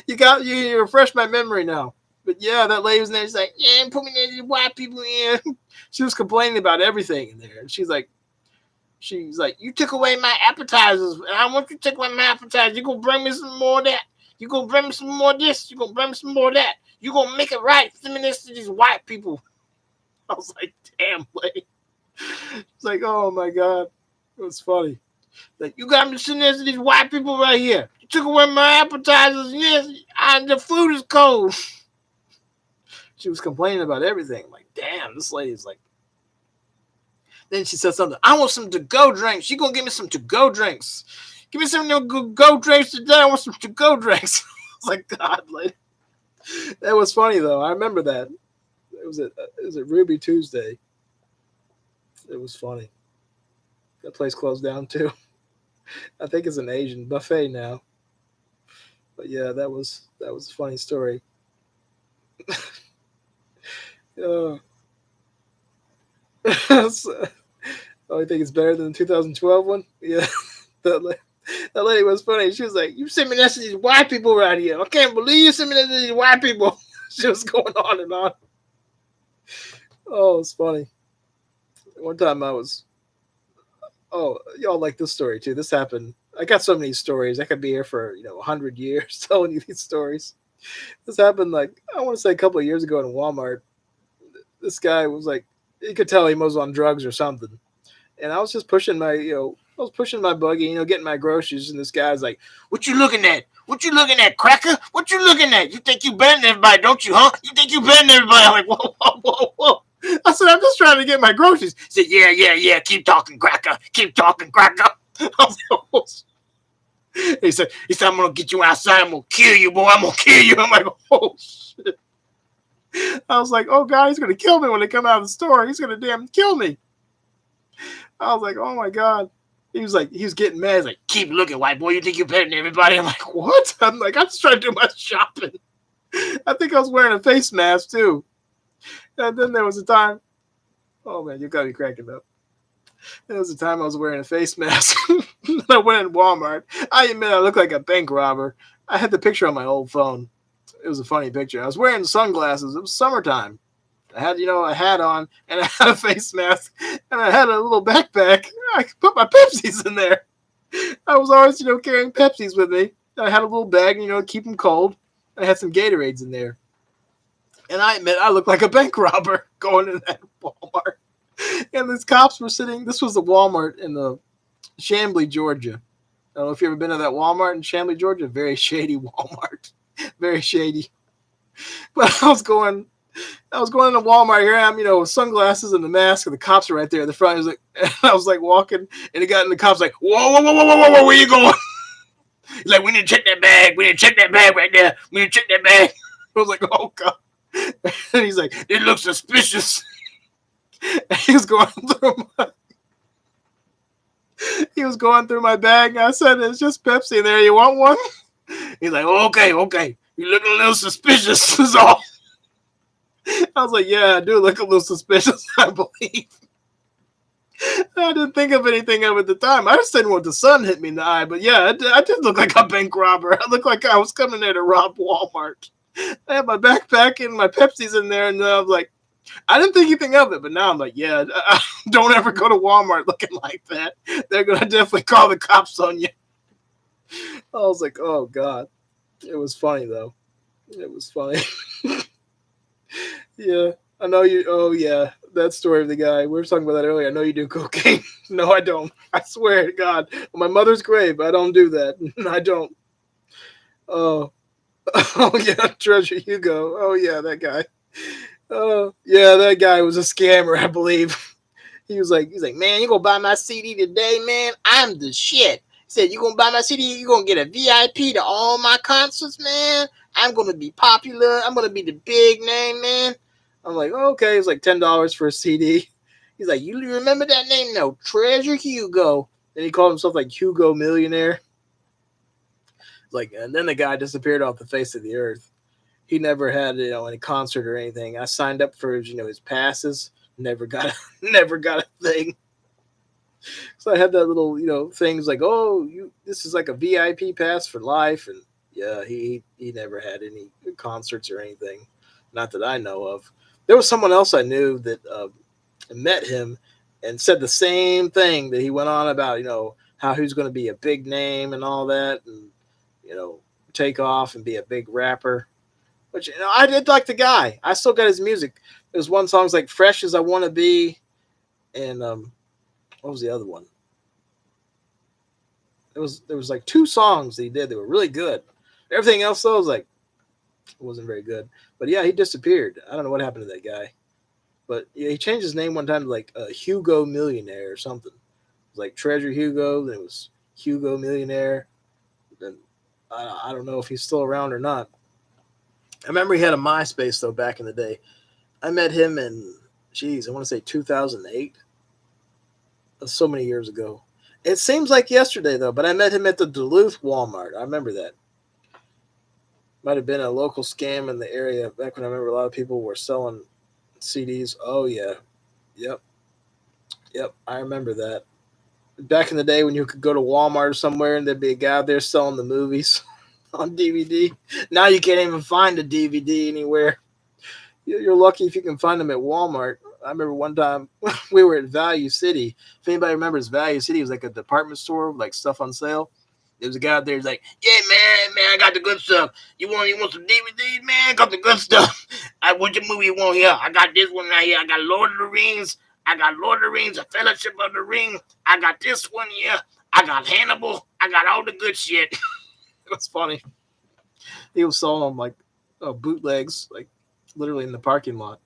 you refreshed my memory now. But yeah, that lady was in there. She's like, yeah, put me there, white people in. She was complaining about everything in there. And she's like, you took away my appetizers, and I want you to take away my appetizers. You gonna bring me some more of that. You gonna bring me some more of this. You gonna bring me some more of that. You gonna make it right. Send me this to these white people. I was like, damn, lady. It's like, oh my god, it was funny. Like, you got me sitting next to these white people right here. You took away my appetizers. Yes, the food is cold. She was complaining about everything. I'm like, damn, this lady's like. Then she said something. I want some to-go drinks. She gonna give me some to-go drinks. Give me some to-go drinks today. I want some to-go drinks. I was like, God, lady. That was funny though. I remember that. It was at Ruby Tuesday. It was funny. That place closed down too. I think it's an Asian buffet now. But yeah, that was a funny story. Oh, oh, I think it's better than the 2012 one. Yeah, that that lady was funny. She was like, "You sent me next to these white people right here. I can't believe you sent me next to these white people." She was going on and on. Oh, it's funny. One time I was. Oh, y'all like this story too. This happened. I got so many stories. I could be here for 100 years telling you these stories. This happened like I want to say a couple of years ago in Walmart. This guy was like, you could tell he was on drugs or something. And I was just pushing I was pushing my buggy, getting my groceries. And this guy's like, what you looking at? What you looking at, cracker? What you looking at? You think you better than everybody, don't you, huh? You think you better than everybody? I'm like, whoa, whoa, whoa, whoa. I said, I'm just trying to get my groceries. He said, yeah, yeah, yeah. Keep talking, cracker. Keep talking, cracker. I was like, oh. He said, I'm going to get you outside. I'm going to kill you, boy. I'm going to kill you. I'm like, oh, shit. I was like, oh, God, he's going to kill me when they come out of the store. He's going to damn kill me. I was like, oh, my God. He was getting mad. He's like, keep looking, white boy. You think you're better than everybody? I'm like, what? I'm like, I'm just trying to do my shopping. I think I was wearing a face mask, too. And then there was a time. Oh, man, you got me cracking up. There was a time I was wearing a face mask. I went in Walmart. I admit I looked like a bank robber. I had the picture on my old phone. It was a funny picture. I was wearing sunglasses. It was summertime. I had, a hat on, and I had a face mask, and I had a little backpack. I could put my Pepsis in there. I was always, carrying Pepsis with me. I had a little bag, keep them cold. I had some Gatorades in there. And I admit, I looked like a bank robber going in that Walmart. And these cops were sitting. This was the Walmart in the Chamblee, Georgia. I don't know if you've ever been to that Walmart in Chamblee, Georgia. Very shady Walmart. Very shady. But I was going to Walmart. Here I am, with sunglasses and the mask, and the cops are right there at the front. I was like walking, and he got in the cops like, whoa, whoa, whoa, whoa, whoa, whoa, where you going? He's like, we need to check that bag. We need to check that bag right there. We need to check that bag. I was like, oh god. And he's like, it looks suspicious. And he was going through my bag. I said, it's just Pepsi in there. You want one? He's like, oh, okay. You looking a little suspicious is all. I was like, yeah, I do look a little suspicious, I believe. I didn't think of anything of it at the time. I just didn't want the sun hit me in the eye. But yeah, I did look like a bank robber. I looked like I was coming there to rob Walmart. I had my backpack and my Pepsi's in there, and I was like, I didn't think anything of it. But now I'm like, yeah, don't ever go to Walmart looking like that. They're going to definitely call the cops on you. I was like, oh, God. It was funny, though. It was funny. Yeah, I know you. Oh, yeah, that story of the guy. We were talking about that earlier. I know you do cocaine. No, I don't. I swear to God. On my mother's grave, I don't do that. I don't. Oh, oh yeah, Treasure Hugo. Oh, yeah, that guy. Oh, yeah, that guy was a scammer, I believe. He's like, man, you gonna buy my CD today, man? I'm the shit. He said, you gonna buy my CD? You gonna get a VIP to all my concerts, man? I'm gonna be popular. I'm gonna be the big name, man. I'm like, okay. It's like $10 for a CD. He's like, you remember that name? No, Treasure Hugo. And he called himself like Hugo Millionaire. Like, and then the guy disappeared off the face of the earth. He never had, any concert or anything. I signed up for his, his passes. Never got a thing. So I had that little, things like, oh, this is like a VIP pass for life, and yeah, he never had any concerts or anything, not that I know of. There was someone else I knew that met him and said the same thing, that he went on about, how he was going to be a big name and all that, and take off and be a big rapper. Which I did like the guy. I still got his music. There's one song's like "Fresh as I Want to Be," and what was the other one? There was like 2 songs that he did that were really good. Everything else though was like, it wasn't very good. But yeah, he disappeared. I don't know what happened to that guy. But yeah, he changed his name one time to like Hugo Millionaire or something. It was like Treasure Hugo, then it was Hugo Millionaire. Then I don't know if he's still around or not. I remember he had a MySpace though back in the day. I met him in, I want to say 2008. That's so many years ago. It seems like yesterday though, but I met him at the Duluth Walmart. I remember that. Might have been a local scam in the area back when I remember a lot of people were selling CDs. Oh yeah. Yep. I remember that. Back in the day when you could go to Walmart or somewhere and there'd be a guy out there selling the movies on DVD. Now you can't even find a DVD anywhere. You're lucky if you can find them at Walmart. I remember one time we were at Value City. If anybody remembers Value City, it was like a department store with like stuff on sale. There was a guy out there who's like, yeah, man, I got the good stuff. You want some DVDs, man? I got the good stuff. What your movie you want here? I got this one right here. I got Lord of the Rings. A Fellowship of the Ring. I got this one here. I got Hannibal. I got all the good shit. It was funny. He was selling them like bootlegs, like literally in the parking lot.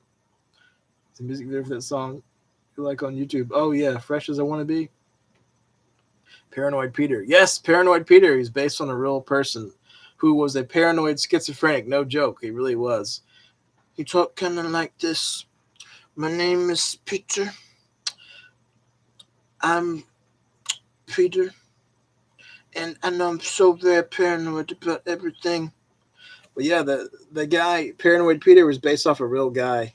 The music video for that song you like on YouTube. Oh yeah, Fresh as I Want to Be. Paranoid Peter. Yes, Paranoid Peter. He's based on a real person who was a paranoid schizophrenic. No joke. He really was. He talked kind of like this. My name is Peter. I'm Peter. And I'm so very paranoid about everything. But yeah, the guy, Paranoid Peter, was based off a real guy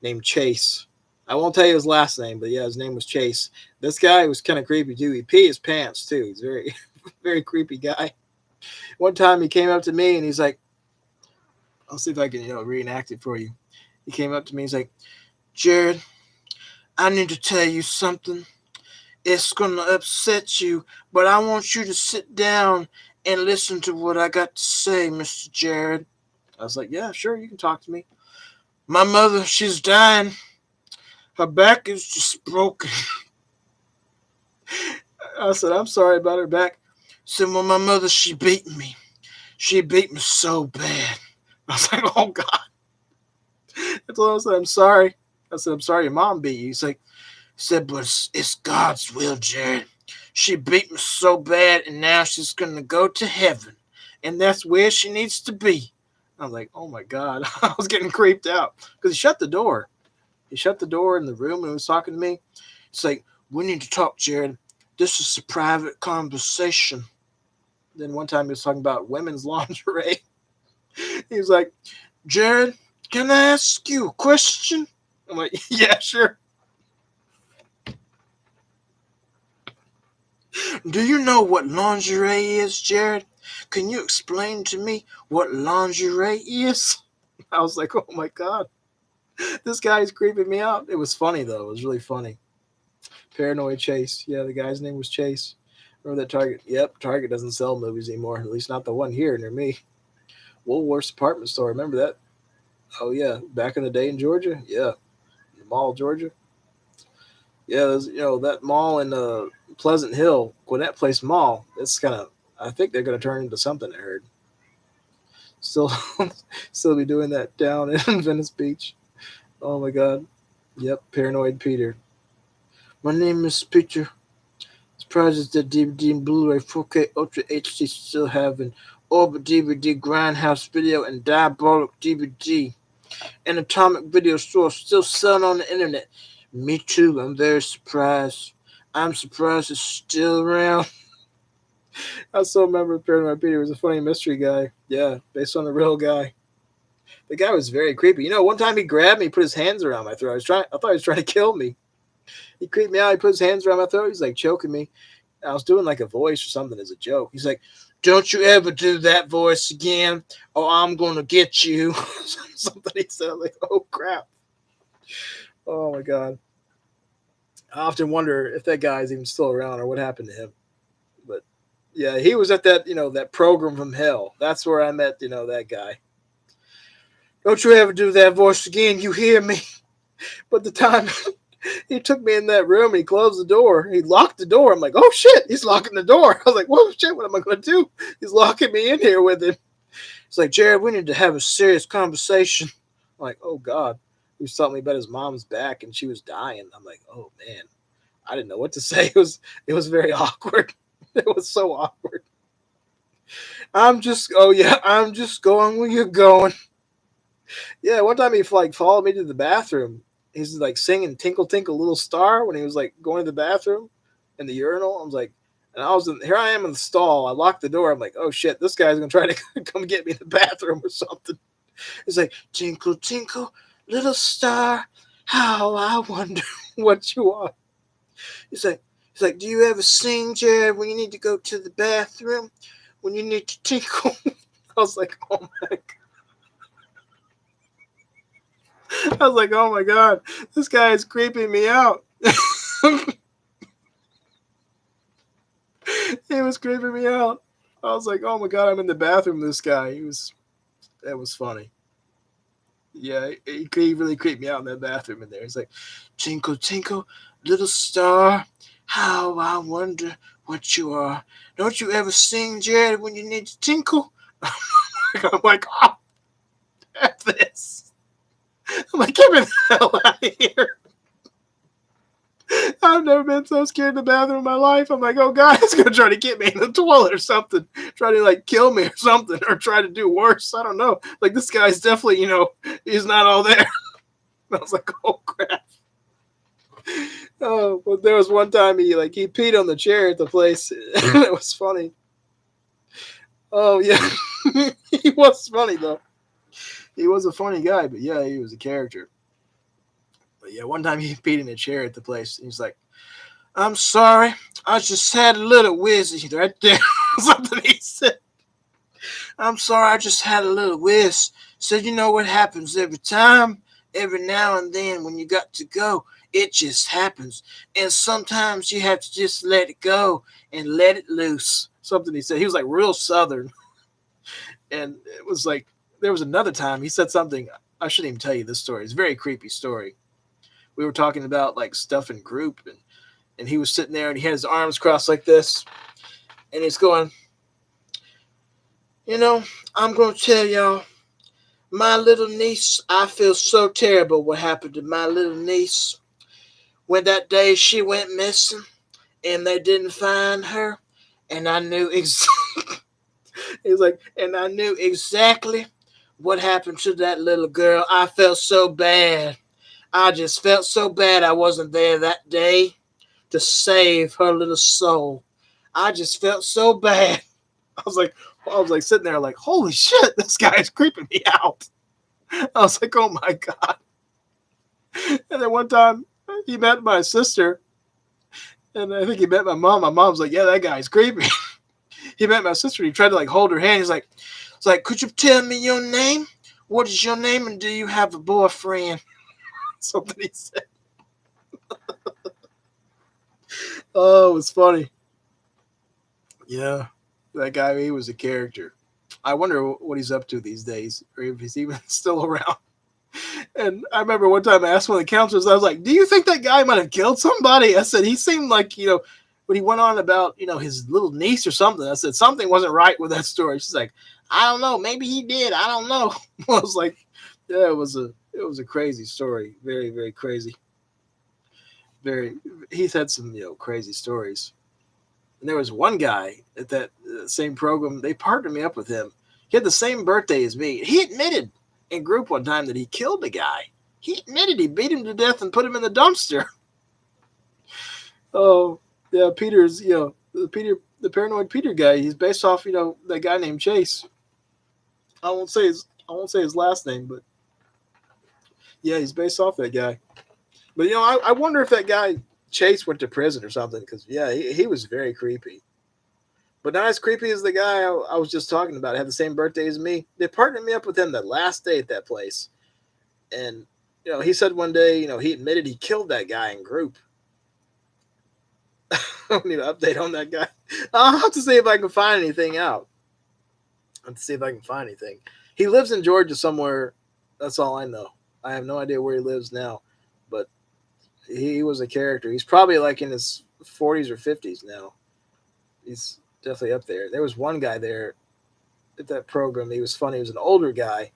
named Chase. I won't tell you his last name, but yeah, his name was Chase. This guy was kind of creepy too. He peed his pants too. He's very, very creepy guy. One time he came up to me and he's like, I'll see if I can, reenact it for you. He came up to me. He's like, Jared, I need to tell you something. It's gonna upset you, but I want you to sit down and listen to what I got to say, Mr. Jared. I was like, yeah, sure, you can talk to me. My mother, she's dying. Her back is just broken. I said, I'm sorry about her back. He said, well, my mother, she beat me. She beat me so bad. I was like, oh, God. I told him, I said, I'm sorry. I said, I'm sorry your mom beat you. He said, but it's God's will, Jared. She beat me so bad, and now she's going to go to heaven. And that's where she needs to be. I was like, oh, my God. I was getting creeped out because he shut the door. He shut the door in the room and was talking to me. It's like, we need to talk, Jared. This is a private conversation. Then one time he was talking about women's lingerie. He was like, Jared, can I ask you a question? I'm like, yeah, sure. Do you know what lingerie is, Jared? Can you explain to me what lingerie is? I was like, oh my God. This guy is creeping me out. It was funny, though. It was really funny. Paranoid Chase. Yeah, the guy's name was Chase. Remember that Target? Yep, Target doesn't sell movies anymore. At least not the one here near me. Woolworth's department store. Remember that? Oh, yeah. Back in the day in Georgia? Yeah. The mall, Georgia. Yeah, there's, that mall in Pleasant Hill, Gwinnett Place Mall. It's kind of, I think they're going to turn into something, I heard. Still, still be doing that down in Venice Beach. Oh, my God. Yep, Paranoid Peter. My name is Peter. Surprises that DVD and Blu-ray 4K Ultra HD still have an Orbit DVD, Grindhouse Video, and Diabolic DVD. And Atomic Video Store still selling on the internet. Me too. I'm very surprised. I'm surprised it's still around. I still remember Paranoid Peter was a funny mystery guy. Yeah, based on the real guy. The guy was very creepy. One time he grabbed me, put his hands around my throat. I thought he was trying to kill me. He creeped me out. He put his hands around my throat. He's like choking me. I was doing like a voice or something as a joke. He's like, don't you ever do that voice again, or I'm going to get you. Something he said. I'm like, oh, crap. Oh, my God. I often wonder if that guy's even still around or what happened to him. But, yeah, he was at that, that program from hell. That's where I met, that guy. Don't you ever do that voice again. You hear me? But the time he took me in that room, he closed the door. He locked the door. I'm like, oh, shit, he's locking the door. I was like, whoa, shit, what am I going to do? He's locking me in here with him. He's like, Jared, we need to have a serious conversation. I'm like, oh, God. He was telling me about his mom's back, and she was dying. I'm like, oh, man. I didn't know what to say. It was very awkward. It was so awkward. I'm just going where you're going. Yeah, one time he followed me to the bathroom. He's like singing "Tinkle Tinkle Little Star" when he was like going to the bathroom in the urinal. I was like, and here I am in the stall. I locked the door. I'm like, oh shit, this guy's gonna try to come get me in the bathroom or something. He's like, "Tinkle Tinkle Little Star, how I wonder what you are." He's like, do you ever sing, Jared, when you need to go to the bathroom? When you need to tinkle? I was like, oh my God. I was like, oh my God, this guy is creeping me out. He was creeping me out. I was like, oh my God, I'm in the bathroom with this guy. That was funny. Yeah, he really creeped me out in that bathroom in there. He's like, tinkle, tinkle, little star, how I wonder what you are. Don't you ever sing, Jared, when you need to tinkle? I'm like, oh, F this. I'm like, get me the hell out of here. I've never been so scared in the bathroom in my life. I'm like, oh, God, he's going to try to get me in the toilet or something. Try to, like, kill me or something. Or try to do worse. I don't know. Like, this guy's definitely, he's not all there. I was like, oh, crap. Oh, but there was one time he peed on the chair at the place. It was funny. Oh, yeah. He was funny, though. He was a funny guy, but yeah, he was a character. But yeah, one time he peed in a chair at the place. And he's like, I'm sorry, I just had a little whiz right there. Something he said. I'm sorry, I just had a little whiz. Said, you know what happens every time every now and then when you got to go, it just happens. And sometimes you have to just let it go and let it loose. Something he said. He was like real Southern. And it was like, there was another time he said something. I shouldn't even tell you this story. It's a very creepy story. We were talking about like stuff in group, and he was sitting there and he had his arms crossed like this. And he's going, you know, I'm going to tell y'all, my little niece, I feel so terrible what happened to my little niece. When that day she went missing and they didn't find her, and I knew he's like, and I knew exactly what happened to that little girl. I felt so bad. I just felt so bad I wasn't there that day to save her little soul. I just felt so bad. I was like sitting there like, holy shit, this guy is creeping me out. I was like, oh my God. And then one time he met my sister, and I think he met my mom. My mom's like, yeah, that guy's creepy. He met my sister. He tried to like hold her hand. It's like, could you tell me your name? What is your name? And do you have a boyfriend? Something he said. Oh, it was funny. Yeah, that guy, he was a character. I wonder what he's up to these days, or if he's even still around. And I remember one time I asked one of the counselors, I was like, do you think that guy might have killed somebody? I said, he seemed like, when he went on about, his little niece or something, I said, something wasn't right with that story. She's like, I don't know. Maybe he did. I don't know. I was like, yeah, it was a crazy story. Very, very crazy. He's had some, crazy stories. And there was one guy at that same program, they partnered me up with him. He had the same birthday as me. He admitted in group one time that he killed a guy. He admitted he beat him to death and put him in the dumpster. Oh, yeah, Peter's, the paranoid Peter guy. He's based off, that guy named Chase. I won't say his last name, but yeah, he's based off that guy. But I wonder if that guy Chase went to prison or something, because yeah, he was very creepy. But not as creepy as the guy I was just talking about. Had the same birthday as me. They partnered me up with him the last day at that place, and he said one day, he admitted he killed that guy in group. I don't need an update on that guy. I'll have to see if I can find anything out. I'll have to see if I can find anything. He lives in Georgia somewhere. That's all I know. I have no idea where he lives now, but he was a character. He's probably like in his 40s or 50s now. He's definitely up there. There was one guy there at that program. He was funny. He was an older guy.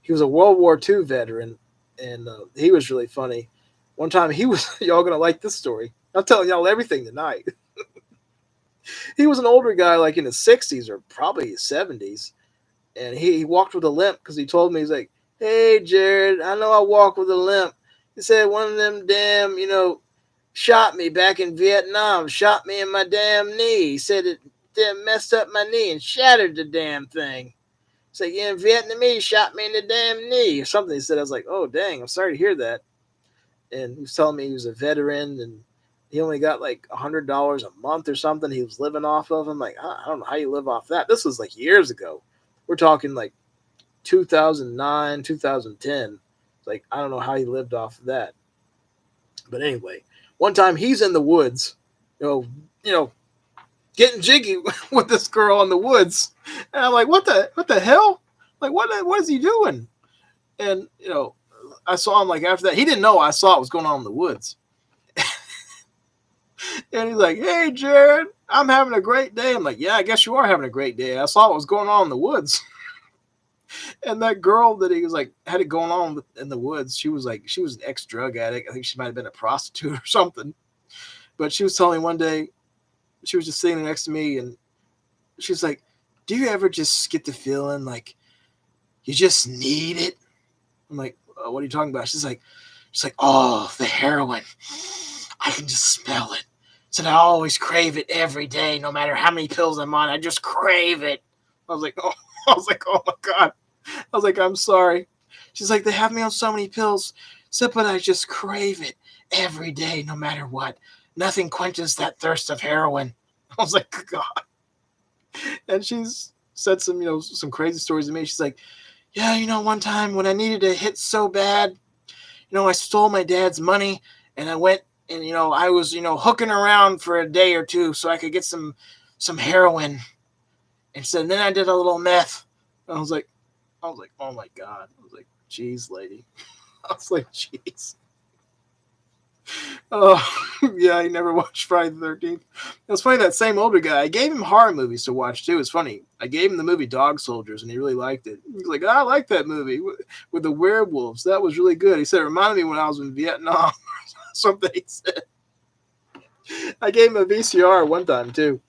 He was a World War II veteran, and he was really funny. One time y'all going to like this story. I'm telling y'all everything tonight. He was an older guy, like in his 60s or probably his 70s, and he walked with a limp because he told me, he's like, hey, Jared, I know I walk with a limp. He said one of them damn, shot me back in Vietnam, shot me in my damn knee. He said it messed up my knee and shattered the damn thing. It's like, yeah, Vietnamese shot me in the damn knee or something. He said, I was like, oh, dang, I'm sorry to hear that. And he was telling me he was a veteran and he only got like $100 a month or something he was living off of. I'm like, I don't know how you live off that. This was like years ago. We're talking like 2009, 2010. Like, I don't know how he lived off of that. But anyway, one time he's in the woods, getting jiggy with this girl in the woods. And I'm like, what the hell? Like, what is he doing? And, I saw him like after that. He didn't know I saw what was going on in the woods. And he's like, hey, Jared, I'm having a great day. I'm like, yeah, I guess you are having a great day. I saw what was going on in the woods. And that girl that he was like, had it going on in the woods, she was an ex-drug addict. I think she might have been a prostitute or something. But she was telling me one day, she was just sitting next to me, and she was like, do you ever just get the feeling like you just need it? I'm like, what are you talking about? She's like, oh, the heroin. I can just smell it. Said I always crave it every day, no matter how many pills I'm on. I just crave it. I was like, oh my God. I was like, I'm sorry. She's like, they have me on so many pills. Said, but I just crave it every day, no matter what. Nothing quenches that thirst of heroin. I was like, God. And she's said some crazy stories to me. She's like, yeah, one time when I needed a hit so bad, I stole my dad's money and I went and, I was, hooking around for a day or two so I could get some heroin. And so then I did a little meth. I was like, oh my God. I was like, geez, lady. I was like, jeez. Oh, yeah, I never watched Friday the 13th. It was funny, that same older guy, I gave him horror movies to watch too. It's funny. I gave him the movie Dog Soldiers and he really liked it. He's like, I like that movie with the werewolves. That was really good. He said, it reminded me when I was in Vietnam. Something he said. I gave him a VCR one time too.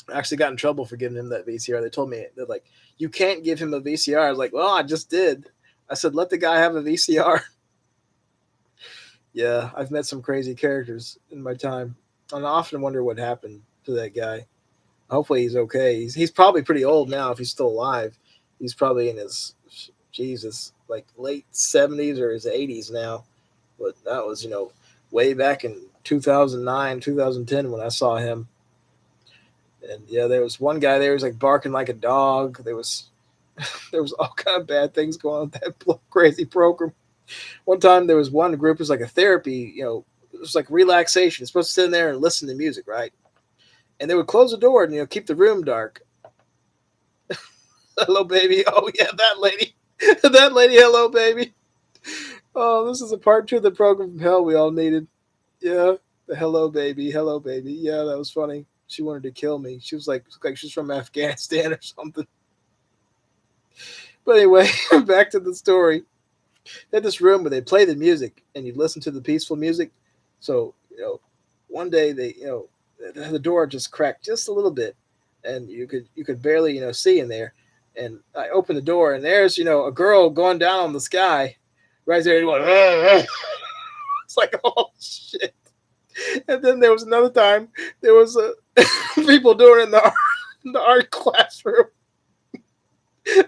I actually got in trouble for giving him that VCR. They told me, they're like, you can't give him a VCR. I was like, well, I just did. I said, let the guy have a VCR. Yeah, I've met some crazy characters in my time. And I often wonder what happened to that guy. Hopefully he's okay. He's probably pretty old now if he's still alive. He's probably in his, Jesus, like late 70s or his 80s now. But that was, way back in 2009, 2010 when I saw him. And yeah, there was one guy there who was like barking like a dog. There was all kind of bad things going on with that crazy program. One time there was one group, it was like a therapy, it was like relaxation. It's supposed to sit in there and listen to music, right? And they would close the door and, keep the room dark. Hello, baby. Oh, yeah, that lady. That lady, hello, baby. Oh, this is a part 2 of the program from hell we all needed. Yeah, the hello, baby. Hello, baby. Yeah, that was funny. She wanted to kill me. She was like she's from Afghanistan or something. But anyway, back to the story. They had this room where they play the music and you'd listen to the peaceful music. So, one day the door just cracked just a little bit and you could barely, see in there. And I opened the door and there's, a girl going down on the sky right there. Going, it's like, oh shit. And then there was another time there was people doing it in the art classroom.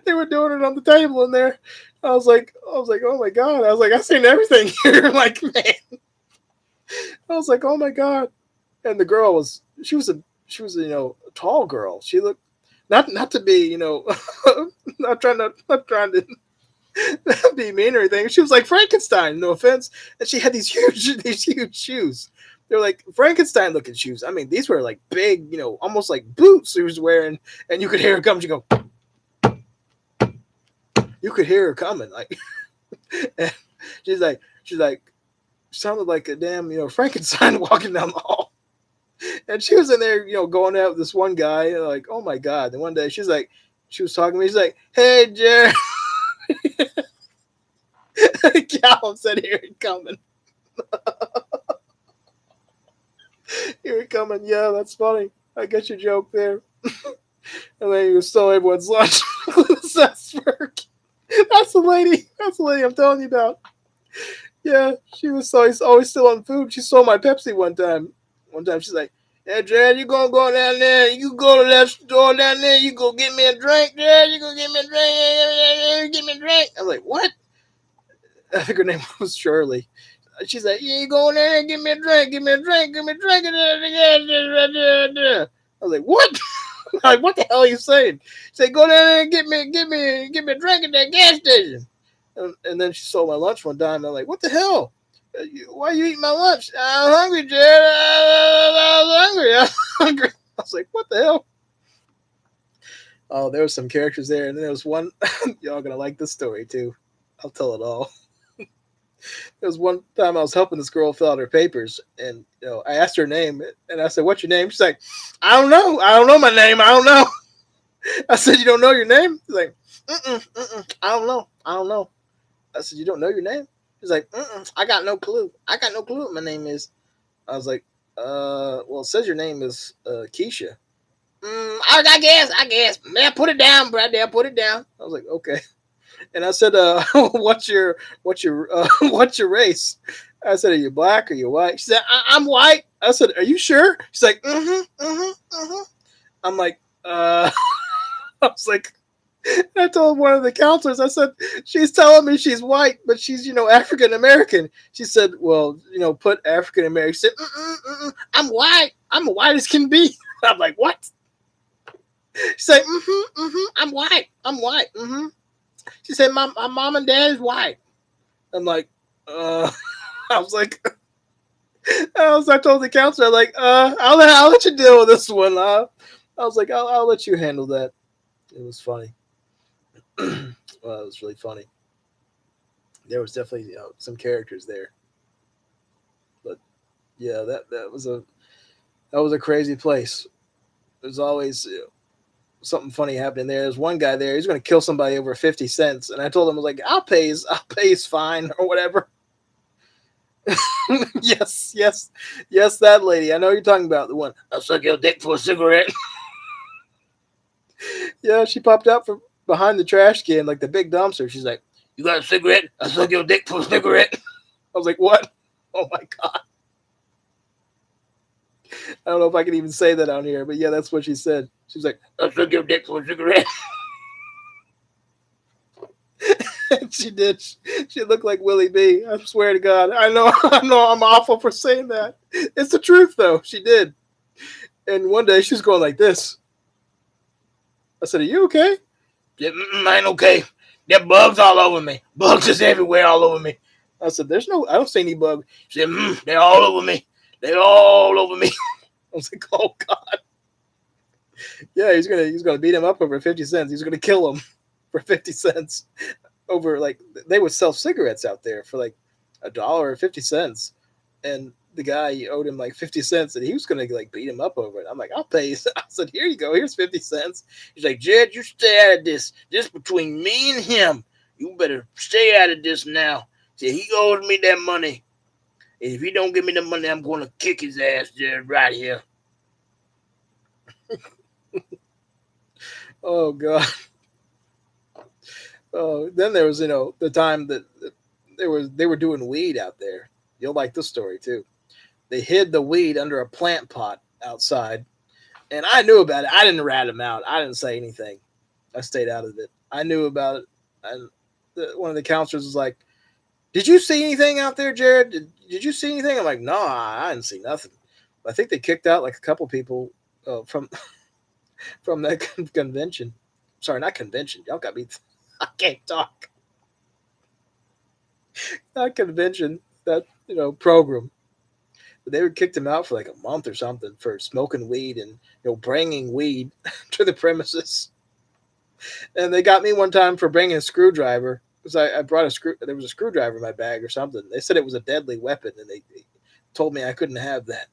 They were doing it on the table in there. I was like, oh my God. I was like, I've seen everything here. Like, man. I was like, oh my God. And the girl she was a a tall girl. She looked not to be, not trying to be mean or anything. She was like Frankenstein, no offense. And she had these huge shoes. They're like Frankenstein looking shoes. I mean, these were like big, almost like boots she was wearing, and you could hear her come. She go, you could hear her coming, like, and she's like, sounded like a damn, Frankenstein walking down the hall. And she was in there, going out with this one guy, like, oh my God. And one day she was talking to me. She's like, hey, Jared. Callum said, here he coming. Here he coming. Yeah, that's funny. I get your joke there. And then he stole everyone's lunch. That's the lady. That's the lady I'm telling you about. Yeah, she was always still on food. She stole my Pepsi one time. One time she's like, "Yeah, Dad, you gonna go down there? You go to that store down there. You go get me a drink, Dad. You go get me a drink. Get me a drink." I was like, "What?" I think her name was Shirley. She's like, "Yeah, you go in there and get me a drink. Give me a drink. Give me a drink." I was like, "What?" Like, what the hell are you saying? She said, "Go down there and get me a drink at that gas station." And then she stole my lunch one time. I'm like, "What the hell? Why are you eating my lunch?" "I'm hungry, Jared. I was hungry. I was like, "What the hell?" Oh, there was some characters there. And then there was one. Y'all going to like this story, too. I'll tell it all. There was one time I was helping this girl fill out her papers. And, I asked her name. And I said, "What's your name?" She's like, "I don't know. I don't know my name. I don't know." I said, "You don't know your name?" She's like, "I don't know. I don't know." I said, "You don't know your name?" He's like, "I got no clue. I got no clue what my name is." I was like, well, it says your name is Keisha. I guess. Man, put it down, Brad. There, put it down. I was like, okay. And I said, what's your race? I said, "Are you black? Are you white?" She said, I'm white. I said, "Are you sure?" She's like, I'm like, I was like, I told one of the counselors, I said, "She's telling me she's white, but she's, African American." She said, "Well, put African American." She said, I'm white. I'm white as can be. I'm like, "What?" She said, I'm white. I'm white. She said, my mom and dad is white." I'm like, Uh, I was like, I told the counselor, like, I'll let you deal with this one. I was like, I'll let you handle that. It was funny. Well, it was really funny. There was definitely some characters there, but yeah, that was a crazy place. There's always something funny happening there. There's one guy there. He's going to kill somebody over 50 cents, and I told him, I was like, I'll pay his fine or whatever. Yes, yes, yes. That lady. I know you're talking about the one. I'll suck your dick for a cigarette. Yeah, she popped out from behind the trash can, like the big dumpster. She's like, "You got a cigarette? I'll suck your dick for a cigarette." I was like, "What? Oh my god!" I don't know if I can even say that on here, but yeah, that's what she said. She's like, "I'll suck your dick for a cigarette." She did. She looked like Willie B. I swear to God. I know. I know. I'm awful for saying that. It's the truth, though. She did. And one day she's going like this. I said, "Are you okay?" Yeah, I ain't okay. There bugs all over me. Bugs is everywhere all over me. I said, "There's no. I don't see any bugs." She said, "They're all over me. They're all over me." I was like, "Oh God." Yeah, he's gonna beat him up over 50 cents. He's gonna kill him for 50 cents over like they would sell cigarettes out there for like $1 or 50 cents, and the guy owed him like 50 cents, and he was gonna like beat him up over it. I'm like, I'll pay. I said, here you go. Here's 50 cents. He's like, Jed, you stay out of this. This between me and him. You better stay out of this now. See, he owes me that money. And if he don't give me the money, I'm gonna kick his ass, Jed, right here. Oh God. Oh, then there was the time that they were doing weed out there. You'll like this story too. They hid the weed under a plant pot outside, and I knew about it. I didn't rat him out. I didn't say anything. I stayed out of it. I knew about it, and one of the counselors was like, "Did you see anything out there, Jared? Did you see anything?" I'm like, "No, I didn't see nothing." I think they kicked out like a couple people from from that convention. Sorry, not convention. Y'all got me. I can't talk. Not convention. That program. But they would kicked him out for like a month or something for smoking weed and bringing weed to the premises. And they got me one time for bringing a screwdriver because I brought a screw. There was a screwdriver in my bag or something. They said it was a deadly weapon, and they told me I couldn't have that.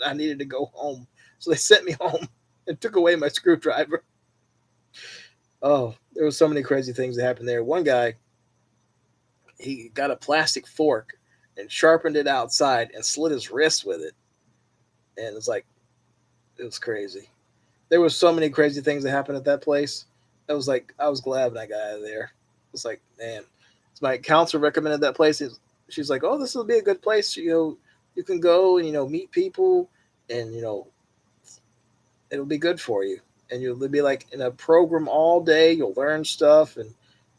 I needed to go home, so they sent me home and took away my screwdriver. Oh, there was so many crazy things that happened there. One guy, he got a plastic fork and sharpened it outside and slit his wrist with it. And it's like, it was crazy. There was so many crazy things that happened at that place. It was like, I was glad when I got out of there. It's like, man, so my counselor recommended that place. She's like, oh, this will be a good place. You can go and, meet people and, it'll be good for you. And you'll be like in a program all day. You'll learn stuff. And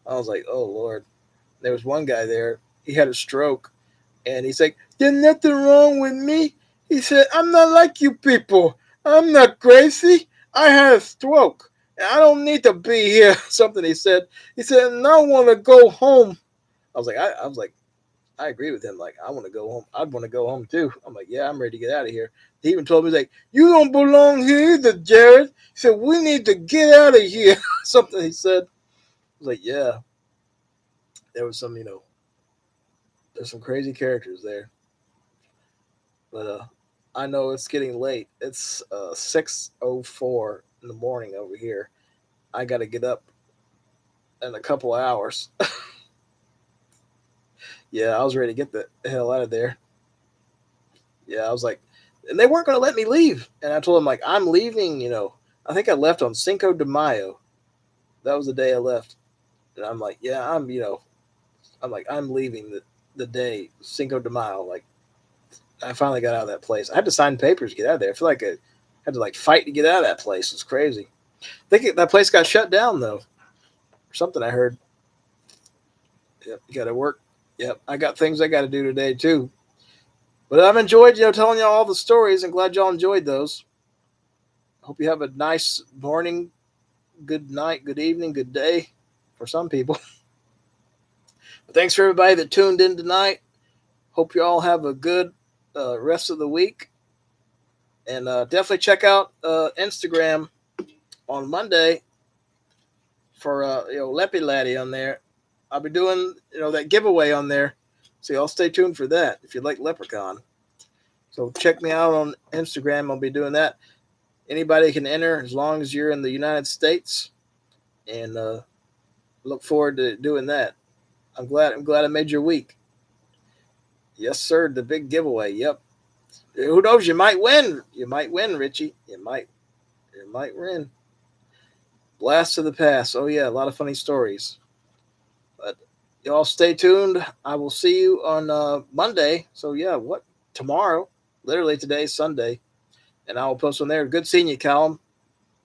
I was like, oh, Lord. There was one guy there. He had a stroke. And he's like, there's nothing wrong with me. He said, I'm not like you people. I'm not crazy. I had a stroke. I don't need to be here. Something he said. He said, and I want to go home. I was like, I agree with him. Like, I want to go home. I'd want to go home too. I'm like, yeah, I'm ready to get out of here. He even told me, he's like, you don't belong here either, Jared. He said, we need to get out of here. Something he said. I was like, yeah. There was some, there's some crazy characters there. But I know it's getting late. It's 6:04 in the morning over here. I got to get up in a couple of hours. Yeah, I was ready to get the hell out of there. Yeah, I was like, and they weren't going to let me leave. And I told them, like, I'm leaving, I think I left on Cinco de Mayo. That was the day I left. And I'm like, yeah, I'm like, I'm leaving the day Cinco de Mayo. Like, I finally got out of that place. I had to sign papers to get out of there. I feel like I had to like fight to get out of that place. It's crazy. I think that place got shut down though, or something. I heard. Yep, you got to work. Yep, I got things I got to do today too. But I've enjoyed telling y'all all the stories. I'm glad y'all enjoyed those. Hope you have a nice morning, good night, good evening, good day for some people. Thanks for everybody that tuned in tonight. Hope you all have a good rest of the week. And definitely check out Instagram on Monday for Leppy Laddie on there. I'll be doing that giveaway on there, so y'all stay tuned for that if you like Leprechaun. So check me out on Instagram. I'll be doing that. Anybody can enter as long as you're in the United States, and look forward to doing that. I'm glad I made your week. Yes, sir. The big giveaway. Yep. Who knows? You might win. You might win, Richie. You might win. Blast of the past. Oh yeah, a lot of funny stories. But y'all stay tuned. I will see you on Monday. So yeah, what tomorrow? Literally today's Sunday, and I will post on there. Good seeing you, Callum.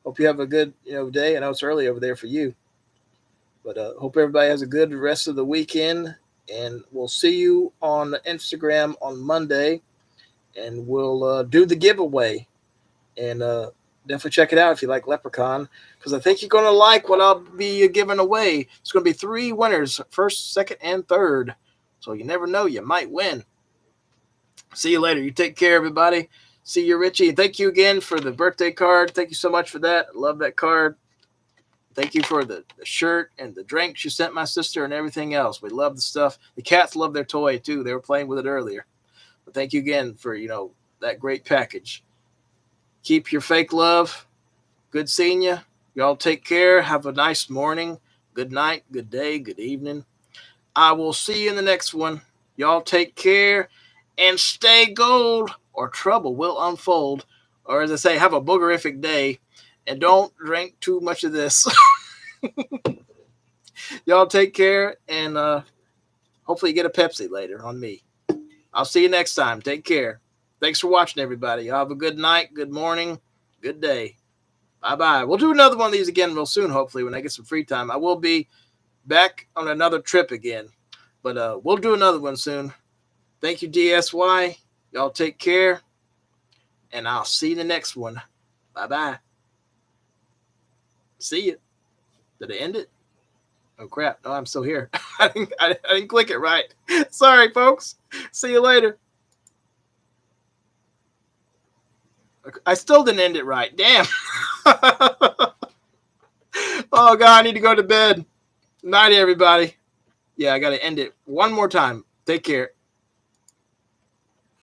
Hope you have a good day. I know it's early over there for you, but hope everybody has a good rest of the weekend. And we'll see you on Instagram on Monday, and we'll do the giveaway. And definitely check it out if you like Leprechaun, because I think you're going to like what I'll be giving away. It's going to be 3 winners, first, second, and third. So you never know, you might win. See you later. You take care, everybody. See you, Richie. Thank you again for the birthday card. Thank you so much for that. I love that card. Thank you for the shirt and the drinks you sent my sister and everything else. We love the stuff. The cats love their toy, too. They were playing with it earlier. But thank you again for, that great package. Keep your fake love. Good seeing you. Y'all take care. Have a nice morning. Good night, good day, good evening. I will see you in the next one. Y'all take care and stay gold, or trouble will unfold. Or as I say, have a boogerific day. And don't drink too much of this. Y'all take care, and hopefully you get a Pepsi later on me. I'll see you next time. Take care. Thanks for watching, everybody. Y'all have a good night, good morning, good day. Bye-bye. We'll do another one of these again real soon, hopefully, when I get some free time. I will be back on another trip again. But we'll do another one soon. Thank you, DSY. Y'all take care, and I'll see you in the next one. Bye-bye. See you. Did I end it? Oh, crap. No, I'm still here. I didn't click it right. Sorry, folks. See you later. I still didn't end it right. Damn. Oh, God, I need to go to bed. Night, everybody. Yeah, I got to end it one more time. Take care.